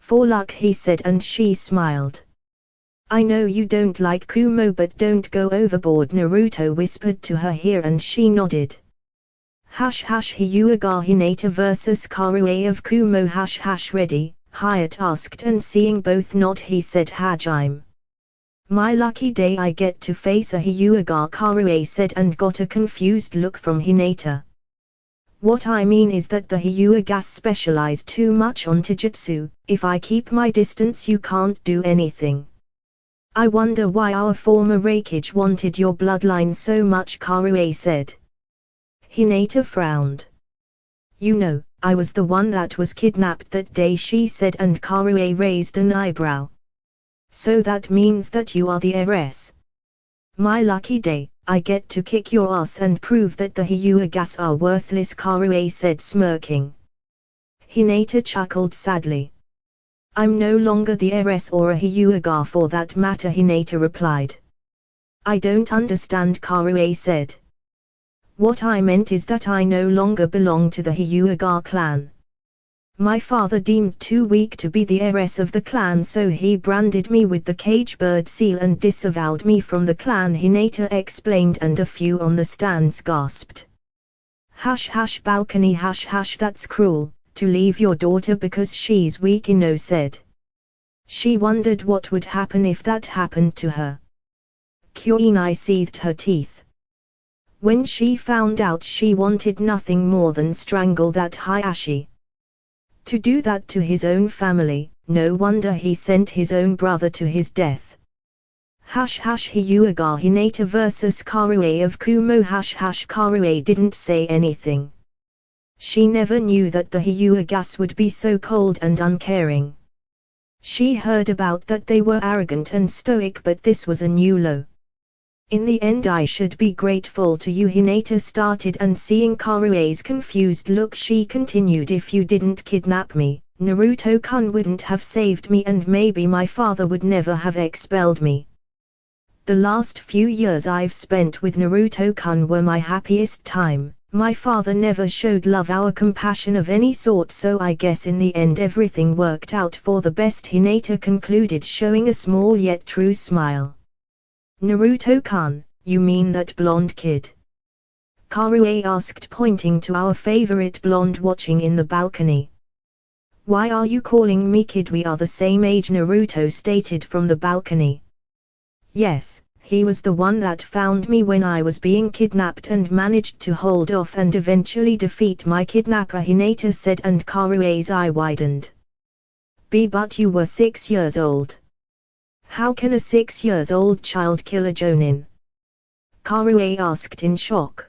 For luck, he said, and she smiled. I know you don't like Kumo, but don't go overboard, Naruto whispered to her here, and she nodded. Hyuga Hinata vs Karue of Kumo #, ready, Hyatt asked, and seeing both nod he said Hajime. My lucky day, I get to face a Hyuga, Karue said, and got a confused look from Hinata. What I mean is that the Hyugas specialize too much on taijutsu. If I keep my distance you can't do anything. I wonder why our former Raikage wanted your bloodline so much, Karue said. Hinata frowned. You know, I was the one that was kidnapped that day, she said, and Karue raised an eyebrow. So that means that you are the heiress. My lucky day, I get to kick your ass and prove that the Hyugas are worthless, Karue said, smirking. Hinata chuckled sadly. I'm no longer the heiress or a Hyuga for that matter, Hinata replied. I don't understand, Karue said. What I meant is that I no longer belong to the Hyuga clan. My father deemed too weak to be the heiress of the clan, so he branded me with the cage bird seal and disavowed me from the clan, Hinata explained, and a few on the stands gasped. Balcony that's cruel, to leave your daughter because she's weak, Ino said. She wondered what would happen if that happened to her. Kyoinai seethed her teeth. When she found out, she wanted nothing more than strangle that Hayashi. To do that to his own family, no wonder he sent his own brother to his death. Hyuga Hinata vs Karue of Kumo Karue didn't say anything. She never knew that the Hyugas would be so cold and uncaring. She heard about that they were arrogant and stoic, but this was a new low. In the end, I should be grateful to you, Hinata started, and seeing Karue's confused look she continued, if you didn't kidnap me, Naruto-kun wouldn't have saved me, and maybe my father would never have expelled me. The last few years I've spent with Naruto-kun were my happiest time. My father never showed love or compassion of any sort, so I guess in the end everything worked out for the best, Hinata concluded, showing a small yet true smile. Naruto-kun, you mean that blonde kid? Karue asked, pointing to our favorite blonde watching in the balcony. Why are you calling me kid? We are the same age, Naruto stated from the balcony. Yes, he was the one that found me when I was being kidnapped and managed to hold off and eventually defeat my kidnapper, Hinata said, and Karue's eye widened. But you were 6 years old. How can a 6-year-old child kill a Jonin? Karue asked in shock.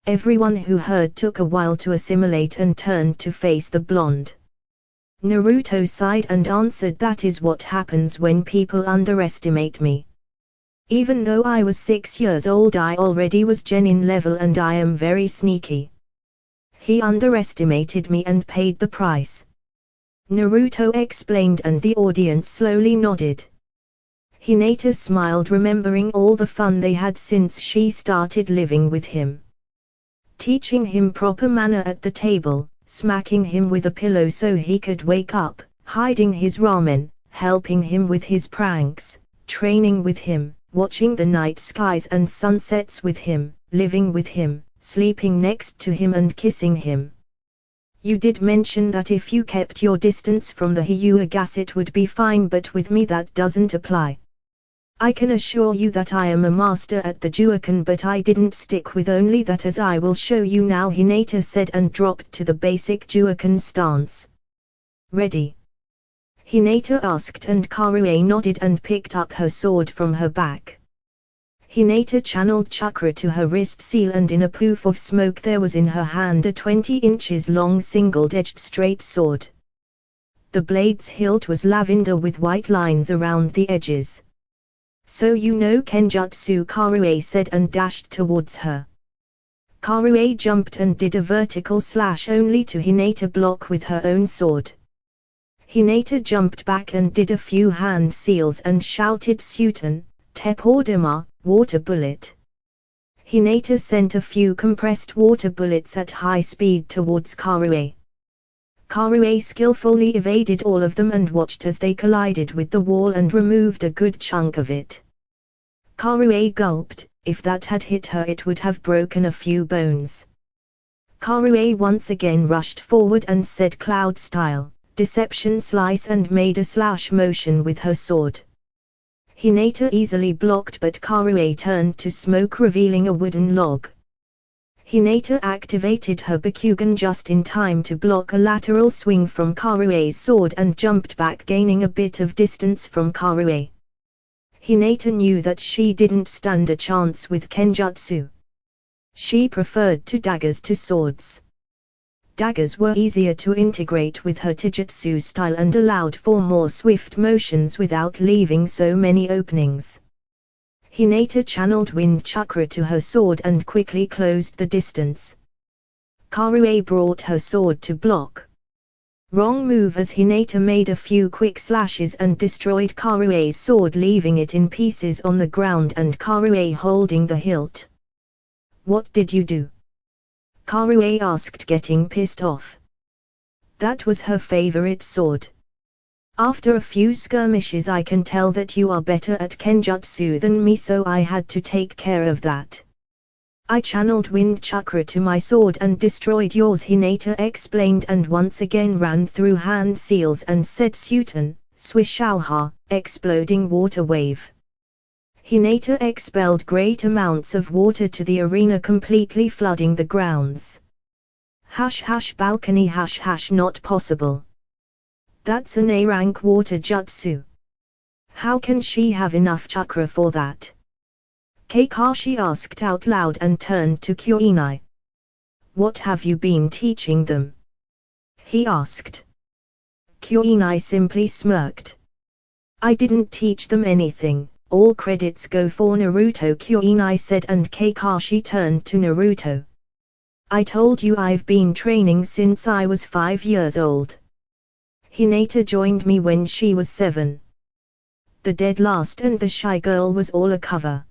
Everyone who heard took a while to assimilate and turned to face the blonde. Naruto sighed and answered, that is what happens when people underestimate me. Even though I was 6 years old, I already was Genin level, and I am very sneaky. He underestimated me and paid the price. Naruto explained, and the audience slowly nodded. Hinata smiled, remembering all the fun they had since she started living with him. Teaching him proper manner at the table, smacking him with a pillow so he could wake up, hiding his ramen, helping him with his pranks, training with him, watching the night skies and sunsets with him, living with him, sleeping next to him and kissing him. You did mention that if you kept your distance from the Hyuga it would be fine, but with me that doesn't apply. I can assure you that I am a master at the Juokan, but I didn't stick with only that, as I will show you now, Hinata said and dropped to the basic Juokan stance. Ready? Hinata asked, and Karue nodded and picked up her sword from her back. Hinata channeled chakra to her wrist seal, and in a poof of smoke there was in her hand a 20 inches long single-edged straight sword. The blade's hilt was lavender with white lines around the edges. So you know Kenjutsu, Karue said and dashed towards her. Karue jumped and did a vertical slash only to Hinata block with her own sword. Hinata jumped back and did a few hand seals and shouted Suiten, Teppodama, water bullet. Hinata sent a few compressed water bullets at high speed towards Karue. Karue skillfully evaded all of them and watched as they collided with the wall and removed a good chunk of it. Karue gulped. If that had hit her it would have broken a few bones. Karue once again rushed forward and said cloud style, deception slice, and made a slash motion with her sword. Hinata easily blocked, but Karue turned to smoke, revealing a wooden log. Hinata activated her Bakugan just in time to block a lateral swing from Karue's sword and jumped back, gaining a bit of distance from Karue. Hinata knew that she didn't stand a chance with Kenjutsu. She preferred daggers to swords. Daggers were easier to integrate with her taijutsu style and allowed for more swift motions without leaving so many openings. Hinata channeled wind chakra to her sword and quickly closed the distance. Karue brought her sword to block. Wrong move, as Hinata made a few quick slashes and destroyed Karue's sword, leaving it in pieces on the ground and Karue holding the hilt. What did you do? Karue asked, getting pissed off. That was her favorite sword. After a few skirmishes I can tell that you are better at Kenjutsu than me, so I had to take care of that. I channeled wind chakra to my sword and destroyed yours, Hinata explained, and once again ran through hand seals and said Suiten, Swishauha, exploding water wave. Hinata expelled great amounts of water to the arena, completely flooding the grounds. Balcony not possible. That's an A-rank water jutsu. How can she have enough chakra for that? Kakashi asked out loud and turned to Kyoinai. What have you been teaching them? He asked. Kyoinai simply smirked. I didn't teach them anything, all credits go for Naruto, Kyoinai said, and Kakashi turned to Naruto. I told you I've been training since I was 5 years old. Hinata joined me when she was 7. The dead last and the shy girl was all a cover.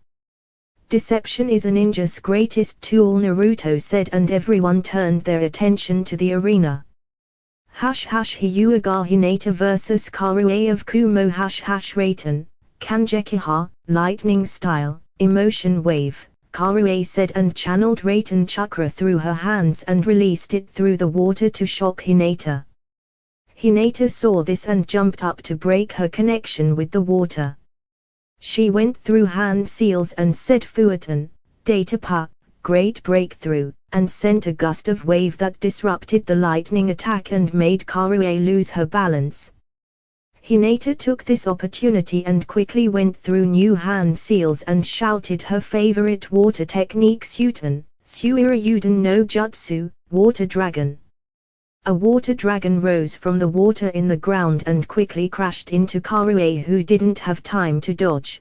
Deception is a ninja's greatest tool, Naruto said, and everyone turned their attention to the arena. Hyuga Hinata vs Karue of Kumo Raiten, Kangekiha, lightning style, emotion wave, Karue said and channeled Raiten chakra through her hands and released it through the water to shock Hinata. Hinata saw this and jumped up to break her connection with the water. She went through hand seals and said Fuatan, Data Pa, great breakthrough, and sent a gust of wave that disrupted the lightning attack and made Karue lose her balance. Hinata took this opportunity and quickly went through new hand seals and shouted her favorite water technique Suiten, Suirayuden no Jutsu, water dragon. A water dragon rose from the water in the ground and quickly crashed into Karue, who didn't have time to dodge.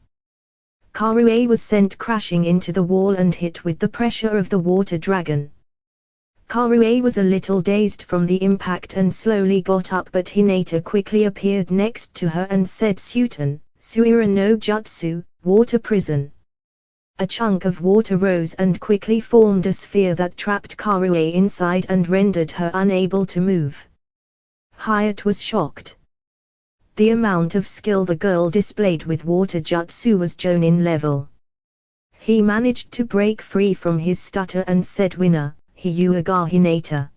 Karue was sent crashing into the wall and hit with the pressure of the water dragon. Karue was a little dazed from the impact and slowly got up, but Hinata quickly appeared next to her and said Suiten, Suira no Jutsu, water prison. A chunk of water rose and quickly formed a sphere that trapped Karue inside and rendered her unable to move. Hyatt was shocked. The amount of skill the girl displayed with water jutsu was Jonin level. He managed to break free from his stutter and said, "Winner, Hyuga Hinata."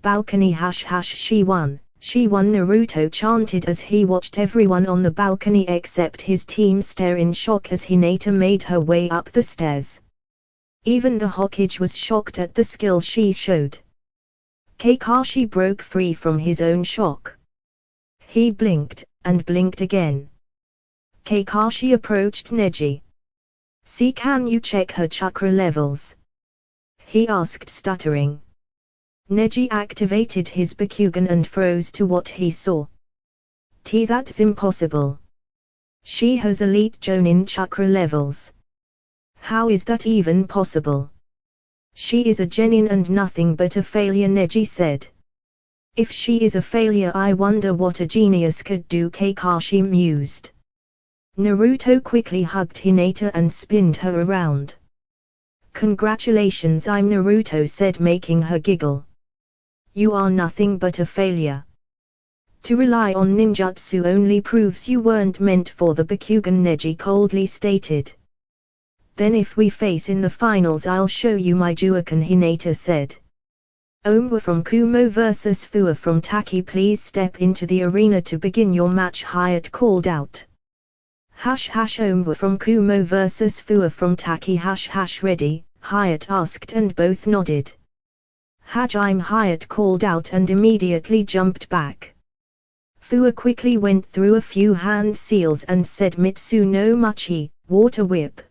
Balcony she won. She won, Naruto chanted as he watched everyone on the balcony except his team stare in shock as Hinata made her way up the stairs. Even the Hokage was shocked at the skill she showed. Kakashi broke free from his own shock. He blinked, and blinked again. Kakashi approached Neji. "See, can you check her chakra levels?" he asked, stuttering. Neji activated his Bakugan and froze to what he saw. That's impossible. She has elite Jonin chakra levels. How is that even possible? She is a genin and nothing but a failure, Neji said. If she is a failure, I wonder what a genius could do, Kakashi mused. Naruto quickly hugged Hinata and spinned her around. "Congratulations, I'm Naruto," said, making her giggle. "You are nothing but a failure. To rely on ninjutsu only proves you weren't meant for the Bakugan," Neji coldly stated. "Then if we face in the finals, I'll show you my Juoken," Hinata said. "Omwa from Kumo vs Fua from Taki, please step into the arena to begin your match," Hyatt called out. Omwa from Kumo vs Fua from Taki ready, Hyatt asked, and both nodded. "I'm," Hyatt called out and immediately jumped back. Fua quickly went through a few hand seals and said, "Mitsu no Machi, water whip."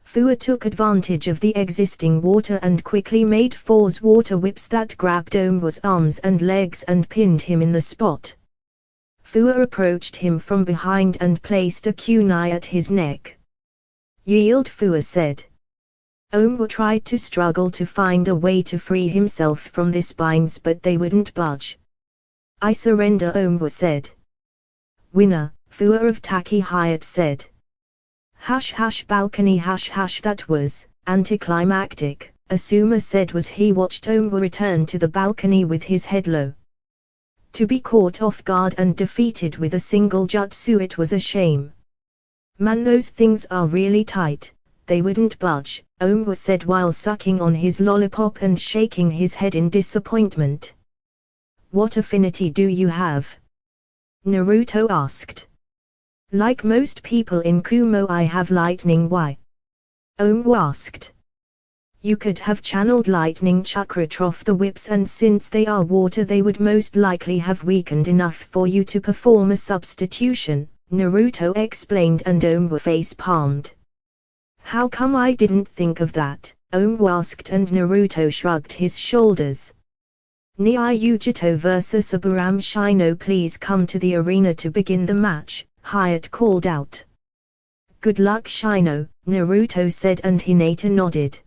Fua took advantage of the existing water and quickly made 4 water whips that grabbed Omwa's arms and legs and pinned him in the spot. Fua approached him from behind and placed a kunai at his neck. "Yield," Fua said. Omwa tried to struggle to find a way to free himself from this binds, but they wouldn't budge. "I surrender," Omwa said. "Winner, Fua of Taki," Hyatt said. Balcony that was anticlimactic, Asuma said as he watched Omwa return to the balcony with his head low. To be caught off guard and defeated with a single jutsu, it was a shame. "Man, those things are really tight, they wouldn't budge," Omwa said while sucking on his lollipop and shaking his head in disappointment. "What affinity do you have?" Naruto asked. "Like most people in Kumo, I have lightning." "Why?" Omwa asked. "You could have channeled lightning chakra off the whips, and since they are water they would most likely have weakened enough for you to perform a substitution," Naruto explained, and Omwa face-palmed. "How come I didn't think of that?" Omwa asked, and Naruto shrugged his shoulders. "Naruto vs Aburame Shino, please come to the arena to begin the match," Hyatt called out. "Good luck, Shino," Naruto said, and Hinata nodded.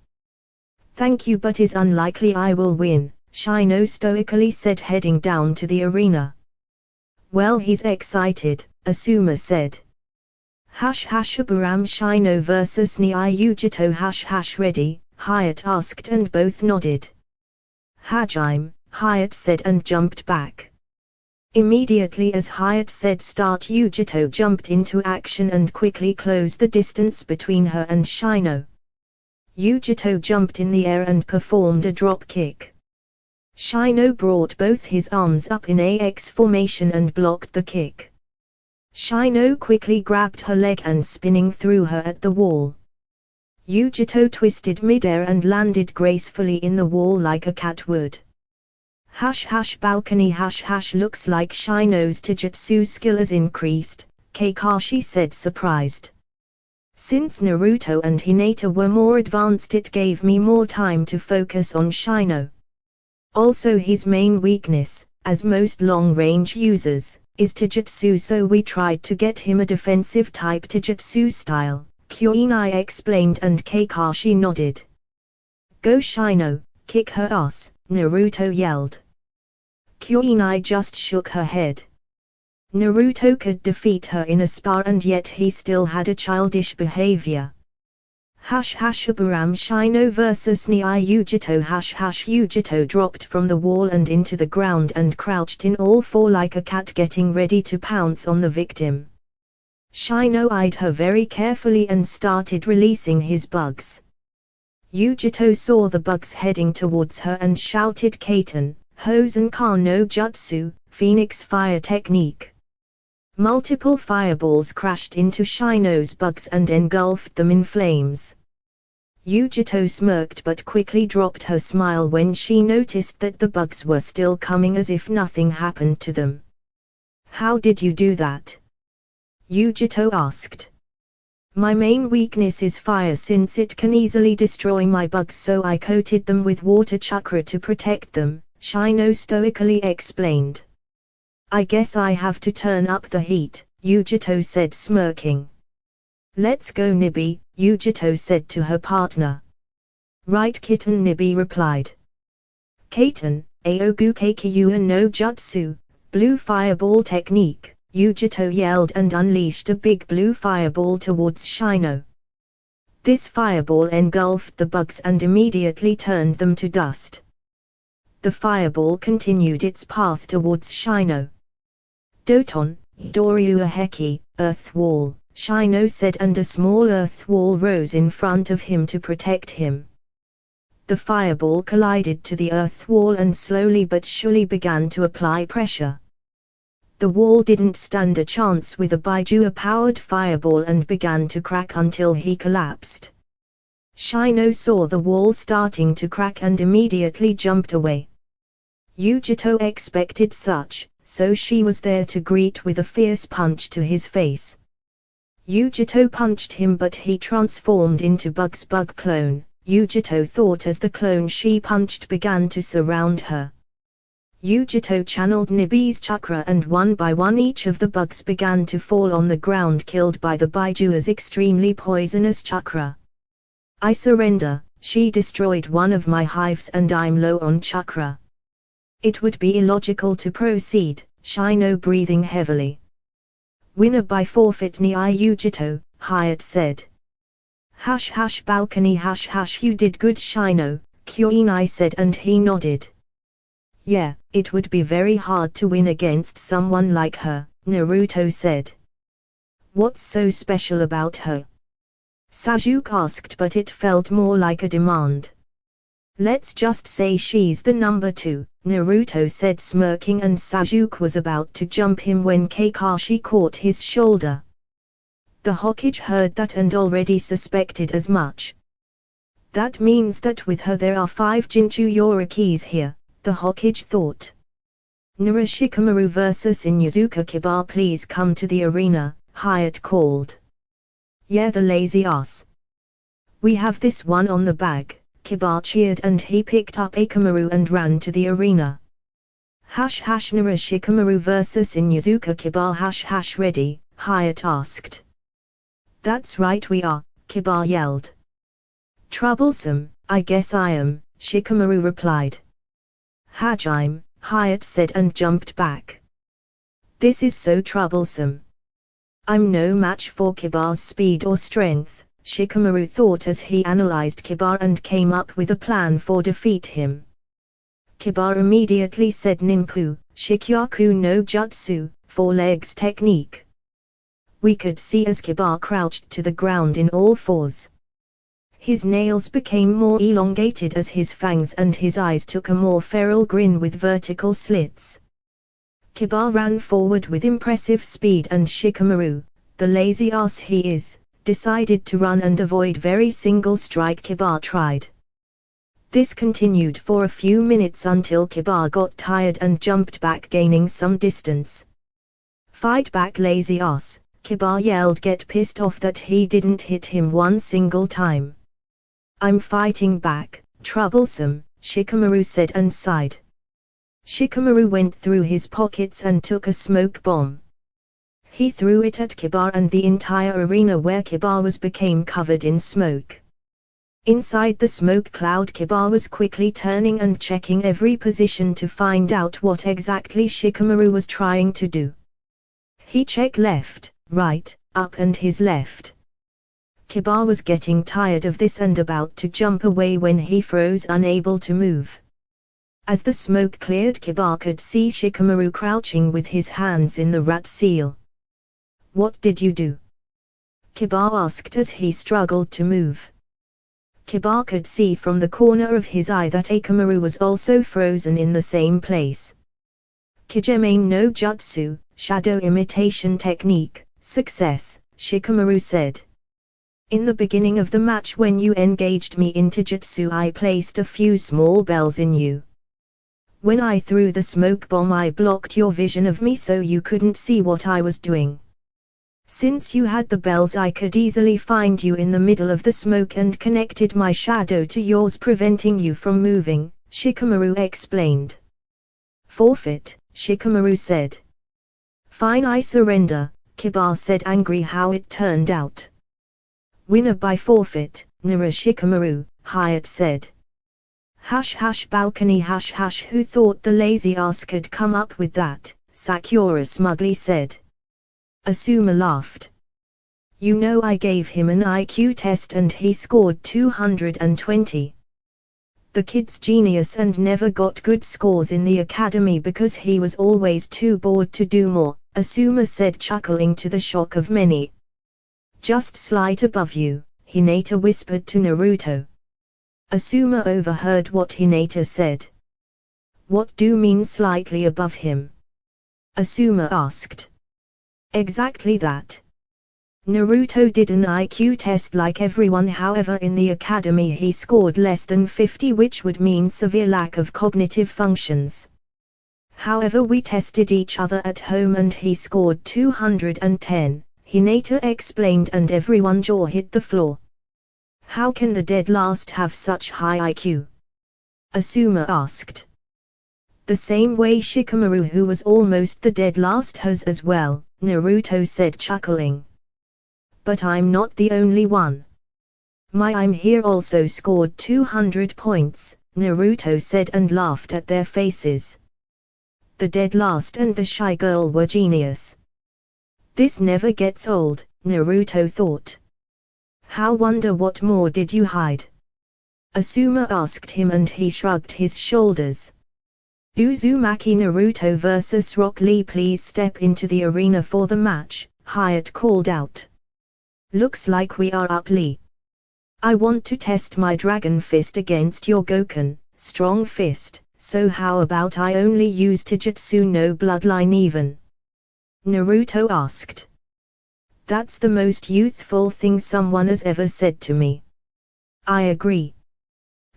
"Thank you, but it's unlikely I will win," Shino stoically said, heading down to the arena. "Well, he's excited," Asuma said. Aburame Shino vs Naruto ready, Hyatt asked, and both nodded. "I'm," Hyatt said, and jumped back. Immediately as Hyatt said start, Yujito jumped into action and quickly closed the distance between her and Shino. Yujito jumped in the air and performed a drop kick. Shino brought both his arms up in AX formation and blocked the kick. Shino quickly grabbed her leg and spinning threw her at the wall. Yujito twisted midair and landed gracefully in the wall like a cat would. Balcony looks like Shino's taijutsu skill has increased, Kakashi said, surprised. "Since Naruto and Hinata were more advanced, it gave me more time to focus on Shino. Also, his main weakness, as most long-range users, is taijutsu, so we tried to get him a defensive type taijutsu style," Kunai explained, and Kakashi nodded. "Go Shino, kick her ass," Naruto yelled. Kunai just shook her head. Naruto could defeat her in a spar and yet he still had a childish behavior. Aburam Shino vs NaruHina. Yujito dropped from the wall and into the ground and crouched in all four like a cat getting ready to pounce on the victim. Shino eyed her very carefully and started releasing his bugs. Yujito saw the bugs heading towards her and shouted Kaiten, Hosenka no Jutsu, Phoenix Fire Technique. Multiple fireballs crashed into Shino's bugs and engulfed them in flames. Yujito smirked but quickly dropped her smile when she noticed that the bugs were still coming as if nothing happened to them. How did you do that? Yujito asked. My main weakness is fire since it can easily destroy my bugs, so I coated them with water chakra to protect them, Shino stoically explained. I guess I have to turn up the heat, Yujito said smirking. Let's go Nibi, Yujito said to her partner. Right Kitten, Nibi replied. Kaiten, Aogu Keikyu no Jutsu, blue fireball technique, Yujito yelled and unleashed a big blue fireball towards Shino. This fireball engulfed the bugs and immediately turned them to dust. The fireball continued its path towards Shino. Doton, Doryu Heki, earth wall, Shino said, and a small earth wall rose in front of him to protect him. The fireball collided to the earth wall and slowly but surely began to apply pressure. The wall didn't stand a chance with a Baijua-powered fireball and began to crack until he collapsed. Shino saw the wall starting to crack and immediately jumped away. Yujito expected such, so she was there to greet with a fierce punch to his face. Yujito punched him but he transformed into Bug's bug clone, Yujito thought as the clone she punched began to surround her. Yujito channeled Nibi's chakra and one by one each of the bugs began to fall on the ground, killed by the Baijua's extremely poisonous chakra. I surrender, she destroyed one of my hives and I'm low on chakra. It would be illogical to proceed, Shino breathing heavily. Winner by forfeit Yujito, Hyatt said. Balcony you did good Shino, Kyuinai said and he nodded. Yeah, it would be very hard to win against someone like her, Naruto said. What's so special about her? Sasuke asked, but it felt more like a demand. Let's just say she's the number 2, Naruto said smirking, and Sasuke was about to jump him when Kakashi caught his shoulder. The Hokage heard that and already suspected as much. That means that with her there are 5 Jinchurikis here, the Hokage thought. NaruHina vs Inuzuka Kiba, please come to the arena, Hyatt called. Yeah, the lazy ass. We have this one on the bag. Kiba cheered and he picked up Akamaru and ran to the arena. NaruHina vs Inuzuka Kiba ready, Hyatt asked. That's right we are, Kiba yelled. Troublesome, I guess I am, Shikamaru replied. Hajime, Hyatt said and jumped back. This is so troublesome. I'm no match for Kiba's speed or strength, Shikamaru thought as he analyzed Kiba and came up with a plan for defeat him. Kiba immediately said Ninpu, Shikyaku no Jutsu, 4 legs technique. We could see as Kiba crouched to the ground in all fours. His nails became more elongated as his fangs and his eyes took a more feral grin with vertical slits. Kiba ran forward with impressive speed and Shikamaru, the lazy ass he is, decided to run and avoid very single strike Kiba tried. This continued for a few minutes until Kiba got tired and jumped back, gaining some distance. Fight back lazy ass, Kiba yelled, get pissed off that he didn't hit him one single time. I'm fighting back, troublesome, Shikamaru said and sighed. Shikamaru went through his pockets and took a smoke bomb. He threw it at Kiba and the entire arena where Kiba was became covered in smoke. Inside the smoke cloud Kiba was quickly turning and checking every position to find out what exactly Shikamaru was trying to do. He checked left, right, up and his left. Kiba was getting tired of this and about to jump away when he froze, unable to move. As the smoke cleared, Kiba could see Shikamaru crouching with his hands in the rat seal. "What did you do?" Kiba asked as he struggled to move. Kiba could see from the corner of his eye that Akamaru was also frozen in the same place. Kijimane no Jutsu, shadow imitation technique, success, Shikamaru said. "In the beginning of the match when you engaged me into jutsu, I placed a few small bells in you. When I threw the smoke bomb, I blocked your vision of me so you couldn't see what I was doing. Since you had the bells, I could easily find you in the middle of the smoke and connected my shadow to yours, preventing you from moving," Shikamaru explained. "Forfeit," Shikamaru said. "Fine, I surrender," Kiba said, angry how it turned out. "Winner by forfeit, Shikamaru," Hyatt said. Hash hash balcony hash hash, who thought the lazy ass could come up with that, Sakura smugly said. Asuma laughed. "You know I gave him an IQ test and he scored 220. The kid's genius and never got good scores in the academy because he was always too bored to do more," Asuma said, chuckling to the shock of many. "Just slight above you," Hinata whispered to Naruto. Asuma overheard what Hinata said. "What do you mean slightly above him?" Asuma asked. "Exactly that. Naruto did an IQ test like everyone, however in the academy he scored less than 50, which would mean severe lack of cognitive functions. However, we tested each other at home and he scored 210, Hinata explained, and everyone's jaw hit the floor. "How can the dead last have such high IQ?" Asuma asked. "The same way Shikamaru, who was almost the dead last, has as well," Naruto said, chuckling. "But I'm not the only one. I'm here also scored 200 points, Naruto said and laughed at their faces. The dead last and the shy girl were genius. This never gets old, Naruto thought. "How wonder what more did you hide?" Asuma asked him and he shrugged his shoulders. "Uzumaki Naruto vs Rock Lee, please step into the arena for the match," Hyatt called out. "Looks like we are up, Lee. I want to test my Dragon Fist against your Goken, Strong Fist, so how about I only use Taijutsu no Bloodline even?" Naruto asked. "That's the most youthful thing someone has ever said to me." "I agree.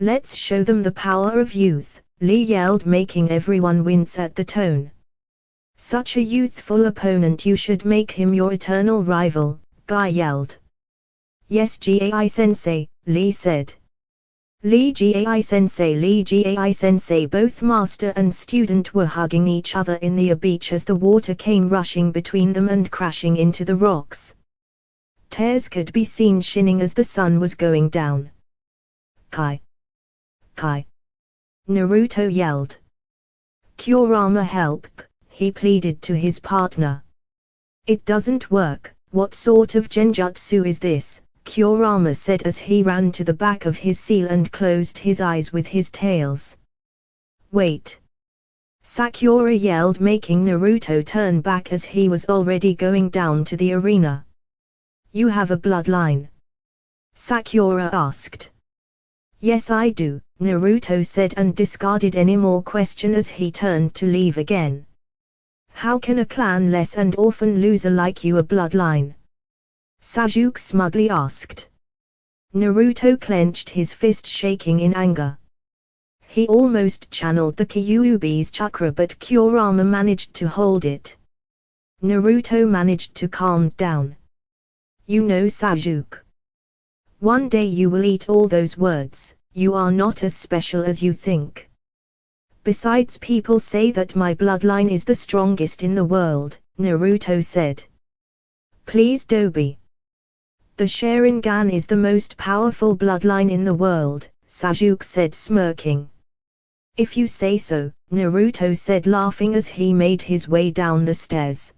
Let's show them the power of youth," Lee yelled, making everyone wince at the tone. "Such a youthful opponent, you should make him your eternal rival," Guy yelled. "Yes, Gai-sensei," Lee said. "Lee Gai-sensei, Lee Gai-sensei." Both master and student were hugging each other in the beach as the water came rushing between them and crashing into the rocks. Tears could be seen shining as the sun was going down. "Kai! Kai!" Naruto yelled. "Kurama, help," he pleaded to his partner. "It doesn't work, what sort of genjutsu is this?" Kurama said as he ran to the back of his seal and closed his eyes with his tails. "Wait!" Sakura yelled, making Naruto turn back as he was already going down to the arena. "You have a bloodline?" Sakura asked. "Yes, I do," Naruto said and discarded any more question as he turned to leave again. "How can a clanless and orphan loser like you a bloodline?" Sasuke smugly asked. Naruto clenched his fist, shaking in anger. He almost channeled the Kyuubi's chakra, but Kurama managed to hold it. Naruto managed to calm down. "You know, Sasuke, one day you will eat all those words. You are not as special as you think. Besides, people say that my bloodline is the strongest in the world," Naruto said. "Please, Dobi. The Sharingan is the most powerful bloodline in the world," Sasuke said, smirking. "If you say so," Naruto said, laughing as he made his way down the stairs.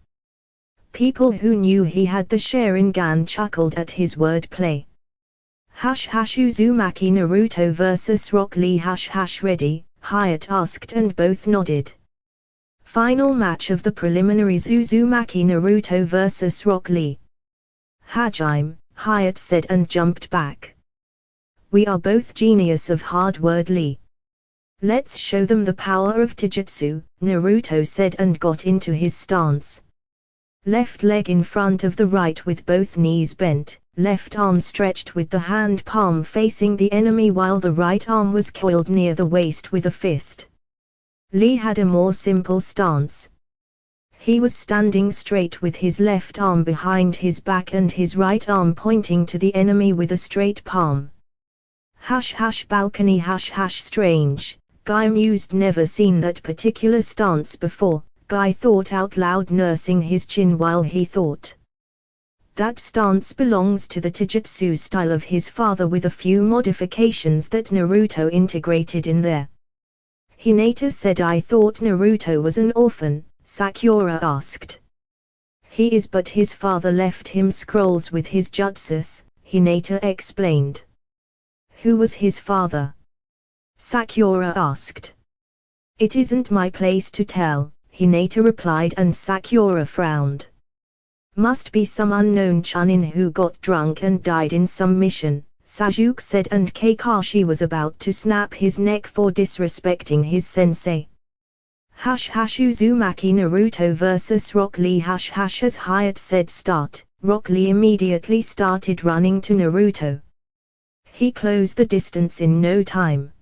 People who knew he had the Sharingan chuckled at his wordplay. Uzumaki Naruto vs Rock Lee ready, Hyatt asked and both nodded. Final match of the preliminaries Uzumaki Naruto vs Rock Lee. Hajime, Hyatt said and jumped back. We are both genius of hard word Lee. Let's show them the power of Taijutsu, Naruto said and got into his stance. Left leg in front of the right with both knees bent, left arm stretched with the hand palm facing the enemy while the right arm was coiled near the waist with a fist. Lee had a more simple stance. He was standing straight with his left arm behind his back and his right arm pointing to the enemy with a straight palm. Balcony strange, Guy mused, never seen that particular stance before. Guy thought out loud, nursing his chin while he thought. That stance belongs to the Taijutsu style of his father with a few modifications that Naruto integrated in there. Hinata said, I thought Naruto was an orphan, Sakura asked. He is, but his father left him scrolls with his jutsus, Hinata explained. Who was his father? Sakura asked. It isn't my place to tell, Hinata replied, and Sakura frowned. Must be some unknown chunin who got drunk and died in some mission, Sasuke said, and Kakashi was about to snap his neck for disrespecting his sensei. Uzumaki Naruto vs Rock Lee as Hyatt said start, Rock Lee immediately started running to Naruto. He closed the distance in no time.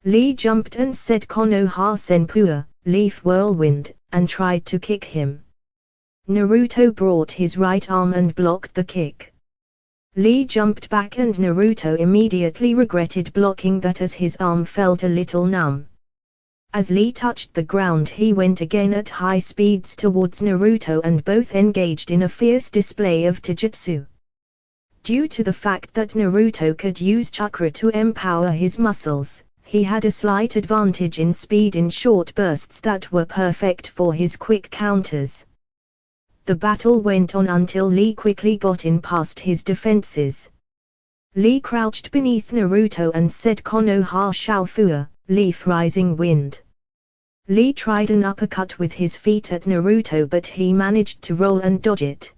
Lee jumped and said Konoha Senpua, Leaf Whirlwind, and tried to kick him. Naruto brought his right arm and blocked the kick. Lee jumped back and Naruto immediately regretted blocking that as his arm felt a little numb. As Lee touched the ground, he went again at high speeds towards Naruto and both engaged in a fierce display of Taijutsu. Due to the fact that Naruto could use chakra to empower his muscles, he had a slight advantage in speed in short bursts that were perfect for his quick counters. The battle went on until Lee quickly got in past his defenses. Lee crouched beneath Naruto and said Konoha Shaofua, Leaf Rising Wind. Lee tried an uppercut with his feet at Naruto, but he managed to roll and dodge it.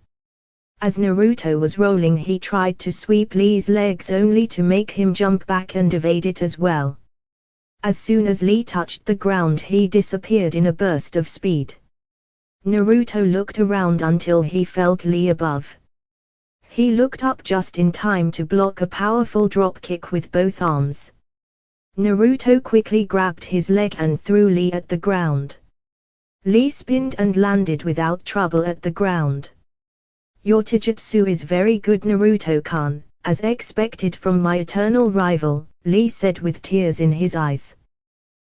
As Naruto was rolling, he tried to sweep Lee's legs only to make him jump back and evade it as well. As soon as Lee touched the ground, he disappeared in a burst of speed. Naruto looked around until he felt Lee above. He looked up just in time to block a powerful drop kick with both arms. Naruto quickly grabbed his leg and threw Lee at the ground. Lee spinned and landed without trouble at the ground. Your Taijutsu is very good, Naruto-kun, as expected from my eternal rival, Lee said with tears in his eyes.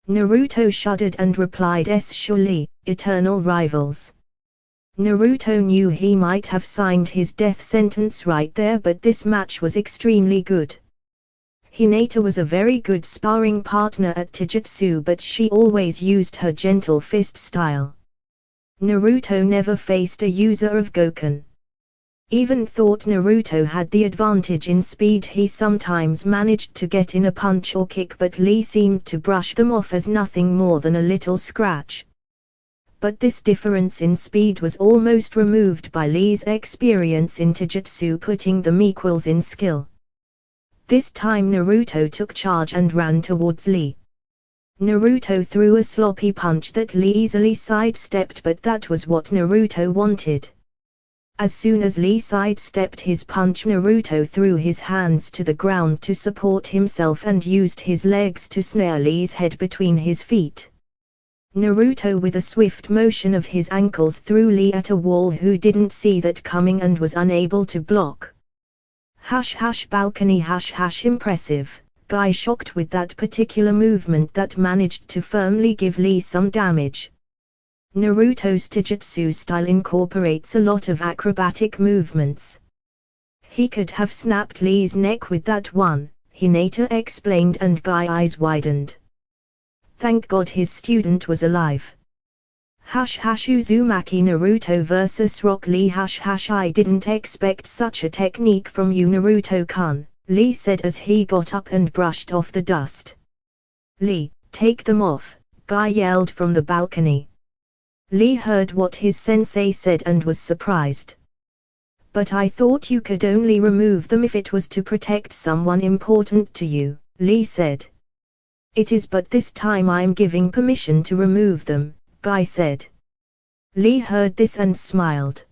Naruto shuddered and replied, surely, eternal rivals. Naruto knew he might have signed his death sentence right there, but this match was extremely good. Hinata was a very good sparring partner at Taijutsu, but she always used her gentle fist style. Naruto never faced a user of Goken. Even thought Naruto had the advantage in speed, he sometimes managed to get in a punch or kick, but Lee seemed to brush them off as nothing more than a little scratch. But this difference in speed was almost removed by Lee's experience in Taijutsu, putting them equals in skill. This time Naruto took charge and ran towards Lee. Naruto threw a sloppy punch that Lee easily sidestepped, but that was what Naruto wanted. As soon as Lee sidestepped his punch, Naruto threw his hands to the ground to support himself and used his legs to snare Lee's head between his feet. Naruto with a swift motion of his ankles threw Lee at a wall, who didn't see that coming and was unable to block. Balcony impressive, Guy shocked with that particular movement that managed to firmly give Lee some damage. Naruto's Taijutsu style incorporates a lot of acrobatic movements. He could have snapped Lee's neck with that one, Hinata explained, and Guy's eyes widened. Thank God his student was alive. Uzumaki Naruto vs Rock Lee. I didn't expect such a technique from you, Naruto-kun, Lee said as he got up and brushed off the dust. Lee, take them off, Guy yelled from the balcony. Lee heard what his sensei said and was surprised. But I thought you could only remove them if it was to protect someone important to you, Lee said. It is, but this time I'm giving permission to remove them, Guy said. Lee heard this and smiled.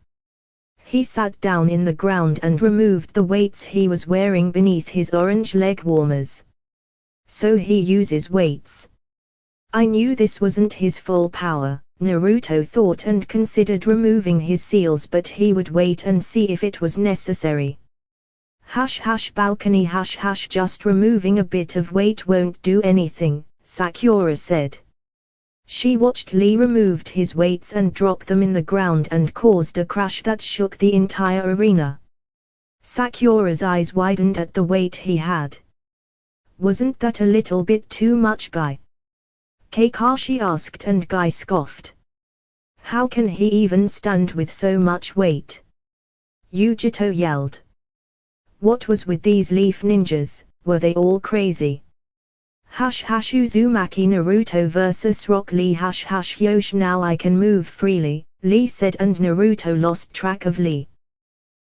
He sat down in the ground and removed the weights he was wearing beneath his orange leg warmers. So he uses weights. I knew this wasn't his full power, Naruto thought, and considered removing his seals, but he would wait and see if it was necessary. Balcony. Just removing a bit of weight won't do anything, Sakura said. She watched Lee removed his weights and drop them in the ground and caused a crash that shook the entire arena. Sakura's eyes widened at the weight he had. Wasn't that a little bit too much, Guy? Kakashi asked, and Guy scoffed. How can he even stand with so much weight? Yujito yelled. What was with these leaf ninjas, were they all crazy? Uzumaki Naruto vs Rock Lee. Yosh, now I can move freely, Lee said, and Naruto lost track of Lee.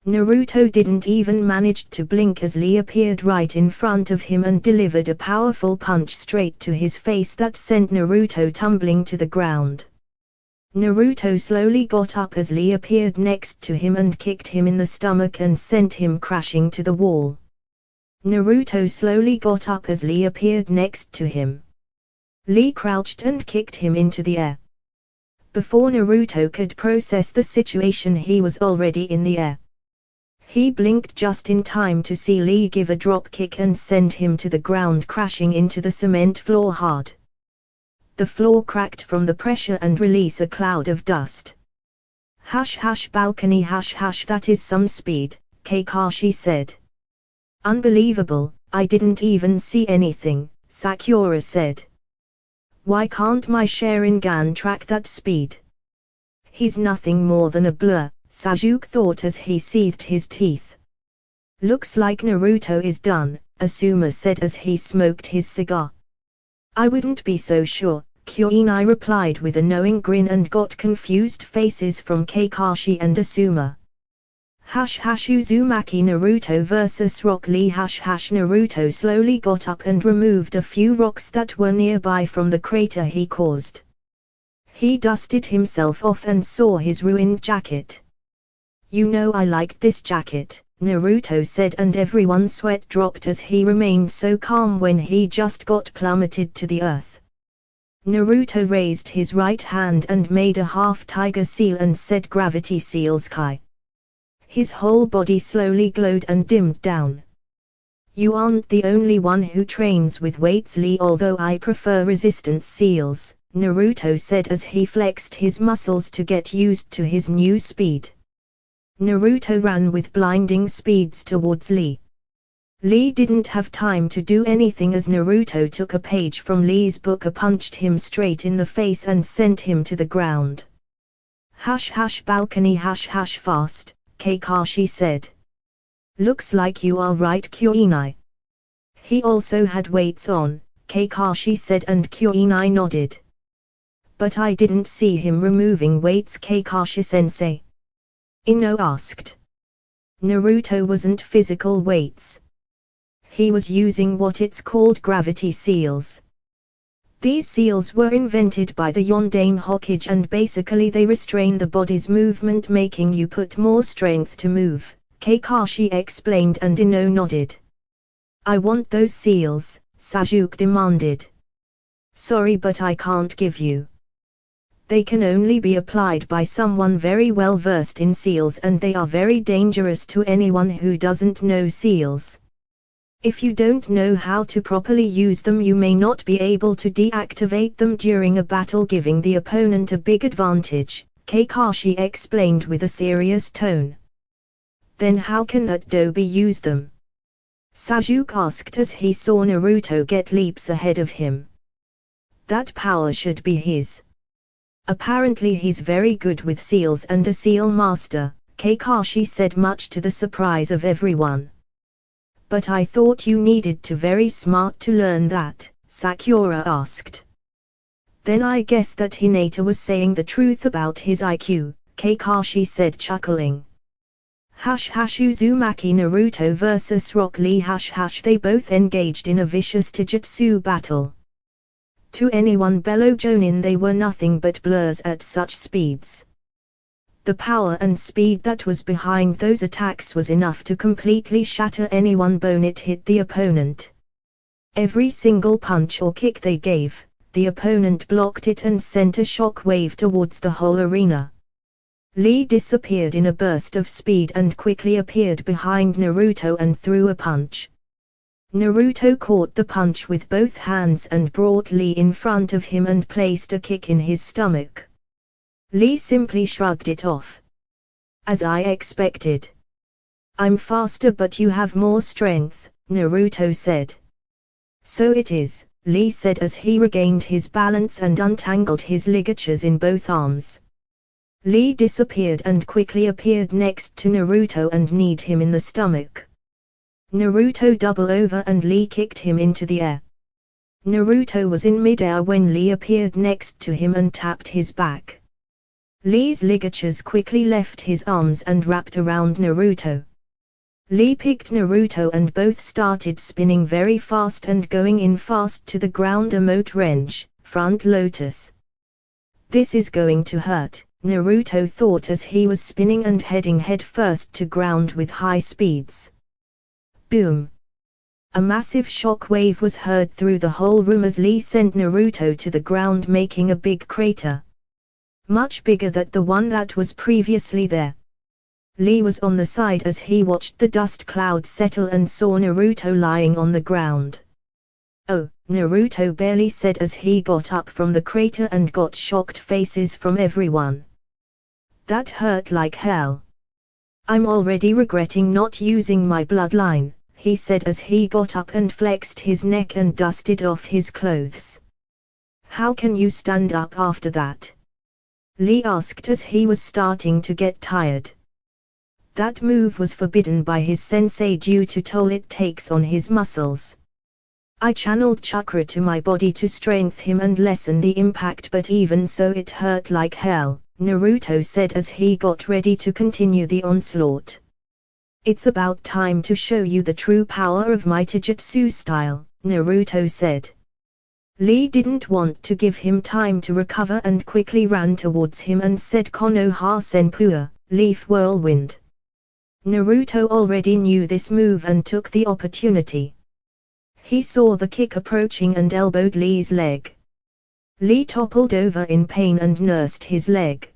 Naruto didn't even manage to blink as Lee appeared right in front of him and delivered a powerful punch straight to his face that sent Naruto tumbling to the ground. Naruto slowly got up as Lee appeared next to him and kicked him in the stomach and sent him crashing to the wall. Naruto slowly got up as Lee appeared next to him. Lee crouched and kicked him into the air. Before Naruto could process the situation, he was already in the air. He blinked just in time to see Lee give a drop kick and send him to the ground, crashing into the cement floor hard. The floor cracked from the pressure and release a cloud of dust. Balcony. That is some speed, Kakashi said. Unbelievable, I didn't even see anything, Sakura said. Why can't my Sharingan track that speed? He's nothing more than a blur, Sasuke thought as he seethed his teeth. Looks like Naruto is done, Asuma said as he smoked his cigar. I wouldn't be so sure, Kyoinai replied with a knowing grin and got confused faces from Kakashi and Asuma. Uzumaki Naruto vs Rock Lee. Naruto slowly got up and removed a few rocks that were nearby from the crater he caused. He dusted himself off and saw his ruined jacket. You know I liked this jacket, Naruto said, and everyone's sweat dropped as he remained so calm when he just got plummeted to the earth. Naruto raised his right hand and made a half tiger seal and said, Gravity Seals Kai. His whole body slowly glowed and dimmed down. You aren't the only one who trains with weights, Lee, although I prefer resistance seals, Naruto said as he flexed his muscles to get used to his new speed. Naruto ran with blinding speeds towards Lee. Lee didn't have time to do anything as Naruto took a page from Lee's book, punched him straight in the face and sent him to the ground. Balcony. Fast, Kakashi said. Looks like you are right, Kyoinai. He also had weights on, Kakashi said, and Kyoinai nodded. But I didn't see him removing weights, Kakashi-sensei. Ino asked. Naruto wasn't physical weights. He was using what it's called gravity seals. These seals were invented by the Yondaime Hokage and basically they restrain the body's movement, making you put more strength to move, Kakashi explained, and Ino nodded. I want those seals, Sasuke demanded. Sorry, but I can't give you. They can only be applied by someone very well versed in seals, and they are very dangerous to anyone who doesn't know seals. If you don't know how to properly use them, you may not be able to deactivate them during a battle, giving the opponent a big advantage, Kakashi explained with a serious tone. Then how can that Dobe use them? Sasuke asked as he saw Naruto get leaps ahead of him. That power should be his. Apparently he's very good with seals and a seal master, Kakashi said, much to the surprise of everyone. But I thought you needed to very smart to learn that, Sakura asked. Then I guess that Hinata was saying the truth about his IQ, Kakashi said, chuckling. Uzumaki Naruto vs Rock Lee. They both engaged in a vicious taijutsu battle. To anyone below Jonin they were nothing but blurs at such speeds. The power and speed that was behind those attacks was enough to completely shatter anyone bone it hit the opponent. Every single punch or kick they gave, the opponent blocked it and sent a shock wave towards the whole arena. Lee disappeared in a burst of speed and quickly appeared behind Naruto and threw a punch. Naruto caught the punch with both hands and brought Lee in front of him and placed a kick in his stomach. Lee simply shrugged it off. As I expected. I'm faster but you have more strength, Naruto said. So it is, Lee said as he regained his balance and untangled his ligatures in both arms. Lee disappeared and quickly appeared next to Naruto and kneed him in the stomach. Naruto doubled over and Lee kicked him into the air. Naruto was in midair when Lee appeared next to him and tapped his back. Lee's ligatures quickly left his arms and wrapped around Naruto. Lee picked Naruto and both started spinning very fast and going in fast to the ground. Emote range, front lotus. This is going to hurt, Naruto thought as he was spinning and heading head first to ground with high speeds. Boom! A massive shock wave was heard through the whole room as Lee sent Naruto to the ground, making a big crater. Much bigger than the one that was previously there. Lee was on the side as he watched the dust cloud settle and saw Naruto lying on the ground. Oh, Naruto barely said as he got up from the crater and got shocked faces from everyone. That hurt like hell. I'm already regretting not using my bloodline, he said as he got up and flexed his neck and dusted off his clothes. How can you stand up after that? Lee asked as he was starting to get tired. That move was forbidden by his sensei due to toll it takes on his muscles. I channeled chakra to my body to strengthen him and lessen the impact, but even so it hurt like hell, Naruto said as he got ready to continue the onslaught. It's about time to show you the true power of my taijutsu style, Naruto said. Lee didn't want to give him time to recover and quickly ran towards him and said Konoha Senpua, Leaf Whirlwind. Naruto already knew this move and took the opportunity. He saw the kick approaching and elbowed Lee's leg. Lee toppled over in pain and nursed his leg.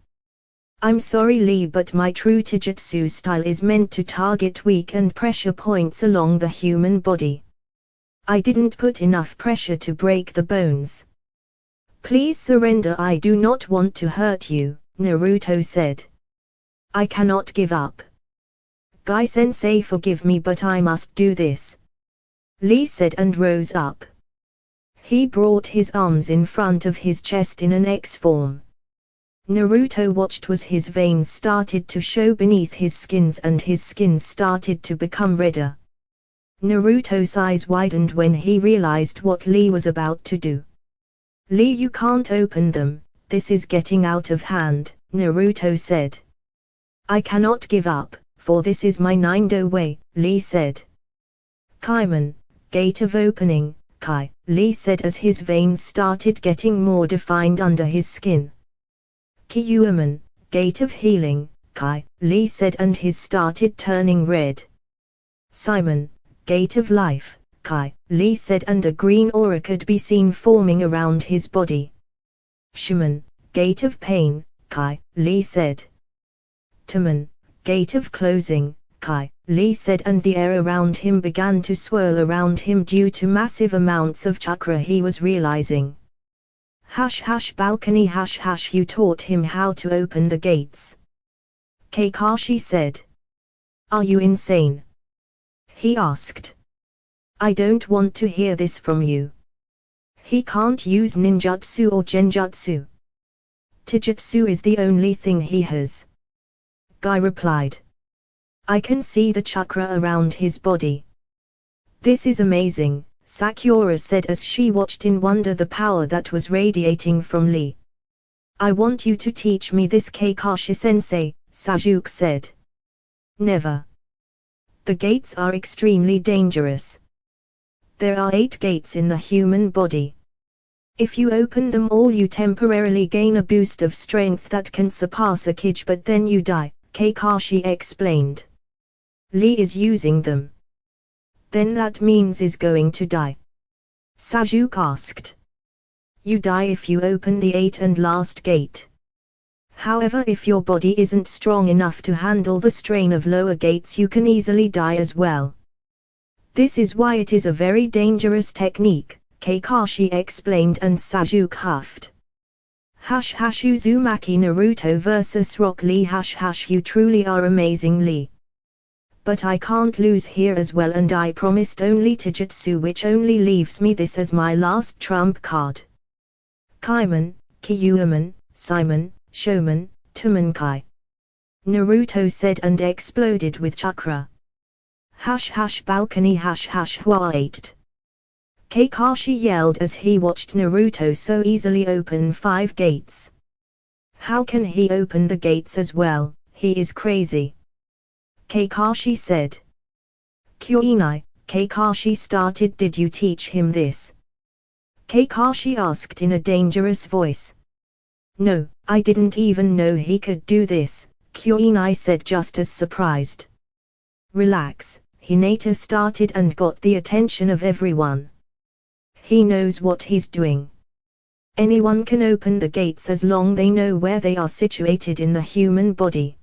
I'm sorry Lee, but my true taijutsu style is meant to target weak and pressure points along the human body. I didn't put enough pressure to break the bones. Please surrender, I do not want to hurt you, Naruto said. I cannot give up. Gai-sensei, forgive me, but I must do this. Lee said and rose up. He brought his arms in front of his chest in an X form. Naruto watched as his veins started to show beneath his skins and his skin started to become redder. Naruto's eyes widened when he realized what Lee was about to do. Lee, you can't open them, this is getting out of hand, Naruto said. I cannot give up, for this is my Nindo way, Lee said. Kaiman, gate of opening, Kai, Lee said as his veins started getting more defined under his skin. Kyuuman, gate of healing, Kai, Lee said and his started turning red. Simon, gate of life, Kai, Lee said and a green aura could be seen forming around his body. Shuman, gate of pain, Kai, Lee said. Tuman, gate of closing, Kai, Lee said and the air around him began to swirl around him due to massive amounts of chakra he was realizing. Balcony you taught him how to open the gates. Kakashi said. Are you insane? He asked. I don't want to hear this from you. He can't use ninjutsu or genjutsu. Taijutsu is the only thing he has. Guy replied. I can see the chakra around his body. This is amazing, Sakura said as she watched in wonder the power that was radiating from Lee. I want you to teach me this, Kakashi-sensei, Sasuke said. Never. The gates are extremely dangerous. There are 8 gates in the human body. If you open them all you temporarily gain a boost of strength that can surpass a Kage, but then you die, Kakashi explained. Lee is using them. Then that means is going to die? Sasuke asked. You die if you open the 8th and last gate. However, if your body isn't strong enough to handle the strain of lower gates you can easily die as well. This is why it is a very dangerous technique, Kakashi explained, and Sasuke huffed. Uzumaki Naruto vs Rock Lee. You truly are amazing, Lee. But I can't lose here as well, and I promised only Taijutsu, which only leaves me this as my last trump card. Kaiman, Kyuuman, Simon, Shoman, Tomankai. Naruto said and exploded with chakra. Balcony wait. Kakashi yelled as he watched Naruto so easily open 5 gates. How can he open the gates as well? He is crazy. Kakashi said. Kuinai, Kakashi started. Did you teach him this? Kakashi asked in a dangerous voice. No, I didn't even know he could do this, Kuinai said, just as surprised. Relax, Hinata started and got the attention of everyone. He knows what he's doing. Anyone can open the gates as long they know where they are situated in the human body.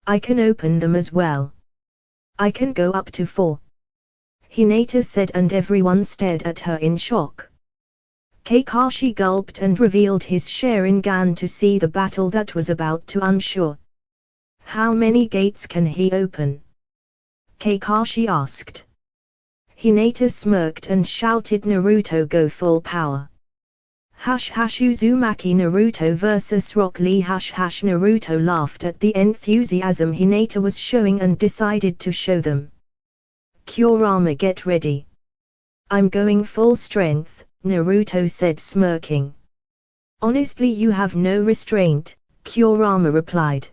I can open them as well. I can go up to 4. Hinata said, and everyone stared at her in shock. Kakashi gulped and revealed his Sharingan to see the battle that was about to ensue. How many gates can he open? Kakashi asked. Hinata smirked and shouted, Naruto, go full power. Uzumaki Naruto vs Rock Lee. Naruto laughed at the enthusiasm Hinata was showing and decided to show them. Kurama, get ready. I'm going full strength, Naruto said, smirking. Honestly, you have no restraint, Kurama replied.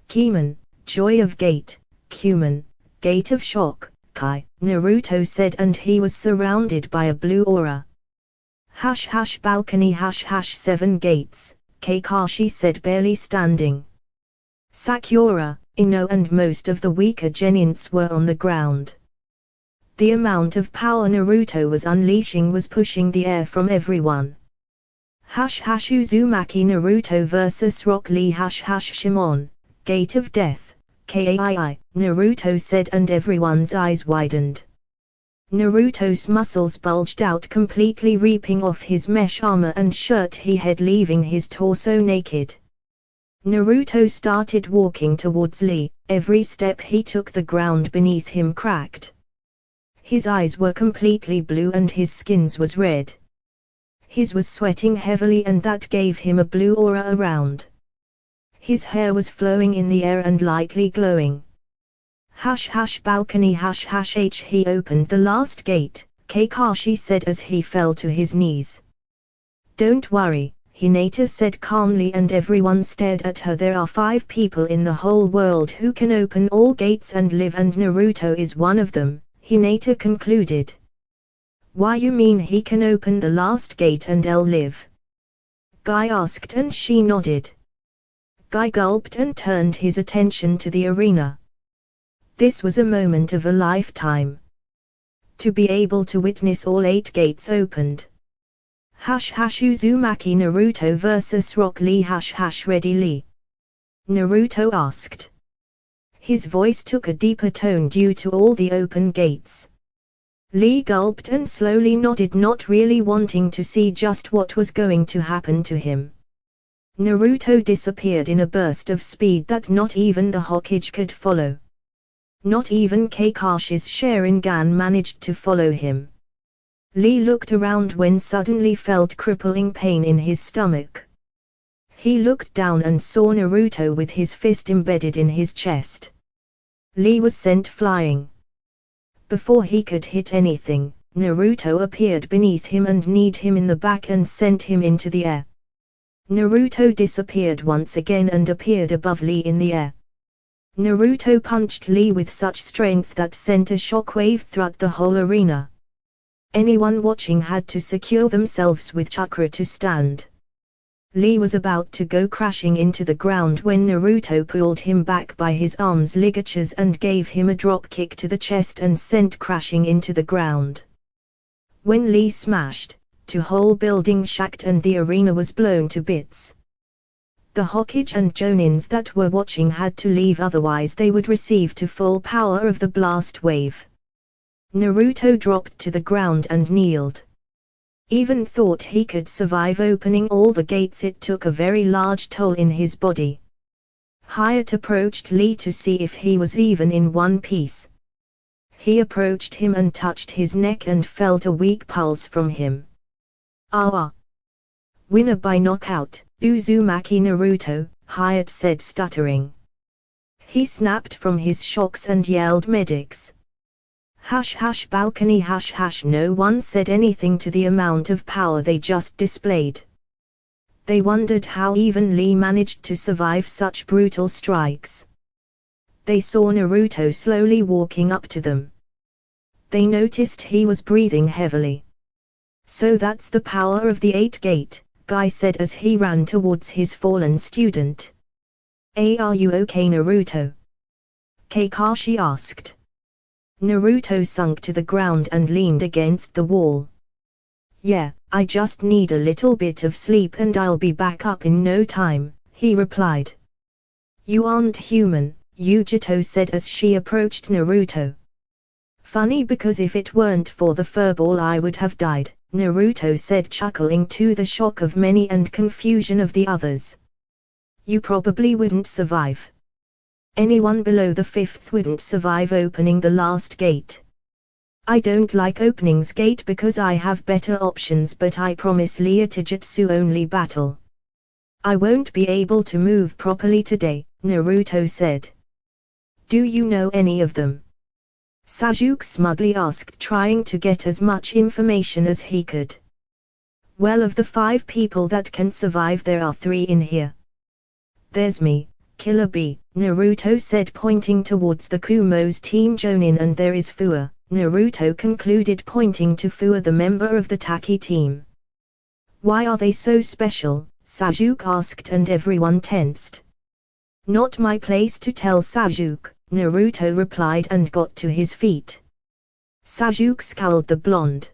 Kiman, joy of gate, Kuman, gate of shock, Kai, Naruto said, and he was surrounded by a blue aura. Balcony 7 gates, Kakashi said, barely standing. Sakura, Ino and most of the weaker genins were on the ground. The amount of power Naruto was unleashing was pushing the air from everyone. Uzumaki Naruto vs Rock Lee. Shimon, gate of death, Kai, Naruto said, and everyone's eyes widened. Naruto's muscles bulged out completely, ripping off his mesh armor and shirt he had, leaving his torso naked. Naruto started walking towards Lee. Every step he took the ground beneath him cracked. His eyes were completely blue and his skin was red. His was sweating heavily and that gave him a blue aura around. His hair was flowing in the air and lightly glowing. Balcony he opened the last gate, Kakashi said as he fell to his knees. Don't worry, Hinata said calmly, and everyone stared at her. There are 5 people in the whole world who can open all gates and live, and Naruto is one of them, Hinata concluded. Why, you mean he can open the last gate and live? Guy asked, and she nodded. Guy gulped and turned his attention to the arena. This was a moment of a lifetime. To be able to witness all 8 gates opened. Uzumaki Naruto vs Rock Lee. Ready, Lee? Naruto asked. His voice took a deeper tone due to all the open gates. Lee gulped and slowly nodded, not really wanting to see just what was going to happen to him. Naruto disappeared in a burst of speed that not even the Hokage could follow. Not even Kakashi's Sharingan managed to follow him. Lee looked around when suddenly felt crippling pain in his stomach. He looked down and saw Naruto with his fist embedded in his chest. Lee was sent flying. Before he could hit anything, Naruto appeared beneath him and kneed him in the back and sent him into the air. Naruto disappeared once again and appeared above Lee in the air. Naruto punched Lee with such strength that sent a shockwave throughout the whole arena. Anyone watching had to secure themselves with chakra to stand. Lee was about to go crashing into the ground when Naruto pulled him back by his arms' ligatures and gave him a drop kick to the chest and sent crashing into the ground. When Lee smashed, the whole building shacked and the arena was blown to bits. The Hokage and Jonins that were watching had to leave, otherwise they would receive the full power of the blast wave. Naruto dropped to the ground and kneeled. Even thought he could survive opening all the gates. It took a very large toll in his body. Hyatt approached Lee to see if he was even in one piece. He approached him and touched his neck and felt a weak pulse from him. Ah! Winner by knockout, Uzumaki Naruto, Hyatt said, stuttering. He snapped from his shocks and yelled, "Medics!" Hash hash balcony hash hash. No one said anything to the amount of power they just displayed. They wondered how even Lee managed to survive such brutal strikes. They saw Naruto slowly walking up to them. They noticed he was breathing heavily. "So that's the power of the 8 gate, Guy said as he ran towards his fallen student. Are you okay, Naruto?" Kakashi asked. Naruto sunk to the ground and leaned against the wall. "Yeah, I just need a little bit of sleep and I'll be back up in no time," he replied. "You aren't human," Yujito said as she approached Naruto. "Funny, because if it weren't for the furball I would have died," Naruto said, chuckling to the shock of many and confusion of the others. "You probably wouldn't survive. Anyone below the 5th wouldn't survive opening the last gate. I don't like openings gate because I have better options, but I promise Lee a Taijutsu only battle. I won't be able to move properly today," Naruto said. "Do you know any of them?" Sasuke smugly asked, trying to get as much information as he could. "Well, of the 5 people that can survive, there are 3 in here. There's me, Killer Bee," Naruto said, pointing towards the Kumo's team Jonin, "and there is Fua," Naruto concluded, pointing to Fua, the member of the Taki team. "Why are they so special?" Sasuke asked, and everyone tensed. "Not my place to tell, Sasuke," Naruto replied and got to his feet. Sasuke scowled. "The blonde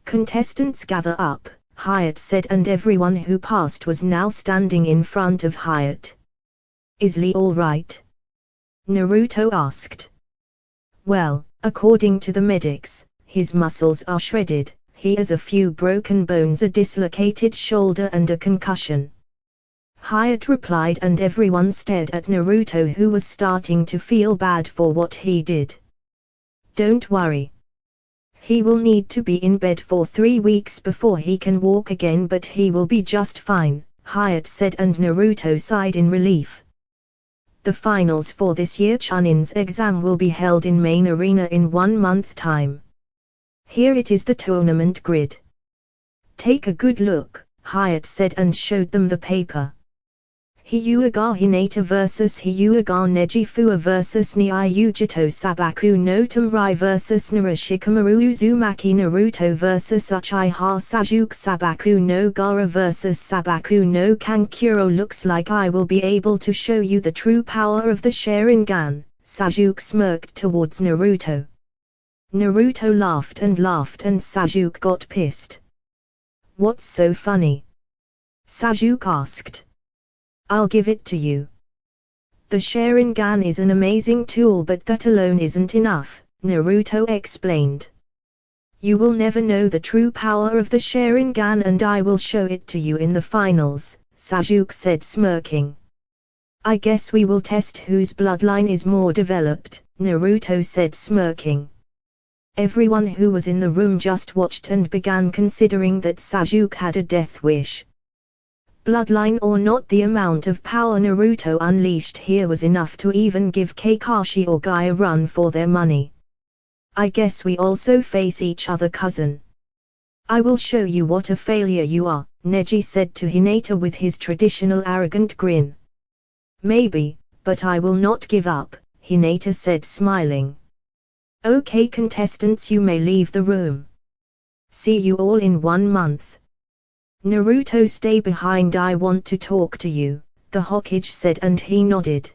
contestants gather up," Hyatt said, and everyone who passed was now standing in front of Hyatt. "Is Lee all right?" Naruto asked. "Well, according to the medics, his muscles are shredded, he has a few broken bones, a dislocated shoulder and a concussion," Hyatt replied, and everyone stared at Naruto, who was starting to feel bad for what he did. "Don't worry. He will need to be in bed for 3 weeks before he can walk again, but he will be just fine," Hyatt said, and Naruto sighed in relief. The finals for this year Chunin's exam will be held in main arena in 1 month time. Here it is, the tournament grid. "Take a good look," Hyatt said and showed them the paper. Hyuga Hinata vs Hyuga Neji, Fua vs Nyujito Sabaku no Temurai vs Narushikamaru, Uzumaki Naruto vs Uchiha Sasuke, Sabaku no Gaara vs Sabaku no Kankuro. "Looks like I will be able to show you the true power of the Sharingan," Sasuke smirked towards Naruto. Naruto laughed and Sasuke got pissed. "What's so funny?" Sasuke asked. "I'll give it to you. The Sharingan is an amazing tool, but that alone isn't enough," Naruto explained. "You will never know the true power of the Sharingan, and I will show it to you in the finals," Sasuke said, smirking. "I guess we will test whose bloodline is more developed," Naruto said, smirking. Everyone who was in the room just watched and began considering that Sasuke had a death wish. Bloodline or not, the amount of power Naruto unleashed here was enough to even give Kakashi or Guy a run for their money. I guess we also face each other, cousin. I will show you what a failure you are, Neji said to Hinata with his traditional arrogant grin. Maybe, but I will not give up, Hinata said smiling. Okay contestants, you may leave the room. See you all in 1 month. Naruto, stay behind, I want to talk to you, the Hokage said, and he nodded.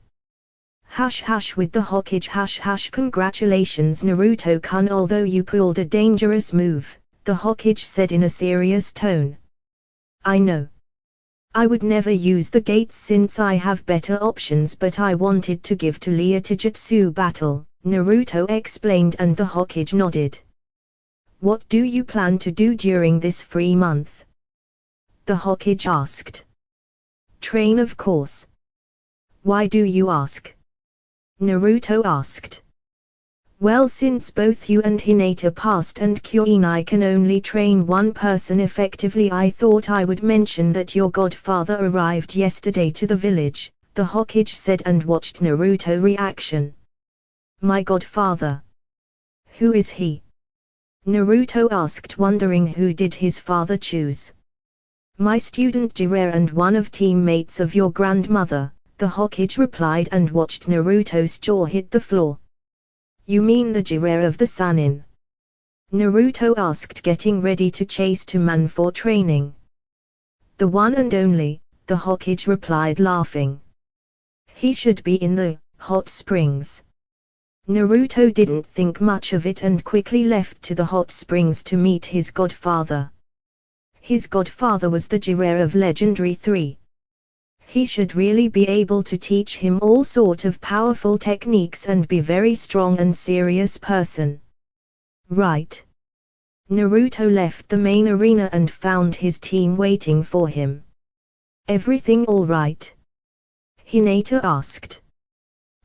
Hush hush with the Hokage, hush hush. Congratulations Naruto-kun, although you pulled a dangerous move, the Hokage said in a serious tone. I know. I would never use the gates since I have better options, but I wanted to give to Lia Taijutsu battle, Naruto explained, and the Hokage nodded. What do you plan to do during this free month? The Hokage asked. Train, of course. Why do you ask? Naruto asked. Well, since both you and Hinata passed and Kyoinai can only train one person effectively, I thought I would mention that your godfather arrived yesterday to the village, the Hokage said, and watched Naruto's reaction. My godfather? Who is he? Naruto asked, wondering who did his father choose. My student Jiraiya and one of teammates of your grandmother, the Hokage replied, and watched Naruto's jaw hit the floor. You mean the Jiraiya of the Sannin? Naruto asked, getting ready to chase to man for training. The one and only, the Hokage replied, laughing. He should be in the hot springs. Naruto didn't think much of it and quickly left to the hot springs to meet his godfather. His godfather was the Jiraiya of Legendary 3. He should really be able to teach him all sort of powerful techniques and be very strong and serious person. Right. Naruto left the main arena and found his team waiting for him. Everything all right? Hinata asked.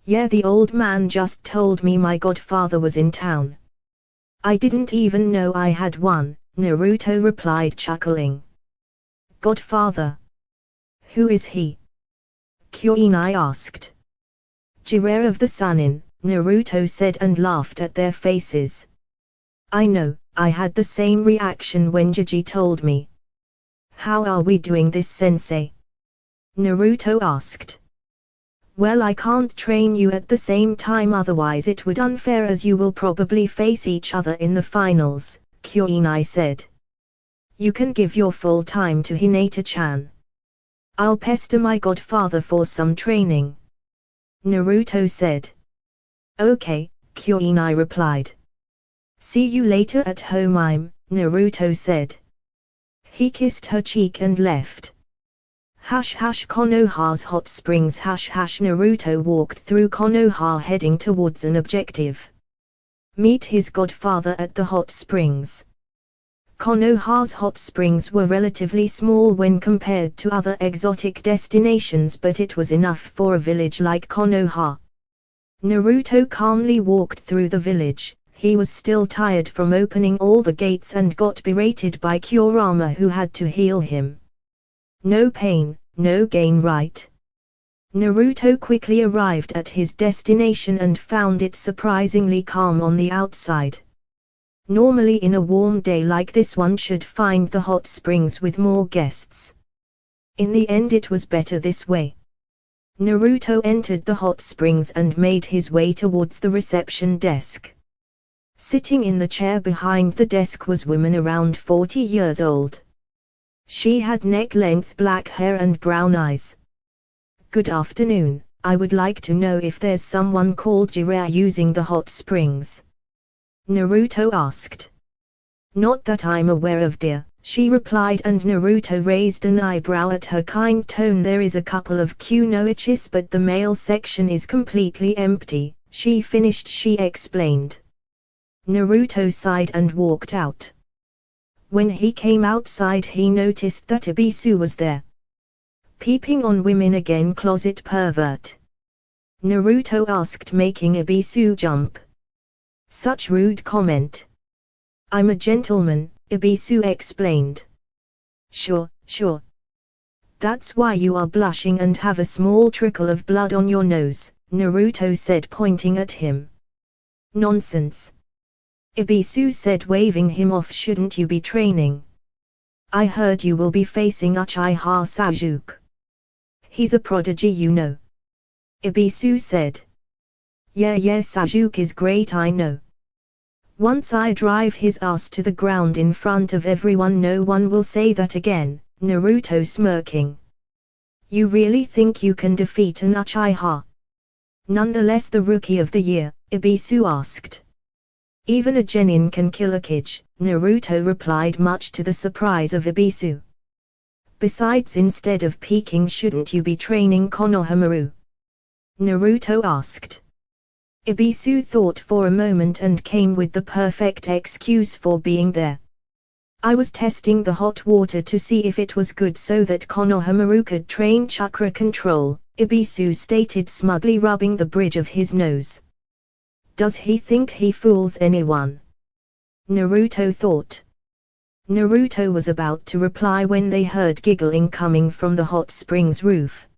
Yeah, the old man just told me my godfather was in town. I didn't even know I had one, Naruto replied, chuckling. Godfather? Who is he? Kyoinai asked. Jiraiya of the Sannin, Naruto said, and laughed at their faces. I know, I had the same reaction when Jiji told me. How are we doing this, sensei? Naruto asked. Well, I can't train you at the same time, otherwise it would unfair, as you will probably face each other in the finals, Kyoinai said. You can give your full time to Hinata-chan. I'll pester my godfather for some training. Naruto said. Okay, Kyoinai replied. See you later at home, Naruto said. He kissed her cheek and left. Hush hush, Konoha's hot springs, hush hush. Naruto walked through Konoha heading towards an objective. Meet his godfather at the hot springs. Konoha's hot springs were relatively small when compared to other exotic destinations, but it was enough for a village like Konoha. Naruto calmly walked through the village. He was still tired from opening all the gates and got berated by Kurama, who had to heal him. No pain, no gain, right? Naruto quickly arrived at his destination and found it surprisingly calm on the outside. Normally in a warm day like this one should find the hot springs with more guests. In the end it was better this way. Naruto entered the hot springs and made his way towards the reception desk. Sitting in the chair behind the desk was a woman around 40 years old. She had neck-length black hair and brown eyes. Good afternoon, I would like to know if there's someone called Jiraiya using the hot springs. Naruto asked. Not that I'm aware of, dear, she replied, and Naruto raised an eyebrow at her kind tone. There is a couple of kunoichis, but the male section is completely empty, she finished, she explained. Naruto sighed and walked out. When he came outside he noticed that Ebisu was there. Peeping on women again, closet pervert? Naruto asked, making Ebisu jump. Such rude comment. I'm a gentleman, Ebisu explained. Sure. That's why you are blushing and have a small trickle of blood on your nose, Naruto said, pointing at him. Nonsense. Ibisu said, waving him off. Shouldn't you be training? I heard you will be facing Uchiha Sasuke. He's a prodigy, you know. Ibisu said. Yeah, Sasuke is great, I know. Once I drive his ass to the ground in front of everyone, no one will say that again, Naruto smirking. You really think you can defeat an Uchiha? Nonetheless, the Rookie of the Year, Ibisu asked. Even a genin can kill a Kage, Naruto replied, much to the surprise of Ibisu. Besides, instead of peeking, shouldn't you be training Konohamaru? Naruto asked. Ibisu thought for a moment and came with the perfect excuse for being there. I was testing the hot water to see if it was good so that Konohamaru could train chakra control, Ibisu stated, smugly rubbing the bridge of his nose. Does he think he fools anyone? Naruto thought. Naruto was about to reply when they heard giggling coming from the hot springs roof.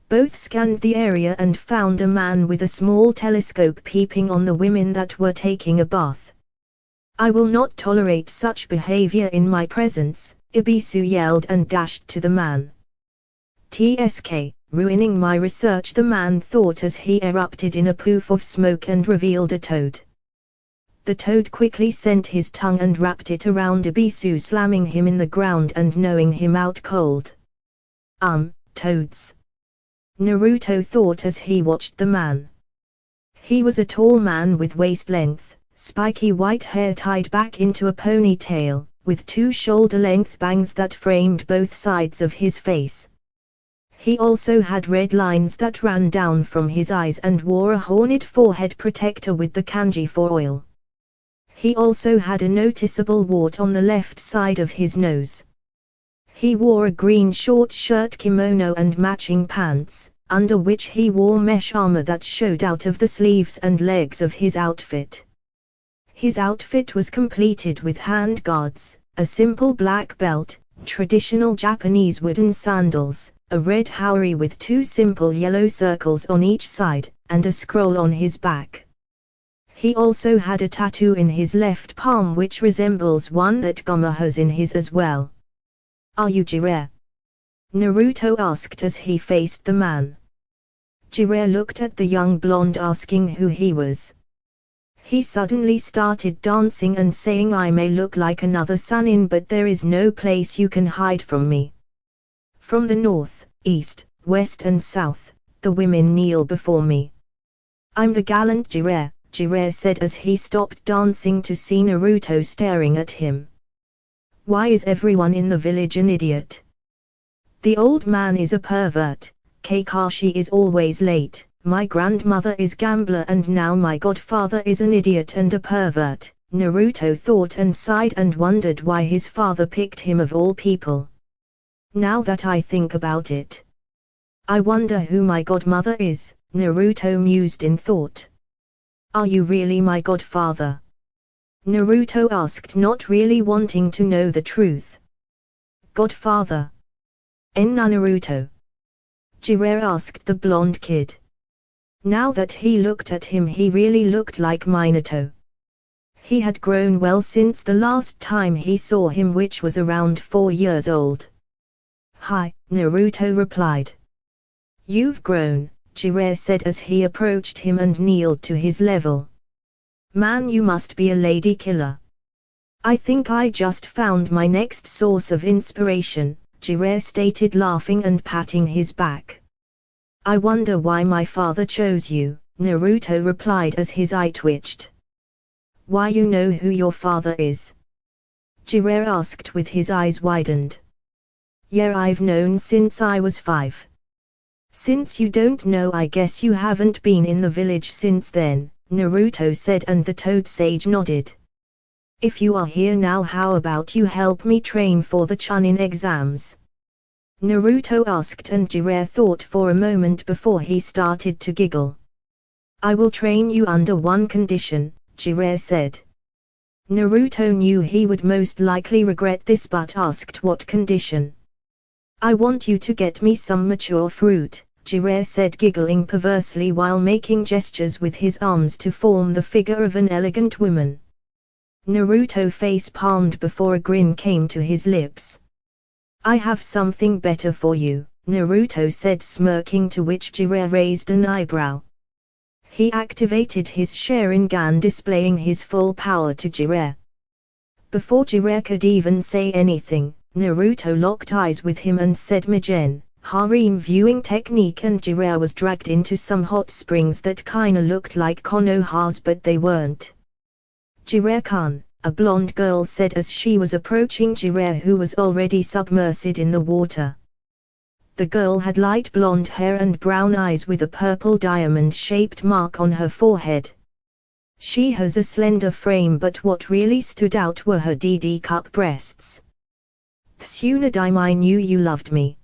Both scanned the area and found a man with a small telescope peeping on the women that were taking a bath. I will not tolerate such behavior in my presence, Ibisu yelled and dashed to the man. TSK, ruining my research, the man thought as he erupted in a poof of smoke and revealed a toad. The toad quickly sent his tongue and wrapped it around Ibisu, slamming him in the ground and knowing him out cold. Toads. Naruto thought as he watched the man. He was a tall man with waist-length, spiky white hair tied back into a ponytail, with 2 shoulder-length bangs that framed both sides of his face. He also had red lines that ran down from his eyes and wore a horned forehead protector with the kanji for oil. He also had a noticeable wart on the left side of his nose. He wore a green short shirt, kimono and matching pants, under which he wore mesh armor that showed out of the sleeves and legs of his outfit. His outfit was completed with hand guards, a simple black belt, traditional Japanese wooden sandals, a red haori with 2 simple yellow circles on each side, and a scroll on his back. He also had a tattoo in his left palm which resembles one that Goma has in his as well. Are you Jiraiya? Naruto asked as he faced the man. Jiraiya looked at the young blonde, asking who he was. He suddenly started dancing and saying, I may look like another Sanin, but there is no place you can hide from me. From the north, east, west and south, the women kneel before me. I'm the gallant Jiraiya, Jiraiya said as he stopped dancing to see Naruto staring at him. Why is everyone in the village an idiot? The old man is a pervert, Kakashi is always late, my grandmother is gambler, and now my godfather is an idiot and a pervert. Naruto thought and sighed and wondered why his father picked him of all people. Now that I think about it, I wonder who my godmother is, Naruto mused in thought. Are you really my godfather? Naruto asked, not really wanting to know the truth. Godfather? Naruto? Jiraiya asked the blonde kid. Now that he looked at him, he really looked like Minato. He had grown well since the last time he saw him, which was around 4 years old. Hi, Naruto replied. You've grown, Jiraiya said as he approached him and kneeled to his level. Man, you must be a lady killer. I think I just found my next source of inspiration, Jiraiya stated, laughing and patting his back. I wonder why my father chose you, Naruto replied as his eye twitched. Why, you know who your father is? Jiraiya asked with his eyes widened. Yeah, I've known since I was 5. Since you don't know, I guess you haven't been in the village since then, Naruto said, and the Toad Sage nodded. If you are here now, how about you help me train for the Chunin exams? Naruto asked, and Jiraiya thought for a moment before he started to giggle. I will train you under one condition, Jiraiya said. Naruto knew he would most likely regret this but asked what condition. I want you to get me some mature fruit, Jiraiya said, giggling perversely while making gestures with his arms to form the figure of an elegant woman. Naruto face palmed before a grin came to his lips. I have something better for you, Naruto said, smirking, to which Jiraiya raised an eyebrow. He activated his Sharingan, displaying his full power to Jiraiya. Before Jiraiya could even say anything, Naruto locked eyes with him and said Migen, harem viewing technique, and Jiraiya was dragged into some hot springs that kinda looked like Konoha's but they weren't. Jiraiya-kun, a blonde girl said as she was approaching Jiraiya, who was already submerged in the water. The girl had light blonde hair and brown eyes with a purple diamond-shaped mark on her forehead. She has a slender frame, but what really stood out were her DD cup breasts. Tsunade, I knew you loved me.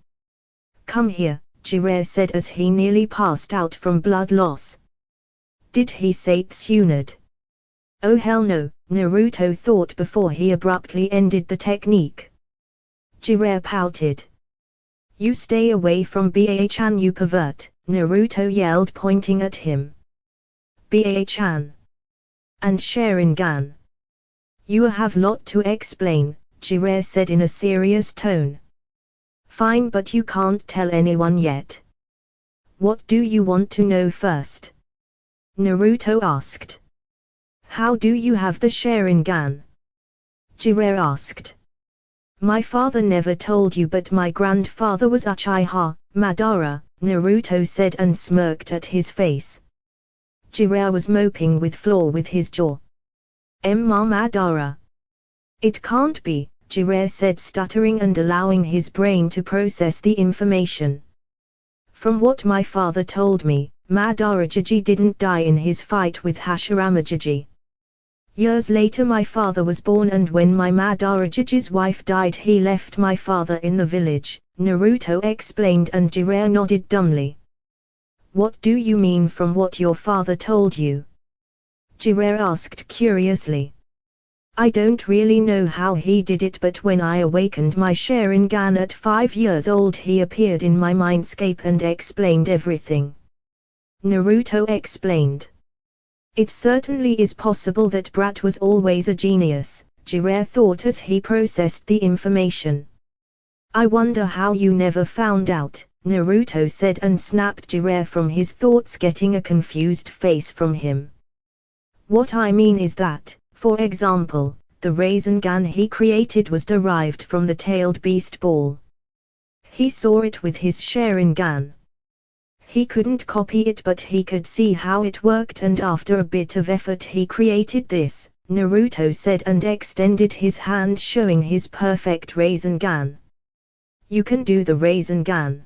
Come here, Jiraiya said as he nearly passed out from blood loss. Did he say Tsunade? Oh hell no, Naruto thought before he abruptly ended the technique. Jiraiya pouted. You stay away from Ba-chan, you pervert, Naruto yelled, pointing at him. Ba-chan. And Sharingan. You have lot to explain, Jiraiya said in a serious tone. Fine, but you can't tell anyone yet. What do you want to know first? Naruto asked. How do you have the Sharingan? Jiraiya asked. My father never told you, but my grandfather was Uchiha Madara, Naruto said and smirked at his face. Jiraiya was moping with flaw with his jaw. Madara. It can't be, Jiraiya said, stuttering and allowing his brain to process the information. From what my father told me, Madara Jiji didn't die in his fight with Hashirama Jiji. Years later my father was born, and when my Madara Jiji's wife died he left my father in the village, Naruto explained, and Jiraiya nodded dumbly. What do you mean from what your father told you? Jiraiya asked curiously. I don't really know how he did it, but when I awakened my Sharingan at 5 years old he appeared in my mindscape and explained everything. Naruto explained. It certainly is possible that Brat was always a genius, Jiraiya thought as he processed the information. I wonder how you never found out, Naruto said and snapped Jiraiya from his thoughts, getting a confused face from him. What I mean is that, for example, the Rasengan he created was derived from the tailed beast ball. He saw it with his Sharingan. He couldn't copy it, but he could see how it worked, and after a bit of effort he created this, Naruto said and extended his hand, showing his perfect Rasengan. You can do the Rasengan.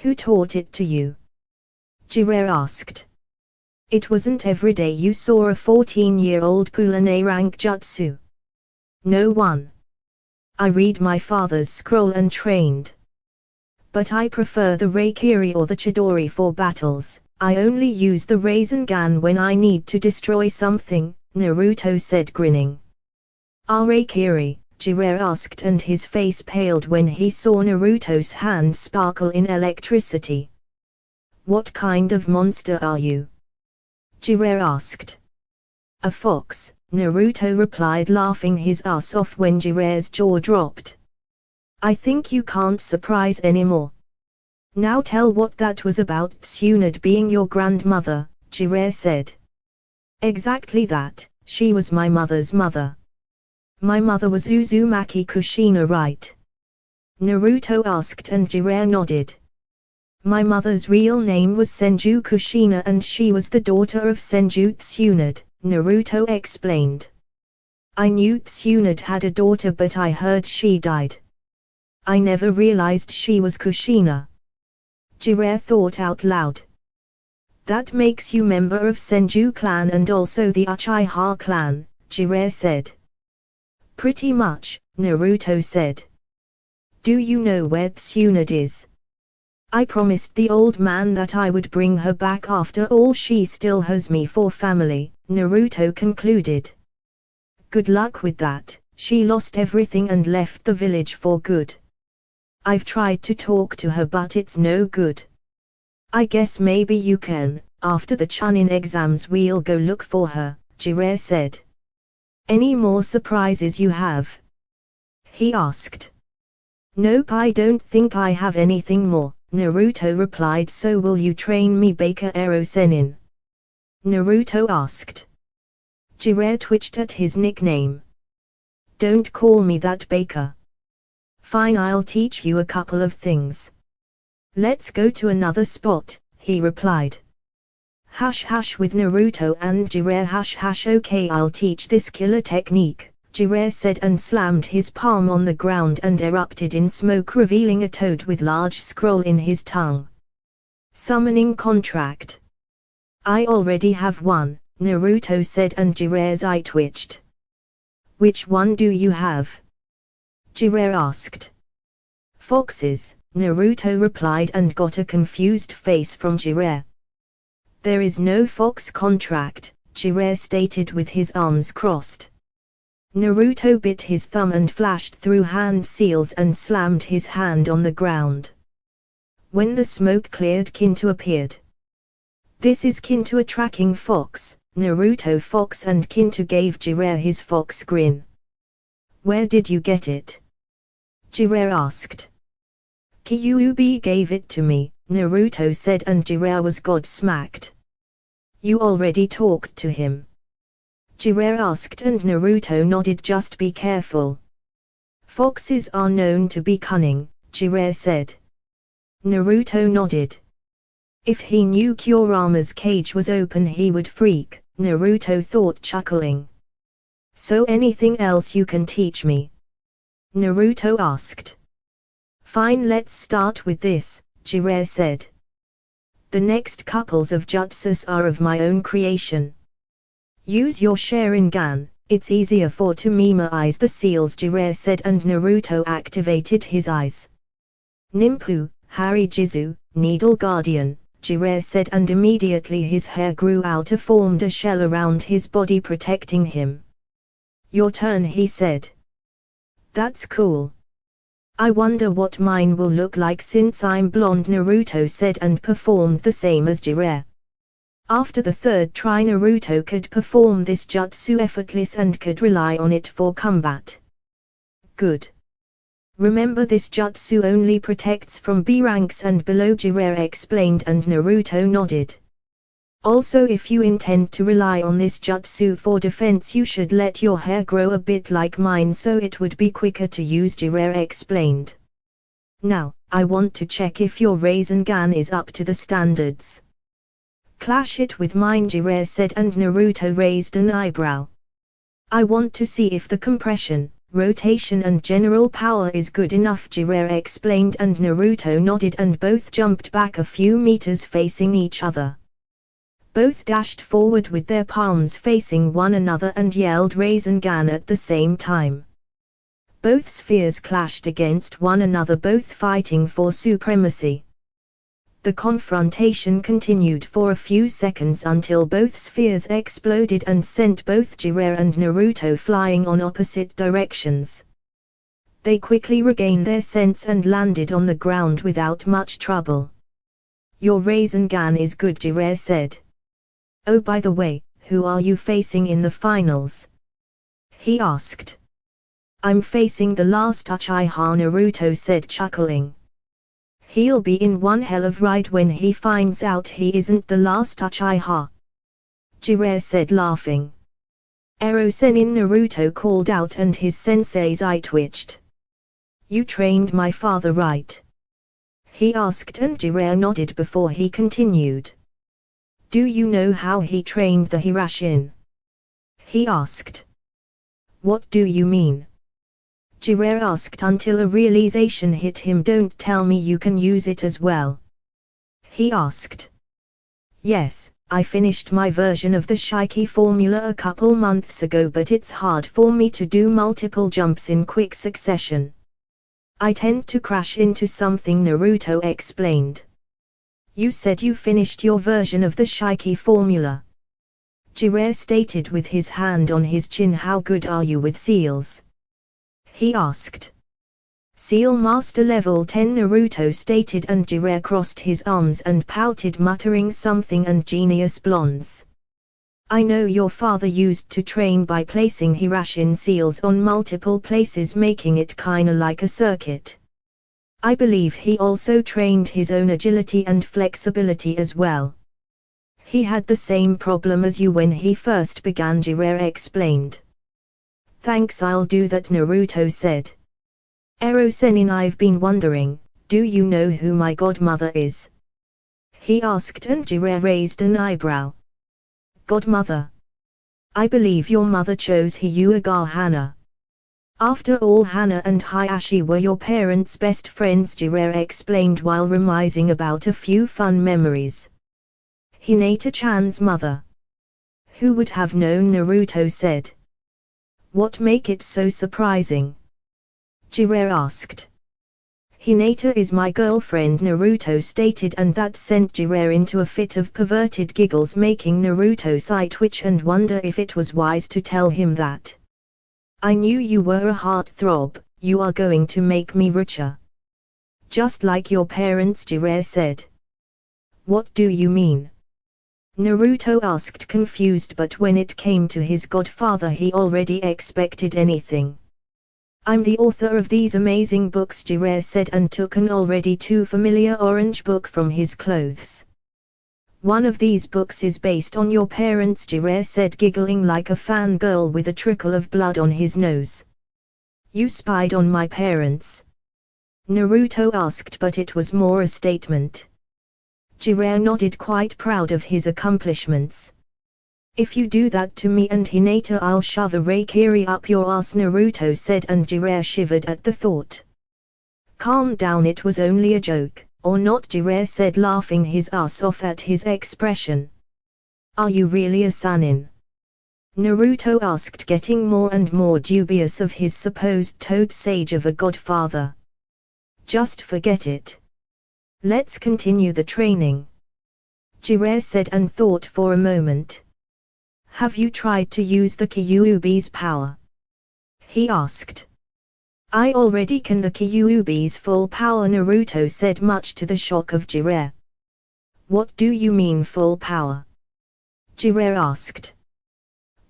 Who taught it to you? Jiraiya asked. It wasn't every day you saw a 14-year-old pull a rank jutsu. No one. I read my father's scroll and trained. But I prefer the Reikiri or the Chidori for battles. I only use the Rasengan when I need to destroy something, Naruto said, grinning. Reikiri? Jiraiya asked, and his face paled when he saw Naruto's hand sparkle in electricity. What kind of monster are you? Jiraiya asked. A fox, Naruto replied, laughing his ass off when Jiraiya's jaw dropped. I think you can't surprise anymore. Now tell what that was about. Tsunade being your grandmother, Jiraiya said. Exactly that, she was my mother's mother. My mother was Uzumaki Kushina, right? Naruto asked, and Jiraiya nodded. My mother's real name was Senju Kushina, and she was the daughter of Senju Tsunade, Naruto explained. I knew Tsunade had a daughter, but I heard she died. I never realized she was Kushina. Jiraiya thought out loud. That makes you member of Senju clan and also the Uchiha clan, Jiraiya said. Pretty much, Naruto said. Do you know where Tsunade is? I promised the old man that I would bring her back. After all, she still has me for family, Naruto concluded. Good luck with that. She lost everything and left the village for good. I've tried to talk to her but it's no good. I guess maybe you can, after the Chunin exams we'll go look for her, Jiraiya said. Any more surprises you have? He asked. Nope, I don't think I have anything more, Naruto replied. So will you train me Baker Ero Sennin? Naruto asked. Jiraiya twitched at his nickname. Don't call me that, Baker. Fine, I'll teach you a couple of things. Let's go to another spot, he replied. Hush hush with Naruto and Jiraiya. Hush hush. Okay, I'll teach this killer technique, Jiraiya said and slammed his palm on the ground and erupted in smoke, revealing a toad with large scroll in his tongue. Summoning contract. I already have one, Naruto said and Jiraiya's eye twitched. Which one do you have? Jiraiya asked. Foxes, Naruto replied and got a confused face from Jiraiya. There is no fox contract, Jiraiya stated with his arms crossed. Naruto bit his thumb and flashed through hand seals and slammed his hand on the ground. When the smoke cleared, Kinto appeared. This is Kinto, a tracking fox, Naruto. Fox, and Kinto gave Jiraiya his fox grin. Where did you get it? Jiraiya asked. Kyuubi gave it to me, Naruto said and Jiraiya was godsmacked. You already talked to him? Jiraiya asked and Naruto nodded. Just be careful. Foxes are known to be cunning, Jiraiya said. Naruto nodded. If he knew Kurama's cage was open he would freak, Naruto thought, chuckling. So anything else you can teach me? Naruto asked. Fine, let's start with this, Jiraiya said. The next couples of jutsus are of my own creation. Use your Sharingan, it's easier for to memorize the seals, Jiraiya said and Naruto activated his eyes. Ninpu, Harijizu, Needle Guardian, Jiraiya said and immediately his hair grew out and formed a shell around his body protecting him. Your turn, he said. That's cool. I wonder what mine will look like since I'm blonde, Naruto said and performed the same as Jiraiya. After the third try, Naruto could perform this jutsu effortless and could rely on it for combat. Good. Remember, this jutsu only protects from B ranks and below, Jiraiya explained and Naruto nodded. Also, if you intend to rely on this jutsu for defense, you should let your hair grow a bit like mine so it would be quicker to use, Jiraiya explained. Now, I want to check if your Rasengan is up to the standards. Clash it with mine, Jiraiya said and Naruto raised an eyebrow. I want to see if the compression, rotation and general power is good enough, Jiraiya explained and Naruto nodded and both jumped back a few meters facing each other. Both dashed forward with their palms facing one another and yelled Rasengan at the same time. Both spheres clashed against one another, both fighting for supremacy. The confrontation continued for a few seconds until both spheres exploded and sent both Jiraiya and Naruto flying on opposite directions. They quickly regained their sense and landed on the ground without much trouble. Your Rasengan is good, Jiraiya said. Oh, by the way, who are you facing in the finals? He asked. I'm facing the last Uchiha, Naruto said, chuckling. He'll be in one hell of ride when he finds out he isn't the last Uchiha, Jiraiya said, laughing. Ero Sennin, Naruto called out and his sensei's eye twitched. You trained my father, right? He asked and Jiraiya nodded before he continued. Do you know how he trained the Hirashin? He asked. What do you mean? Jiraiya asked until a realization hit him. Don't tell me you can use it as well. He asked. Yes, I finished my version of the Shiki formula a couple months ago, but it's hard for me to do multiple jumps in quick succession. I tend to crash into something, Naruto explained. You said you finished your version of the Shiki formula. Jiraiya stated with his hand on his chin. How good are you with seals? He asked. Seal Master Level 10, Naruto stated, and Jiraiya crossed his arms and pouted, muttering something and genius blondes. I know your father used to train by placing Hirashin seals on multiple places, making it kinda like a circuit. I believe he also trained his own agility and flexibility as well. He had the same problem as you when he first began, Jiraiya explained. Thanks, I'll do that, Naruto said. Ero-Senin, I've been wondering, do you know who my godmother is? He asked, and Jiraiya raised an eyebrow. Godmother? I believe your mother chose Hana. After all, Hana and Hayashi were your parents' best friends, Jiraiya explained while reminiscing about a few fun memories. Hinata-chan's mother. Who would have known, Naruto said. What make it so surprising? Jiraiya asked. Hinata is my girlfriend, Naruto stated, and that sent Jiraiya into a fit of perverted giggles, making Naruto's eye twitch and wonder if it was wise to tell him that. I knew you were a heartthrob, you are going to make me richer. Just like your parents, Jiraiya said. What do you mean? Naruto asked, confused, but when it came to his godfather he already expected anything. I'm the author of these amazing books, Jiraiya said, and took an already too familiar orange book from his clothes. One of these books is based on your parents, Jiraiya said, giggling like a fangirl with a trickle of blood on his nose. You spied on my parents? Naruto asked, but it was more a statement. Jiraiya nodded, quite proud of his accomplishments. If you do that to me and Hinata, I'll shove a Raikiri up your ass, Naruto said, and Jiraiya shivered at the thought. Calm down, it was only a joke, or not, Jiraiya said, laughing his ass off at his expression. Are you really a Sanin? Naruto asked, getting more and more dubious of his supposed toad sage of a godfather. Just forget it. Let's continue the training. Jiraiya said, and thought for a moment. Have you tried to use the Kyuubi's power? He asked. I already can the Kyuubi's full power, Naruto said, much to the shock of Jiraiya. What do you mean full power? Jiraiya asked.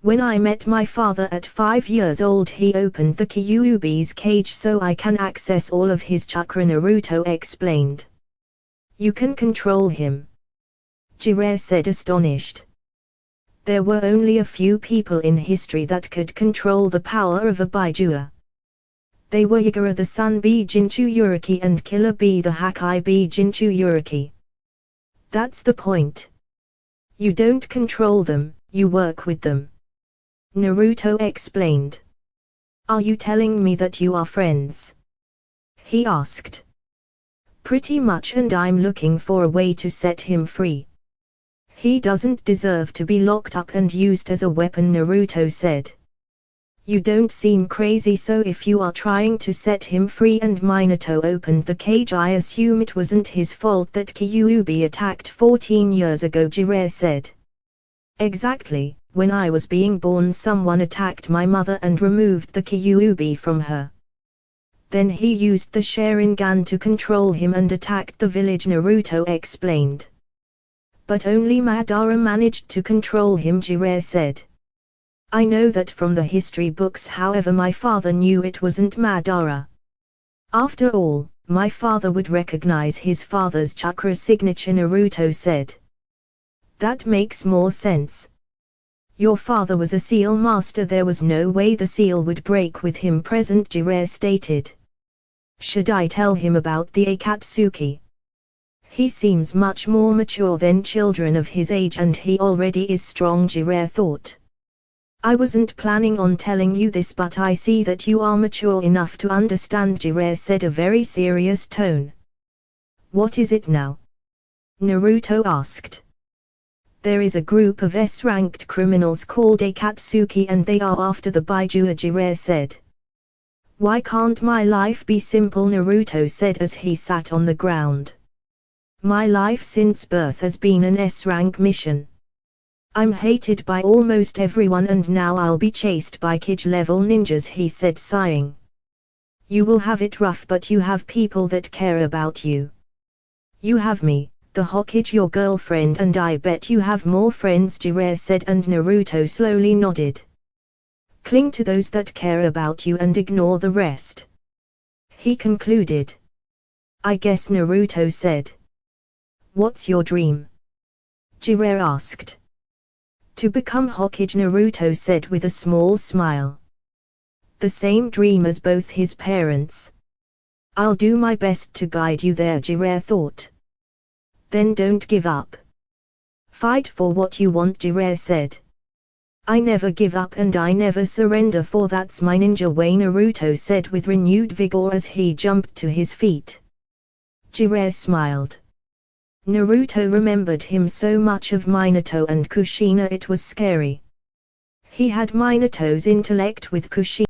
When I met my father at 5 years old, he opened the Kyuubi's cage so I can access all of his chakra, Naruto explained. You can control him? Jiraiya said, astonished. There were only a few people in history that could control the power of a Baijua. They were Yagura the Sun B Jinchuriki and Killer B the Hakai B Jinchuriki. That's the point. You don't control them, you work with them. Naruto explained. Are you telling me that you are friends? He asked. Pretty much, and I'm looking for a way to set him free. He doesn't deserve to be locked up and used as a weapon, Naruto said. You don't seem crazy, so if you are trying to set him free and Minato opened the cage, I assume it wasn't his fault that Kyuubi attacked 14 years ago, Jiraiya said. Exactly, when I was being born someone attacked my mother and removed the Kyuubi from her. Then he used the Sharingan to control him and attacked the village, Naruto explained. But only Madara managed to control him, Jiraiya said. I know that from the history books, however my father knew it wasn't Madara. After all, my father would recognize his father's chakra signature, Naruto said. That makes more sense. Your father was a seal master, there was no way the seal would break with him present, Jiraiya stated. Should I tell him about the Akatsuki? He seems much more mature than children of his age and he already is strong, Jiraiya thought. I wasn't planning on telling you this, but I see that you are mature enough to understand, Jiraiya said, a very serious tone. What is it now? Naruto asked. There is a group of S-ranked criminals called Akatsuki and they are after the Baijua, Jiraiya said. Why can't my life be simple, Naruto said as he sat on the ground. My life since birth has been an S-rank mission. I'm hated by almost everyone and now I'll be chased by Kage level ninjas, he said, sighing. You will have it rough, but you have people that care about you. You have me, the Hokage, your girlfriend, and I bet you have more friends, Jiraiya said, and Naruto slowly nodded. Cling to those that care about you and ignore the rest, he concluded. I guess, Naruto said. What's your dream? Jiraiya asked. To become Hokage, Naruto said with a small smile. The same dream as both his parents. I'll do my best to guide you there, Jiraiya thought. Then don't give up. Fight for what you want, Jiraiya said. I never give up and I never surrender, for that's my ninja way, Naruto said with renewed vigor as he jumped to his feet. Jiraiya smiled. Naruto remembered him so much of Minato and Kushina, it was scary. He had Minato's intellect with Kushina.